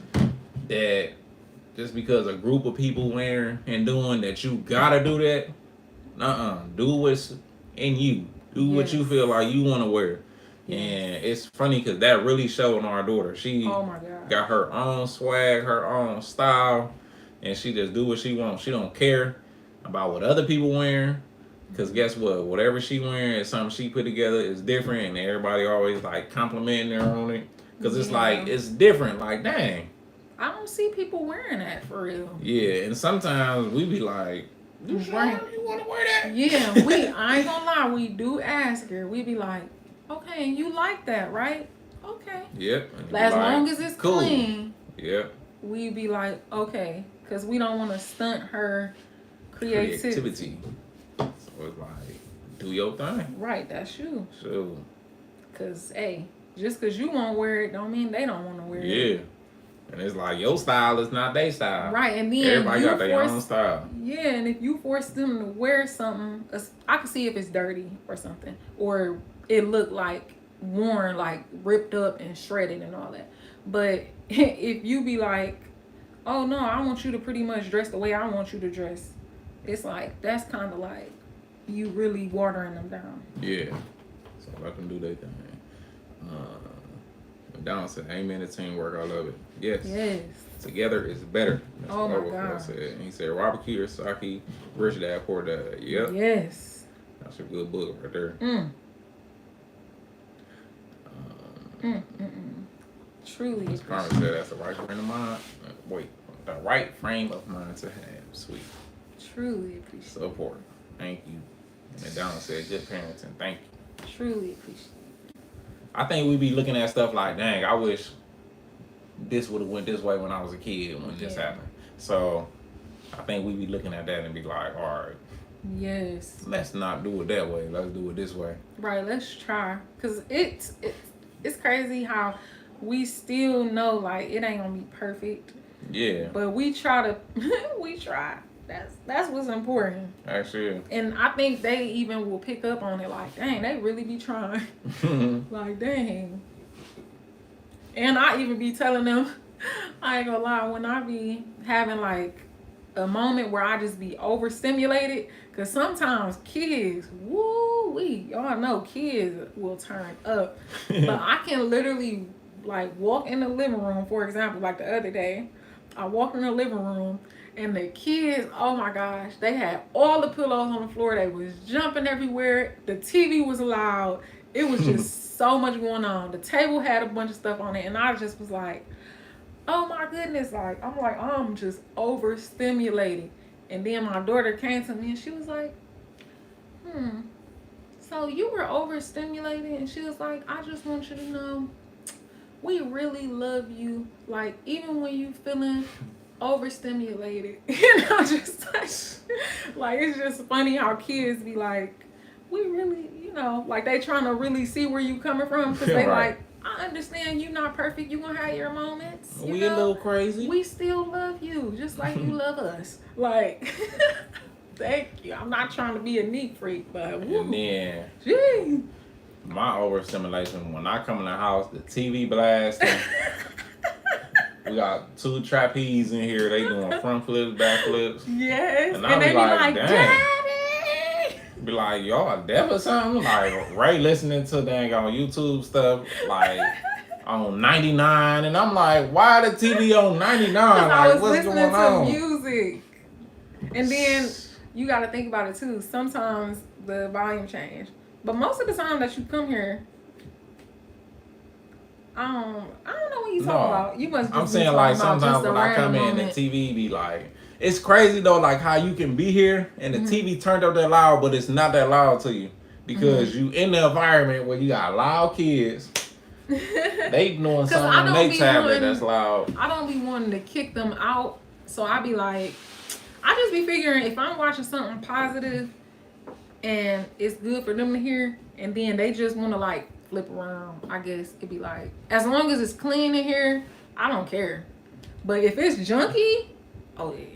that just because a group of people wearing and doing that you gotta do that. Do what's in you. Do what you feel like you want to wear. And it's funny because that really showed on our daughter. She got her own swag, her own style, and she just do what she wants. She don't care about what other people wearing. Because guess what? Whatever she wearing is something she put together is different, and everybody always like complimenting her on it. Because it's like, it's different. Like, dang. I don't see people wearing that for real. Yeah, and sometimes we be like, you sure you want to wear that? Yeah, I ain't gonna lie, we do ask her. We be like, okay, you like that, right? Okay. Yep. As long as it's clean. Yep. We be like, okay, because we don't want to stunt her creativity. So it's like, do your thing. Right, that's you. Sure. Because, hey, just because you won't wear it don't mean they don't want to wear it. Yeah. And it's like, your style is not their style. Right, and then everybody got their own style. Yeah, and if you force them to wear something, I can see if it's dirty or something, or it looked like worn, like ripped up and shredded and all that. But if you be like, oh no, I want you to pretty much dress the way I want you to dress, it's like, that's kind of like you really watering them down. Yeah. So let them do their thing. Don said, amen to teamwork. I love it. Yes. Together is better. That's oh my God. Said. And he said, Robert Kiyosaki, Rich Dad, Poor Dad. Yep. Yes. That's a good book right there. Truly. Ms. Carmen said that's the right frame of mind. The right frame of mind to have. Sweet. Truly appreciate support. Thank you. And Don said, good parenting. Thank you. Truly appreciate. I think we be looking at stuff like, dang, I wish this would have went this way when I was a kid when this happened. So I think we be looking at that and be like, all right. Yes. Let's not do it that way. Let's do it this way. Right. Let's try. Because it's crazy how we still know, like, it ain't going to be perfect. Yeah. But we try to, we try. That's what's important. Actually. And I think they even will pick up on it like, dang, they really be trying. Like, dang. And I even be telling them, I ain't gonna lie, when I be having like a moment where I just be overstimulated, because sometimes kids, y'all know kids will turn up. But I can literally like walk in the living room, for example, like the other day, I walked in the living room and the kids, oh my gosh, they had all the pillows on the floor. They was jumping everywhere. The TV was loud. It was just so much going on. The table had a bunch of stuff on it. And I just was like, oh my goodness. Like, I'm just overstimulated. And then my daughter came to me and she was like, so you were overstimulated? And she was like, I just want you to know, we really love you. Like, even when you feeling overstimulated. You know, just like it's just funny how kids be like, we really, you know, like they trying to really see where you coming from because they Right. like, I understand you not perfect. You gonna have your moments. You We know? a little crazy. We still love you just like you love us. Like, thank you. I'm not trying to be a neat freak, but woo, And then gee. my overstimulation when I come in the house, the TV blasting. We got 2 trapeze in here. They doing front flips, back flips. Yes, And and, I they be be like, like, dang. Daddy. Be like, y'all deaf or something? Like, Ray listening to dang on YouTube stuff, like on 99. And I'm like, why the TV on 99? Because I Like, was what's listening going to on? music. And then you got to think about it too. Sometimes the volume change. But most of the time that you come here, I don't know what you talking about. You must just I'm be saying talking like about sometimes just a when I come random in, the moment. TV be like, it's crazy though, like how you can be here and the Mhm. TV turned up that loud, but it's not that loud to you because Mm-hmm. you in the environment where you got loud kids. They doing 'Cause something I on don't their be tablet wanting- that's loud. I don't be wanting to kick them out. So I be like, I just be figuring if I'm watching something positive and it's good for them to hear, and then they just want to like flip around, I guess it'd be like, as long as it's clean in here, I don't care. But if it's junky, oh yeah,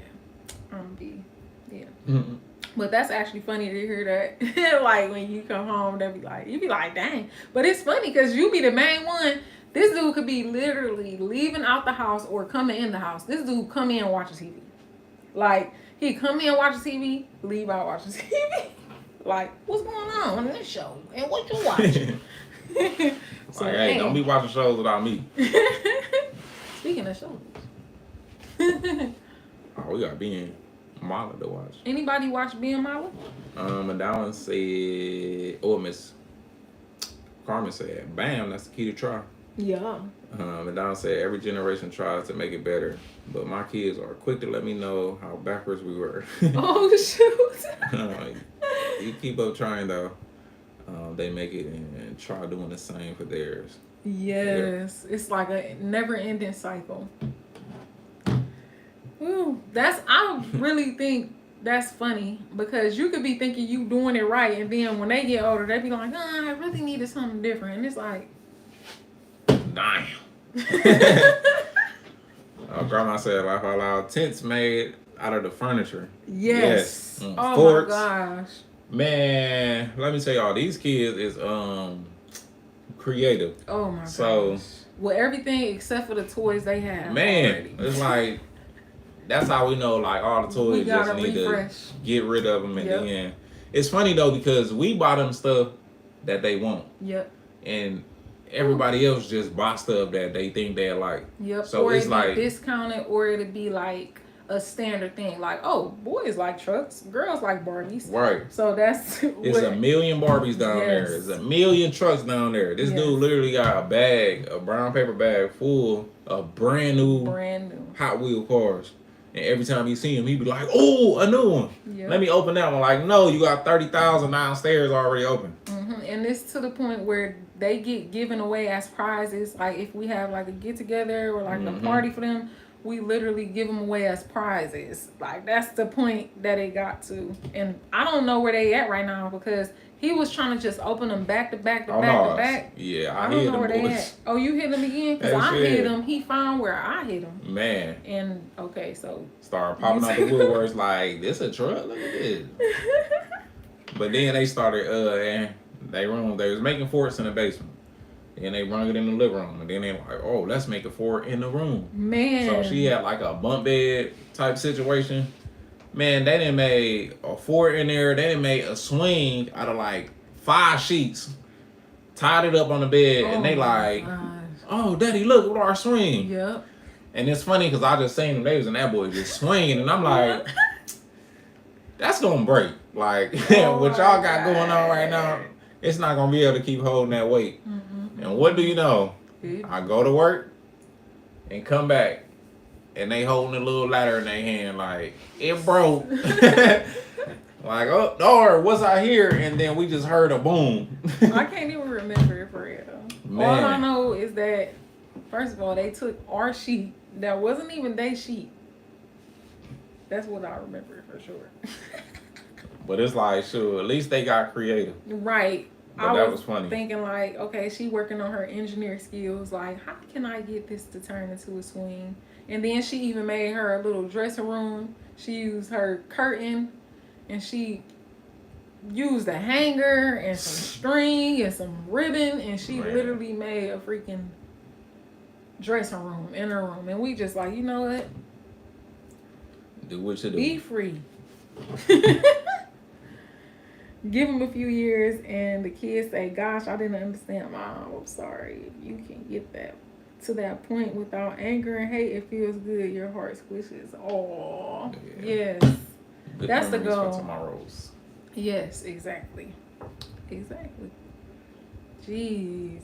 I'm be, yeah. Mhm. But that's actually funny to hear that. Like when you come home, they'll be like, you be like, dang. But it's funny because you be the main one. This dude could be literally leaving out the house or coming in the house. This dude come in and watch TV. Like he come in, watch TV, leave out, watch TV. Like, what's going on in this show? And what you watching? So, Like, hey, don't be watching shows without me. Speaking of shows. Oh, we got being Mala to watch. Anybody watch Being Mala? And that one said, oh, Miss Carmen said, bam, that's the key to try. Yeah. And Don said, every generation tries to make it better, but my kids are quick to let me know how backwards we were. Oh, shoot. You keep up trying, though. They make it and try doing the same for theirs. Yes. It's like a never-ending cycle. Ooh, I really think that's funny because you could be thinking you doing it right, and then when they get older, they be like, I really needed something different. And it's like, Damn. Grandma said, laugh out loud, tents made out of the furniture. yes. Yes. Oh Forks. my gosh. Man, let me tell y'all, these kids is creative. Oh my So- gosh. Well, everything except for the toys they have. Man, already. it's like, that's how we know, like, all the we toys gotta just need refresh. to get rid of them. And Yep. then, it's funny, though, because we buy them stuff that they want. Yep. And everybody else just buy stuff that they think they like. Yep. So or it's it'd be like- discounted, or it'd be like a standard thing. Like, oh, boys like trucks, girls like Barbies. Right. So that's It's a million Barbies down there. Yes. It's a million trucks down there. This Yes. dude literally got a bag, a brown paper bag full of brand new brand new. Hot Wheel cars. And every time he see him, he be like, oh, a new one. Yep. Let me open that one. Like, no, you got 30,000 downstairs already open. And it's to the point where they get given away as prizes. Like if we have like a get together or like a party for them, we literally give them away as prizes. Like that's the point that it got to. And I don't know where they at right now because he was trying to just open them back to back to back to back. Yeah, I I don't hit know them where they boys. at. Oh, you hit him again? Because Hey, I shit. hit him. He found where I hit him. Man, And okay, so start popping out the woodworks like, this a truck? Look at this. But then they started, and they was making forts in the basement. And they brung it in the living room. And then they like, oh, let's make a fort in the room. man. So she had like a bunk bed type situation. Man, they done made a fort in there. They done made a swing out of like 5 sheets. Tied it up on the bed. And they like, oh, daddy, look at our swing. Yep. And it's funny because I just seen them. They was in that boy just swinging. And I'm like, that's going to break. Like, what y'all got going on right now, it's not going to be able to keep holding that weight. And what do you know? I go to work and come back. And they holding a little ladder in their hand like, it broke. Like, oh, or was I here? And then we just heard a boom. I can't even remember it for real. Man. All I know is that First of all, they took our sheet that wasn't even their sheet. That's what I remember for sure. But it's like, sure, at least they got creative. Right. But that was funny. Thinking like, okay, she working on her engineer skills. Like, how can I get this to turn into a swing? And then she even made her a little dressing room. She used her curtain, and she used a hanger and some string and some ribbon, and she literally made a freaking dressing room in her room. And we just like, you know what? Do what you do. Be free. Give them a few years, and the kids say, gosh, I didn't understand, Mom. I'm sorry. If you can get that to that point without anger and hate, it feels good. Your heart squishes. Oh, yeah. Yes. Good That's the memories goal. For tomorrow's. Yes, exactly. Exactly. Jeez.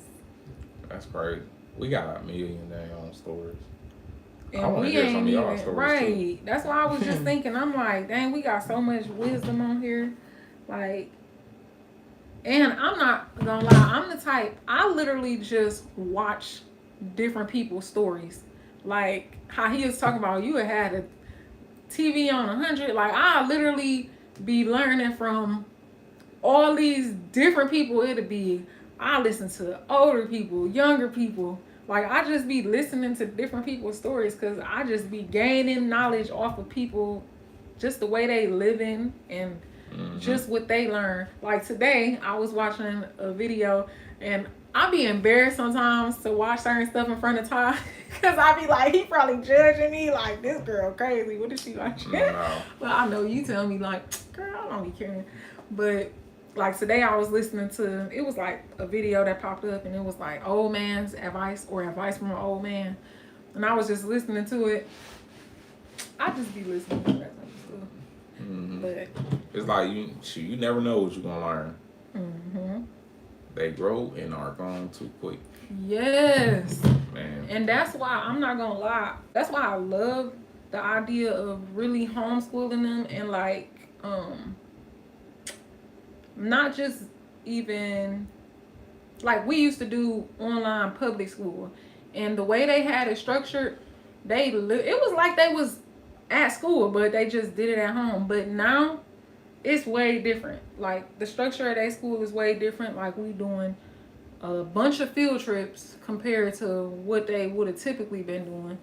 That's crazy. We got a million damn stories. I And want to we hear ain't some of y'all even, stories right. too. That's why I was just thinking, I'm like, dang, we got so much wisdom on here. Like, and I'm not gonna lie, I'm the type, I literally just watch different people's stories. Like how he was talking about, you had a TV on 100. Like, I literally be learning from all these different people. It'd be, I listen to older people, younger people. Like, I just be listening to different people's stories because I just be gaining knowledge off of people, just the way they living and just what they learn. Like today, I was watching a video, and I be embarrassed sometimes to watch certain stuff in front of Ty because I be like, he probably judging me like, this girl crazy. What is she watching? No. Well, I know you tell me like, girl, I don't be caring. But like today, I was listening to, it was like a video that popped up, and it was like old man's advice or advice from an old man, and I was just listening to it. I just be listening to that type of stuff. But it's like you never know what you're gonna learn. They grow and are gone too quick. Yes, man. And that's why I'm not gonna lie. That's why I love the idea of really homeschooling them, and like not just even like we used to do online public school, and the way they had it structured, it was like they was at school, but they just did it at home. But now it's way different. Like the structure of their school is way different. Like we doing a bunch of field trips compared to what they would have typically been doing.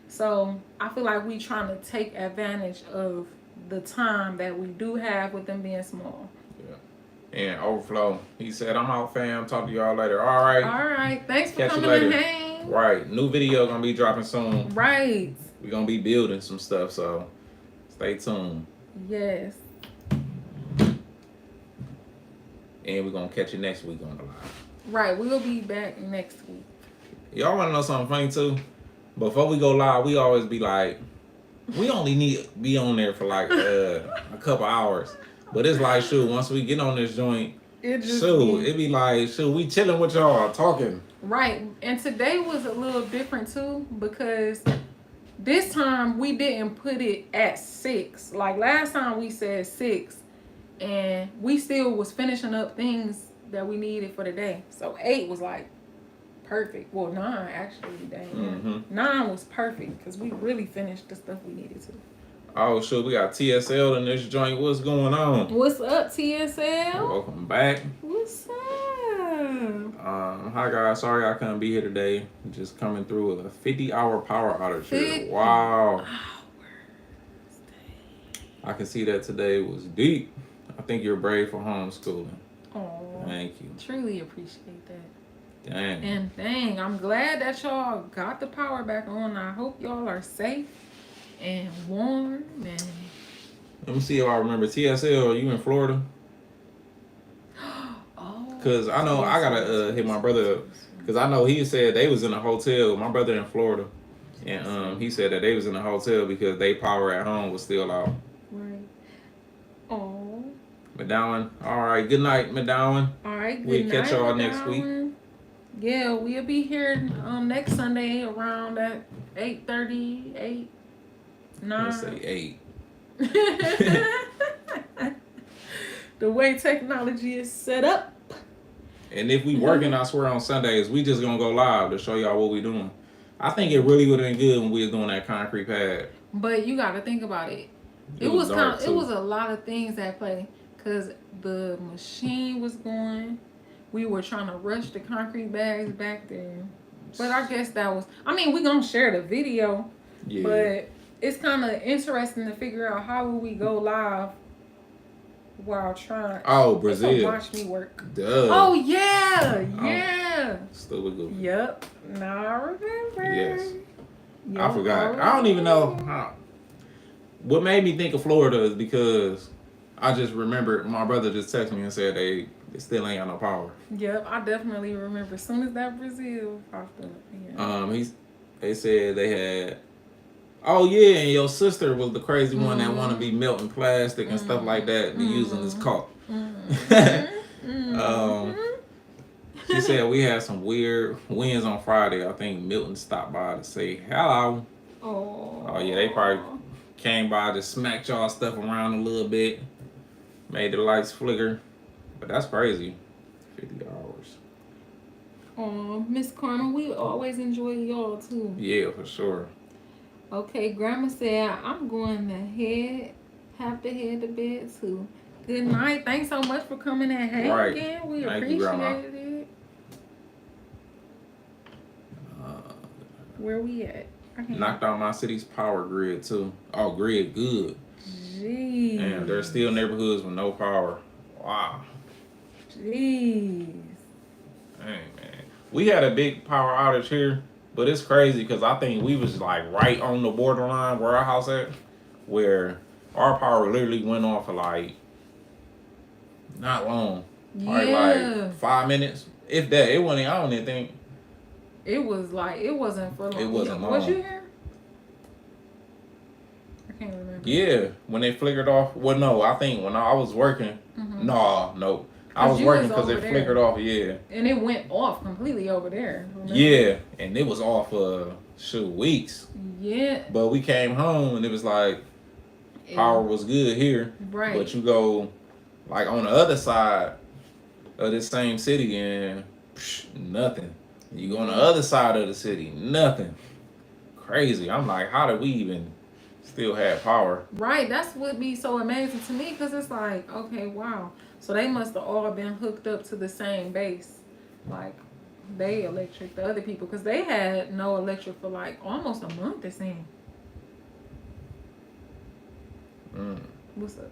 So I feel like we trying to take advantage of the time that we do have with them being small. Yeah. And Overflow, he said, I'm out, fam. Talk to y'all later. All right. Thanks for Catch coming you later. and hang. Right. New video gonna be dropping soon. Right. We're gonna be building some stuff, so stay tuned. Yes. And we're gonna catch you next week on the live. Right. We'll be back next week. Y'all wanna know something funny too? Before we go live, we always be like, we only need to be on there for like a couple hours. But it's like, shoot, once we get on this joint, it be like, shoot, we chilling with y'all, talking. Right. And today was a little different too, because this time we didn't put it at 6. Like last time we said 6, and we still was finishing up things that we needed for the day. So 8 was like perfect. Well, 9 actually. Dang. 9 was perfect because we really finished the stuff we needed to. Oh, sure. We got TSL in this joint. What's going on? What's up, TSL? Welcome back. What's up? Hi, guys. Sorry I couldn't be here today. Just coming through with a 50-hour power outage here. 50 Wow. hours. I can see that today was deep. I think you're brave for homeschooling. Oh, Thank you. Truly appreciate that. Dang. And dang, I'm glad that y'all got the power back on. I hope y'all are safe and warm. And Let me see if I remember. TSL, are you in Florida? Because I know I got to hit my brother up. Because I know he said they was in a hotel. My brother in Florida. And he said that they was in a hotel because they power at home was still out. Right. Oh. McDowell. All right. Good night, McDowell. All right. We'll Good catch night, y'all next week. Yeah, we'll be here next Sunday around at 8:30, 8, 9. Let's say 8. The way technology is set up. And if we working, I swear, on Sundays, we just going to go live to show y'all what we doing. I think it really would have been good when we was doing that concrete pad. But you got to think about it. It was was dark, it too. was a lot of things at play because the machine was going. We were trying to rush the concrete bags back there. But I guess that was. I mean, we gonna share the video, Yeah. but it's kind of interesting to figure out how will we go live while trying. Oh, So Brazil. watch me work. Duh. Oh yeah, yeah. Stupid goofy. Yep. Now I remember. Yes. Yep, I forgot. I don't even know how. What made me think of Florida is because I just remember my brother just texted me and said they still ain't got no power. Yep, I definitely remember. As soon as that Brazil popped up. Yeah. They said they had. Oh yeah, and your sister was the crazy one that want to be melting plastic and stuff like that and using this caulk. She said we had some weird winds on Friday. I think Milton stopped by to say hello. Oh yeah, they probably came by to smack y'all stuff around a little bit, made the lights flicker. But that's crazy. 50 hours. Oh, Miss Carmen, we always enjoy y'all too. Yeah, for sure. Okay, Grandma said I'm going to have to head to bed too. Good night. Thanks so much for coming and hanging Right. again. We Thank you, Grandma. appreciate it. Where we at? Knocked out my city's power grid too. Oh, grid good. Jeez. And there's still neighborhoods with no power. Wow. Jeez. Dang, man. We had a big power outage here, but it's crazy because I think we was like right on the borderline where our house at, where our power literally went off for like not long. Probably like 5 minutes. If that, it wasn't, I don't even think. It was like, it wasn't for long. It wasn't long. Was you here? I can't remember. Yeah, when they flickered off. Well, no, I think when I was working. Mm-hmm. No. I 'Cause was you working was because it over there. flickered off, yeah. And it went off completely over there. Remember? Yeah, and it was off for weeks. Yeah. But we came home and it was like power was good here. Right. But you go like on the other side of this same city and nothing. You go on the other side of the city, nothing. Crazy. I'm like, how did we even still have power? Right. That's what be so amazing to me because it's like, okay, wow. So they must have all been hooked up to the same base. Like, they electric, the other people. Because they had no electric for like almost a month, it seemed. What's up?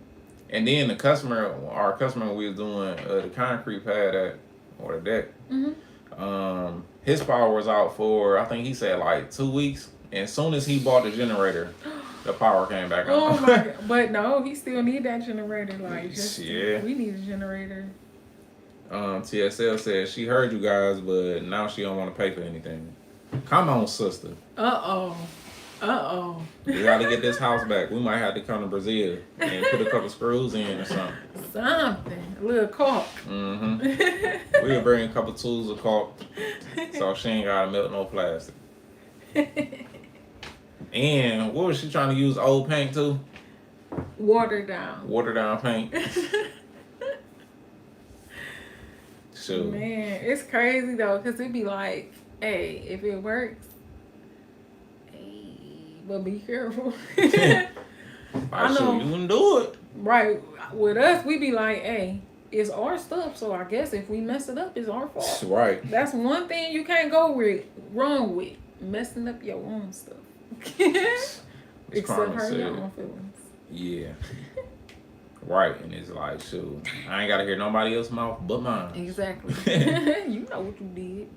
And then our customer we was doing the concrete pad at, or the deck. Mm-hmm. His power was out for, I think he said like 2 weeks. And as soon as he bought the generator, the power came back on. Oh my God. But no, he still need that generator. Like, just Yeah. we need a generator. TSL said she heard you guys, but now she don't want to pay for anything. Come on, sister. Uh-oh. We got to get this house back. We might have to come to Brazil and put a couple screws in or something. Something. A little caulk. Mm-hmm. We'll bring a couple tools of caulk so she ain't got to melt no plastic. And what was she trying to use old paint to? Water down. Water down paint. Sure. Man, it's crazy though, because it be like, hey, if it works, hey, but be careful. I know. You can do it. Right. With us, we be like, hey, it's our stuff, so I guess if we mess it up, it's our fault. Right. That's one thing you can't go wrong with, messing up your own stuff. Except hurting your own feelings. Yeah. Right, and it's like, shoot, I ain't gotta hear nobody else's mouth but mine. Exactly. You know what you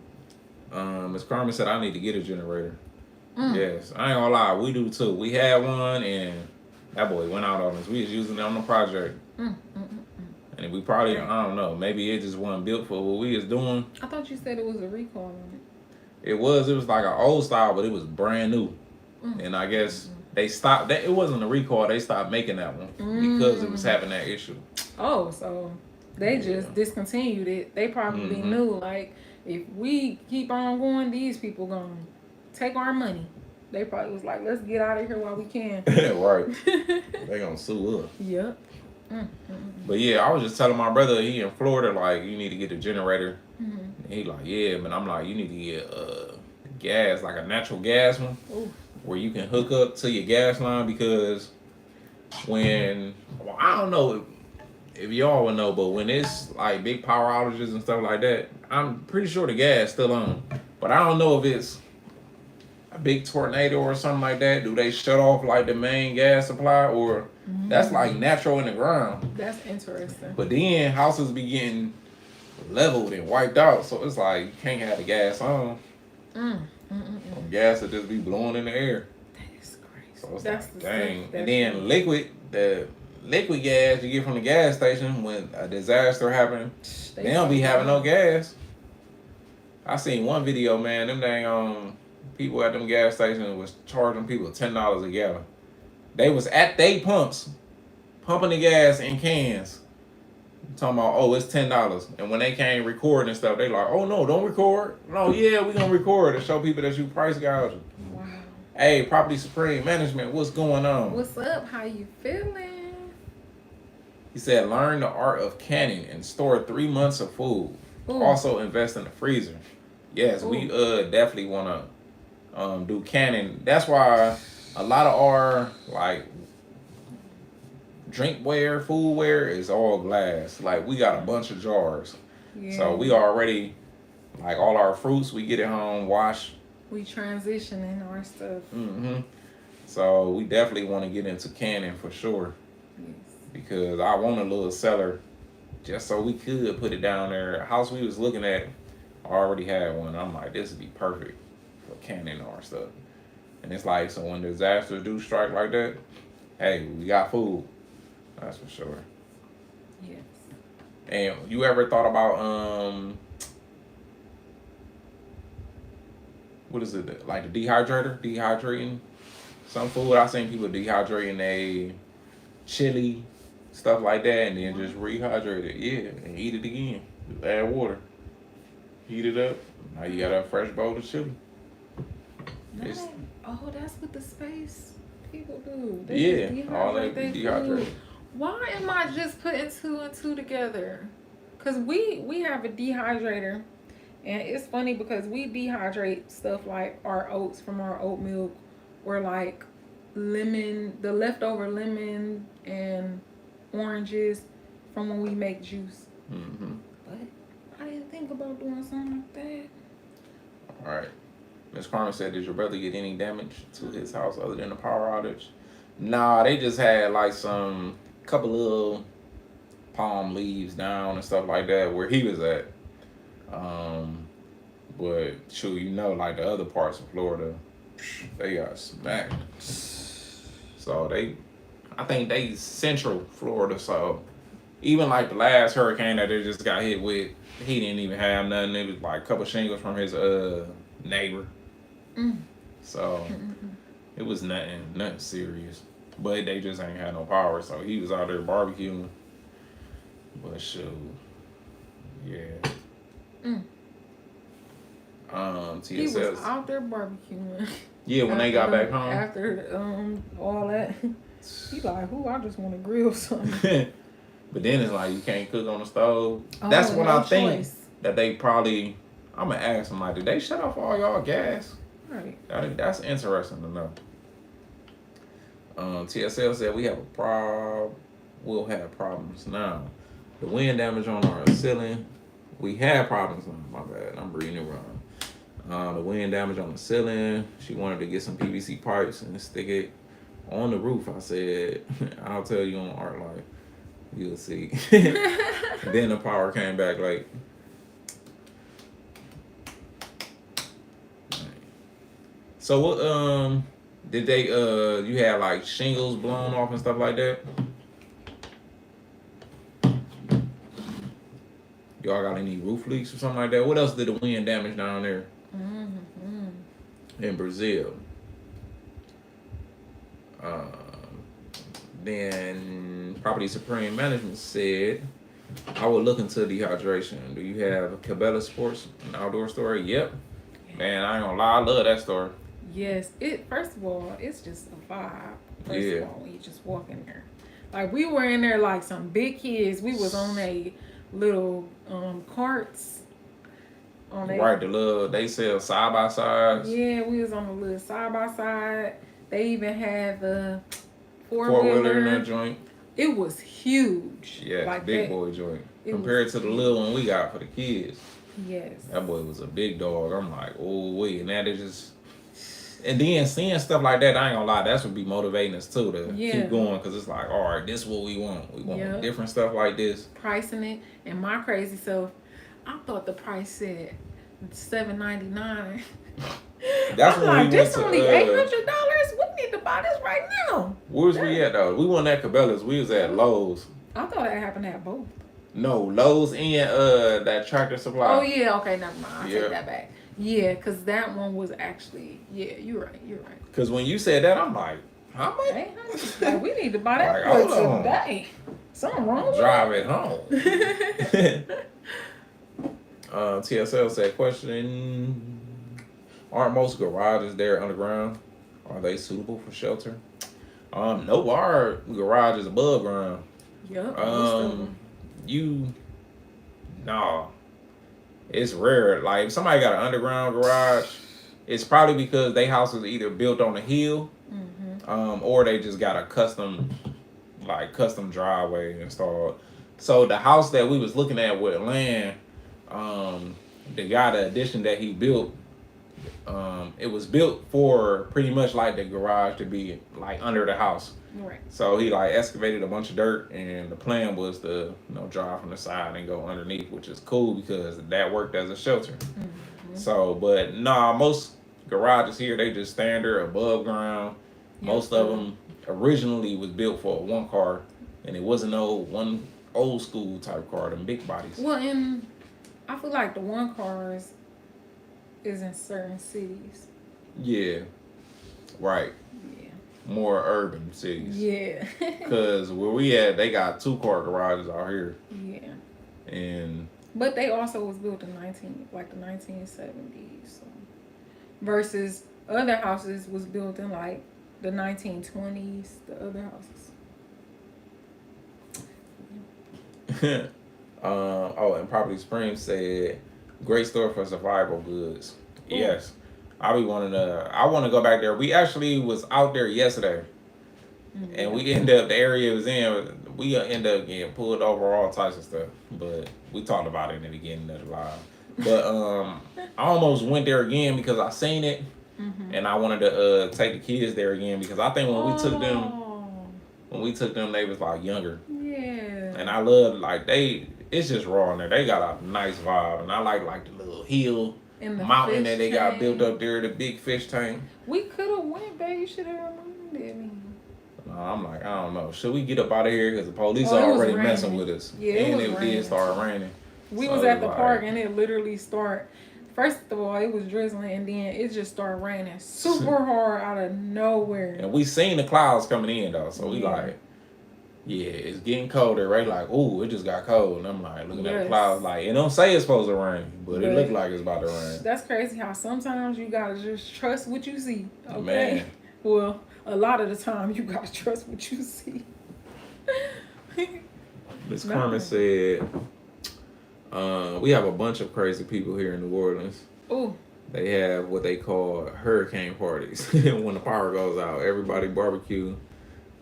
did. Miss Carmen said I need to get a generator. Mm. Yes, I ain't gonna lie, we do too. We had one, and that boy went out on us. We was using it on the project, and we probably, I don't know, maybe it just wasn't built for what we was doing. I thought you said it was a recall on it. It was like an old style, but it was brand new, and I guess. They stopped that. It wasn't a recall. They stopped making that one because it was having that issue. Oh, so they just discontinued it. They probably knew, like, if we keep on going, these people gonna take our money. They probably was like, let's get out of here while we can. Right. They gonna sue us. Yep. But yeah, I was just telling my brother, he in Florida, like, you need to get a generator. Mm-hmm. And he like, yeah, but I'm like, you need to get gas, like a natural gas one, Ooh. where you can hook up to your gas line because I don't know if y'all would know, but when it's like big power outages and stuff like that, I'm pretty sure the gas still on. But I don't know if it's a big tornado or something like that. Do they shut off like the main gas supply, or that's like natural in the ground? That's interesting. But then houses be getting leveled and wiped out, so it's like you can't have the gas on. Gas will just be blowing in the air. That is crazy. So it's That's like, the dang. stuff And then the liquid gas you get from the gas station when a disaster happens, they don't be having no gas. I seen one video, man. Them dang people at them gas stations was charging people $10 a gallon. They was at they pumps, pumping the gas in cans, talking about, oh, it's $10. And when they came recording and stuff, they like, oh no, don't record. No, yeah, we gonna record to show people that you price gouging. Wow. Hey, Property Supreme Management, what's going on? What's up? How you feeling? He said, learn the art of canning and store 3 months of food. Ooh. Also invest in the freezer. Yes, we definitely want to do canning. That's why a lot of our like drinkware, foodware is all glass. Like we got a bunch of jars. Yeah. So we already like all our fruits we get at home, wash. We transitioning our stuff. So we definitely want to get into canning for sure. Yes. Because I want a little cellar just so we could put it down there. A house we was looking at already had one. I'm like, this would be perfect for canning our stuff. And it's like, so when disasters do strike like that, hey, we got food. That's for sure. Yes. And you ever thought about what is it, like the dehydrating some food? I seen people dehydrating a chili, stuff like that, and then just rehydrate it, yeah, and eat it again. Just add water, heat it up. Now you got a fresh bowl of chili. It's, That's what the space people do. all that dehydrate. Why am I just putting 2 and 2 together? Cause we have a dehydrator, and it's funny because we dehydrate stuff like our oats from our oat milk, or like lemon, the leftover lemon and oranges from when we make juice. But I didn't think about doing something like that. All right. Miss Carmen said, did your brother get any damage to his house other than the power outage? Nah, they just had like some couple little palm leaves down and stuff like that where he was at. But shoot, you know, like the other parts of Florida, they got smacked. So I think they central Florida. So even like the last hurricane that they just got hit with, he didn't even have nothing. It was like a couple shingles from his neighbor. So it was nothing serious. But they just ain't had no power. So he was out there barbecuing. But shoot, yeah. He was out there barbecuing. Yeah, when they got back home. After all that, he like, I just want to grill something. But then it's like you can't cook on the stove. That's what I think that they probably. I'm gonna ask them like, did they shut off all y'all gas? Right. That's interesting to know. TSL said we have a problem. We'll have problems now. The wind damage on our ceiling. We had problems. My bad. I'm reading it wrong. The wind damage on the ceiling. She wanted to get some PVC pipes and stick it on the roof. I said, I'll tell you on Art Life. You'll see. Then the power came back like. So what did they you had like shingles blown off and stuff like that? Y'all got any roof leaks or something like that? What else did the wind damage down there in Brazil? Then Property Supreme Management said, I would look into dehydration. Do you have Cabela Sports, an outdoor store? Yep. Man, I ain't gonna lie, I love that store. Yes, first of all, it's just a vibe. First Yeah. of all, when you just walk in there. Like we were in there like some big kids. We was on a little carts. On they, Right, the little, they sell side by sides. Yeah, we was on the little side by side. They even had the Four-wheeler in four-wheeler. that joint. It was huge. Yeah, like big that. boy joint. It Compared was to the huge. little one we got for the kids. Yes. That boy was a big dog. I'm like, oh, wait. And that is just... And then seeing stuff like that, I ain't gonna lie, that's what be motivating us too to keep going, because it's like, all right, this is what we want. We want different stuff like this. Pricing it, and my crazy self, I thought the price said $7.99. That's I'm when like, we this went only to, $800. We need to buy this right now. Where was we at though? We wasn't at Cabela's. We was at Lowe's. I thought I happened to have both. No, Lowe's and that Tractor Supply. Oh yeah, okay, never mind. I'll Yeah. take that back. Yeah, because that one was actually, yeah, you're right. Because when you said that, I'm like, how much? $800. Like, we need to buy that Like, for hold on. today. Something wrong with Drive it home. TSL said, question, aren't most garages there underground? Are they suitable for shelter? No, our garage is above ground. Yep. Nah. It's rare. Like, if somebody got an underground garage, it's probably because they house is either built on a hill, or they just got a custom driveway installed. So the house that we was looking at with land, the guy, the addition that he built, it was built for pretty much like the garage to be like under the house. Right. So he like excavated a bunch of dirt, and the plan was to drive from the side and go underneath, which is cool because that worked as a shelter. So, but nah, most garages here, they just standard above ground. Most of them originally was built for a one car, and it wasn't one old school type car, them big bodies. Well, and I feel like the one cars is in certain cities. Yeah, right. Yeah. More urban cities. Yeah. Because where we at, they got 2-car garages out here. Yeah. And but they also was built in the 1970s. So. Versus other houses was built in like the 1920s, the other houses. and Property Springs said, great store for survival goods. Ooh. Yes. I want to go back there. We actually was out there yesterday. And we end up, the area it was in, we end up getting pulled over, all types of stuff. But we talked about it in the beginning of the live. But I almost went there again because I seen it. And I wanted to take the kids there again because I think when we took them, they was like younger. Yeah. And I love, like, it's just raw in there. They got a nice vibe. And I like the little hill And the mountain that fish they got tank. built up there, the big fish tank. We could have went, babe. You should have reminded me. I'm like, I don't know. Should we get up out of here? Because the police Oh, it are was already raining. messing with us. Yeah, and it was did raining. start raining. We So was at the like- park and it literally started. First of all, it was drizzling and then it just started raining super hard out of nowhere. And we seen the clouds coming in though, so we Yeah. like, yeah, it's getting colder, right? Like, ooh, it just got cold. And I'm like, looking at the Yes. clouds, like, it don't say it's supposed to rain, but it But- looked like it's about to rain. That's crazy how sometimes you gotta just trust what you see. Okay. Man. Well, a lot of the time you gotta trust what you see. Miss No. Carmen said, we have a bunch of crazy people here in New Orleans. Ooh. They have what they call hurricane parties. When the power goes out, everybody barbecue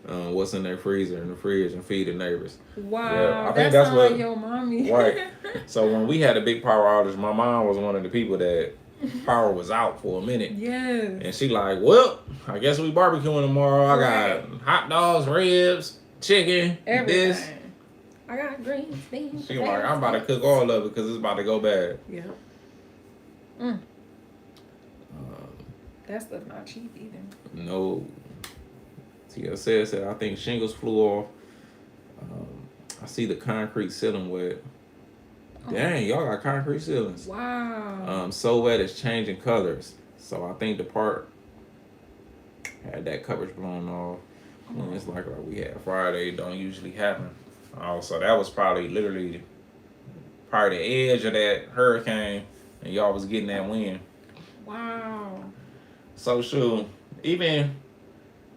what's in their freezer and the fridge and feed the neighbors. Wow. Yeah, I think that that's sound what- like your mommy. Right. So when we had a big power outage, my mom was one of the people that power was out for a minute. Yes. And she like, well, I guess we barbecuing tomorrow. I got hot dogs, ribs, chicken, Everything. this. I got greens, beans. She like, I'm about to cook all of it because it's about to go bad. Yeah. That stuff not cheap either. No. TSL said, I think shingles flew off. I see the concrete ceiling wet. Dang, y'all got concrete ceilings. Wow. So wet it's changing colors. So I think the part had that coverage blown off. When it's like we had Friday, don't usually happen. So that was probably literally the edge of that hurricane, and y'all was getting that wind. Wow. So shoot, even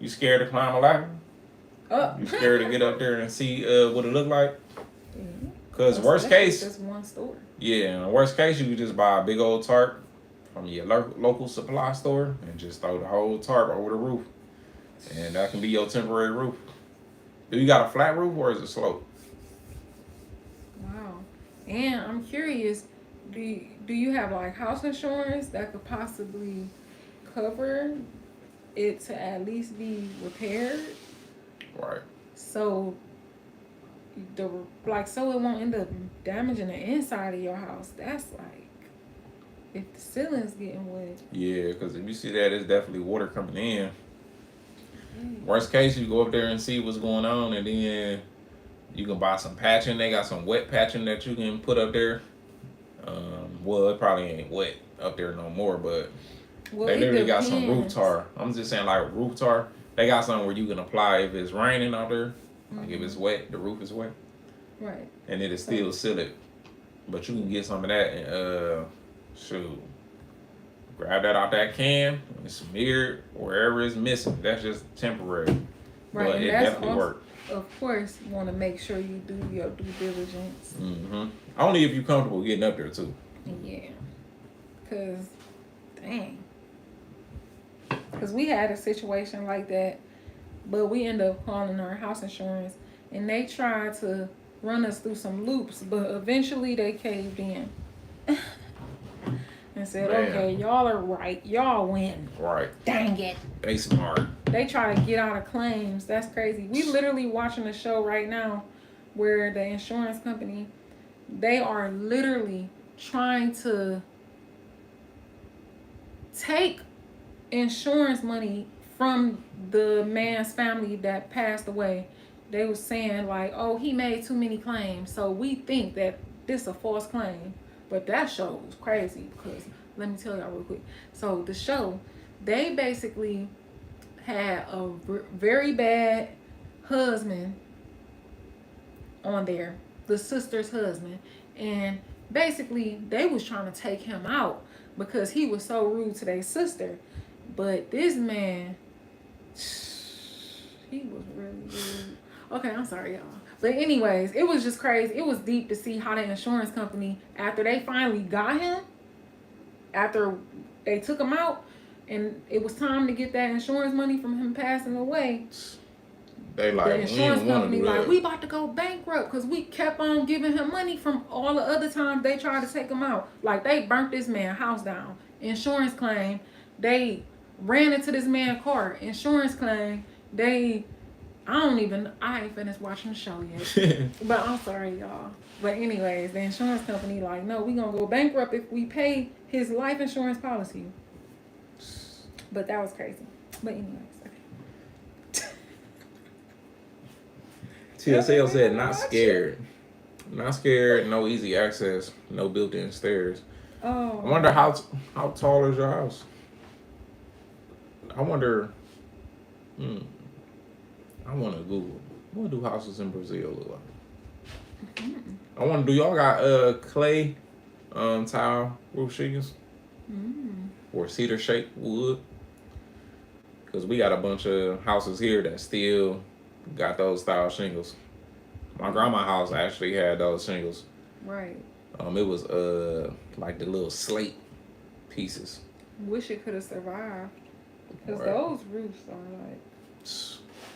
you scared to climb a ladder? Oh. You scared to get up there and see what it looked like? Cause worst case, just one store. yeah, in the worst case, you could just buy a big old tarp from your local supply store and just throw the whole tarp over the roof, and that can be your temporary roof. Do you got a flat roof or is it slope? Wow. And I'm curious, do you have like house insurance that could possibly cover it to at least be repaired? Right. So so it won't end up damaging the inside of your house. That's like if the ceiling's getting wet. Yeah, because if you see that, it's definitely water coming in. Worst case, you go up there and see what's going on, and then you can buy some patching. They got some wet patching that you can put up there. Well, it probably ain't wet up there no more, but they literally got some roof tar. I'm just saying, like roof tar. They got something where you can apply if it's raining out there. Like if it's wet, the roof is wet. Right. And it'll still seal it. But you can get some of that and shoot. Grab that out that can and smear it wherever it's missing. That's just temporary. Right. But and it that's definitely works. Of course, you want to make sure you do your due diligence. Mm-hmm. Only if you're comfortable getting up there too. Yeah. Cause dang. Cause we had a situation like that, but we ended up calling our house insurance and they tried to run us through some loops, but eventually they caved in. And said, Man. okay, y'all are right. Y'all win. Right. Dang it. They smart. They try to get out of claims. That's crazy. We literally watching a show right now where the insurance company, they are literally trying to take insurance money from the man's family that passed away. They was saying like, oh, he made too many claims, so we think that this is a false claim. But that show was crazy because let me tell y'all real quick. So the show, they basically had a very bad husband on there, the sister's husband, and basically they was trying to take him out because he was so rude to their sister. But this man, he was really rude. Okay, I'm sorry, y'all. But anyways, it was just crazy. It was deep to see how the insurance company, after they finally got him, after they took him out, and it was time to get that insurance money from him passing away. They like, the insurance company do like, that. we about to go bankrupt because we kept on giving him money from all the other times they tried to take him out. Like, they burnt this man's house down. Insurance claim. They ran into this man's car. Insurance claim. I ain't finished watching the show yet. But I'm sorry, y'all. But anyways, the insurance company like, no, we gonna go bankrupt if we pay his life insurance policy. But that was crazy. But anyways, okay. TSL said not scared. Not scared, no easy access, no built-in stairs. Oh. I wonder how tall is your house? I wonder, I want to Google. What do houses in Brazil look like? Mm-hmm. I wonder, do y'all got clay tile roof shingles? Or cedar shake wood? Because we got a bunch of houses here that still got those style shingles. My grandma's house actually had those shingles. Right. It was like the little slate pieces. Wish it could have survived. Because Right. those roofs are like,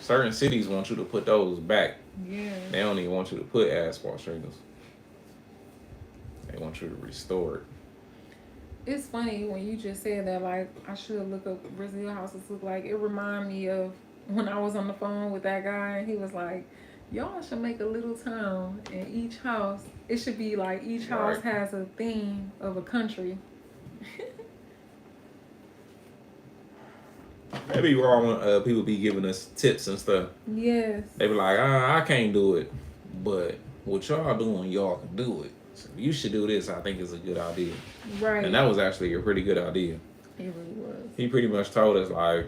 Certain cities want you to put those back. yeah. They don't even want you to put asphalt shingles. They want you to restore it. It's funny when you just said that, like, I should look up what Brazil houses look like. It reminded me of when I was on the phone with that guy and he was like, y'all should make a little town and each house, it should be like each house Right. has a theme of a country. Maybe wrong when people be giving us tips and stuff. Yes. They be like, I can't do it. But what y'all doing, y'all can do it. So you should do this, I think is a good idea. Right. And that was actually a pretty good idea. It really was. He pretty much told us, like,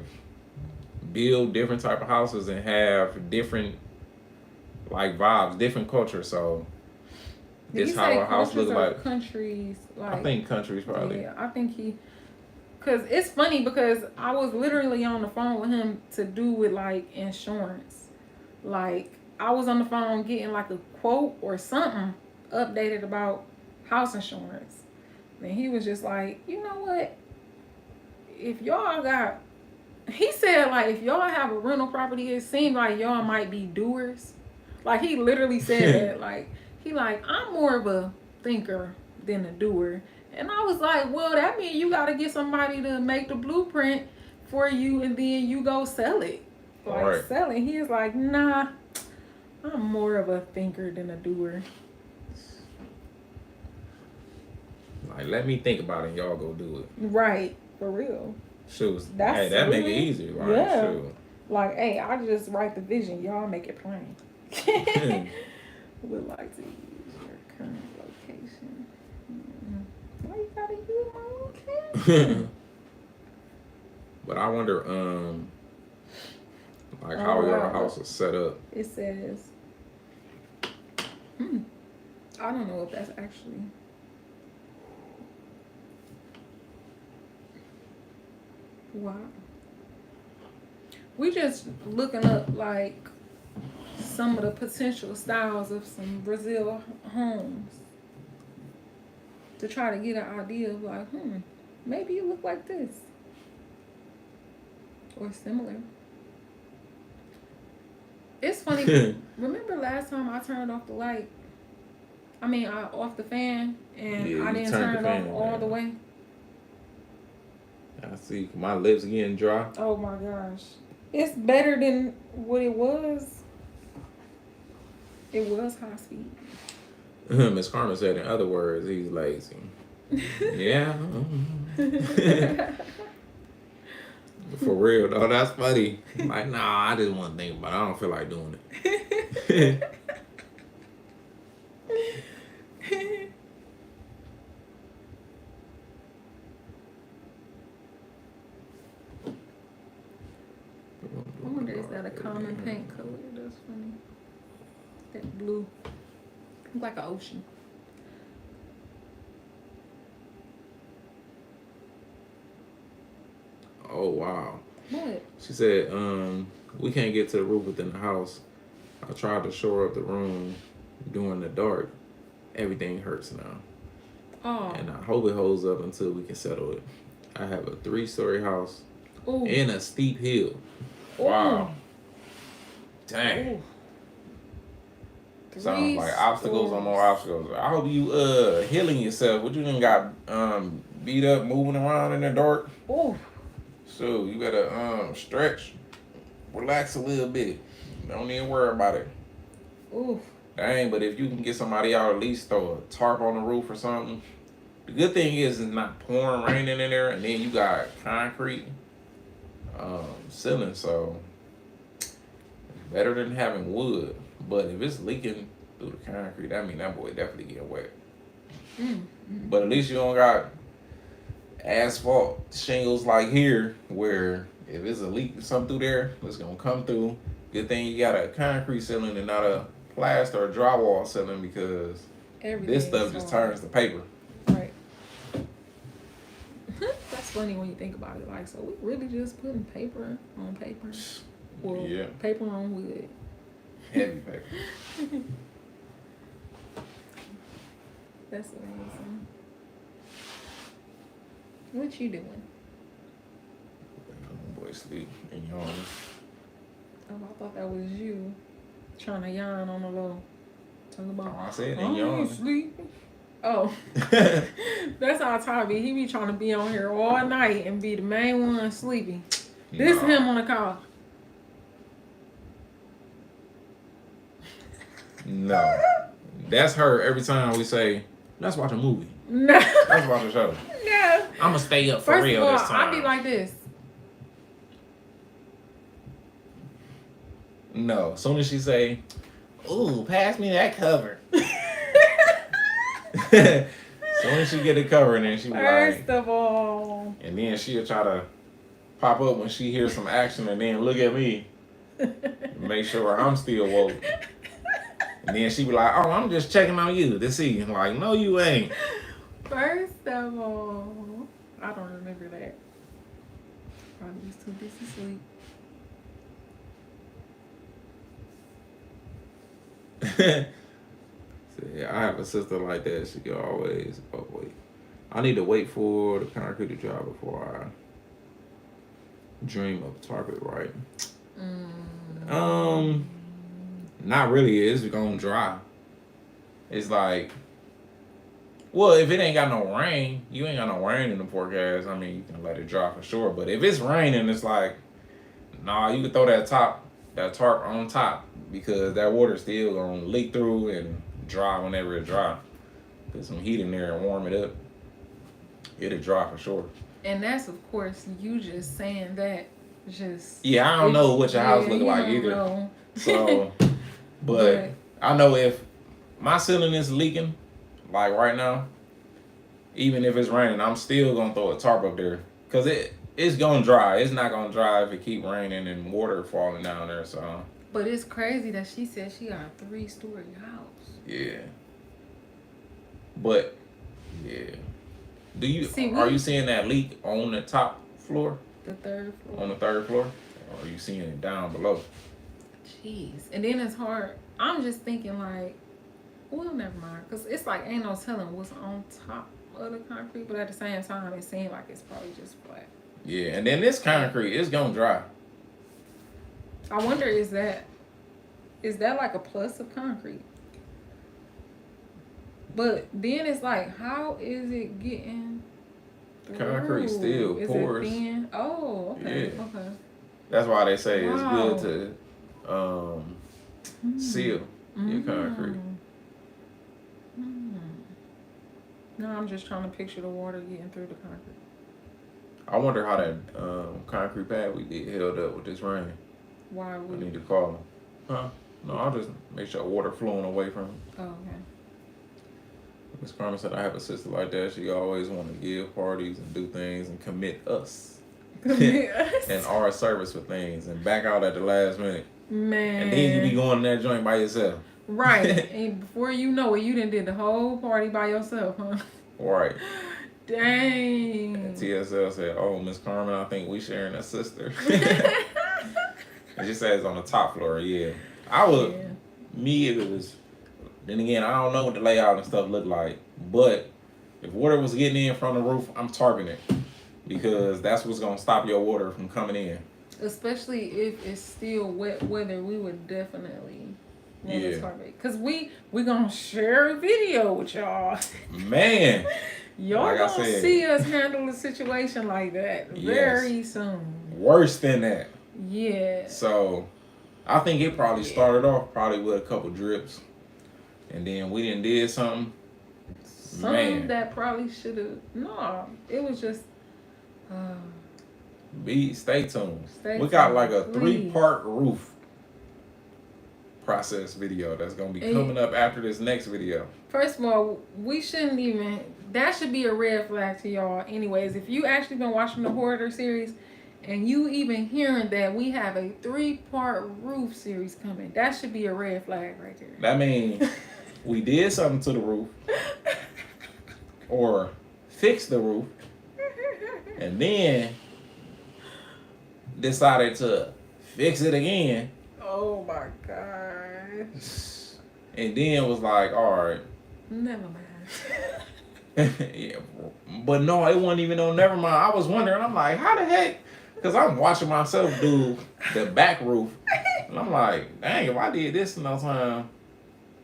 build different type of houses and have different, like, vibes, different culture. So Did this he how say a house cultures look or like. countries? Like, I think countries probably. Yeah, I think he, because it's funny because I was literally on the phone with him to do with like insurance. Like, I was on the phone getting like a quote or something updated about house insurance. And he was just like, you know what? If y'all got, he said, like, if y'all have a rental property, it seems like y'all might be doers. Like, he literally said that. Like, he like, I'm more of a thinker than a doer. And I was like, well, that means you got to get somebody to make the blueprint for you, and then you go sell it. Like, Right. sell it. He was like, nah, I'm more of a thinker than a doer. Like, let me think about it and y'all go do it. Right. For real. Shoot. That's Hey, that make it really- easy. Like, yeah. shoot. Like, hey, I just write the vision. Y'all make it plain. Would like to use your current location. Why you gotta use my location? But I wonder, like, how your house is set up. It says, I don't know if that's actually. Wow. We just looking up like some of the potential styles of some Brazil homes to try to get an idea of like, maybe you look like this or similar. It's funny. Remember last time I turned off the light? Off the fan, and Yeah, I you didn't turned turn the it off fan, all man. the way. I see my lips getting dry. Oh my gosh. It's better than what it was. It was high speed. Miss Carmen said, in other words, he's lazy. Yeah. For real, though. That's funny. Like, nah, I just want to think about it. I don't feel like doing it. I wonder, is that a common paint color? That's funny. That blue. Looks like an ocean. Oh, wow. What? She said, we can't get to the roof within the house. I tried to shore up the room during the dark. Everything hurts now. Oh. And I hope it holds up until we can settle it. I have a 3-story house Ooh. in a steep hill. Ooh. Wow. Dang. Ooh. Sounds like 3 obstacles on more stories. obstacles. I hope you healing yourself. What you done got beat up moving around in the dark? Ooh. So you better stretch, relax a little bit. Don't even worry about it. Ooh. Dang, but if you can get somebody out, at least throw a tarp on the roof or something. The good thing is it's not pouring raining in there, and then you got concrete ceiling, so it's better than having wood. But if it's leaking through the concrete, that mean that boy definitely getting wet. But at least you don't got asphalt shingles like here, where if it's a leak or something through there, it's gonna come through. Good thing you got a concrete ceiling and not a plaster or drywall ceiling, because this stuff just turns to paper. Right. That's funny when you think about it. Like, so we really just putting paper on paper. Well, Yeah. paper on wood. Heavy paper. That's amazing. What you doing? Boy, sleep and yawn. Oh, I thought that was you trying to yawn on the low. Talking about, Oh, I said I and ain't yawn. sleeping. Oh, that's how Tommy. He be trying to be on here all night and be the main one sleeping. This Nah. him on the call. No. That's her every time we say, let's watch a movie. No. Let's watch a show. No. I'm gonna stay up for First real of all, this time. I be like this. No. As soon as she say, ooh, pass me that cover. As soon as she get the cover, and then she be like, First of all. and then she'll try to pop up when she hears some action, and then look at me, and make sure I'm still woke. And then she be like, oh, I'm just checking on you to see. I'm like, no, you ain't. First of all, I don't remember that. Probably was too busy sleep. So, yeah, Yeah, I have a sister like that. She can always, oh wait, I need to wait for the concrete to dry before I dream of target right. Not really. It's gonna dry. It's like, well, if it ain't got no rain, you ain't got no rain in the forecast. I mean, you can let it dry for sure. But if it's raining, it's like, nah, you can throw that tarp on top because that water still gonna leak through and dry whenever it dry. Put some heat in there and warm it up. It'll dry for sure. And that's, of course, you just saying that. Just yeah, I don't know what your house look like either. Know. So, but I know if my ceiling is leaking, like right now, even if it's raining, I'm still gonna throw a tarp up there because it's gonna dry. It's not gonna dry if it keep raining and water falling down there. So. But it's crazy that she said she got a 3-story house. Yeah. But yeah. Are you seeing that leak on the top floor? The 3rd floor. On the 3rd floor? Or are you seeing it down below? Jeez. And then it's hard. I'm just thinking like, well, never mind. Because it's like ain't no telling what's on top of the concrete. But at the same time, it seems like it's probably just flat. Yeah. And then this concrete, it's going to dry. I wonder, is that like a plus of concrete? But then it's like, how is it getting through? Concrete still pours. Is it thin? Oh, okay. Yeah. Okay. That's why they say it's Wow. good to seal your concrete. No, I'm just trying to picture the water getting through the concrete. I wonder how that concrete pad we did held up with this rain. Why I would need to call them. Huh? No, I'll just make sure water flowing away from it. Oh, okay. Miss Carmen said, I have a sister like that. She always want to give parties and do things and commit us. And our service for things and back out at the last minute. Man. And then you be going in that joint by yourself. Right. And before you know it, you done did the whole party by yourself, huh? Right. Dang. And TSL said, oh, Miss Carmen, I think we sharing a sister. And she said it's on the top floor, yeah. Me, if it was, then again, I don't know what the layout and stuff looked like. But if water was getting in from the roof, I'm tarping it. Because that's what's going to stop your water from coming in. Especially if it's still wet weather, we would definitely want to tarp it. Because we going to share a video with y'all. Man. Y'all like going to see us handle a situation like that very soon. Worse than that. Yeah. So, I think it probably started off probably with a couple drips. And then we did something. Something that probably should have. No, it was just. Stay tuned. We got like a 3-part roof process video that's going to be coming up after this next video. First of all, we shouldn't even. That should be a red flag to y'all. Anyways, if you actually been watching the Hoarder series and you even hearing that we have a 3-part roof series coming, that should be a red flag right there. That means we did something to the roof or fixed the roof and then decided to fix it again. Oh my gosh. And then was like, all right. Never mind. Yeah, but no, it wasn't even on never mind. I was wondering, I'm like, how the heck? Because I'm watching myself do the back roof. And I'm like, dang, if I did this enough time.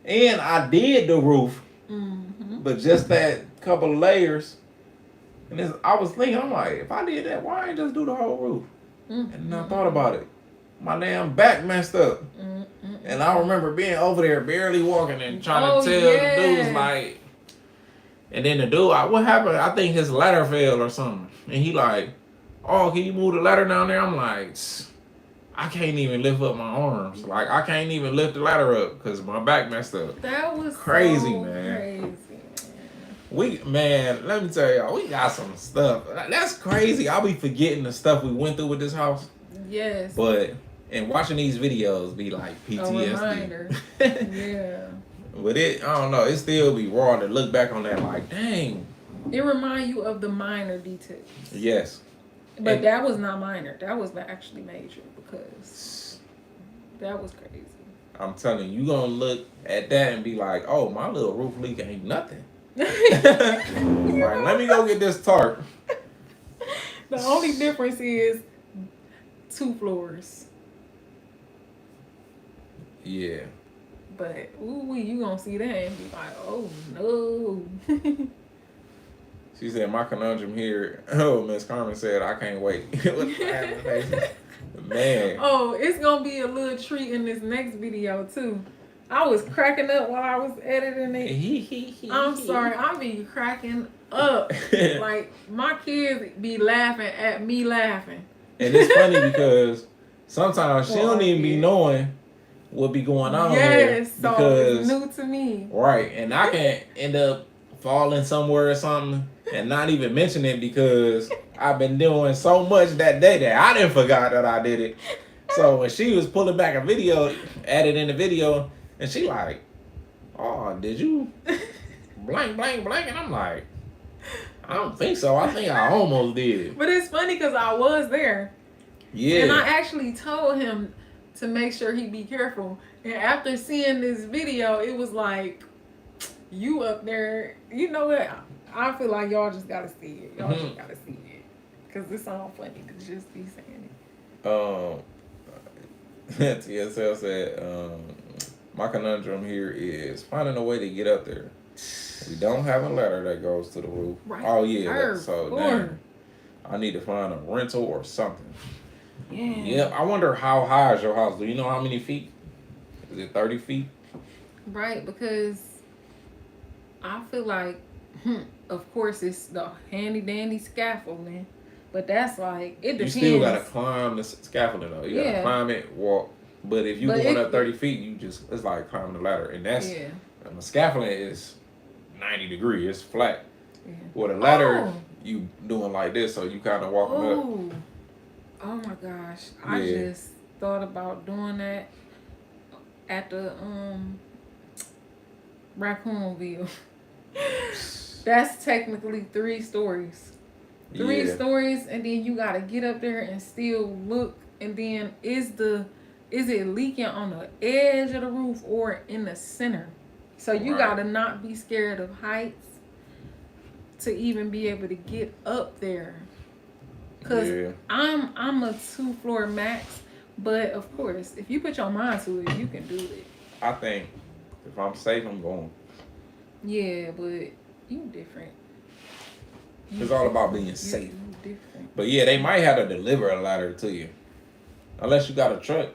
And I did the roof, but just that couple of layers. And I was thinking, I'm like, if I did that, why I ain't just do the whole roof? And then I thought about it. My damn back messed up. And I remember being over there barely walking and trying to tell the dudes like, and then the dude, what happened? I think his ladder fell or something. And he like, oh, can you move the ladder down there? I'm like, I can't even lift up my arms. Like, I can't even lift the ladder up because my back messed up. That was crazy, so man. Crazy, man, let me tell y'all, we got some stuff. That's crazy. I'll be forgetting the stuff we went through with this house. Yes. But, and watching these videos be like PTSD. A reminder. Yeah. But I don't know, it still be raw to look back on that like, dang. It remind you of the minor details. Yes. But that was not minor. That was actually major because that was crazy. I'm telling you, you gonna look at that and be like, oh, my little roof leak ain't nothing. Like, let me go get this tarp. The only difference is 2 floors. Yeah. But ooh, you gonna see that and be like, oh no. She said, my conundrum here. Oh, Miss Carmen said, I can't wait. Man. Oh, it's gonna be a little treat in this next video too. I was cracking up while I was editing it. I'm sorry, I be cracking up. Like my kids be laughing at me laughing. And it's funny because sometimes she Well, don't even be yeah. knowing what be going on there. Yes, so Because it's new to me. right, and I can end up falling somewhere or something and not even mention it because I've been doing so much that day that I didn't forgot that I did it. So when she was pulling back a video, added in the video, and she like, oh, did you blank, blank, blank? And I'm like, I don't think so. I think I almost did. But it's funny because I was there. Yeah. And I actually told him to make sure he be careful. And after seeing this video, it was like, you up there, you know what? I feel like y'all just gotta see it. Y'all just gotta see it. Because it's all funny to just be saying it. TSL said, my conundrum here is finding a way to get up there. We don't have a ladder that goes to the roof. Right. Oh, yeah. Sure, So sure. now I need to find a rental or something. Yeah. Yeah, I wonder how high is your house? Do you know how many feet? Is it 30 feet? Right, because I feel like, of course, it's the handy dandy scaffolding, but that's like, it depends. You still gotta climb the scaffolding though. You gotta climb it, walk. But if you going up 30 feet, you just, it's like climbing the ladder. And that's, the scaffolding is 90 degrees, it's flat. Yeah. With a ladder, you doing like this, so you kind of walking up. Oh my gosh. I just thought about doing that at the Raccoonville. That's technically 3 stories. 3 stories, and then you gotta get up there and still look, and then is it leaking on the edge of the roof or in the center? So you gotta not be scared of heights to even be able to get up there. Cause I'm a 2-floor max, but of course, if you put your mind to it, you can do it. I think if I'm safe, I'm going. Yeah, but you different. It's all about being safe. You different. But yeah, they might have to deliver a ladder to you, unless you got a truck.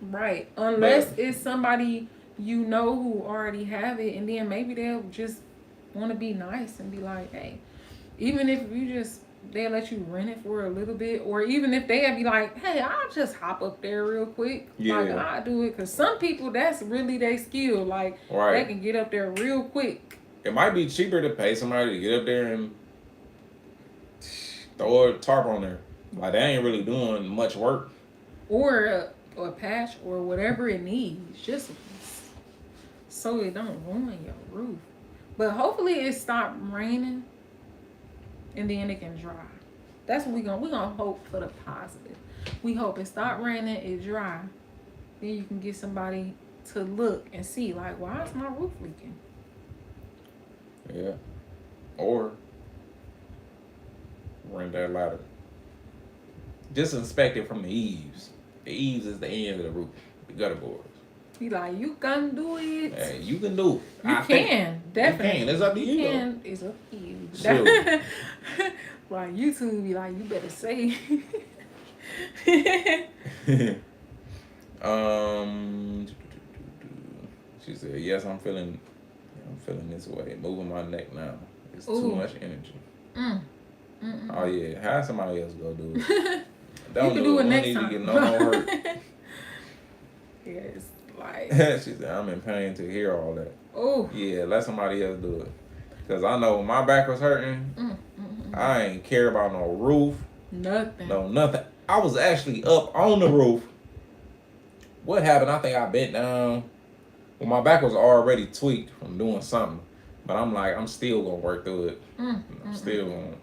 Right, unless it's somebody you know who already have it, and then maybe they'll just want to be nice and be like, hey, even if they'll let you rent it for a little bit, or even if they'll be like, hey, I'll just hop up there real quick. Like, I'll do it. Because some people, that's really their skill. Like, they can get up there real quick. It might be cheaper to pay somebody to get up there and throw a tarp on there. Like, they ain't really doing much work. Or a patch or whatever it needs. Just so it don't ruin your roof. But hopefully it stop raining. And then it can dry. That's what we're gonna hope for the positive. We hope it stop raining, it dry. Then you can get somebody to look and see, like, why is my roof leaking? Yeah. Or rent that ladder. Just inspect it from the eaves. The eaves is the end of the roof. The gutter boards. Be like, you can do it. Hey, you can do it. Definitely. You can. It's up to you. It's up to you. Sure. Like YouTube be like, you better say. She said, yes, I'm feeling this way. Moving my neck now. It's too much energy. Oh yeah, have somebody else go do it. Don't you can do it next need time. to get no more hurt. Yes, like. She said, I'm in pain to hear all that. Oh. Yeah, let somebody else do it. Cause I know when my back was hurting, I ain't care about no roof. Nothing. No, nothing. I was actually up on the roof. What happened? I think I bent down. Well, my back was already tweaked from doing something. But I'm like, I'm still gonna work through it. I'm still gonna.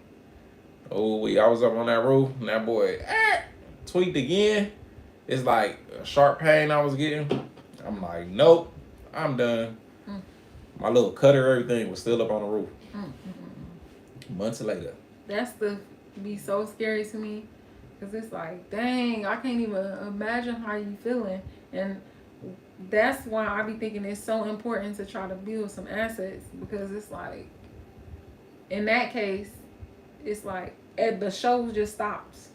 Oh, I was up on that roof, and that boy tweaked again. It's like a sharp pain I was getting. I'm like, nope, I'm done. My little cutter, everything was still up on the roof. Months later. That stuff be so scary to me. Because it's like, dang, I can't even imagine how you feeling. And that's why I be thinking it's so important to try to build some assets. Because it's like, in that case, it's like, the show just stops.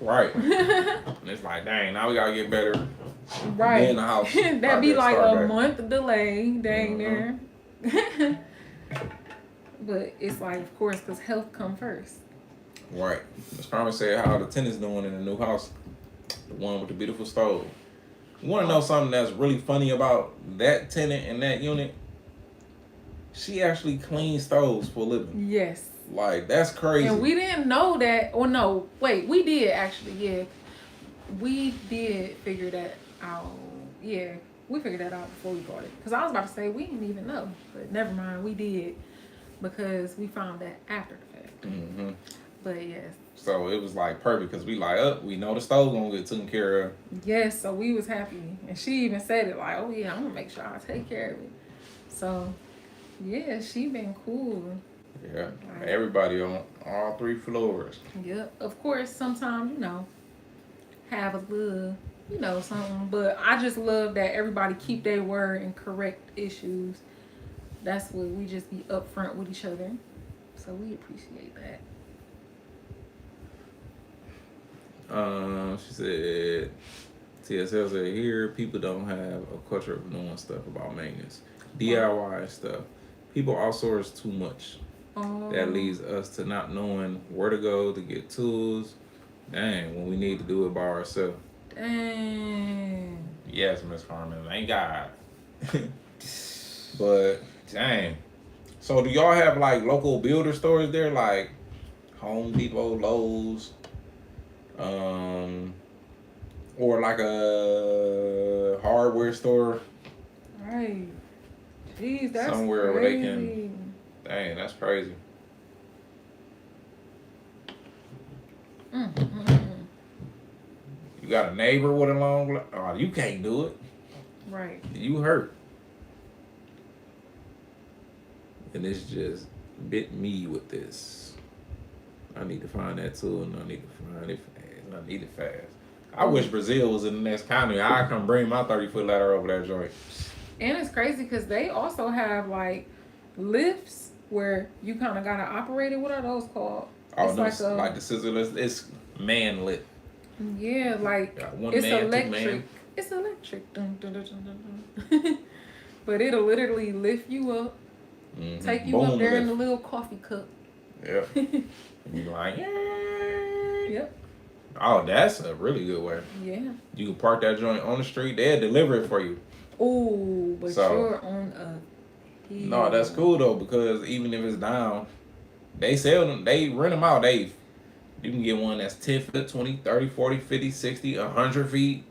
Right. It's like, dang, now we gotta get better. Right. Be in the house. That'd be like a month delay, dang there. But it's like, of course, because health come first. Right. Miss Carmen said how the tenant's doing in the new house. The one with the beautiful stove. You want to know something that's really funny about that tenant in that unit? She actually cleans stoves for a living. Yes. Like, that's crazy. And we didn't know that. Or no, wait, we did actually, yeah. We did figure that out. Yeah, we figured that out before we bought it. Because I was about to say, we didn't even know. But never mind, we did. Because we found that after the fact. Mm-hmm. But yes. So it was like perfect because we like, we know the stove gonna get taken care of. Yes, so we was happy. And she even said it like, oh yeah, I'm gonna make sure I take care of it. So, yeah, she been cool. Yeah, everybody on all 3 floors. Yep. Of course, sometimes, have a little, something. But I just love that everybody keep their word and correct issues. That's what we just be upfront with each other. So we appreciate that. She said, TSL said, here, people don't have a culture of knowing stuff about maintenance. DIY stuff. People outsource too much. Oh. That leads us to not knowing where to go to get tools. Dang, when we need to do it by ourselves. Dang. Yes, Miss Harmon, thank God. But, dang. So do y'all have like local builder stores there? Like Home Depot, Lowe's? Or like a hardware store. Right. Jeez, that's somewhere crazy. where they can. Dang, that's crazy. You got a neighbor with a long. Oh, you can't do it. Right. You hurt. And it's just bit me with this. I need to find that tool and I need to find it fast. I need it fast. I wish Brazil was in the next county. I come bring my 30-foot ladder over that joint. And it's crazy because they also have like lifts where you kind of gotta operate it. What are those called? Oh, it's no, like the scissor lift. It's man lit. Yeah, like it's man, electric. It's electric. Dun, dun, dun, dun, dun. But it'll literally lift you up, take you up there in the little coffee cup. Yeah. And you're like, yeah. Yep. Oh, that's a really good way. Yeah. You can park that joint on the street. They'll deliver it for you. Oh, but you're on a hill. No, that's cool though, because even if it's down, they sell them, they rent them out. You can get one that's 10 foot, 20, 30, 40, 50, 60, 100 feet,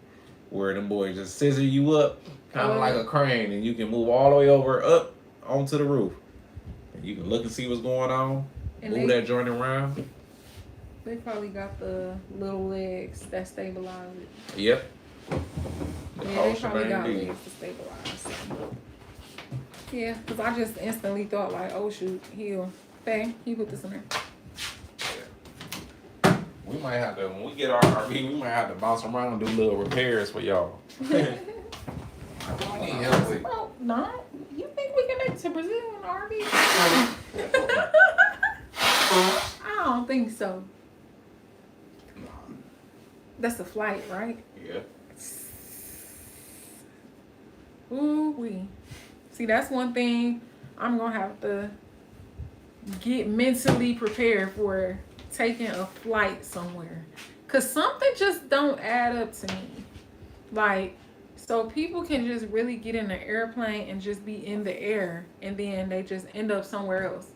where them boys just scissor you up, kind of like a crane, and you can move all the way over up onto the roof. And you can look and see what's going on, and move that joint around. They probably got the little legs that stabilize it. Yep. Yeah, they probably got legs to stabilize. So. Yeah, because I just instantly thought like, oh shoot, Faye, he put this in there. Yeah. We might have to, when we get our RV, we might have to bounce around and do little repairs for y'all. We need help with. Bro, no, you think we can make it to Brazil in an RV? I don't think so. That's a flight, right? Yeah. Ooh wee. See, that's one thing I'm gonna have to get mentally prepared for, taking a flight somewhere. Cause something just don't add up to me. Like, so people can just really get in an airplane and just be in the air and then they just end up somewhere else.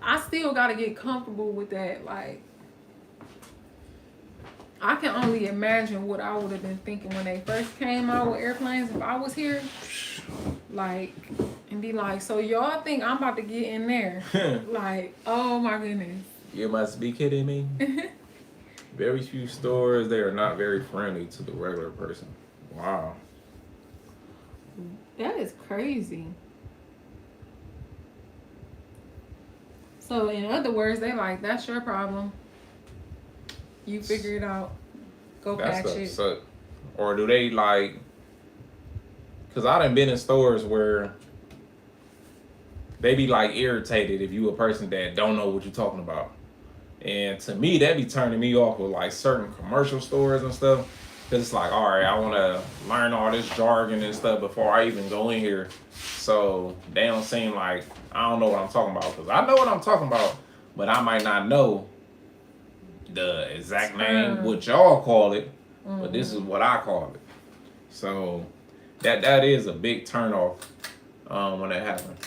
I still gotta get comfortable with that. Like, I can only imagine what I would have been thinking when they first came out with airplanes if I was here. Like, and be like, so y'all think I'm about to get in there? Like, oh my goodness. You must be kidding me. Very few stores, they are not very friendly to the regular person. Wow. That is crazy. So in other words, they like, that's your problem. You figure it out. Go patch it. So, or do they like? Cause I done been in stores where they be like irritated if you a person that don't know what you're talking about. And to me, that be turning me off with like certain commercial stores and stuff. Cause it's like, all right, I want to learn all this jargon and stuff before I even go in here. So they don't seem like I don't know what I'm talking about. Cause I know what I'm talking about, but I might not know the exact name, what y'all call it, but this is what I call it. So that is a big turnoff when that happens.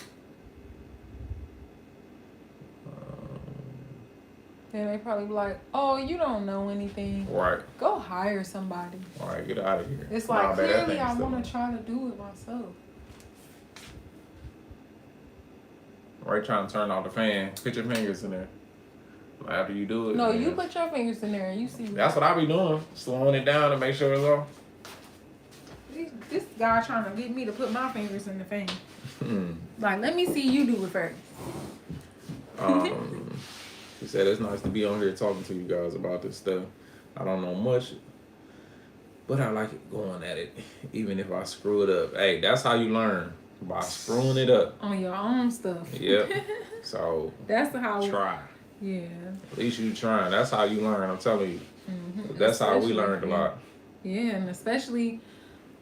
And they probably be like, oh, you don't know anything. Right. Go hire somebody. All right, get out of here. It's like, Nah, clearly I want to try to do it myself. Right, trying to turn off the fan. Put your fingers in there. After you do it. No, man. you put your fingers in there and you see. That's what I be doing. Slowing it down to make sure it's off. This guy trying to get me to put my fingers in the fan. Like, let me see you do it first. She said it's nice to be on here talking to you guys about this stuff. I don't know much, but I like it going at it, even if I screw it up. Hey, that's how you learn, by screwing it up. On your own stuff. Yep. So that's how. Try. Yeah. At least you trying. That's how you learn. I'm telling you. That's how we learned a lot. Yeah, and especially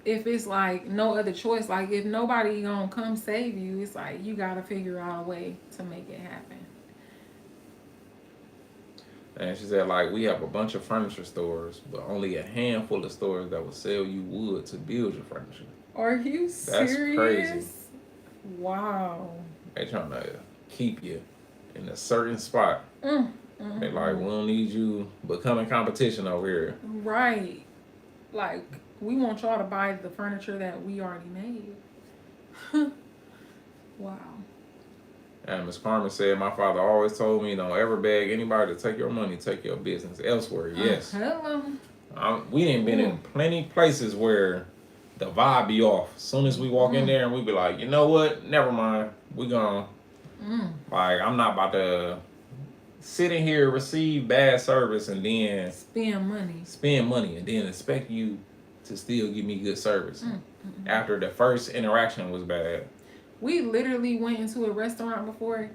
if it's like no other choice. Like if nobody gonna come save you, it's like you gotta figure out a way to make it happen. And she said, like, we have a bunch of furniture stores, but only a handful of stores that will sell you wood to build your furniture. Are you serious? That's crazy. Wow. They trying to keep you in a certain spot. They like, we don't need you becoming competition over here. Right. Like, we want y'all to buy the furniture that we already made. Wow. And Ms. Carmen said, my father always told me, don't ever beg anybody to take your money, take your business elsewhere. Yes. Hello. We done been in plenty places where the vibe be off. As soon as we walk in there and we be like, you know what? Never mind. We gone. Like, I'm not about to sit in here, receive bad service, and then spend money, and then expect you to still give me good service after the first interaction was bad. We literally went into a restaurant before.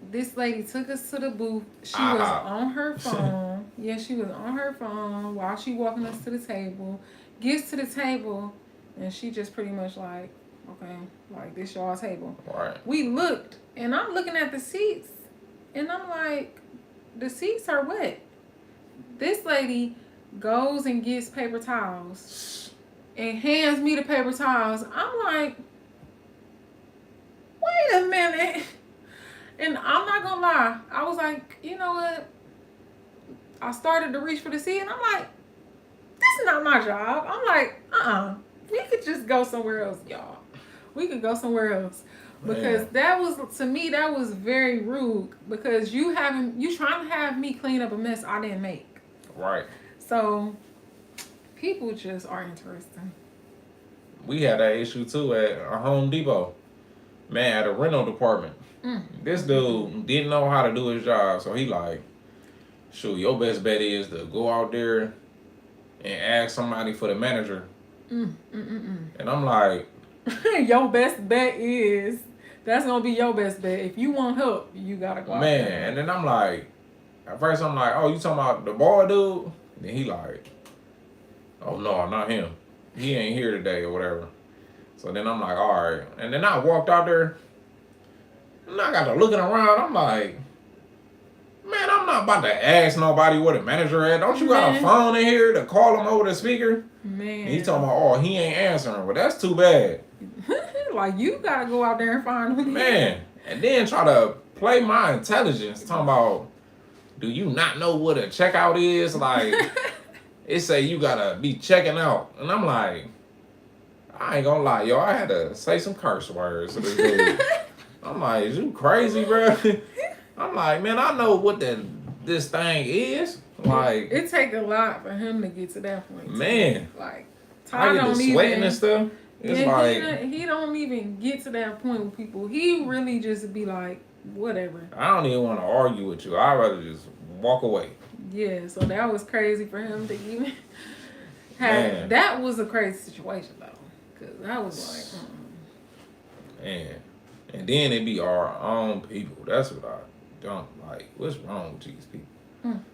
This lady took us to the booth. She was on her phone. Yeah, she was on her phone while she walking us to the table. Gets to the table, and she just pretty much like, okay, like this y'all table. Right. We looked, and I'm looking at the seats, and I'm like, the seats are wet. This lady goes and gets paper towels and hands me the paper towels. I'm like, wait a minute. And I'm not gonna lie, I was like, you know what? I started to reach for the seat, and I'm like, this is not my job. I'm like, we could just go somewhere else, y'all. We could go somewhere else. Because that was, to me, that was very rude. Because you trying to have me clean up a mess I didn't make. Right. So, people just are interesting. We had that issue too at a Home Depot. Man, at a rental department. This dude didn't know how to do his job, so he like, shoot, your best bet is to go out there and ask somebody for the manager. And I'm like, your best bet is, that's gonna be your best bet. If you want help, you gotta go out there. Man, and then I'm like, at first I'm like, oh, you talking about the bar dude? Then he like, oh no, not him. He ain't here today or whatever. So then I'm like, all right. And then I walked out there, and I got to looking around. I'm like, man, I'm not about to ask nobody where the manager at. Don't you got a phone in here to call him over the speaker? Man. And he talking about, oh, he ain't answering. Well, that's too bad. Like, you got to go out there and find him. Man. And then try to play my intelligence. Talking about, do you not know what a checkout is? Like, it say you got to be checking out. And I'm like, I ain't gonna lie, yo. I had to say some curse words to this dude. I'm like, is you crazy, bro? I'm like, man, I know what this thing is. Like, it take a lot for him to get to that point. Man. Like, I get the sweating and stuff. It's Yeah, like he don't even get to that point with people. He really just be like, whatever. I don't even want to argue with you. I'd rather just walk away. Yeah, so that was crazy for him to even Man. have. That was a crazy situation though, because that was like, And then it be our own people. That's what I don't like. What's wrong with these people?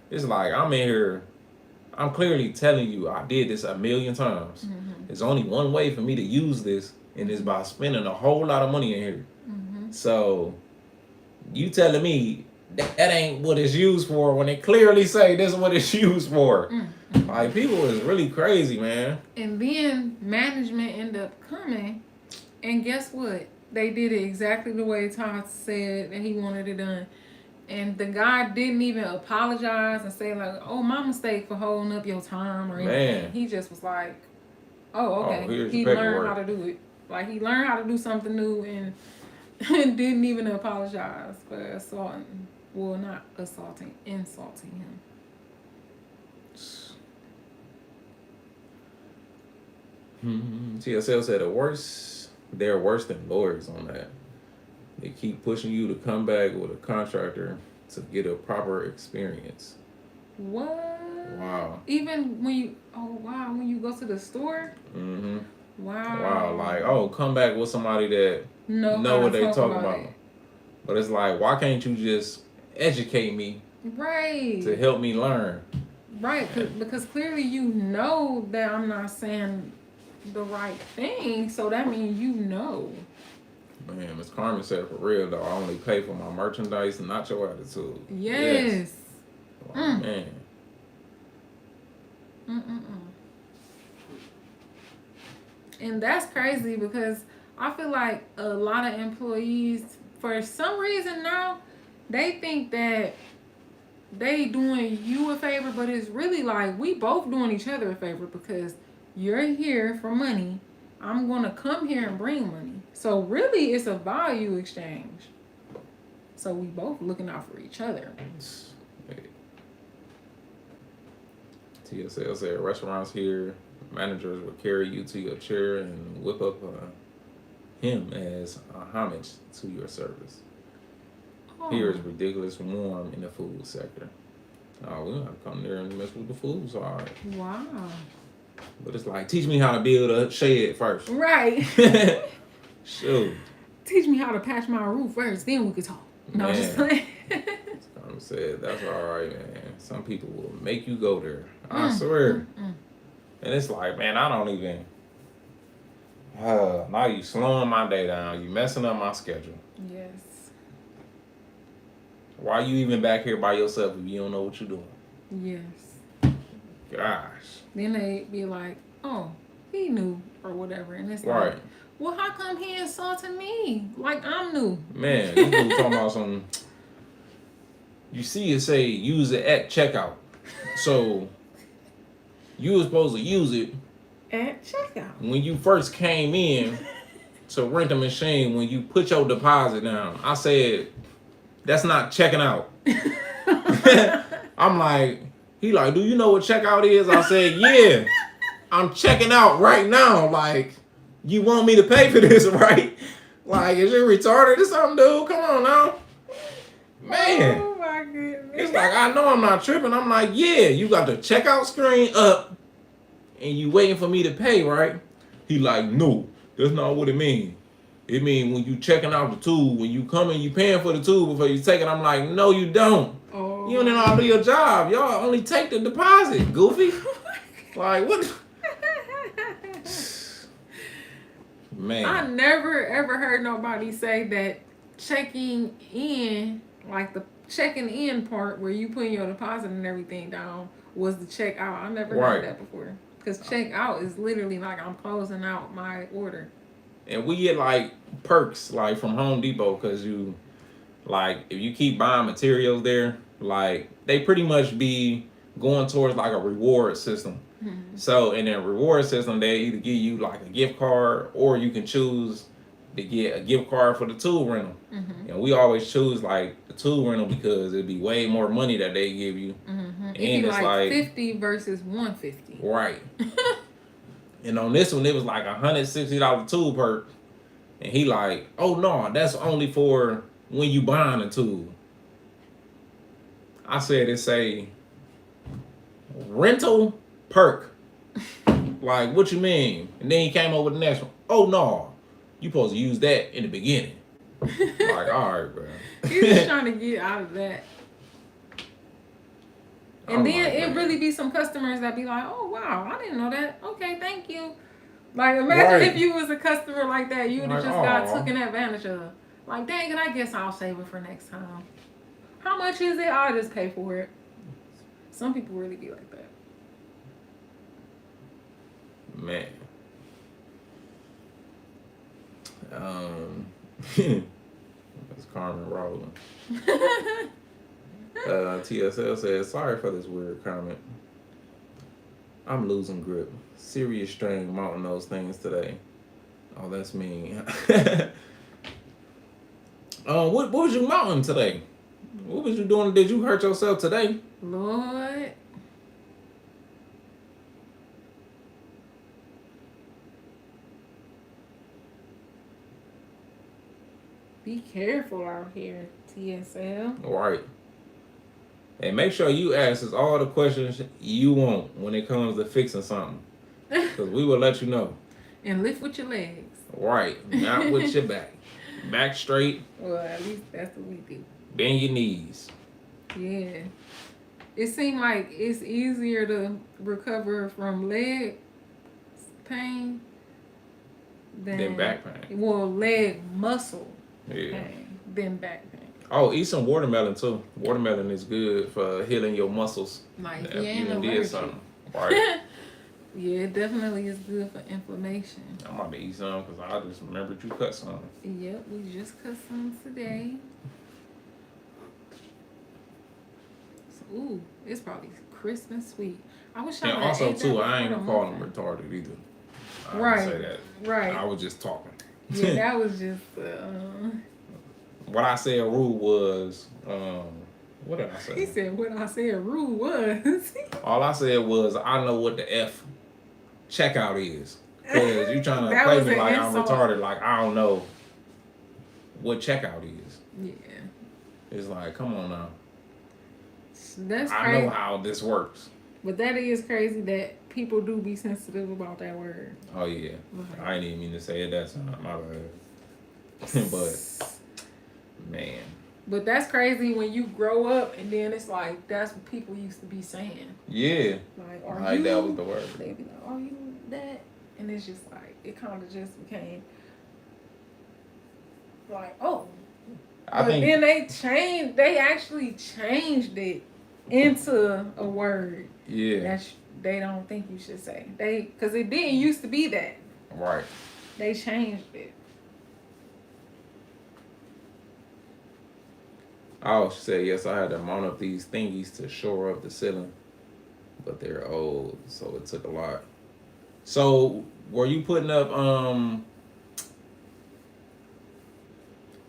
It's like I'm in here. I'm clearly telling you I did this a million times. There's only one way for me to use this, and it's by spending a whole lot of money in here. So you telling me that ain't what it's used for when they clearly say this is what it's used for. Like, people is really crazy, man. and then management ended up coming, and guess what? They did it exactly the way Todd said that he wanted it done. And the guy didn't even apologize and say like, "Oh, my mistake for holding up your time" or anything. Man. He just was like, "Oh, okay." Here's He your learned paperwork. how to do it. Like, he learned how to do something new and didn't even assaulting. Well, not assaulting, insulting him. TSL said they're worse than lawyers on that. They keep pushing you to come back with a contractor to get a proper experience. What? Wow. Even when you, when you go to the store? Mm-hmm. Wow. Wow. Like, oh, come back with somebody that know what they talk about. it. But it's like, why can't you just educate me Right. to help me learn? Right, because clearly you know that I'm not saying the right thing, so that means you know. Man, Miss Carmen said, for real though, I only pay for my merchandise and not your attitude. Yes. Like, man. And that's crazy because I feel like a lot of employees, for some reason now, they think that they doing you a favor, but it's really like we both doing each other a favor because you're here for money. I'm going to come here and bring money. So really it's a value exchange. So we both looking out for each other. TSL said restaurants here, managers will carry you to your chair and whip up him as a homage to your service. Oh. Here is ridiculous warm in the food sector. Oh, we don't have to come there and mess with the food side. Wow. But it's like, teach me how to build a shed first. Right. Shoot. Teach me how to patch my roof first, then we could talk. No, just playing. Carmen said, that's all right, man. Some people will make you go there. I swear. And it's like, man, I don't even. Now you slowing my day down. You messing up my schedule. Yes. Why you even back here by yourself if you don't know what you're doing? Yes. Gosh. Then they be like, oh, he knew or whatever. And it's Right. like, well, how come he insulted me? Like I'm new. Man, this dude talking about some. You see it say use it at checkout. So you were supposed to use it At checkout. when you first came in to rent a machine. When you put your deposit down, I said that's not checking out. I'm like, he like, do you know what checkout is? I said, yeah, I'm checking out right now. Like, you want me to pay for this, right? Like, is you retarded or something, dude? Come on now. Man. Oh my goodness. It's like, I know I'm not tripping. I'm like, yeah, you got the checkout screen up and you waiting for me to pay, right? He like, no, that's not what it means. It means when you checking out the tool, when you coming, you paying for the tool before you take it. I'm like, no, you don't. Oh. You don't know how to do your job. Y'all only take the deposit, goofy. Like, what? Man. I never ever heard nobody say that checking in, like the checking in part where you putting your deposit and everything down, was the check out. I never heard that before. Because check out is literally like I'm closing out my order. And we get like perks like from Home Depot because you, like, if you keep buying materials there, like they pretty much be going towards like a reward system. Mm-hmm. So in their reward system, they either give you like a gift card or you can choose to get a gift card for the tool rental. Mm-hmm. And we always choose like the tool rental because it'd be way more money that they give you. Mm-hmm. And it'd be it's like 50 versus 150. Right. And on this one, it was like $160 tool perk. And he like, oh no, that's only for when you buying a tool. I said it say rental perk. Like, what you mean? And then he came over with the next one. Oh no, you supposed to use that in the beginning. Like, all right, bro. He's just trying to get out of that. And then like, it man. really be some customers that be like, oh wow, I didn't know that. Okay, thank you. Like, imagine if you was a customer like that, you would have Like, just got aw. taken advantage of. Like, dang it, I guess I'll save it for next time. How much is it? I'll just pay for it. Some people really be like that. Man. That's Carmen Rowland. TSL says, sorry for this weird comment. I'm losing grip. Serious strain mounting those things today. Oh, that's mean. What was you mounting today? What was you doing? Did you hurt yourself today? Lord. Be careful out here, TSL. All right. And make sure you ask us all the questions you want when it comes to fixing something. Because we will let you know. And lift with your legs. Right. Not with your back. Back straight. Well, at least that's what we do. Bend your knees. Yeah. It seems like it's easier to recover from leg pain Than back pain. Well, leg muscle Yeah. pain than back pain. Oh, eat some watermelon too. Watermelon is good for healing your muscles. Like, If you ain't done allergic. something. Right. Yeah, it definitely is good for inflammation. I'm about to eat some because I just remembered you cut some. Yep, we just cut some today. So, ooh, it's probably crisp and sweet. I wish I And would have also ate too, that I ain't before gonna the call them muffin. retarded either. I didn't Right, say that. right. I was just talking. Yeah, that was just What I said rude was, what did I he say? said what I said rude was. All I said was, I know what the F checkout is. Because you trying to That play was me an like insult. I'm retarded, like I don't know what checkout is. Yeah. It's like, come on now. That's I crazy. know how this works. But that is crazy that people do be sensitive about that word. Oh yeah. Right. I didn't even mean to say it that time. My bad. But man. But that's crazy when you grow up and then it's like that's what people used to be saying. Yeah. Like, are Like you? that was the word. They be like, are you that? And it's just like it kind of just became like, oh. I But think then they actually changed it into a word yeah. that they don't think you should say. Because it didn't used to be that. Right. They changed it. Oh, she said, yes, I had to mount up these thingies to shore up the ceiling. But they're old, so it took a lot. So, were you putting up,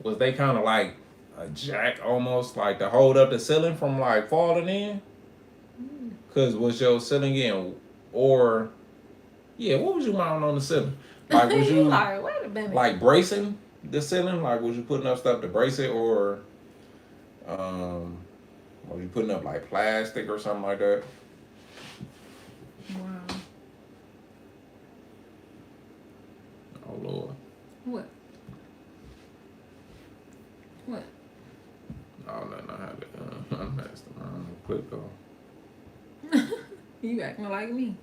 was they kind of like a jack almost, like to hold up the ceiling from like falling in? Because was your ceiling in, or, yeah, what was you mounting on the ceiling? Like, was you like, wait a minute. like bracing the ceiling? Like, was you putting up stuff to brace it, or was you putting up like plastic or something like that? Wow. Oh Lord. What? What? Oh no, I had to unmask them. I don't know, click off. You acting like me.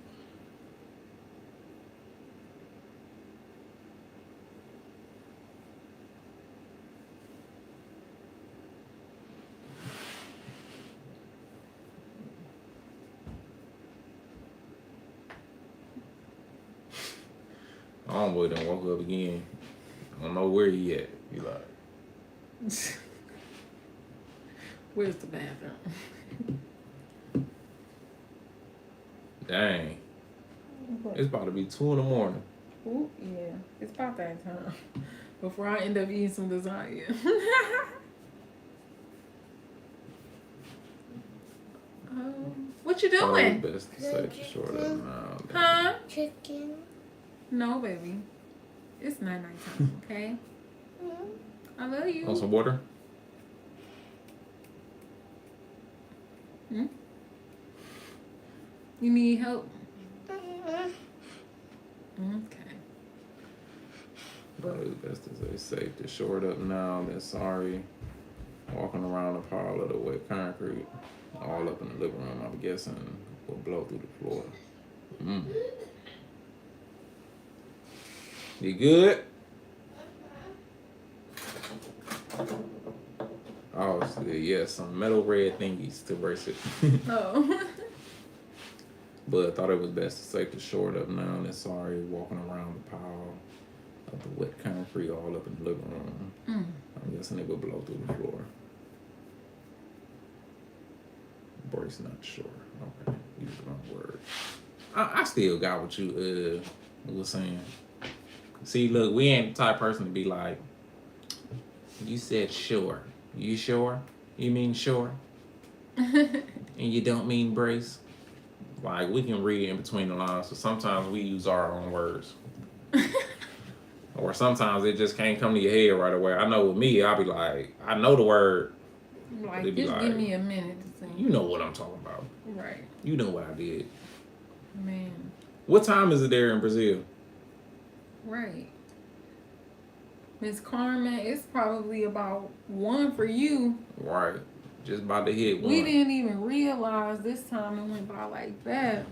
Homeboy done woke up again. I don't know where he at. He like, Where's the bathroom? dang. It's about to be 2 in the morning. Ooh, yeah. It's about that time. Before I end up eating some lasagna. What you Probably doing? best to say for short of now. Huh? Chicken. No, baby. It's not nighttime, okay? I love you. Want some water? Hmm? You need help? Okay. Probably the best to say safe to short up now than sorry. Walking around a pile of the wet concrete, all up in the living room, I'm guessing will blow through the floor. You good? Oh, so yeah, some metal red thingies to brace it. Oh. But I thought it was best to safe to short up now than sorry. Walking around the pile of the wet concrete all up in the living room. I'm guessing it will blow through the floor. Brace not sure. Okay, use the wrong word. I still got what you was saying. See, look, we ain't the type of person to be like, you said sure. You sure? You mean sure? And you don't mean brace? Like, we can read in between the lines, so sometimes we use our own words. Or sometimes it just can't come to your head right away. I know with me, I'll be like, I know the word. Like, It'd be just like, give me a minute to think. You know what I'm talking about. Right. You know what I did. Man. What time is it there in Brazil? Right. Miss Carmen, it's probably about 1 for you. Right. Just about to hit 1. We didn't even realize this time it went by like that.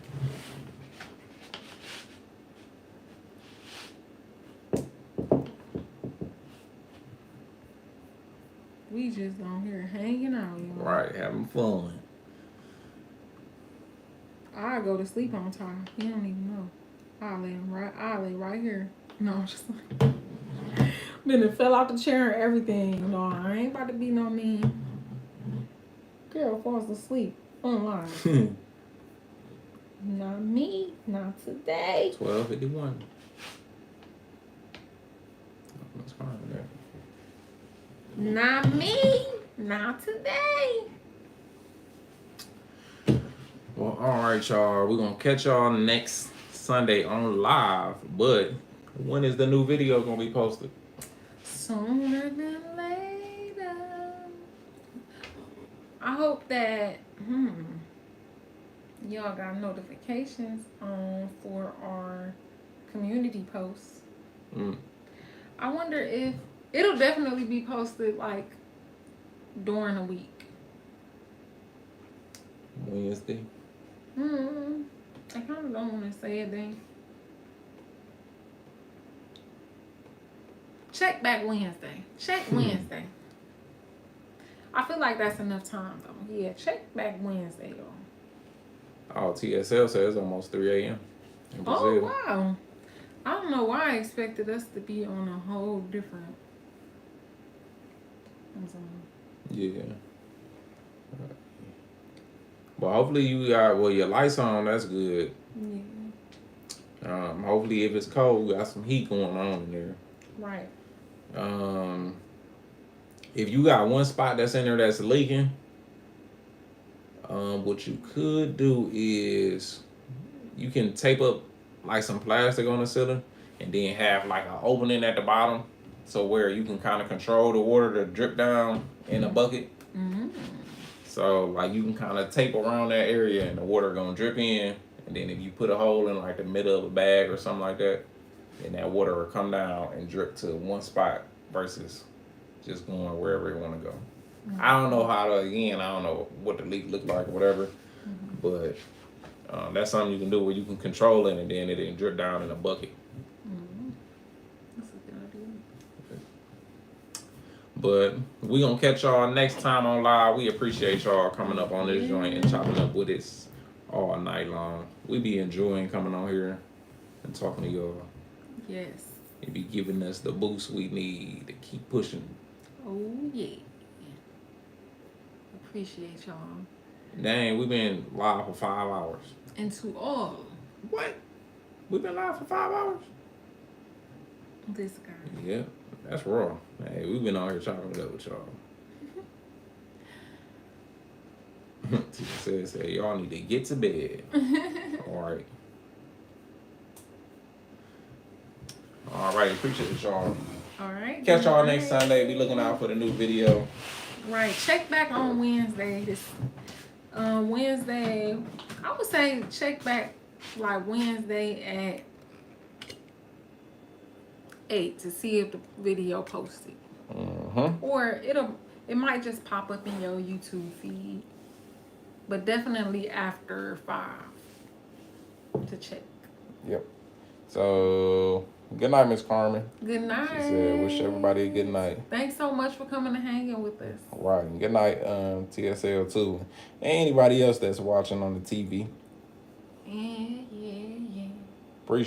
We just on here hanging out, you know. Right, having fun. I go to sleep on time. He don't even know. I lay right here. No, I'm just like then it fell out the chair and everything. No, I ain't about to be no mean. Girl falls asleep online. Not me, not today. 12:51. Not me, not today. Well, all right, y'all. We're gonna catch y'all next Sunday on live. But when is the new video gonna be posted? Sooner than later. I hope that y'all got notifications on for our community posts. I wonder if it'll definitely be posted like during the week. Wednesday. I kind of don't want to say it then. Check back Wednesday. Check Wednesday. I feel like that's enough time though. Yeah, check back Wednesday, y'all. Oh, TSL says it's almost 3 a.m. in Brazil. Oh, wow. I don't know why I expected us to be on a whole different. Yeah. Well, hopefully you got, your lights on, that's good. Yeah. Hopefully if it's cold, we got some heat going on in there. Right. If you got one spot that's in there that's leaking, what you could do is you can tape up like some plastic on the ceiling and then have like an opening at the bottom so where you can kind of control the water to drip down in a bucket. So like you can kind of tape around that area and the water gonna drip in, and then if you put a hole in like the middle of a bag or something like that, then that water will come down and drip to one spot versus just going wherever you want to go. I don't know I don't know what the leak looked like or whatever, but that's something you can do where you can control it and then it didn't drip down in a bucket. That's a good idea. But we gonna catch y'all next time on live. We appreciate y'all coming up on this joint and chopping up with us all night long. We be enjoying coming on here and talking to y'all. Yes. It be giving us the boost we need to keep pushing. Oh, yeah. Appreciate y'all. Dang, we've been live for 5 hours. And to all. What? We've been live for 5 hours? This guy. Yeah, that's raw. Hey, we've been out here chopping it up with y'all. Tika said, y'all need to get to bed. All right. All right, appreciate y'all. All right. Catch y'all good next night. Sunday. Be looking out for the new video. Right. Check back on Wednesday. This Wednesday, I would say check back like Wednesday at 8 to see if the video posted. Or it might just pop up in your YouTube feed. But definitely after 5 to check. Yep. So, good night, Miss Carmen. Good night. She said, wish everybody a good night. Thanks so much for coming and hanging with us. Right. And good night, TSL too. And anybody else that's watching on the TV. Yeah. Appreciate